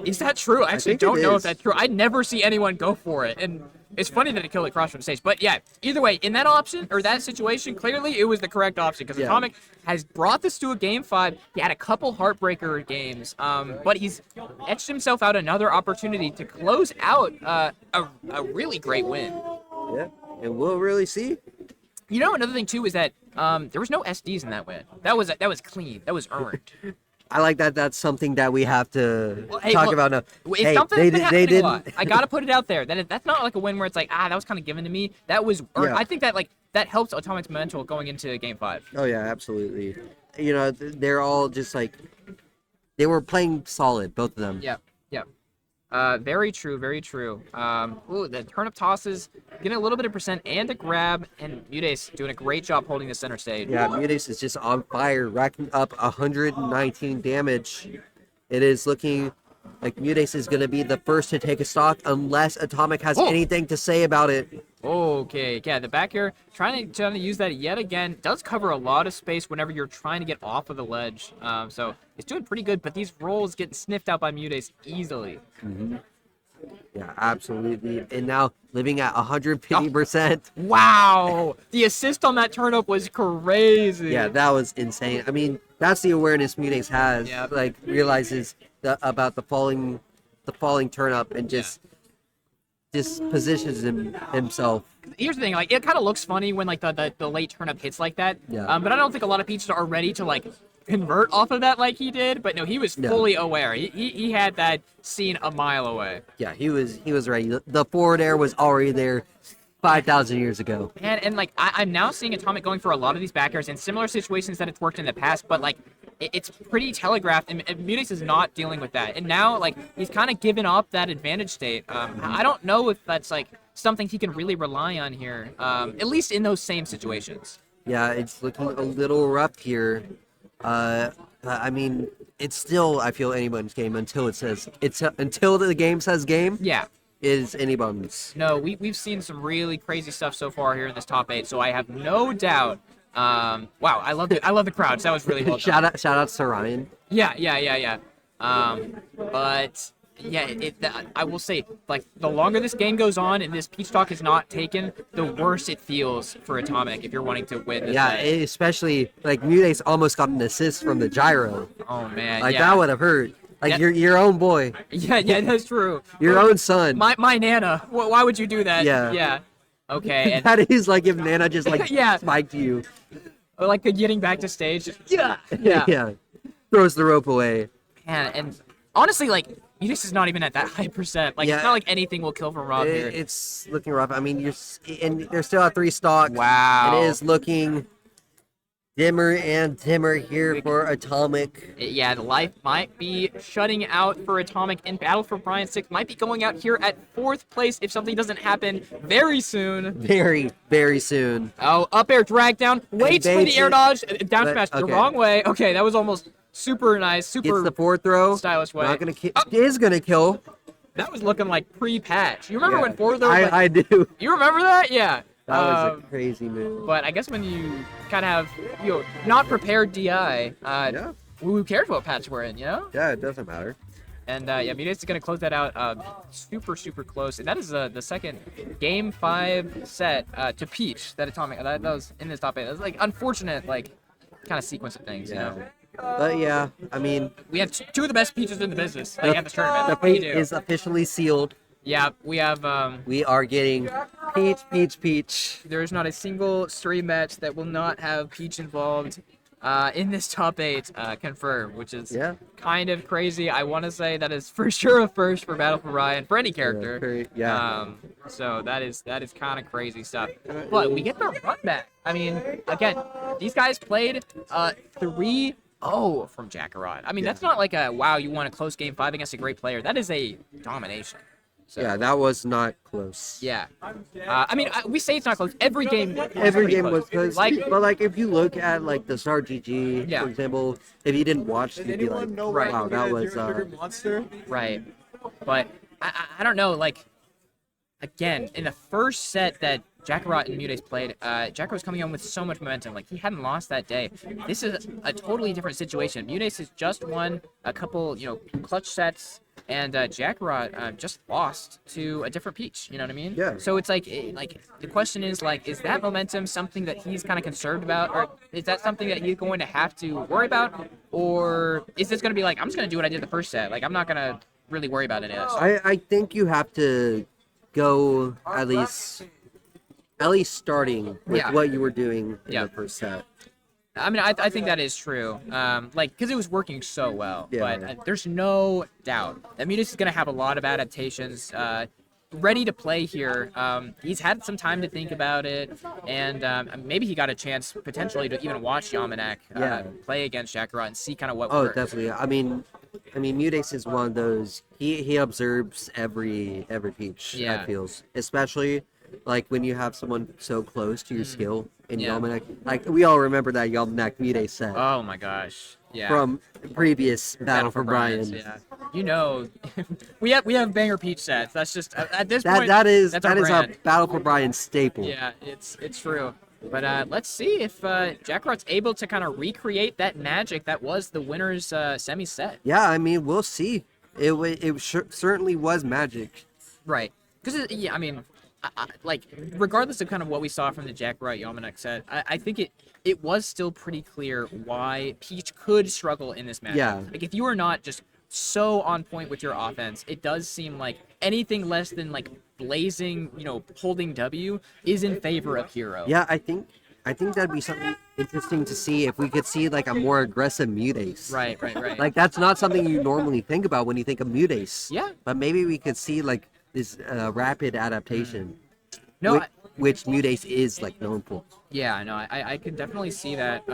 Is that true? I actually think don't it know if is. that's true. I never see anyone go for it, and it's funny that it killed across from stage. But yeah, either way, in that option or that situation, clearly it was the correct option because Yeah. Atomic has brought this to a game 5. He had a couple heartbreaker games, but he's etched himself out another opportunity to close out a really great win. Yeah, and we'll really see. You know, another thing too is that there was no SDs in that win. That was clean. That was earned. I like that. That's something that we have to Well, hey, talk look, about now. It's Hey, something they, that's been they happening a didn't. lot. I gotta put it out there. That's not like a win where it's like, that was kind of given to me. That was earned. Yeah. I think that that helps Atomic's mental going into game 5. Oh yeah, absolutely. You know, they're all just like they were playing solid, both of them. Yeah. Very true, very true. Ooh, the turnip tosses, getting a little bit of percent and a grab, and Mudace doing a great job holding the center stage. Yeah, Mudace is just on fire, racking up 119 damage. It is looking like Mudace is going to be the first to take a stock unless Atomic has Oh. anything to say about it. Okay, yeah, the back air, trying to use that yet again, does cover a lot of space whenever you're trying to get off of the ledge. So it's doing pretty good, but these rolls get sniffed out by Mudace easily. Yeah, absolutely. And now living at 150%. Wow! The assist on that turnip was crazy. Yeah, that was insane. I mean, that's the awareness Mudace has. Yeah. Like realizes about the falling turn up and just positions himself. Here's the thing, like, it kind of looks funny when, like, the late turnip hits like that. Yeah. But I don't think a lot of Peaches are ready to, like, convert off of that like he did. But no, he was No. fully aware. He had that seen a mile away. Yeah, he was ready. The forward air was already there 5,000 years ago. And like, I'm now seeing Atomic going for a lot of these back airs in similar situations that it's worked in the past, but, like, it's pretty telegraphed, and Mudace is not dealing with that. And now, like, he's kind of given up that advantage state. I don't know if that's, like, something he can really rely on here, at least in those same situations. Yeah, it's looking a little rough here. I mean, it's still, I feel, anyone's game until until the game says game. Yeah. Is anyone's. No, we've seen some really crazy stuff so far here in this top 8, so I have no doubt. Wow, I love the crowds. That was really well done. Shout out to Ryan. Yeah. But yeah, I will say, like, the longer this game goes on and this Peach Talk is not taken, the worse it feels for Atomic if you're wanting to win this Yeah, match. especially like Mudace almost got an assist from the gyro. Oh man, Like yeah. that would have hurt. Like Yeah. your own boy, Yeah, that's true. your own son. My Nana. Why would you do that? Yeah. Yeah. Okay, and That is like if Nana just like Yeah. spiked you. like getting back to stage. Yeah. Yeah. Throws the rope away. And honestly, like, this is not even at that high percent. Like, Yeah. it's not like anything will kill from Rob here. It's looking rough. I mean, they're still at 3 stock. Wow. It is looking dimmer and dimmer here for Atomic. Yeah, the life might be shutting out for Atomic in Battle for Bryan 6. Might be going out here at 4th place if something doesn't happen very soon. Very, very soon. Oh, up air drag down. Waits for the baits air it. dodge. Down But- smash the okay. wrong way. Okay, that was almost super nice. Gets Super the 4th throw. stylish way. Not gonna is gonna kill. That was looking like pre-patch. You remember Yeah. when forward throw was like, I do. you remember that? Yeah. That was a crazy move. But I guess when you kind of have, not prepared DI, Yeah. who cares what patch we're in, you know? Yeah, it doesn't matter. And yeah, Mudace is going to close that out super, super close. And that is the second Game 5 set to Peach that Atomic, that was in this top 8. That's like unfortunate, like, kind of sequence of things, you know? But yeah, I mean, We have two of the best Peaches in the business like, at this tournament. the We fate do. is officially sealed. Yeah, we have, We are getting Peach. there's not a single stream match that will not have Peach involved in this top 8 confirmed, which is Yeah. kind of crazy. I want to say that is for sure a first for Battle for Bryan for any character. Yeah. So that is kind of crazy stuff. But we get the run back. I mean, again, these guys played 3-0 from Jackarot. I mean, that's not like a wow, you won a close game 5 against a great player. That is a domination. So, Yeah, that was not close. yeah. I mean, we say it's not close. Every game. Every pretty game was close. But like, if you look at like the Star GG, Yeah. for example, if you didn't watch, you'd be like, Right. wow, that was. monster. Right. But I don't know, like, again, in the first set that Jackarot and Mutes played, Jackarot was coming on with so much momentum. Like, he hadn't lost that day. This is a totally different situation. Mutes has just won a couple, clutch sets, and Jackarot just lost to a different Peach. You know what I mean? Yeah. So it's like the question is, like, is that momentum something that he's kind of concerned about, or is that something that he's going to have to worry about, or is this going to be like, I'm just going to do what I did the first set? Like, I'm not going to really worry about any of this. I think you have to go at least starting with Yeah. what you were doing in Yeah. the first set. I mean, I think that is true. Because it was working so well. Yeah. But there's no doubt that Munis is going to have a lot of adaptations ready to play here. He's had some time to think about it, and maybe he got a chance potentially to even watch Yamanek play against Jackarot and see kind of what Oh, worked. definitely. I mean, Mutex is one of those. He observes every Peach. Yeah. I feels, especially like when you have someone so close to your skill in Yeah. Yamanek. Like we all remember that Yamanek Mutex set Oh my gosh. Yeah. from previous Battle for Bryan. Yeah. We have banger Peach sets. That's just at this point. That is that's our a brand. Battle for Bryan staple. Yeah, it's true. But let's see if Jackarot's able to kind of recreate that magic that was the winner's semi set. Yeah, I mean, we'll see. It certainly was magic. Right. Because, I mean, like, regardless of kind of what we saw from the Jackarot Yamanek set, I think it was still pretty clear why Peach could struggle in this match. Yeah. Like, if you are not just so on point with your offense, it does seem like anything less than, like, blazing, holding W is in favor of Hero. Yeah, I think that'd be something interesting to see if we could see like a more aggressive Mutace. Right. Like that's not something you normally think about when you think of Mutace. Yeah. But maybe we could see like this rapid adaptation. No, which Mutace is like known for. Yeah, no, I can definitely see that.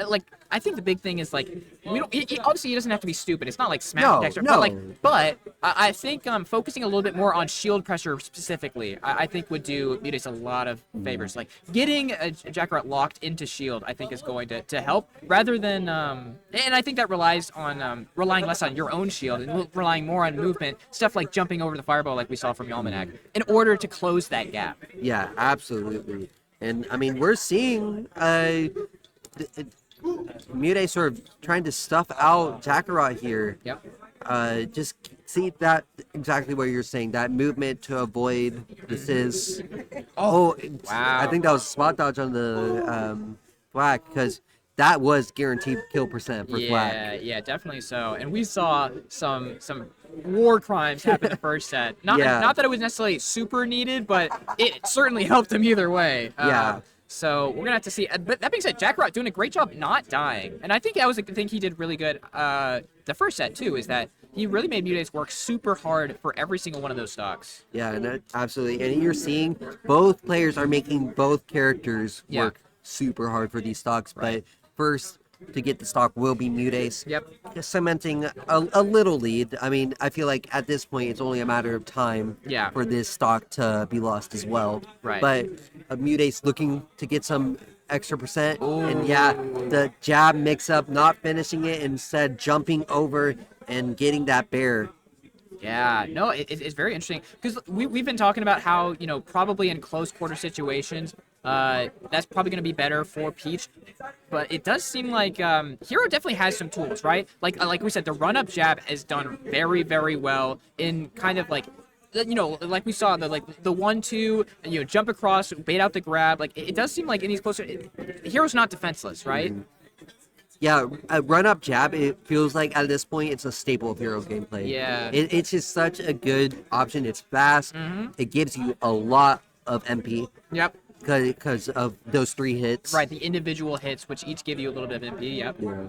Like, I think the big thing is like we don't. Obviously, he doesn't have to be stupid. It's not like smash Dexter, no. but I think focusing a little bit more on shield pressure specifically, I think would do Mutes a lot of favors. Like getting a Jackarot locked into shield, I think is going to help rather than and I think that relies on relying less on your own shield and relying more on movement, stuff like jumping over the fireball like we saw from Yalmanak, in order to close that gap. Yeah, absolutely. And I mean, we're seeing Mutace sort of trying to stuff out Jackarot here. Yep. Just see that exactly what you're saying. That movement to avoid this. Wow. I think that was a spot dodge on the Black because that was guaranteed kill percent for Black. Yeah, definitely so. And we saw some war crimes happen the first set. Not that it was necessarily super needed, but it certainly helped him either way. Yeah. So we're gonna have to see. But that being said, Jackarot doing a great job not dying, and I think that was a thing he did really good. The first set too is that he really made Mutace work super hard for every single one of those stocks. Yeah, and absolutely. And you're seeing both players are making both characters work super hard for these stocks. Right. But first to get the stock will be Mutace. Yep. Cementing a little lead. I mean, I feel like at this point it's only a matter of time for this stock to be lost as well. Right. But Mutace looking to get some extra percent. And the jab mix up, not finishing it, instead jumping over and getting that bear. Yeah, no, it's very interesting because we've been talking about how, probably in close quarter situations, that's probably going to be better for Peach. But it does seem like Hero definitely has some tools, right? Like we said, the run-up jab is done very, very well in kind of like, like we saw the 1-2, jump across, bait out the grab. Like it does seem like in these closer, Hero's not defenseless, right? Yeah, a run-up jab, it feels like at this point it's a staple of Hero gameplay. Yeah. It's just such a good option. It's fast. It gives you a lot of MP. Yep. Because of those 3 hits. Right, the individual hits, which each give you a little bit of MP, yep. Yeah.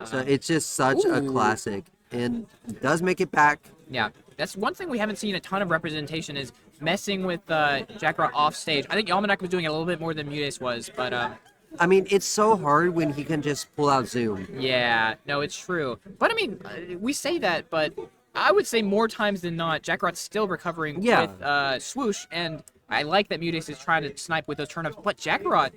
So it's just such a classic. And it does make it back. Yeah, that's one thing we haven't seen a ton of representation is messing with Jackarot off stage. I think Yalmanek was doing it a little bit more than Mutace was, but I mean, it's so hard when he can just pull out Zoom. yeah, no, it's true. But I mean, we say that, but I would say more times than not, Jackarot's still recovering with swoosh, and I like that Mutace is trying to snipe with those turnips, but Jackarot,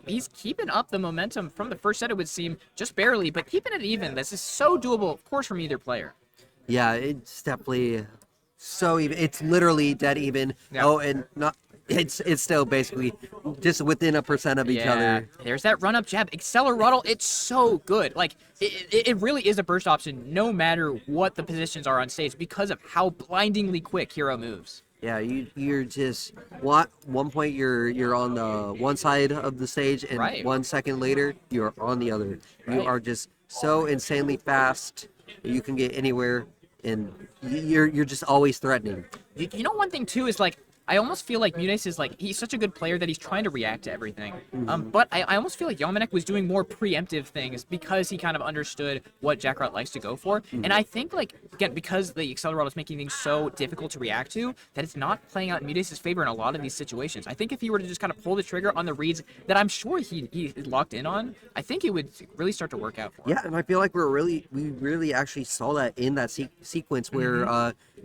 he's keeping up the momentum from the first set, it would seem, just barely, but keeping it even. This is so doable, of course, from either player. Yeah, it's definitely so even. It's literally dead even. Yeah. Oh, and not. It's still basically just within 1% of each other. There's that run-up jab. Accelerottle, it's so good. Like, it really is a burst option no matter what the positions are on stage because of how blindingly quick Hero moves. Yeah, you're just one point you're on the one side of the stage, and Right. 1 second later you're on the other. You Right. are just so insanely fast. You can get anywhere, and you're just always threatening. You know, one thing, too, is, like, I almost feel like Mutace is, like, he's such a good player that he's trying to react to everything. But I almost feel like Yamanek was doing more preemptive things because he kind of understood what Jackarot likes to go for. And I think, like, again, because the Accelerottle is making things so difficult to react to, that it's not playing out in Mutace's favor in a lot of these situations. I think if he were to just kind of pull the trigger on the reads that I'm sure he locked in on, I think it would really start to work out for him. Yeah, and I feel like we really actually saw that in that sequence where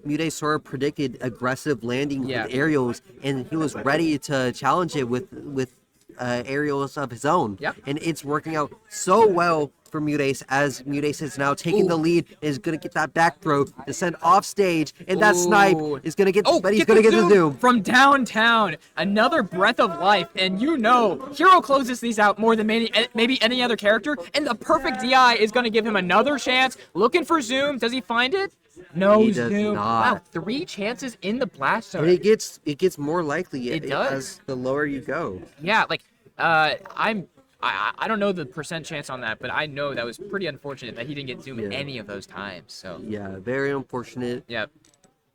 Mutace sort of predicted aggressive landing with aerials, and he was ready to challenge it with aerials of his own. Yep. And it's working out so well for Mutace, as Mutace is now taking the lead, is going to get that back throw to send off stage, and that snipe is going to get, but he's going to get the zoom. From downtown. Another breath of life, and you know, Hero closes these out more than maybe any other character, and the perfect DI is going to give him another chance. Looking for zoom. Does he find it? No He does zoom. not. Wow, 3 chances in the blast zone. And it gets more likely It does. as the lower you go. Yeah, like, I don't know the percent chance on that, but I know that was pretty unfortunate that he didn't get zoom any of those times. So Yeah, very unfortunate. Yep.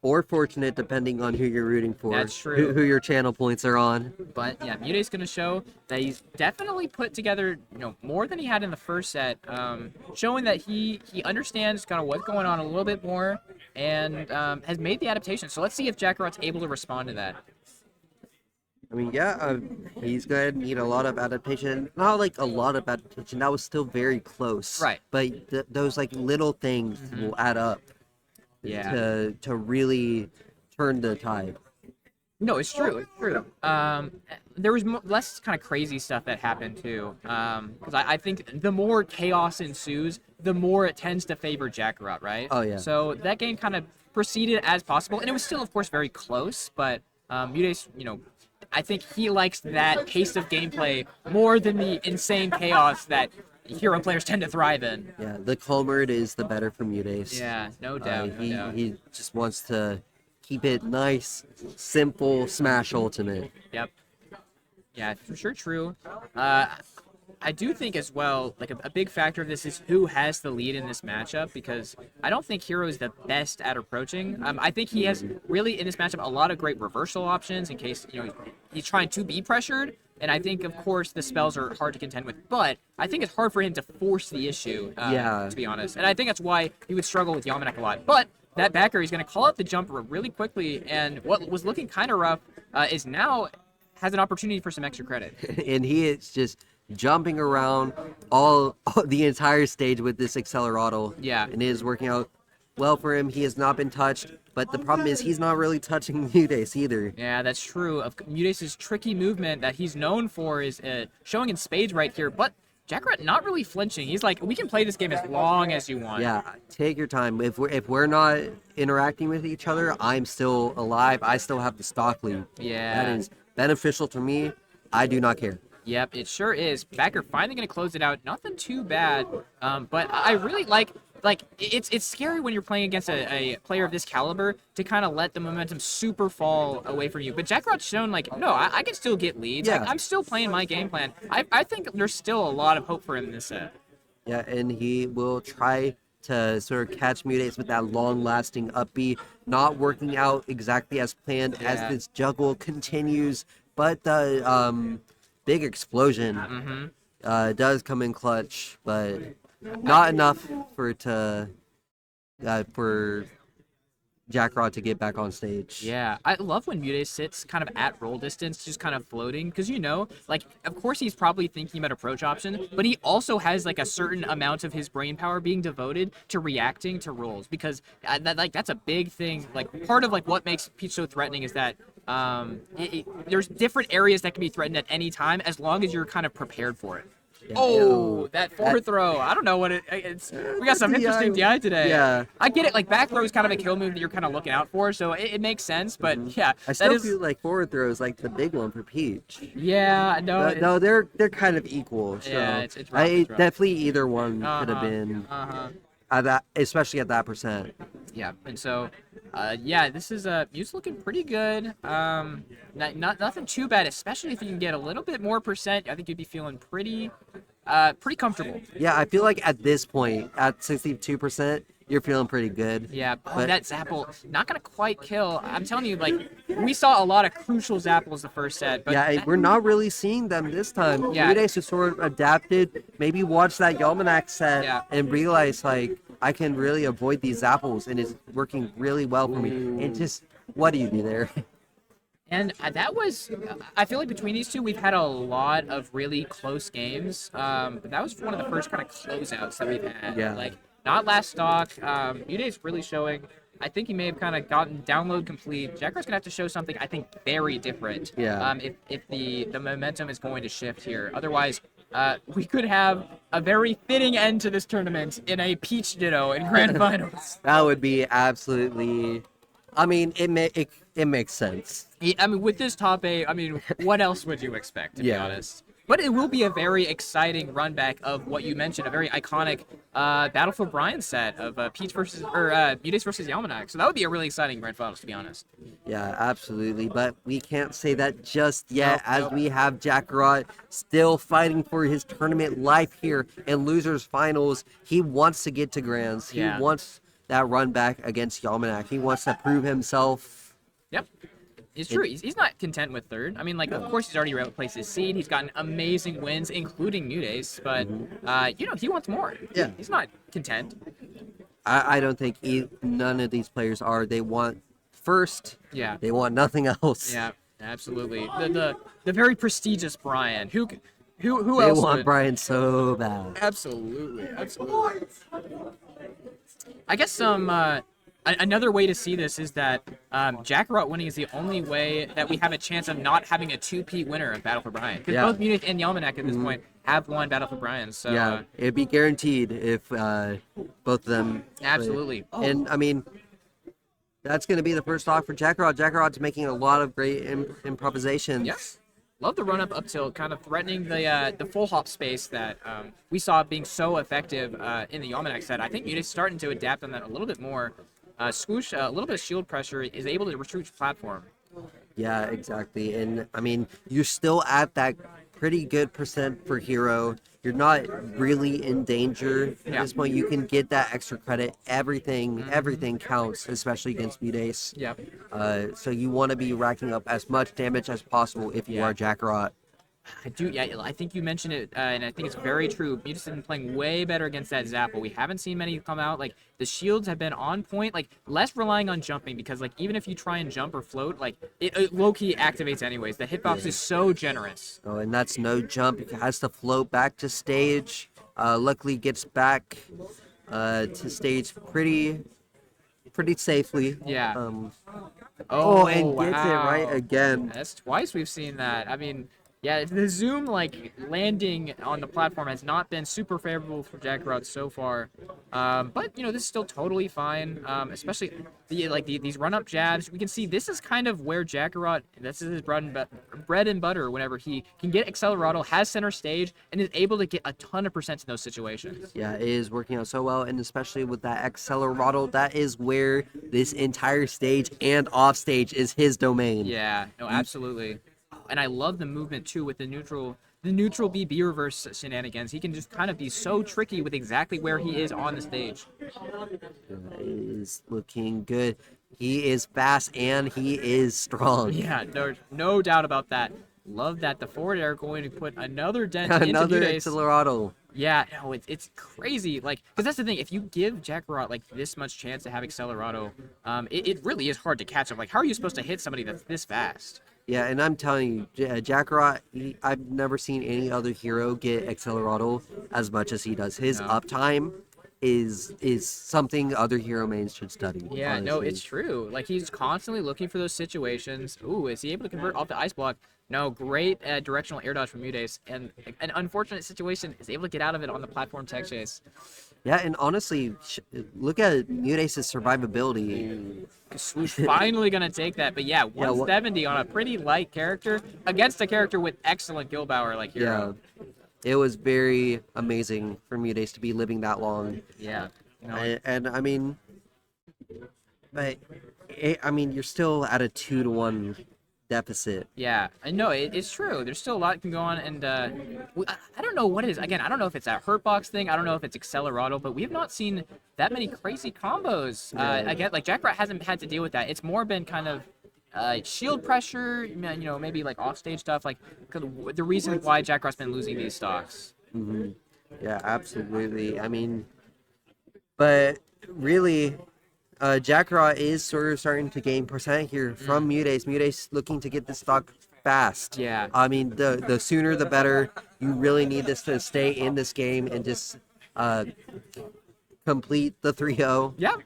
Or fortunate, depending on who you're rooting for. That's true. Who your channel points are on. But yeah, Mutate's gonna show that he's definitely put together, more than he had in the first set, showing that he understands kind of what's going on a little bit more, and has made the adaptation. So let's see if Jackarot's able to respond to that. I mean, yeah, he's going to need a lot of adaptation. Not like a lot of adaptation. That was still very close. Right. But those like little things will add up. Yeah. To really turn the tide. No, it's true. It's true. There was less kind of crazy stuff that happened too. Because I think the more chaos ensues, the more it tends to favor Jackarot, right? Oh, yeah. So that game kind of proceeded as possible, and it was still, of course, very close. But Mutace, I think he likes that pace of gameplay more than the insane chaos that Hero players tend to thrive in. Yeah, the calmer it is, the better for Mutace. Yeah, no doubt. He just wants to keep it nice, simple, smash ultimate. Yep. Yeah, for sure true. I do think as well, like a big factor of this is who has the lead in this matchup, because I don't think Hero is the best at approaching. I think he has really in this matchup a lot of great reversal options in case he's trying to be pressured. And I think, of course, the spells are hard to contend with, but I think it's hard for him to force the issue, to be honest. And I think that's why he would struggle with Yamanek a lot. But that backer, he's going to call out the jumper really quickly, and what was looking kind of rough is now has an opportunity for some extra credit. And he is just jumping around all the entire stage with this Accelerottle. Yeah. And it is working out well for him. He has not been touched, but the problem is he's not really touching Mutace either. Yeah, that's true. Of Mutace's tricky movement that he's known for is showing in spades right here, but Jackarot not really flinching. He's like, we can play this game as long as you want. Yeah, take your time. If we're not interacting with each other, I'm still alive. I still have the stock lead. Yeah. That is beneficial to me. I do not care. Yep, it sure is. Backer finally going to close it out. Nothing too bad, but I really like it's scary when you're playing against a player of this caliber to kind of let the momentum super fall away from you. But Jackarot's shown no, I can still get leads. Yeah. I'm still playing my game plan. I think there's still a lot of hope for him in this set. Yeah, and he will try to sort of catch Mutace with that long-lasting up B, not working out exactly as planned as this juggle continues. But the big explosion does come in clutch, but not enough for Jackrod to get back on stage. Yeah, I love when Mute sits kind of at roll distance, just kind of floating, because like, of course he's probably thinking about approach option, but he also has like a certain amount of his brain power being devoted to reacting to rolls, because that's a big thing. Like, part of like what makes Peach so threatening is that there's different areas that can be threatened at any time as long as you're kind of prepared for it. Yeah. Oh, that forward throw. I don't know what it's. We got some interesting DI today. Yeah. I get it. Like, back throw is kind of a kill move that you're kind of looking out for, so it makes sense. But yeah, I still feel like forward throw is like the big one for Peach. Yeah, no. No, they're kind of equal. So Yeah, it's rough, it's rough. definitely either one could have been at that, especially at that percent. Yeah, and so, yeah, this is Mute's looking pretty good. Nothing too bad, especially if you can get a little bit more percent. I think you'd be feeling pretty comfortable. Yeah, I feel like at this point, at 62%, you're feeling pretty good. Yeah, But- that Zapple, not gonna quite kill. I'm telling you, like, we saw a lot of crucial Zapples the first set, but Yeah, we're not really seeing them this time. Yeah. Udace has sort of adapted, maybe watched that Yalmanac set Yeah. and realized, like, I can really avoid these apples, and it's working really well for me. And just, what do you do there? And that was, I feel like between these two, we've had a lot of really close games. But that was one of the first kind of closeouts that we've had. Yeah. Like, not last stock. Uda's really showing. I think he may have kind of gotten download complete. Jackar's gonna have to show something, I think, very different. Yeah. If the momentum is going to shift here. Otherwise, we could have a very fitting end to this tournament in a Peach Ditto in Grand Finals. That would be absolutely... I mean, it makes sense. Yeah, I mean, with this top 8, I mean, what else would you expect, to be Yeah. honest? But it will be a very exciting run back of what you mentioned, a very iconic Battle for Bryan set of Peach versus, or Mudace versus Yalmanac. So that would be a really exciting Grand Finals, to be honest. Yeah, absolutely. But we can't say that just yet, Nope, as nope. we have Jackarot still fighting for his tournament life here in Losers Finals. He wants to get to Grands. He Yeah. wants that run back against Yalmanac. He wants to prove himself. Yep. It's true. He's not content with third. I mean, like, of course he's already replaced his seed. He's gotten amazing wins, including Mudace. But, he wants more. Yeah. He's not content. I don't think none of these players are. They want first. Yeah. They want nothing else. Yeah, absolutely. The very prestigious Bryan. Who They else want would? Bryan so bad. Absolutely. I guess another way to see this is that Jackarot winning is the only way that we have a chance of not having a 2P winner of Battle for Bryan. Because Yeah. both Munich and Yalmanac at this point have won Battle for Bryan. So Yeah, it'd be guaranteed if both of them. absolutely. And I mean, that's going to be the first stock for Jackarot. Jackarot's making a lot of great improvisations. Yes. Love the run up tilt, kind of threatening the full hop space that we saw being so effective in the Yalmanac set. I think Muda's starting to adapt on that a little bit more. Swoosh, a little bit of shield pressure, is able to retreat platform. Yeah, exactly. And I mean, you're still at that pretty good percent for hero. You're not really in danger at Yeah. this point. You can get that extra credit. Everything counts, especially against Mudace. Yeah. So you want to be racking up as much damage as possible if you Yeah. are Jackarot. I do. Yeah, I think you mentioned it, and I think it's very true. Mudace has been playing way better against that Zapple. We haven't seen many come out. Like, the shields have been on point, like, less relying on jumping, because, like, even if you try and jump or float, like, it low-key activates anyways. The hitbox is so generous. Oh, and that's no jump. It has to float back to stage. Luckily gets back to stage pretty safely. Yeah. And gets it wow. right again. That's twice we've seen that. I mean, yeah, the zoom, like, landing on the platform has not been super favorable for Jackarot so far. But, this is still totally fine, especially these run-up jabs. We can see this is kind of where Jackarot, this is his bread and butter whenever he can get Acceleraddle, has center stage, and is able to get a ton of percent in those situations. Yeah, it is working out so well, and especially with that Acceleraddle, that is where this entire stage and off stage is his domain. Yeah, no, absolutely. And I love the movement too with the neutral BB reverse shenanigans. He can just kind of be so tricky with exactly where he is on the stage. That is looking good. He is fast and he is strong. Yeah, no doubt about that. Love that. The forward air going to put another dent Another into Mudace. Acceleraddle. Yeah, no, it's crazy. Like, because that's the thing. If you give Jackarot like this much chance to have Accelerado, it really is hard to catch up. Like, how are you supposed to hit somebody that's this fast? Yeah, and I'm telling you, Jackarot, I've never seen any other hero get Accelerado as much as he does. His No. uptime is something other hero mains should study. Yeah, no, honestly. it's true. Like, he's constantly looking for those situations. Ooh, is he able to convert off the ice block? No, great directional air dodge from Mudace, and an unfortunate situation is able to get out of it on the platform tech chase. Yeah, and honestly, look at Mudace's survivability. Swoosh finally gonna take that, but yeah, 170 on a pretty light character against a character with excellent kill power like Hero. Yeah, it was very amazing for Mudace to be living that long. Yeah. You know, And I mean, but I mean, you're still at a 2-to-1 deficit. yeah, I know it's true. There's still a lot can go on, and I don't know what it is. Again, I don't know if it's that Hurtbox thing. I don't know if it's Accelerado, but we have not seen that many crazy combos. Again, like Jackrat hasn't had to deal with that. It's more been kind of shield pressure, you know, maybe like offstage stuff. Like the reason why Jackrat's been losing these stocks. Hmm. Yeah, absolutely. I mean, but really, Jackarot is sort of starting to gain percent here from Mudace. Mudace looking to get this stock fast. Yeah. I mean, the sooner the better. You really need this to stay in this game and just complete the 3-0. Yeah.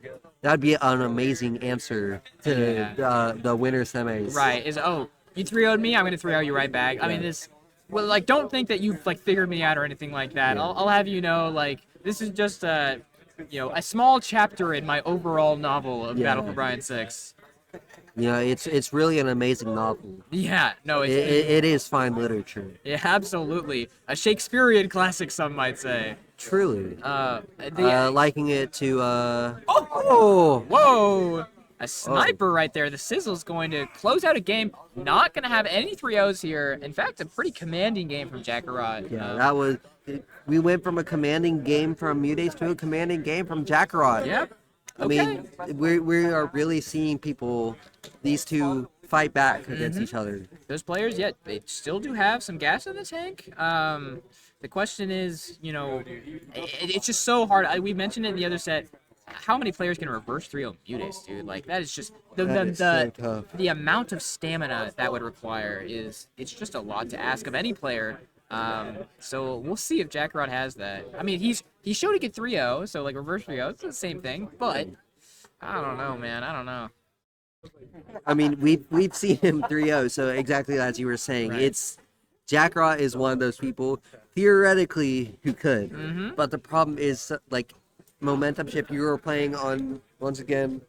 That'd be an amazing answer to the winner semis. Right. You 3-0'd me, I'm gonna 3-0 you right back. I mean, well, like, don't think that you've like figured me out or anything like that. Yeah. I'll have you know, like, this is just a small chapter in my overall novel of Battle for Bryan 6. You know, it's really an amazing novel. Yeah, no, It is fine literature. yeah, absolutely a Shakespearean classic, some might say. Truly. The, Liking it to oh, whoa, a sniper right there. The Sizzle's going to close out a game. Not going to have any 3-0s here. In fact, a pretty commanding game from Jackarot. Yeah, that was. We went from a commanding game from Mudace to a commanding game from Jackarot. Yep. I mean, we are really seeing these two fight back against each other. Those players, yeah, they still do have some gas in the tank. The question is, it's just so hard. We mentioned it in the other set. How many players can reverse 3-0 Mudace, dude? Like, that is just So tough. the amount of stamina that would require it's just a lot to ask of any player. So we'll see if Jackarot has that. I mean, he showed he could 3-0, so like reverse 3-0, it's the same thing. But I don't know, man. I don't know. I mean, we've seen him 3-0, so exactly as you were saying, Right. it's Jackarot is one of those people theoretically who could, but the problem is like momentum shift. You were playing on once again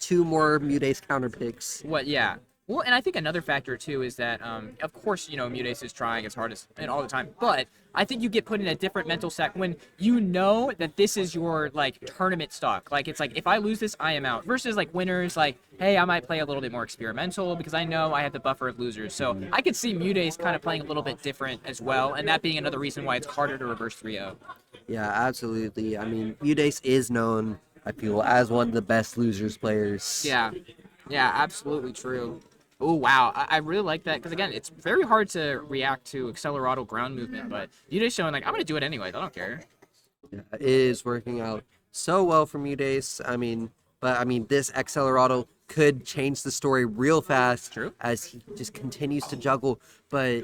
2 more Mudace counter picks. What? Yeah. Well, and I think another factor too is that, of course, Mudace is trying as hard as and all the time, but I think you get put in a different mental set when you know that this is your like tournament stock. Like, it's like, if I lose this, I am out. Versus like winners, like, hey, I might play a little bit more experimental because I know I have the buffer of losers. So I could see Mudace kind of playing a little bit different as well, and that being another reason why it's harder to reverse 3-0. Yeah, absolutely. I mean, Mudace is known, I feel, as one of the best losers players. Yeah, absolutely true. Oh, wow. I really like that because, again, it's very hard to react to Accelerado ground movement, but Mudace showing, like, I'm going to do it anyway. I don't care. Yeah, it is working out so well for Mudace. I mean, this Accelerado could change the story real fast. True. As he just continues to juggle, but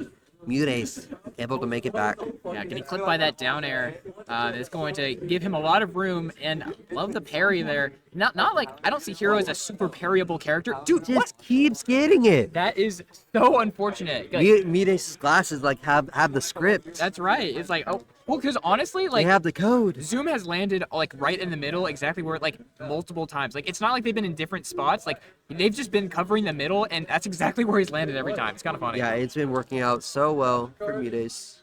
Mudace able to make it back. Yeah, getting clipped by that down air is going to give him a lot of room, and love the parry there. Not like, I don't see Hero as a super parryable character. Dude, what? Just keeps getting it. That is so unfortunate. Like, Mudace's glasses like have the script. that's right. It's like, oh, well, because honestly, They like, have the code. Zoom has landed like right in the middle, exactly where, like, multiple times. Like, it's not like they've been in different spots. Like, they've just been covering the middle, and that's exactly where he's landed every time. It's kind of funny. Yeah, it's been working out so well for Mudace.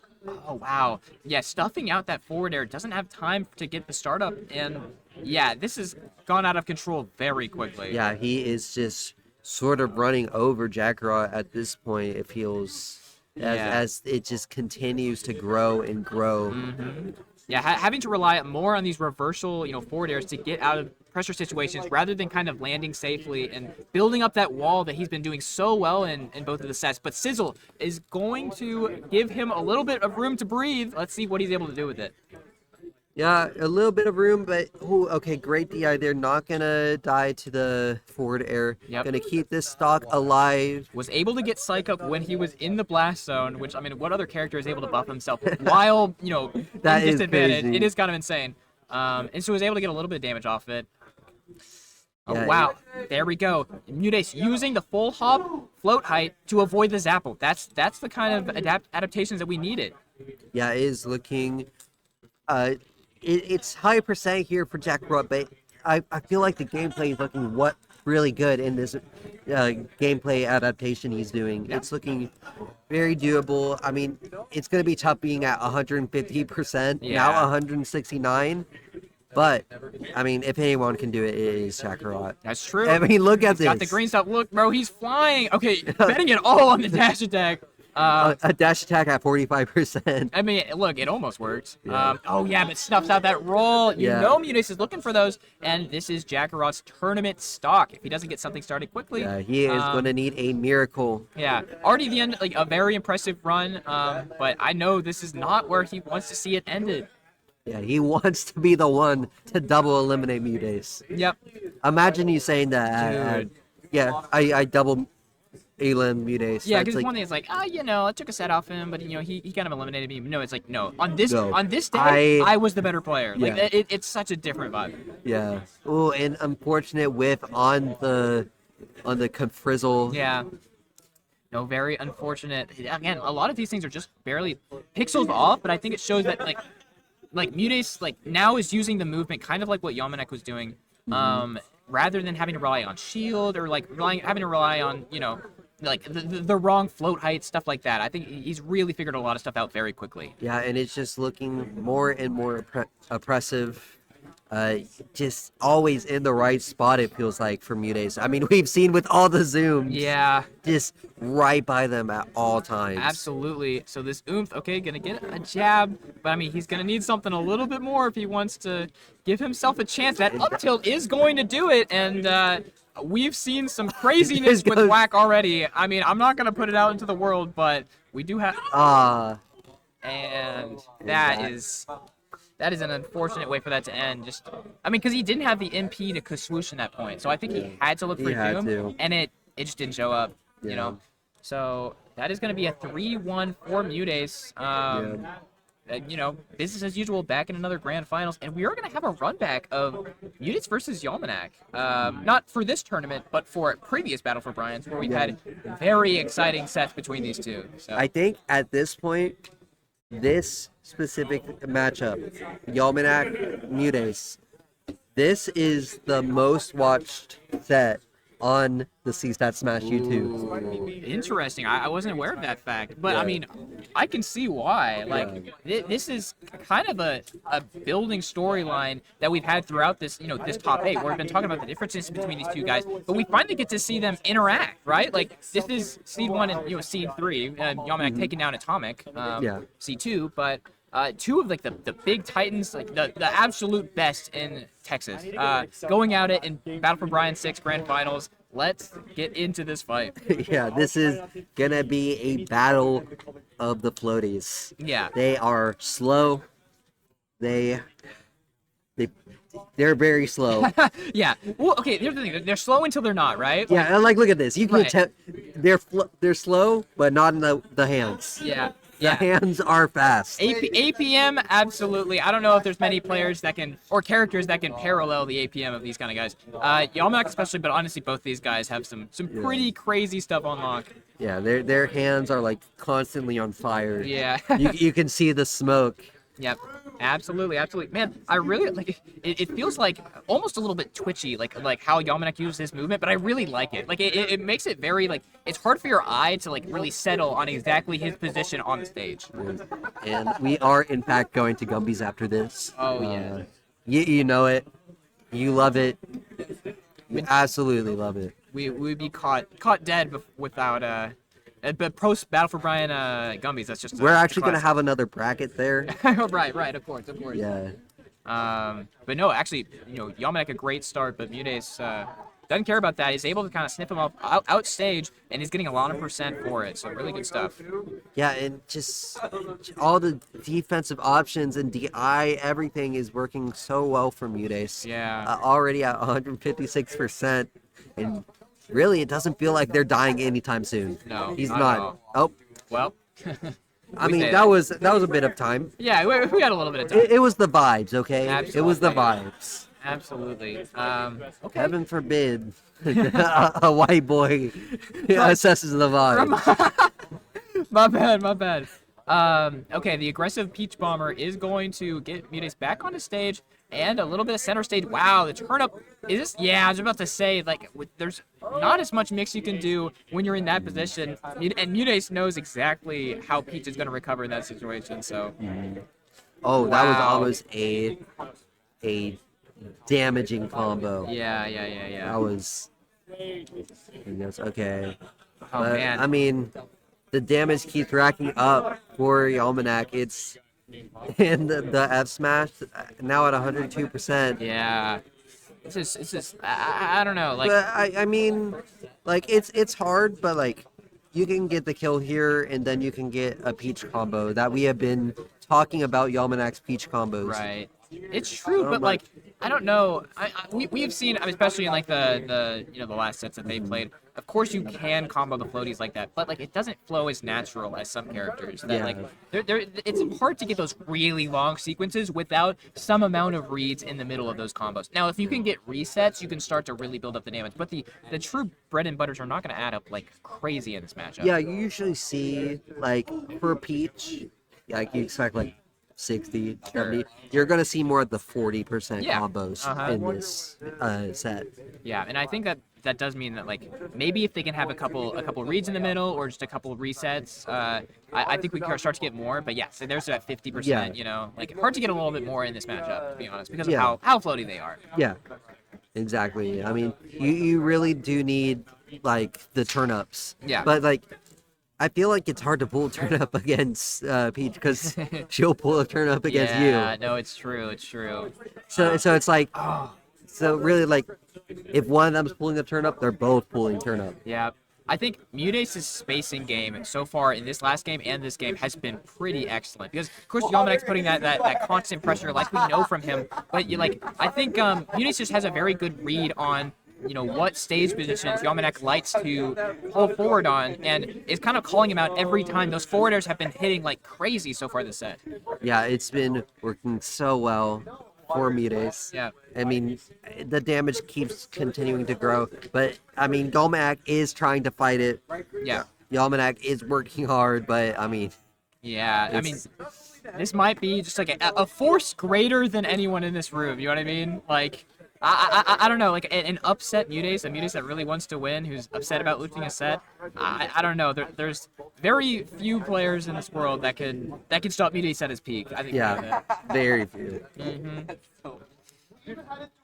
Oh, wow. Yeah, stuffing out that forward air doesn't have time to get the startup, and yeah, this has gone out of control very quickly. Yeah, he is just sort of running over Jackarot at this point, it feels, Yeah. as it just continues to grow and grow. Yeah, having to rely more on these reversal, forward airs to get out of pressure situations rather than kind of landing safely and building up that wall that he's been doing so well in both of the sets. But Sizzle is going to give him a little bit of room to breathe. Let's see what he's able to do with it. Yeah, a little bit of room, but okay, great DI. They're not gonna die to the forward air. Yep. Gonna keep this stock alive. Was able to get Psych Up when he was in the blast zone, which, I mean, what other character is able to buff himself while, That in is disadvantage? crazy. It is kind of insane. And so was able to get a little bit of damage off of it. Oh, Yeah, wow. There we go. Mutace using the full hop float height to avoid the Zapple. That's the kind of adaptations that we needed. Yeah, it is looking. It's high percent here for Jackpot, but I feel like the gameplay is looking really good in this gameplay adaptation he's doing. Yeah. It's looking very doable. I mean, it's going to be tough being at 150%, Yeah. now 169. But, I mean, if anyone can do it, it is Kakarot. That's true. I mean, look at this. Got the green stuff. Look, bro, he's flying. Okay, betting it all on the dash attack. A dash attack at 45%. I mean, look, it almost worked. Yeah. Oh, yeah, but snuffs out that roll. You Yeah. know Mutace is looking for those, and this is Jakarot's tournament stock. If he doesn't get something started quickly. Yeah, he is going to need a miracle. Yeah, already the end, like a very impressive run, but I know this is not where he wants to see it ended. Yeah, he wants to be the one to double eliminate Mutace. Yep. Imagine you saying that. Dude. Yeah, I double elim Mutace. Yeah, That's because like, one thing is like, I took a set off him, but he kind of eliminated me. No, it's like, no, on this No. day, I was the better player. Like, Yeah. it's such a different vibe. yeah. Oh, and unfortunate whiff on the Frizzle. Yeah. No, very unfortunate. Again, a lot of these things are just barely pixels off, but I think it shows that like Mutace now is using the movement kind of like what Yamanek was doing, rather than having to rely on shield or having to rely on the wrong float height, stuff like that. I think he's really figured a lot of stuff out very quickly. Yeah, and it's just looking more and more oppressive. Just always in the right spot, it feels like, for Mutace. I mean, we've seen with all the zooms. Yeah, Just right by them at all times. absolutely. So this Oomph, okay, gonna get a jab, but I mean, he's gonna need something a little bit more if he wants to give himself a chance. That up tilt is going to do it, and we've seen some craziness with Whack already. I mean, I'm not gonna put it out into the world, but we do have, and that is an unfortunate way for that to end. Because he didn't have the MP to swoosh in that point, so I think he had to look for He had Doom, to. and it just didn't show up. Yeah. So that is going to be a 3-1 for Mutace. Business as usual, back in another grand finals, and we are going to have a run back of Mutace versus Yalmanac. Not for this tournament, but for a previous Battle for Bryan's, where we've had very exciting sets between these two. So. I think at this point, this specific matchup, Yalmanac Mutace, this is the most watched set on the Cstat Smash YouTube. Interesting. I wasn't aware of that fact, but Yeah. I mean, I can see why. This is kind of a building storyline that we've had throughout this, this top 8, where we've been talking about the differences between these two guys, but we finally get to see them interact, right? Like, this is Seed 1 and, Seed 3, Yalmanac taking down Atomic, Yeah. Seed 2, but two of the big titans, the absolute best in Texas, going at it in Battle for Bryan 6 Grand Finals. Let's get into this fight. Yeah, this is gonna be a battle of the floaties. Yeah. They are slow. They're very slow. Yeah. Well, okay. Here's the thing. They're slow until they're not, right? Yeah, and look at this. You can Right. tell they're slow, but not in the hands. Yeah. The Yeah. hands are fast. APM, absolutely. I don't know if there's many players or characters that can parallel the APM of these kind of guys. Yalmanac especially, but honestly, both these guys have some pretty crazy stuff on lock. Yeah, their hands are like constantly on fire. Yeah. You can see the smoke. Yep. Absolutely. Man, I really like it. It feels like almost a little bit twitchy, like how Yalmanac uses his movement, but I really like it. Like it makes it very it's hard for your eye to really settle on exactly his position on the stage. And we are in fact going to Gumbies after this. Oh, yeah. You know it. You love it. You absolutely love it. We'd be caught dead without But post Battle for Bryan Gumbies, that's just We're actually gonna have another bracket there. right, of course. Yeah. But no, actually, Yalmanek a great start, but Mudace doesn't care about that. He's able to kind of sniff him up outstage, and he's getting a lot of percent for it. So really good stuff. Yeah, and just all the defensive options and DI, everything is working so well for Mudace. Yeah. Already at 156%, and really, it doesn't feel like they're dying anytime soon. No, he's not not. at all. Oh, Well, I we mean say that was a bit of time. yeah, we got a little bit of time. It was the vibes, okay? It was the Absolutely. vibes. Absolutely. Okay. Heaven forbid a white boy assesses the vibe. My bad. Okay, the aggressive Peach Bomber is going to get Mudace back onto stage and a little bit of center stage. Wow, the turn up is this? Yeah, I was about to say, like, there's not as much mix you can do when you're in that position, and Mudace knows exactly how Peach is going to recover in that situation. So, Oh, that was Wow. almost a damaging combo. yeah. That was. Yes, okay. Oh But, man. I mean, the damage keeps racking up for Yalmanek. It's and the F smash now at 102%. Yeah. It's just I don't know, like. But I mean, like it's hard, but like you can get the kill here, and then you can get a Peach combo that we have been talking about Yalmanak's Peach combos. Right. It's true, Oh but my- like I don't know. We've seen, especially in like the the last sets that they played. Of course, you can combo the floaties like that, but like it doesn't flow as natural as some characters. That Yeah. like it's hard to get those really long sequences without some amount of reads in the middle of those combos. Now, if you can get resets, you can start to really build up the damage. But the true bread and butters are not going to add up like crazy in this matchup. Yeah, you usually see like for Peach, like you expect like 60, 70. You're gonna see more of the 40% Yeah. combos Uh-huh. in this set. Yeah, and I think that does mean that like maybe if they can have a couple reads in the middle or just a couple of resets, I think we can start to get more. But yeah, so there's that 50%. Yeah. Like hard to get a little bit more in this matchup, to be honest, because of Yeah. how floaty they are. Yeah, exactly. I mean, you really do need like the turn ups. Yeah. But like, I feel like it's hard to pull a turn up against Peach because she'll pull a turn up against Yeah, you. no, it's true. It's true. So it's like, so really like, if one of them's pulling a turn up, they're both pulling turn up. Yeah. I think Mudace's spacing game so far in this last game and this game has been pretty excellent because, of course, Yalmanek's putting that constant pressure like we know from him. But I think Mudace just has a very good read on what stage positions Yalmanek likes to pull forward on, and is kind of calling him out every time. Those forwarders have been hitting like crazy so far this set. Yeah, it's been working so well for Mudace. Yeah. I mean, the damage keeps continuing to grow, but I mean, Yalmanek is trying to fight it. Yeah. Yalmanek is working hard, but I mean, Yeah, I mean, this might be just like a force greater than anyone in this room. You know what I mean? Like, I don't know, like an upset Mudace, a Mudace that really wants to win, who's upset about losing a set. I don't know. There's very few players in this world that can stop Mudace at his peak. I think. yeah, very few.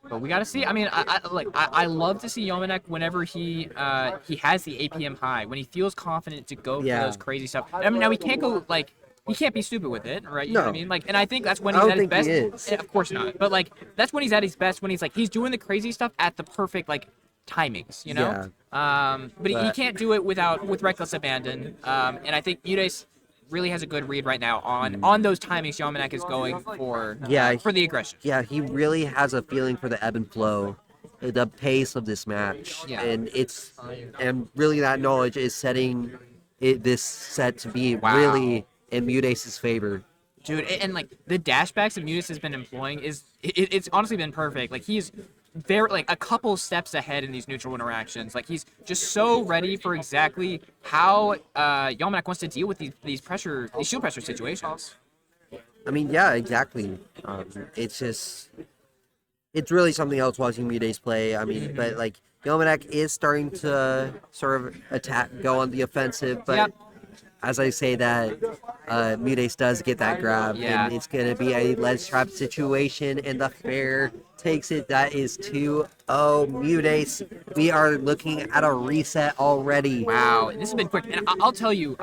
But we gotta see. I mean, I love to see Yalmanek whenever he has the APM high, when he feels confident to go for Yeah. those crazy stuff. I mean, now he can't go like. He can't be stupid with it, right? You know what I No. mean? Like, and I think that's when I he's don't at his think he best. is. Of course not. But like, that's when he's at his best, when he's doing the crazy stuff at the perfect like timings, you know? But he can't do it with reckless abandon. And I think Mudace really has a good read right now on those timings Yalmanek is going for. Yeah. For the aggression. Yeah, he really has a feeling for the ebb and flow, the pace of this match, Yeah. and really that knowledge is setting this set to be Wow. really in Mudace's favor. Dude, and like the dashbacks that Mudace has been employing it's honestly been perfect. Like he's very like a couple steps ahead in these neutral interactions. Like he's just so ready for exactly how Yalmanek wants to deal with these shield pressure situations. I mean, yeah, exactly. It's really something else watching Mudace play. I mean, but like Yalmanek is starting to sort of go on the offensive, but Yep. as I say that, Mudace does get that grab, Yeah. and it's going to be a ledge trap situation, and the fair takes it. That is 2-0 Mudace. We are looking at a reset already. Wow, this has been quick. And I'll tell you,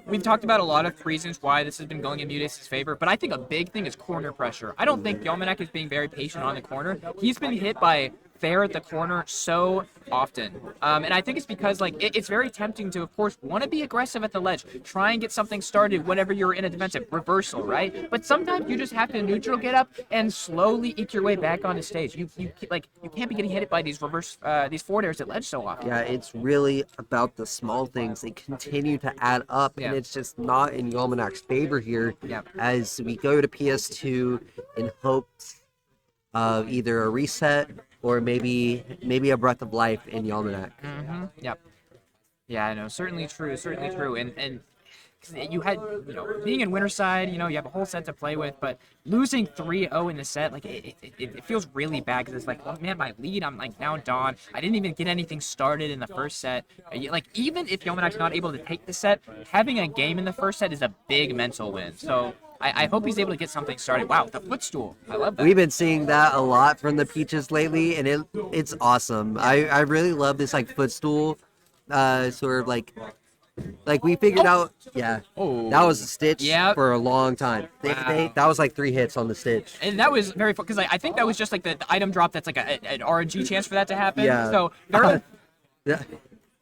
we've talked about a lot of reasons why this has been going in Mudace's favor, but I think a big thing is corner pressure. I don't think Yalmanac is being very patient on the corner. He's been hit by fair at the corner so often. And I think it's because it's very tempting to, of course, want to be aggressive at the ledge, try and get something started whenever you're in a defensive reversal, right? But sometimes you just have to neutral get up and slowly eke your way back onto stage. You can't be getting hit by these these forward airs at ledge so often. Yeah, it's really about the small things. They continue to add up, and it's just not in Yalmanac's favor here. Yeah. As we go to PS2 in hopes of either a reset or maybe a breath of life in Yalmanac. Mm-hmm. Yep. Yeah, I know. Certainly true. Certainly true. And you had, being in Winterside, you have a whole set to play with, but losing 3-0 in the set, it feels really bad because it's like, oh man, my lead, I'm now Dawn. I didn't even get anything started in the first set. Even if Yalmanac's not able to take the set, having a game in the first set is a big mental win. So I hope he's able to get something started. Wow, the footstool. I love that. We've been seeing that a lot from the Peaches lately, and it's awesome. I really love this footstool, sort of like we figured out. Yeah, that was a stitch for a long time. That was 3 hits on the stitch. And that was very fun because I think that was just the item drop that's an RNG chance for that to happen. Yeah. So very.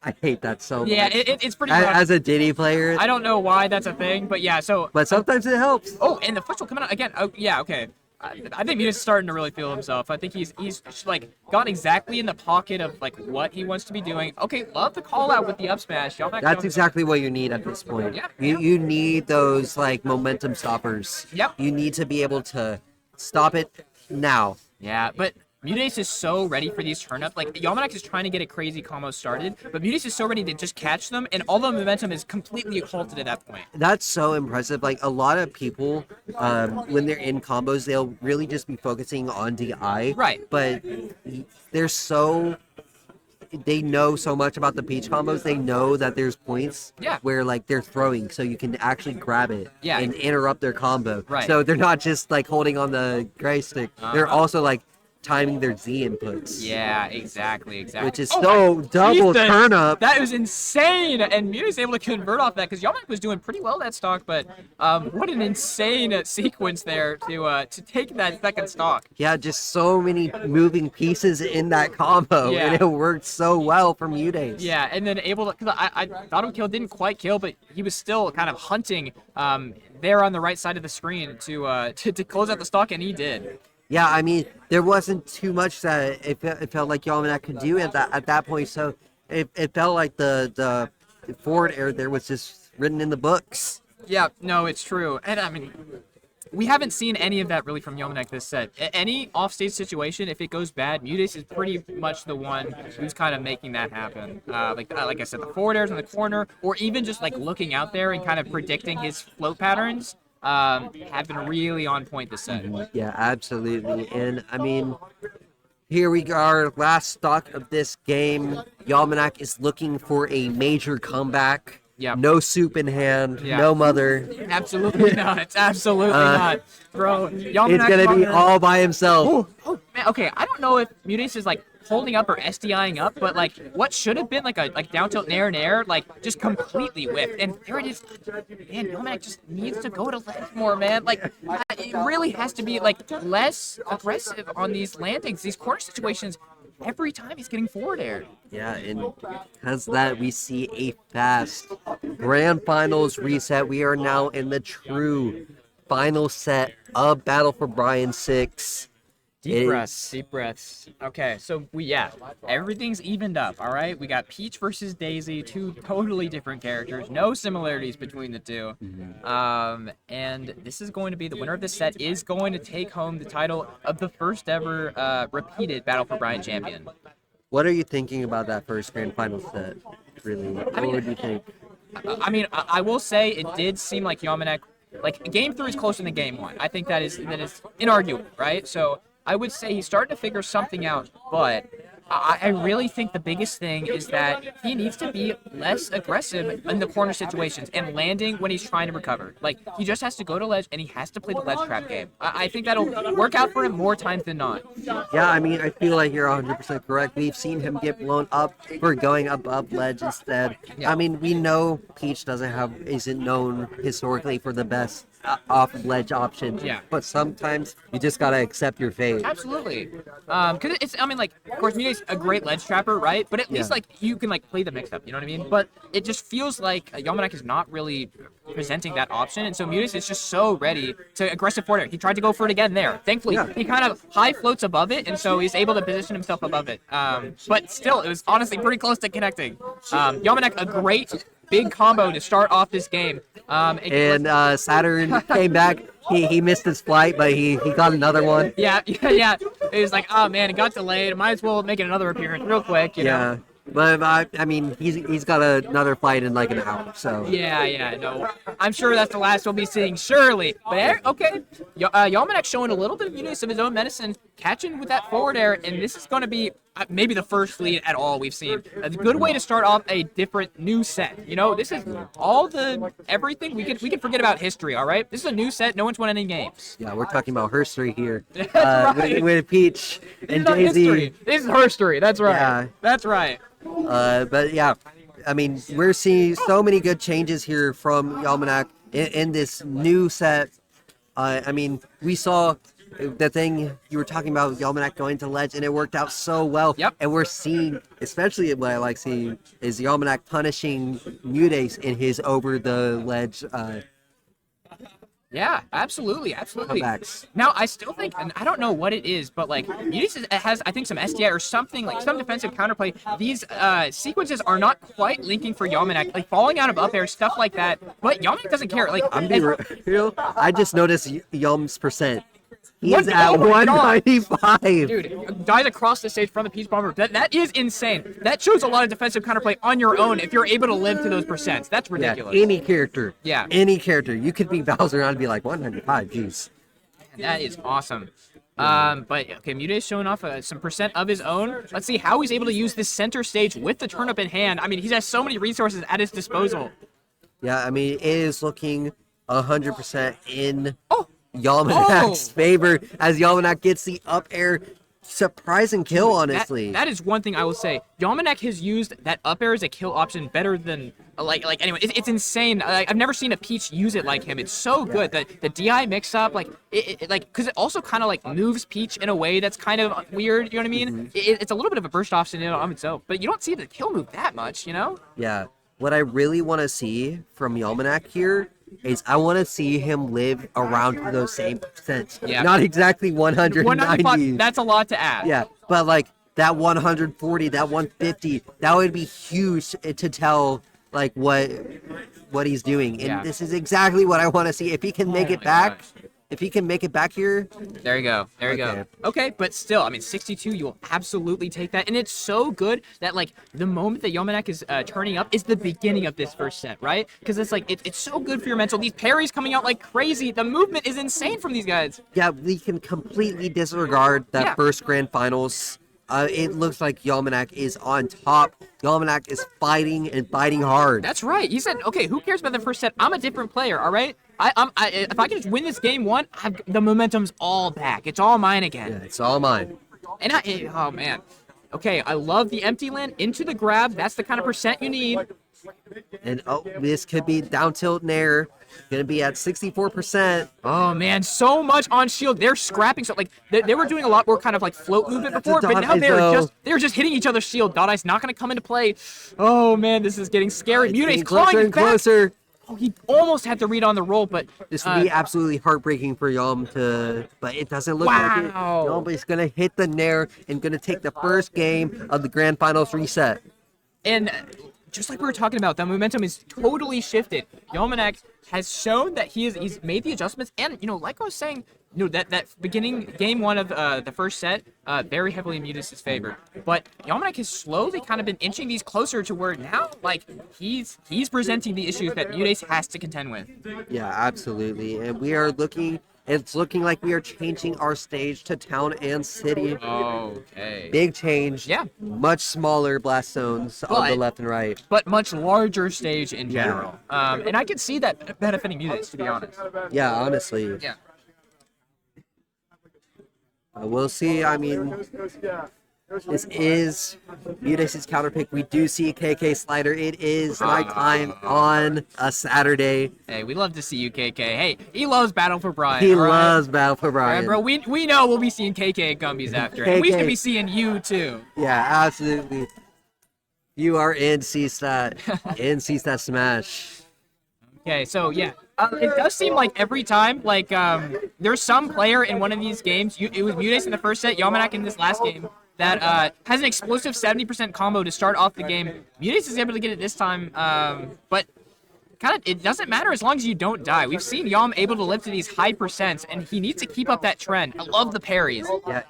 I hate that so much. Yeah, it's pretty rough. As a Diddy player. I don't know why that's a thing, but yeah, so... But sometimes it helps. Oh, and the footstool coming out again. Oh, yeah, okay. I think he's starting to really feel himself. I think he's got exactly in the pocket of what he wants to be doing. Okay, love the call out with the up smash. That's exactly what you need at this point. Yeah. You need those momentum stoppers. Yep. You need to be able to stop it now. Yeah, but Mudace is so ready for these turn-ups. Yalmanac is trying to get a crazy combo started, but Mudace is so ready to just catch them, and all the momentum is completely halted at that point. That's so impressive. A lot of people, when they're in combos, they'll really just be focusing on DI. Right. But they know so much about the Peach combos. They know that there's points where they're throwing, so you can actually grab it and interrupt their combo. Right. So they're not just holding on the gray stick. They're also timing their Z inputs. Yeah, exactly. Which is double turn up. That was insane, and Mudace able to convert off that because Yalmanac was doing pretty well that stock, but what an insane sequence there to take that second stock. Yeah, just so many moving pieces in that combo, and it worked so well for Mudace. Yeah, and then able to, because I thought him kill, didn't quite kill, but he was still kind of hunting there on the right side of the screen to close out the stock, and he did. Yeah, I mean, there wasn't too much that it felt like Yalmanac could do at that point, so it felt like the forward air there was just written in the books. Yeah, no, it's true. And I mean, we haven't seen any of that really from Yalmanac this set. Any offstage situation, if it goes bad, Mudace is pretty much the one who's kind of making that happen. Like I said, the forward airs in the corner, or even just looking out there and kind of predicting his float patterns. Have been really on point this set. Yeah, absolutely. And I mean, here we are, last stock of this game. Yalmanac is looking for a major comeback. Yeah. No soup in hand. Yeah. No mother. Absolutely not. It's absolutely not, bro. Yalmanac it's gonna be all by himself. Oh man. Okay, I don't know if Mudace is holding up or SDIing up, but what should have been a down tilt nair and air, just completely whiffed. And there it is. Man, Yalmanac just needs to go to left more, man. It really has to be less aggressive on these landings, these corner situations. Every time he's getting forward aired. Yeah, and because of that, we see a fast grand finals reset. We are now in the true final set of Battle for Bryan 6. Deep breaths. Okay, so everything's evened up, all right? We got Peach versus Daisy, 2 totally different characters, no similarities between the two. And this is going to be, the winner of this set is going to take home the title of the first ever repeated Battle for Bryan champion. What are you thinking about that first grand final set, really? What would you think? I mean, I will say it did seem like Yalmanac, game 3 is closer than game 1. I think that is inarguable, right? So I would say he's starting to figure something out, but I really think the biggest thing is that he needs to be less aggressive in the corner situations and landing when he's trying to recover. Like, he just has to go to ledge and he has to play the ledge trap game. I think that'll work out for him more times than not. Yeah, I mean, I feel like you're 100% correct. We've seen him get blown up for going above ledge instead. Yeah. I mean, we know Peach isn't known historically for the best off ledge option. Yeah. But sometimes you just gotta accept your fate. Absolutely. Because it's, I mean, like, of course, Mute's a great ledge trapper, right? But at least, like, you can, like, play the mix-up, you know what I mean? But it just feels like Yamanek is not really presenting that option, and so Mutis is just so ready to aggressive forward air. He tried to go for it again there. Thankfully, he kind of high floats above it, and so he's able to position himself above it. But still, it was honestly pretty close to connecting. Yamanek, a great big combo to start off this game. And Saturn came back. He missed his flight, but he got another one. Yeah. It was like, oh man, it got delayed. Might as well make it another appearance real quick, you know? But I mean, he's got another flight in like an hour, so. Yeah, no. I'm sure that's the last we'll be seeing, surely. But okay, Yamanek showing a little bit of uniqueness of his own medicine, catching with that forward air, and this is going to be maybe the first lead at all we've seen. A good way to start off a different new set. You know, this is everything. We can forget about history, all right? This is a new set. No one's won any games. Yeah, we're talking about herstory here. That's right. With Peach and Daisy. This is herstory. That's right. Yeah. That's right. But yeah, I mean, we're seeing so many good changes here from Yamanek in this new set. I mean, we saw the thing you were talking about, Yamanek going to ledge, and it worked out so well. Yep. And we're seeing, especially what I like seeing, is Yamanek punishing Mudace in his over the ledge Yeah, absolutely. comebacks. Now, I still think, and I don't know what it is, but like, Mutis has, I think, some SDI or something, like some defensive counterplay. These sequences are not quite linking for Yamanek, like falling out of up air, stuff like that. But Yamanek doesn't care. Like, I'm being real. I just noticed Yum's percent. He's What? at Oh my God. 195. dude, dies across the stage from the Peach Bomber. That is insane. That shows a lot of defensive counterplay on your own if you're able to live to those percents. That's ridiculous. Yeah, any character. Yeah. Any character. You could be Bowser and be like 195. Jeez. That is awesome. But okay, Muta is showing off some percent of his own. Let's see how he's able to use this center stage with the turnip in hand. I mean, he has so many resources at his disposal. Yeah, I mean, it is looking 100% in Yamanak's favor as Yamanak gets the up air surprising kill, honestly. That is one thing I will say. Yamanek has used that up air as a kill option better than like anyone. It's insane. I've never seen a Peach use it like him. It's so good. The DI mix up, like because it also kind of like moves Peach in a way that's kind of weird. You know what I mean? It's a little bit of a burst option on its own, but you don't see the kill move that much. You know? Yeah. What I really want to see from Yamanak here is I want to see him live around those same percents. Yeah. Not exactly 190. 195, that's a lot to add. Yeah, but like that 140, that 150, that would be huge to tell like what he's doing. And Yeah. this is exactly what I want to see. If he can make Oh it my back, gosh. if he can make it back here, There you go. There you go. Okay, but still, I mean, 62, you'll absolutely take that. And it's so good that, like, the moment that Yamanek is turning up is the beginning of this first set, right? Because it's like, it's so good for your mental. These parries coming out like crazy. The movement is insane from these guys. yeah, we can completely disregard that Yeah. first grand finals. It looks like Yamanak is on top. Yamanak is fighting and fighting hard. That's right. He said, okay, who cares about the first set? I'm a different player, all right? If I can just win this game one, the momentum's all back. It's all mine again. Yeah, it's all mine. And oh man. Okay, I love the empty land into the grab. That's the kind of percent you need. And this could be down tilt nair. Gonna be at 64%. Oh man, so much on shield. They're scrapping. So like they were doing a lot more kind of like float movement That's a before, but now Dot they're just hitting each other's shield. Dot Eye's not gonna come into play. Oh man, this is getting scary. It's Mutate's getting clawing closer his and back. closer. Oh, he almost had to read on the roll, but This would be absolutely heartbreaking for Yom but it doesn't look like it. Wow. Yom is gonna hit the nair and gonna take the first game of the grand finals reset. And just like we were talking about, the momentum is totally shifted. Yamanek has shown that he's made the adjustments, and like I was saying, that beginning game one of the first set, very heavily in Mutis' favor. But Yamanek has slowly kind of been inching these closer to where now, like he's presenting the issues that Mutis has to contend with. Yeah, absolutely. And we are looking It's looking like we are changing our stage to town and city. Okay. Big change. Yeah. Much smaller blast zones on the left and right. But much larger stage in general. And I can see that benefiting Mutates, to be honest. Yeah, honestly. Yeah. We'll see. I mean, this is Mutates' counter pick. We do see a KK slider. It is nighttime on a Saturday. Hey, we love to see you, KK. Hey, he loves Battle for Bryan. He all right? loves Battle for All right, Bryan. bro, we know we'll be seeing KK at Gumby's after. And we KK. should be seeing you, too. Yeah, absolutely. You are in Cstat. In Cstat Smash. Okay, so yeah, it does seem like every time, like, there's some player in one of these games, it was Mutates in the first set, Yamanak in this last game, that has an explosive 70% combo to start off the game. Mutates is able to get it this time, but kind of, it doesn't matter as long as you don't die. We've seen Yam able to live to these high percents, and he needs to keep up that trend. I love the parries. Yeah,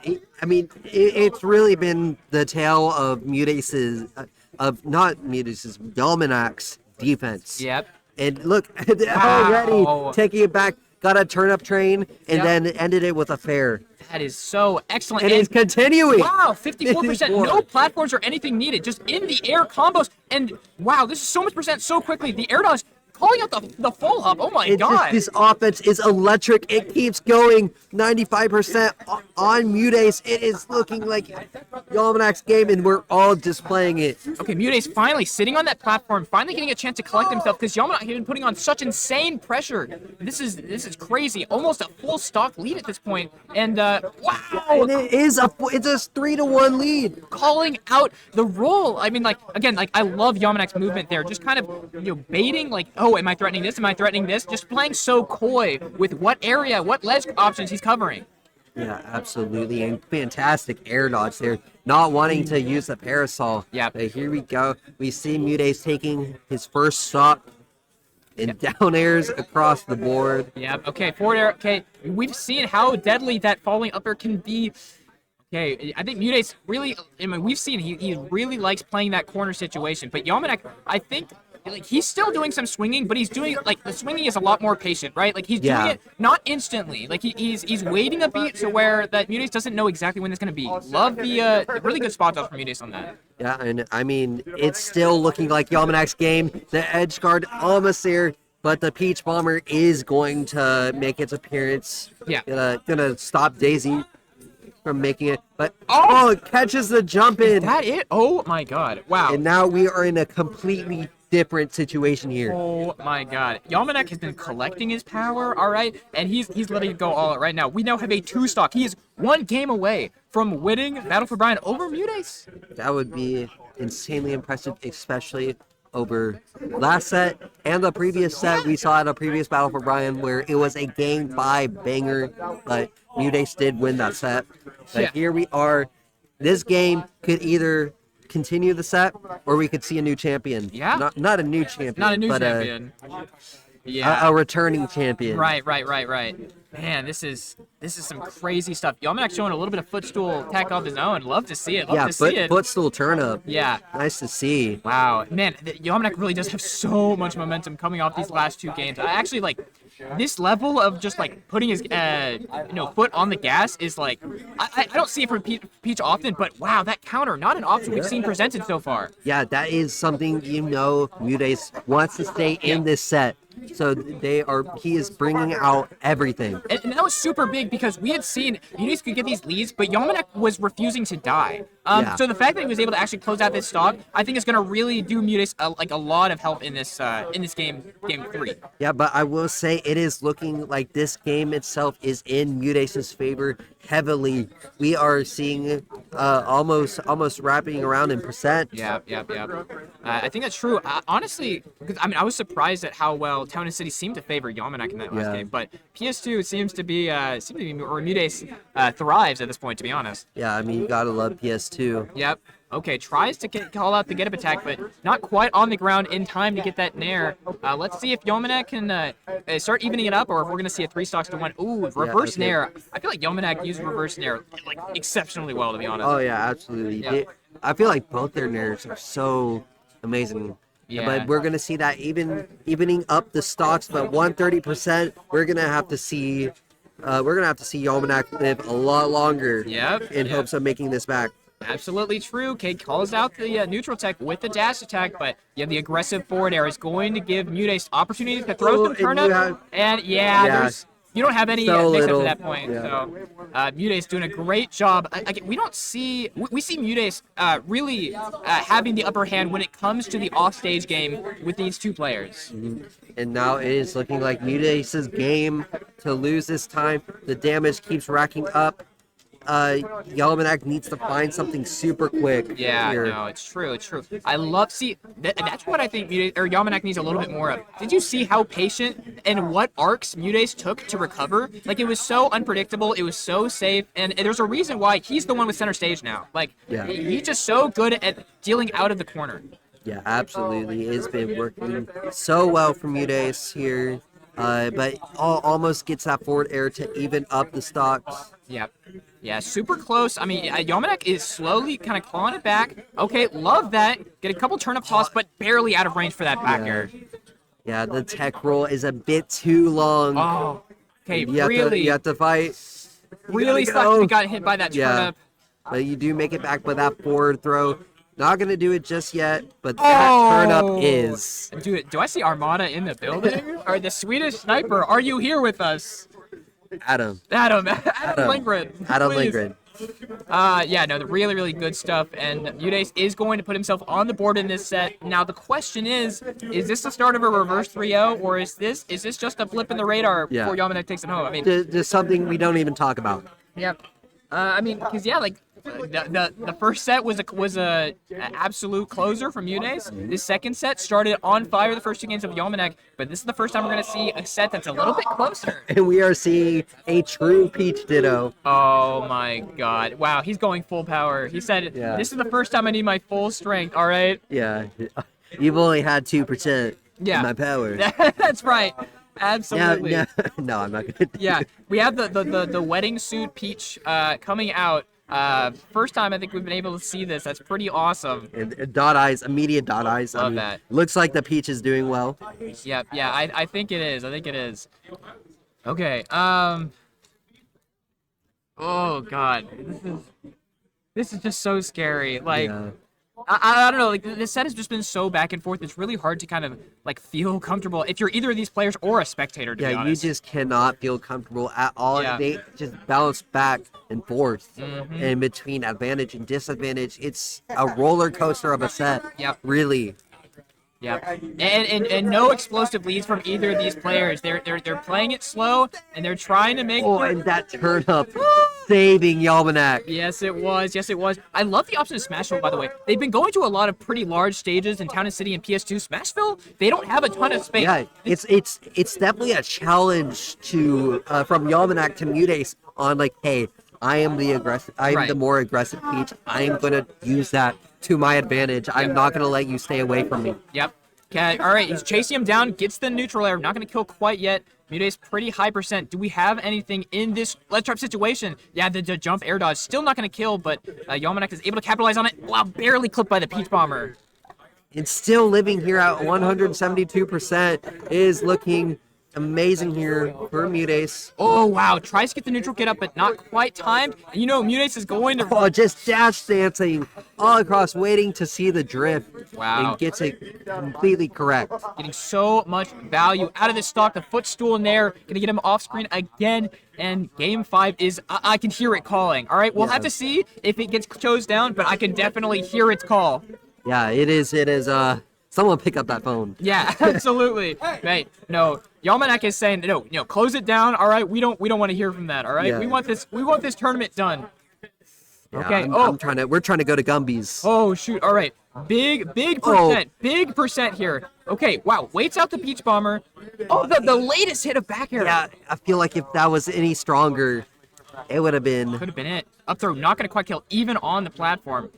it's really been the tale of Mutates' Yalmanak's defense. Yep. And look, already taking it back, got a turnip train, and Yep. then ended it with a fair. That is so excellent. And it's continuing. Wow, 54%. 54. No platforms or anything needed. Just in the air combos. And wow, this is so much percent so quickly. The air dodge calling out the full hop. Oh my It's god. just, this offense is electric. It keeps going 95% on Mutates. It is looking like Yalmanak's game, and we're all displaying it. Okay, Mutates finally sitting on that platform, finally getting a chance to collect himself because Yamanak had been putting on such insane pressure. This is crazy. Almost a full stock lead at this point. And wow. And it's a 3-1 lead. Calling out the roll. I mean, like, again, like, I love Yamanak's movement there. Just kind of, baiting, like, oh, am I threatening this? Am I threatening this? Just playing so coy with what area, what ledge options he's covering. Yeah, absolutely. And fantastic air dodge there. Not wanting to use the parasol. Yeah. But here we go. We see Mutates taking his first shot and down airs across the board. Yep. Okay, forward air. Okay, we've seen how deadly that falling up air can be. Okay, I think Mutates really, I mean, we've seen he really likes playing that corner situation. But Yamanak, I think, like, he's still doing some swinging, but he's doing, like, the swinging is a lot more patient, right? Like, he's doing it not instantly. Like, he's waiting a beat to where that Mutates doesn't know exactly when it's going to be. Love the really good spot dodge from Mutates on that. Yeah, and I mean, it's still looking like Yalmanak's game. The edge guard almost there, but the Peach Bomber is going to make its appearance. Yeah. Gonna stop Daisy from making it. But, oh, it catches the jump in. Is that it? Oh, my God. Wow. And now we are in a completely different situation here. Oh my god. Yalmanak has been collecting his power, alright? And he's letting it go all out right now. We now have a 2-stock. He is 1 game away from winning Battle for Bryan over Mutates. That would be insanely impressive, especially over last set and the previous set. We saw at a previous Battle for Bryan where it was a game 5 banger, but Mutates did win that set. But here we are. This game could either continue the set, or we could see a new champion. Yeah. Not a new champion. Not a new but champion. A returning champion. Right. Man, this is some crazy stuff. Yalmanak showing a little bit of footstool tech of his own. Love to see it. Love to see it. Footstool turn up. Yeah. Nice to see. Wow. Man, Yalmanak really does have so much momentum coming off these last 2 games. I actually, like, this level of just, like, putting his foot on the gas is, like, I don't see it from Peach often, but wow, that counter, not an option we've seen presented so far. Yeah, that is something Mutates wants to stay in this set. So he is bringing out everything. And that was super big because we had seen Mutates could get these leads, but Yalmanak was refusing to die. So the fact that he was able to actually close out this stock, I think is going to really do Mutates a lot of help in this game 3. Yeah, but I will say it is looking like this game itself is in Mutates' favor heavily. We are seeing almost wrapping around in percent. Yeah. I think that's true. Honestly, because I was surprised at how well Town and City seemed to favor Yalmanak in that last game, but PS2 seems to be where Mutates thrives at this point, to be honest. Yeah, I mean, you gotta love PS2. Yep. Okay, tries to call out the get-up attack, but not quite on the ground in time to get that nair. Let's see if Yalmanak can start evening it up, or if we're going to see a 3 stocks to 1. Ooh, reverse nair. I feel like Yalmanak used reverse nair, like, exceptionally well, to be honest. Oh, yeah, absolutely. Yeah. I feel like both their nairs are so amazing. Yeah. But we're going to see that evening up the stocks, but 130%, we're going to have to see we're gonna have to see Yalmanac live a lot longer. Yep, In yep. hopes of making this back. Absolutely true. Kate calls out the neutral tech with the dash attack, but yeah, the aggressive forward air is going to give Mutace opportunities to throw some and you turnip. have- And Yeah. you don't have any So mix-ups little. at that point. Yeah. So Mutace doing a great job. We don't see we see Mutace really having the upper hand when it comes to the offstage game with these two players. And now it is looking like Mutace's game to lose this time. The damage keeps racking up. Yalmanac needs to find something super quick. Yeah, here. no, it's true, it's true. I love that's what I think Yalmanac needs a little bit more of. Did you see how patient and what arcs Mutace took to recover? Like, it was so unpredictable, it was so safe, and there's a reason why he's the one with center stage now. Like, Yeah. he's just so good at dealing out of the corner. Yeah, absolutely. It's been working so well for Mutace here. But almost gets that forward air to even up the stocks. Yep. Yeah, super close. I mean, Yalmanac is slowly kind of clawing it back. Okay, love that. Get a couple turnip toss, but barely out of range for that back air. Yeah, the tech roll is a bit too long. Oh, okay, You have to fight. really gotta sucks go. if he got hit by that Yeah. turnip. But you do make it back by that forward throw. Not going to do it just yet, but that turnip is. Dude, do I see Armada in the building? Or the Swedish sniper? Are you here with us? Adam. Adam Lindgren. Adam please. Lindgren. Yeah, no, the really, really good stuff. And Mutace is going to put himself on the board in this set. Now, the question is this the start of a reverse 3-0, or is this just a blip in the radar Yeah. before Yalmanac takes it home? I mean, Just something we don't even talk about. yeah. I mean, because yeah, like the first set was a absolute closer from Mutace. The second set started on fire the first two games of Yalmanac, but this is the first time we're gonna see a set that's a little bit closer. And we are seeing a true Peach Ditto. Oh my God! Wow, he's going full power. He said, Yeah. "This is the first time I need my full strength." All right. Yeah. You've only had 2% Yeah. of my power. That's right. Absolutely. No, I'm not going to. Yeah, we have the wedding suit Peach coming out. First time I think we've been able to see this. That's pretty awesome. And dot eyes, immediate dot eyes. Love that. Looks like the Peach is doing well. Yep, yeah, I think it is. I think it is. Okay. Oh God, this is just so scary. Like, Yeah. I don't know. Like, this set has just been so back and forth. It's really hard to kind of like feel comfortable if you're either of these players or a spectator. To be Yeah, you honest. just cannot feel comfortable at all. Yeah. They just bounce back and forth Mhm. in between advantage and disadvantage. It's a roller coaster of a set. Yep. Really. Yep. And no explosive leads from either of these players. They're playing it slow and they're trying to make. Oh, and that turn up saving Yalmanac. Yes, it was. Yes, it was. I love the option of Smashville, by the way. They've been going to a lot of pretty large stages in Town and City and PS2. Smashville, they don't have a ton of space. Yeah, it's definitely a challenge to from Yalmanac to Mutace on like, hey, I am the aggressive, I am Right. the more aggressive Peach. I am gonna use that to my advantage. I'm not gonna let you stay away from me. Yep. Okay, all right, he's chasing him down, gets the neutral air. Not going to kill quite yet. Mutace pretty high percent. Do we have anything in this let's trap situation? Yeah, the jump air dodge still not going to kill, but Yalmanac is able to capitalize on it. Wow, barely clipped by the Peach Bomber. And still living here at 172% is looking amazing here for Mutace. Oh, wow, tries to get the neutral get up, but not quite timed. And you know, Mutace is going to... Oh, just dash dancing all across, waiting to see the drift. Wow. And gets it completely correct. Getting so much value out of this stock. The footstool in there. Going to get him off screen again. And game 5 is... I can hear it calling. All right, we'll have to see if it gets chose down, but I can definitely hear its call. Yeah, it is, someone pick up that phone. Yeah, absolutely. Right. No, Yalmanac is saying no, close it down. All right, we don't want to hear from that. All right, Yeah. we want this tournament done. Yeah, Okay. we're trying to go to Gumby's. Oh shoot. All right. Big percent here. Okay. Wow. Waits out the Peach Bomber. Oh, the latest hit of back air. Yeah, I feel like if that was any stronger, it would have been. Could have been it. Up throw, not gonna quite kill even on the platform.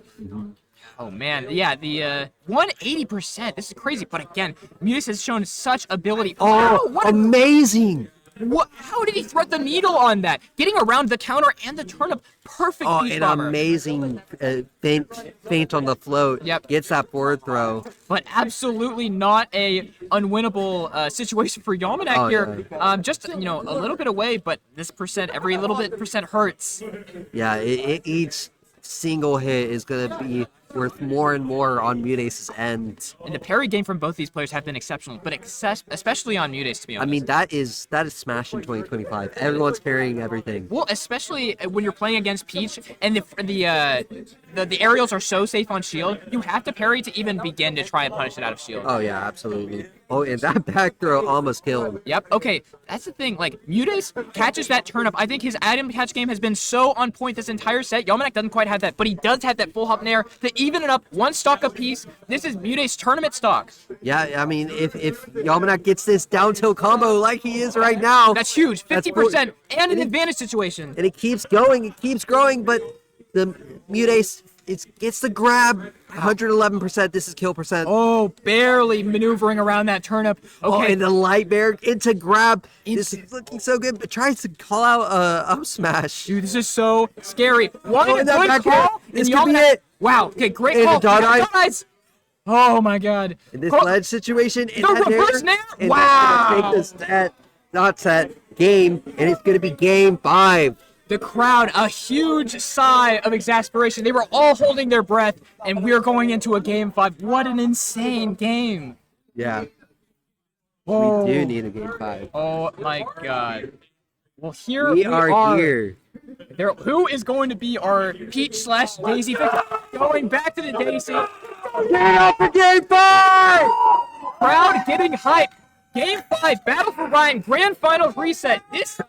Oh man, yeah, the 180%. This is crazy, but again, Mutace has shown such ability. Oh, Wow, what a amazing! What? How did he thread the needle on that? Getting around the counter and the turnip. Perfect Oh, Peach an Bomber. amazing feint on the float. Yep. Gets that forward throw. But absolutely not a unwinnable situation for Yalmanac Oh, here. Just, a little bit away, but this every little bit percent hurts. Yeah, each single hit is going to be worth more and more on Mutace's end. And the parry game from both these players have been exceptional, but especially on Mutace, to be honest. I mean, that is Smash in 2025. Everyone's parrying everything. Well, especially when you're playing against Peach, and the aerials are so safe on shield, you have to parry to even begin to try and punish it out of shield. Oh, yeah, absolutely. Oh, and that back throw almost killed. Yep. Okay, that's the thing. Like, Mutace catches that turnip. I think his item catch game has been so on point this entire set. Yalmanac doesn't quite have that, but he does have that full hop nair to even it up. One stock apiece. This is Mutace tournament stock. Yeah, I mean, if Yalmanac gets this down tilt combo like he is right now, That's huge. 50% and an advantage situation. and it keeps going, it keeps growing, but the Mutace gets the grab. 111%. This is kill percent. Oh, barely maneuvering around that turnip. Oh, Okay. and the light bear into grab. This is looking so good, but tries to call out up smash. Dude, this is so scary. One Oh, and that good back call, air. and This could be Yalmanac- it. Wow. Okay, great And call. the dot Yeah, eye. dots. Oh my God. In this Oh, ledge situation, in the that reverse nair, nair? and Wow. that's gonna take this game, and it's gonna be game 5. The crowd, a huge sigh of exasperation. They were all holding their breath, and we're going into a game 5. What an insane game. Yeah, Oh, we do need a game 5. oh my God. Well, here We are here. There, who is going to be our Peach/Daisy victor? Going back to the Daisy. Get up for game 5! Crowd getting hype. Game 5, Battle for Bryan, Grand Finals reset. This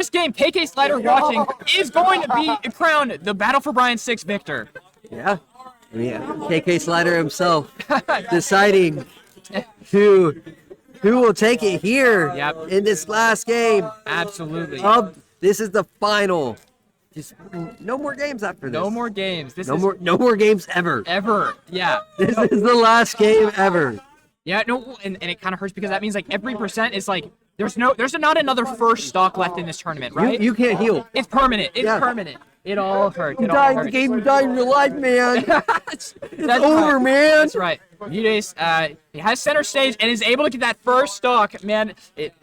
game, KK Slider watching, is going to be crowned the Battle for Bryan 6 victor. Yeah, I mean, KK Slider himself deciding who will take it here Yep. in this last game. Absolutely. This is the final. Just no more games after this. No more games. This No is more. No more games ever. ever. Yeah. This is the last game ever. Yeah, no, and it kind of hurts because that means like every percent is like there's not another first stock left in this tournament, right? You can't heal. It's permanent. It's Yeah. permanent. It all hurts. You It all die in the hurts. game. You die in real life, man. That's over, right. man. That's right. Mutace, he has center stage and is able to get that first stock. Man, it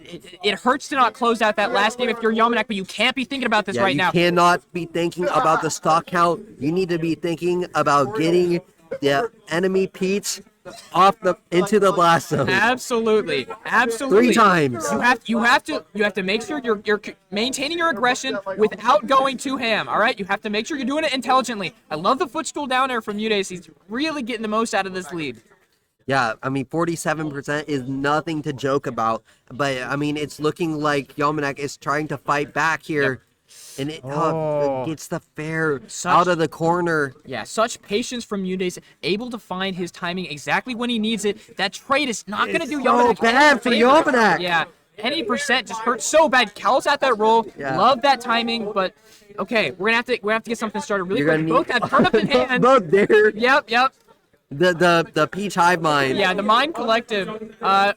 hurts to not close out that last game if you're Yalmanac, but you can't be thinking about this Yeah, right you now. cannot be thinking about the stock count. You need to be thinking about getting the enemy Peach into the blast zone. Absolutely, absolutely. 3 times. You have to make sure you're maintaining your aggression without going too ham. All right, you have to make sure you're doing it intelligently. I love the footstool down there from Mutace. He's really getting the most out of this lead. Yeah, I mean, 47% is nothing to joke about. But, I mean, it's looking like Yalmanac is trying to fight back here. And it gets the fair out of the corner. Yeah, such patience from Mutace, able to find his timing exactly when he needs it. That trade is not going to do so Yalmanac bad any for favor. Yalmanac. Yeah, any percent just hurts so bad. Cal's at that roll. Yeah. Love that timing, but okay, we're gonna have to get something started really You're quick. gonna Both have turn up in hand. Both there. Yep. The Peach Hive Mind. Yeah, the Mind Collective.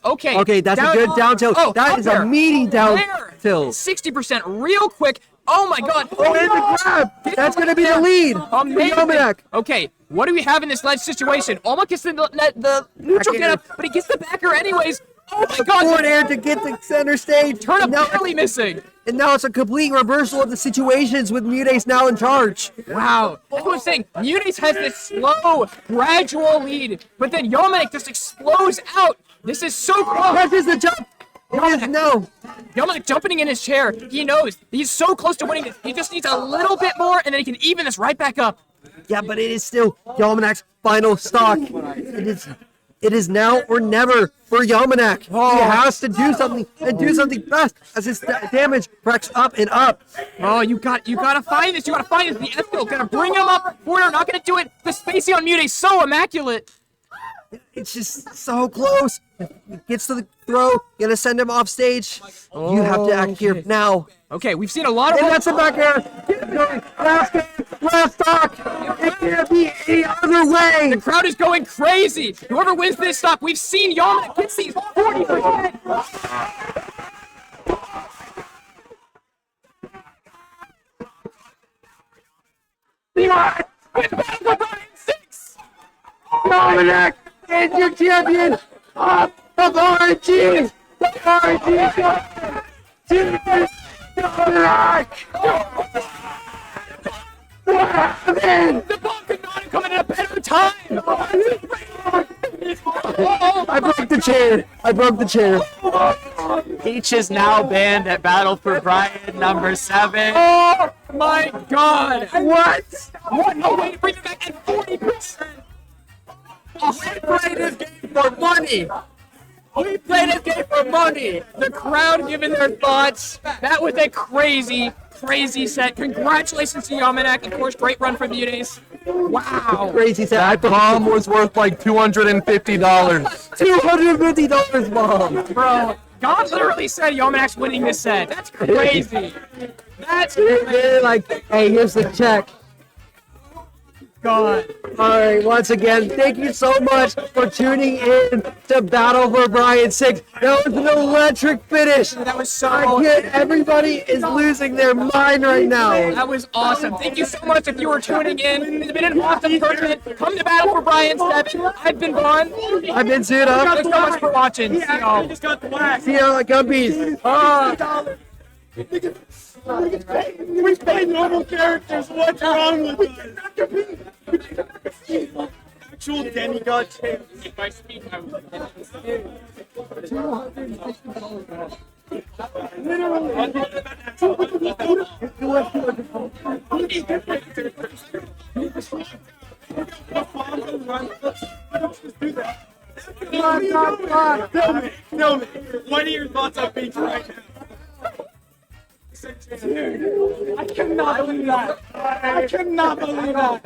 Okay. Okay, that's a good down tilt. Oh, That up is there. a meaty down There. tilt. 60% real quick. Oh my God. Oh, and the grab. That's going to be the lead. Amazing. Yalmanac. Okay, what do we have in this ledge situation? Almost gets the neutral Back get up, but he gets the backer anyways. Oh my God. Forward air to get the center stage. Turn up Now- barely missing. And now it's a complete reversal of the situations with Mutace now in charge. Wow. That's what I'm saying. Mutace has this slow, gradual lead, but then Yalmanac just explodes out. This is so close. Catches the jump. No. Yalmanac jumping in his chair. He knows he's so close to winning this. He just needs a little bit more, and then he can even this right back up. Yeah, but it is still Yalmanac's final stock. It is now or never for Yalmanac. He has to do something and do something fast as his damage racks up and up. Oh, you gotta find this. You gotta find this. The F-Kill gonna bring him up. Warner not gonna do it. The spacey on Mutace so immaculate. It's just so close. Gets to the throw, gonna send him off stage. You have to act here now. Okay, we've seen a lot of. And that's a back air. Get going. Last game, last stock. It can't be any other way. The crowd is going crazy. Whoever wins this stock, we've seen Yalmanac gets these 40%. What? Dominic is your champion of RNG! RNG! Dominic! What happened? The ball could not have come in at a better time. I broke the chair. I broke the chair. Peach is now banned at Battle for Bryan number 7. Oh my God! What? What? No way to bring it back at 40%. We played this game for money. We played this game for money. The crowd giving their thoughts. That was a crazy, crazy set. Congratulations to Yamanek. Of course, great run from Munes. Wow. Crazy set. Bomb was worth like $250. $250, Mom. Bro, God literally said Yamanek's winning this set. That's crazy. That's crazy. They're like, hey, here's the check. God. All right, once again, thank you so much for tuning in to Battle for Bryan 6. That was an electric finish. That was so I get everybody is losing their mind right now. That was awesome. Thank you so much if you were tuning in. It's been an awesome tournament. Come to Battle for Bryan 7. I've been Vaughn. I've been sued up. Thanks so much for watching. See y'all. See you like guppies. We play normal characters. What's wrong with us? Actual demigod champs. If I speak, I will. Tell me. What are your thoughts on Beach right now? I cannot believe that. I cannot believe that.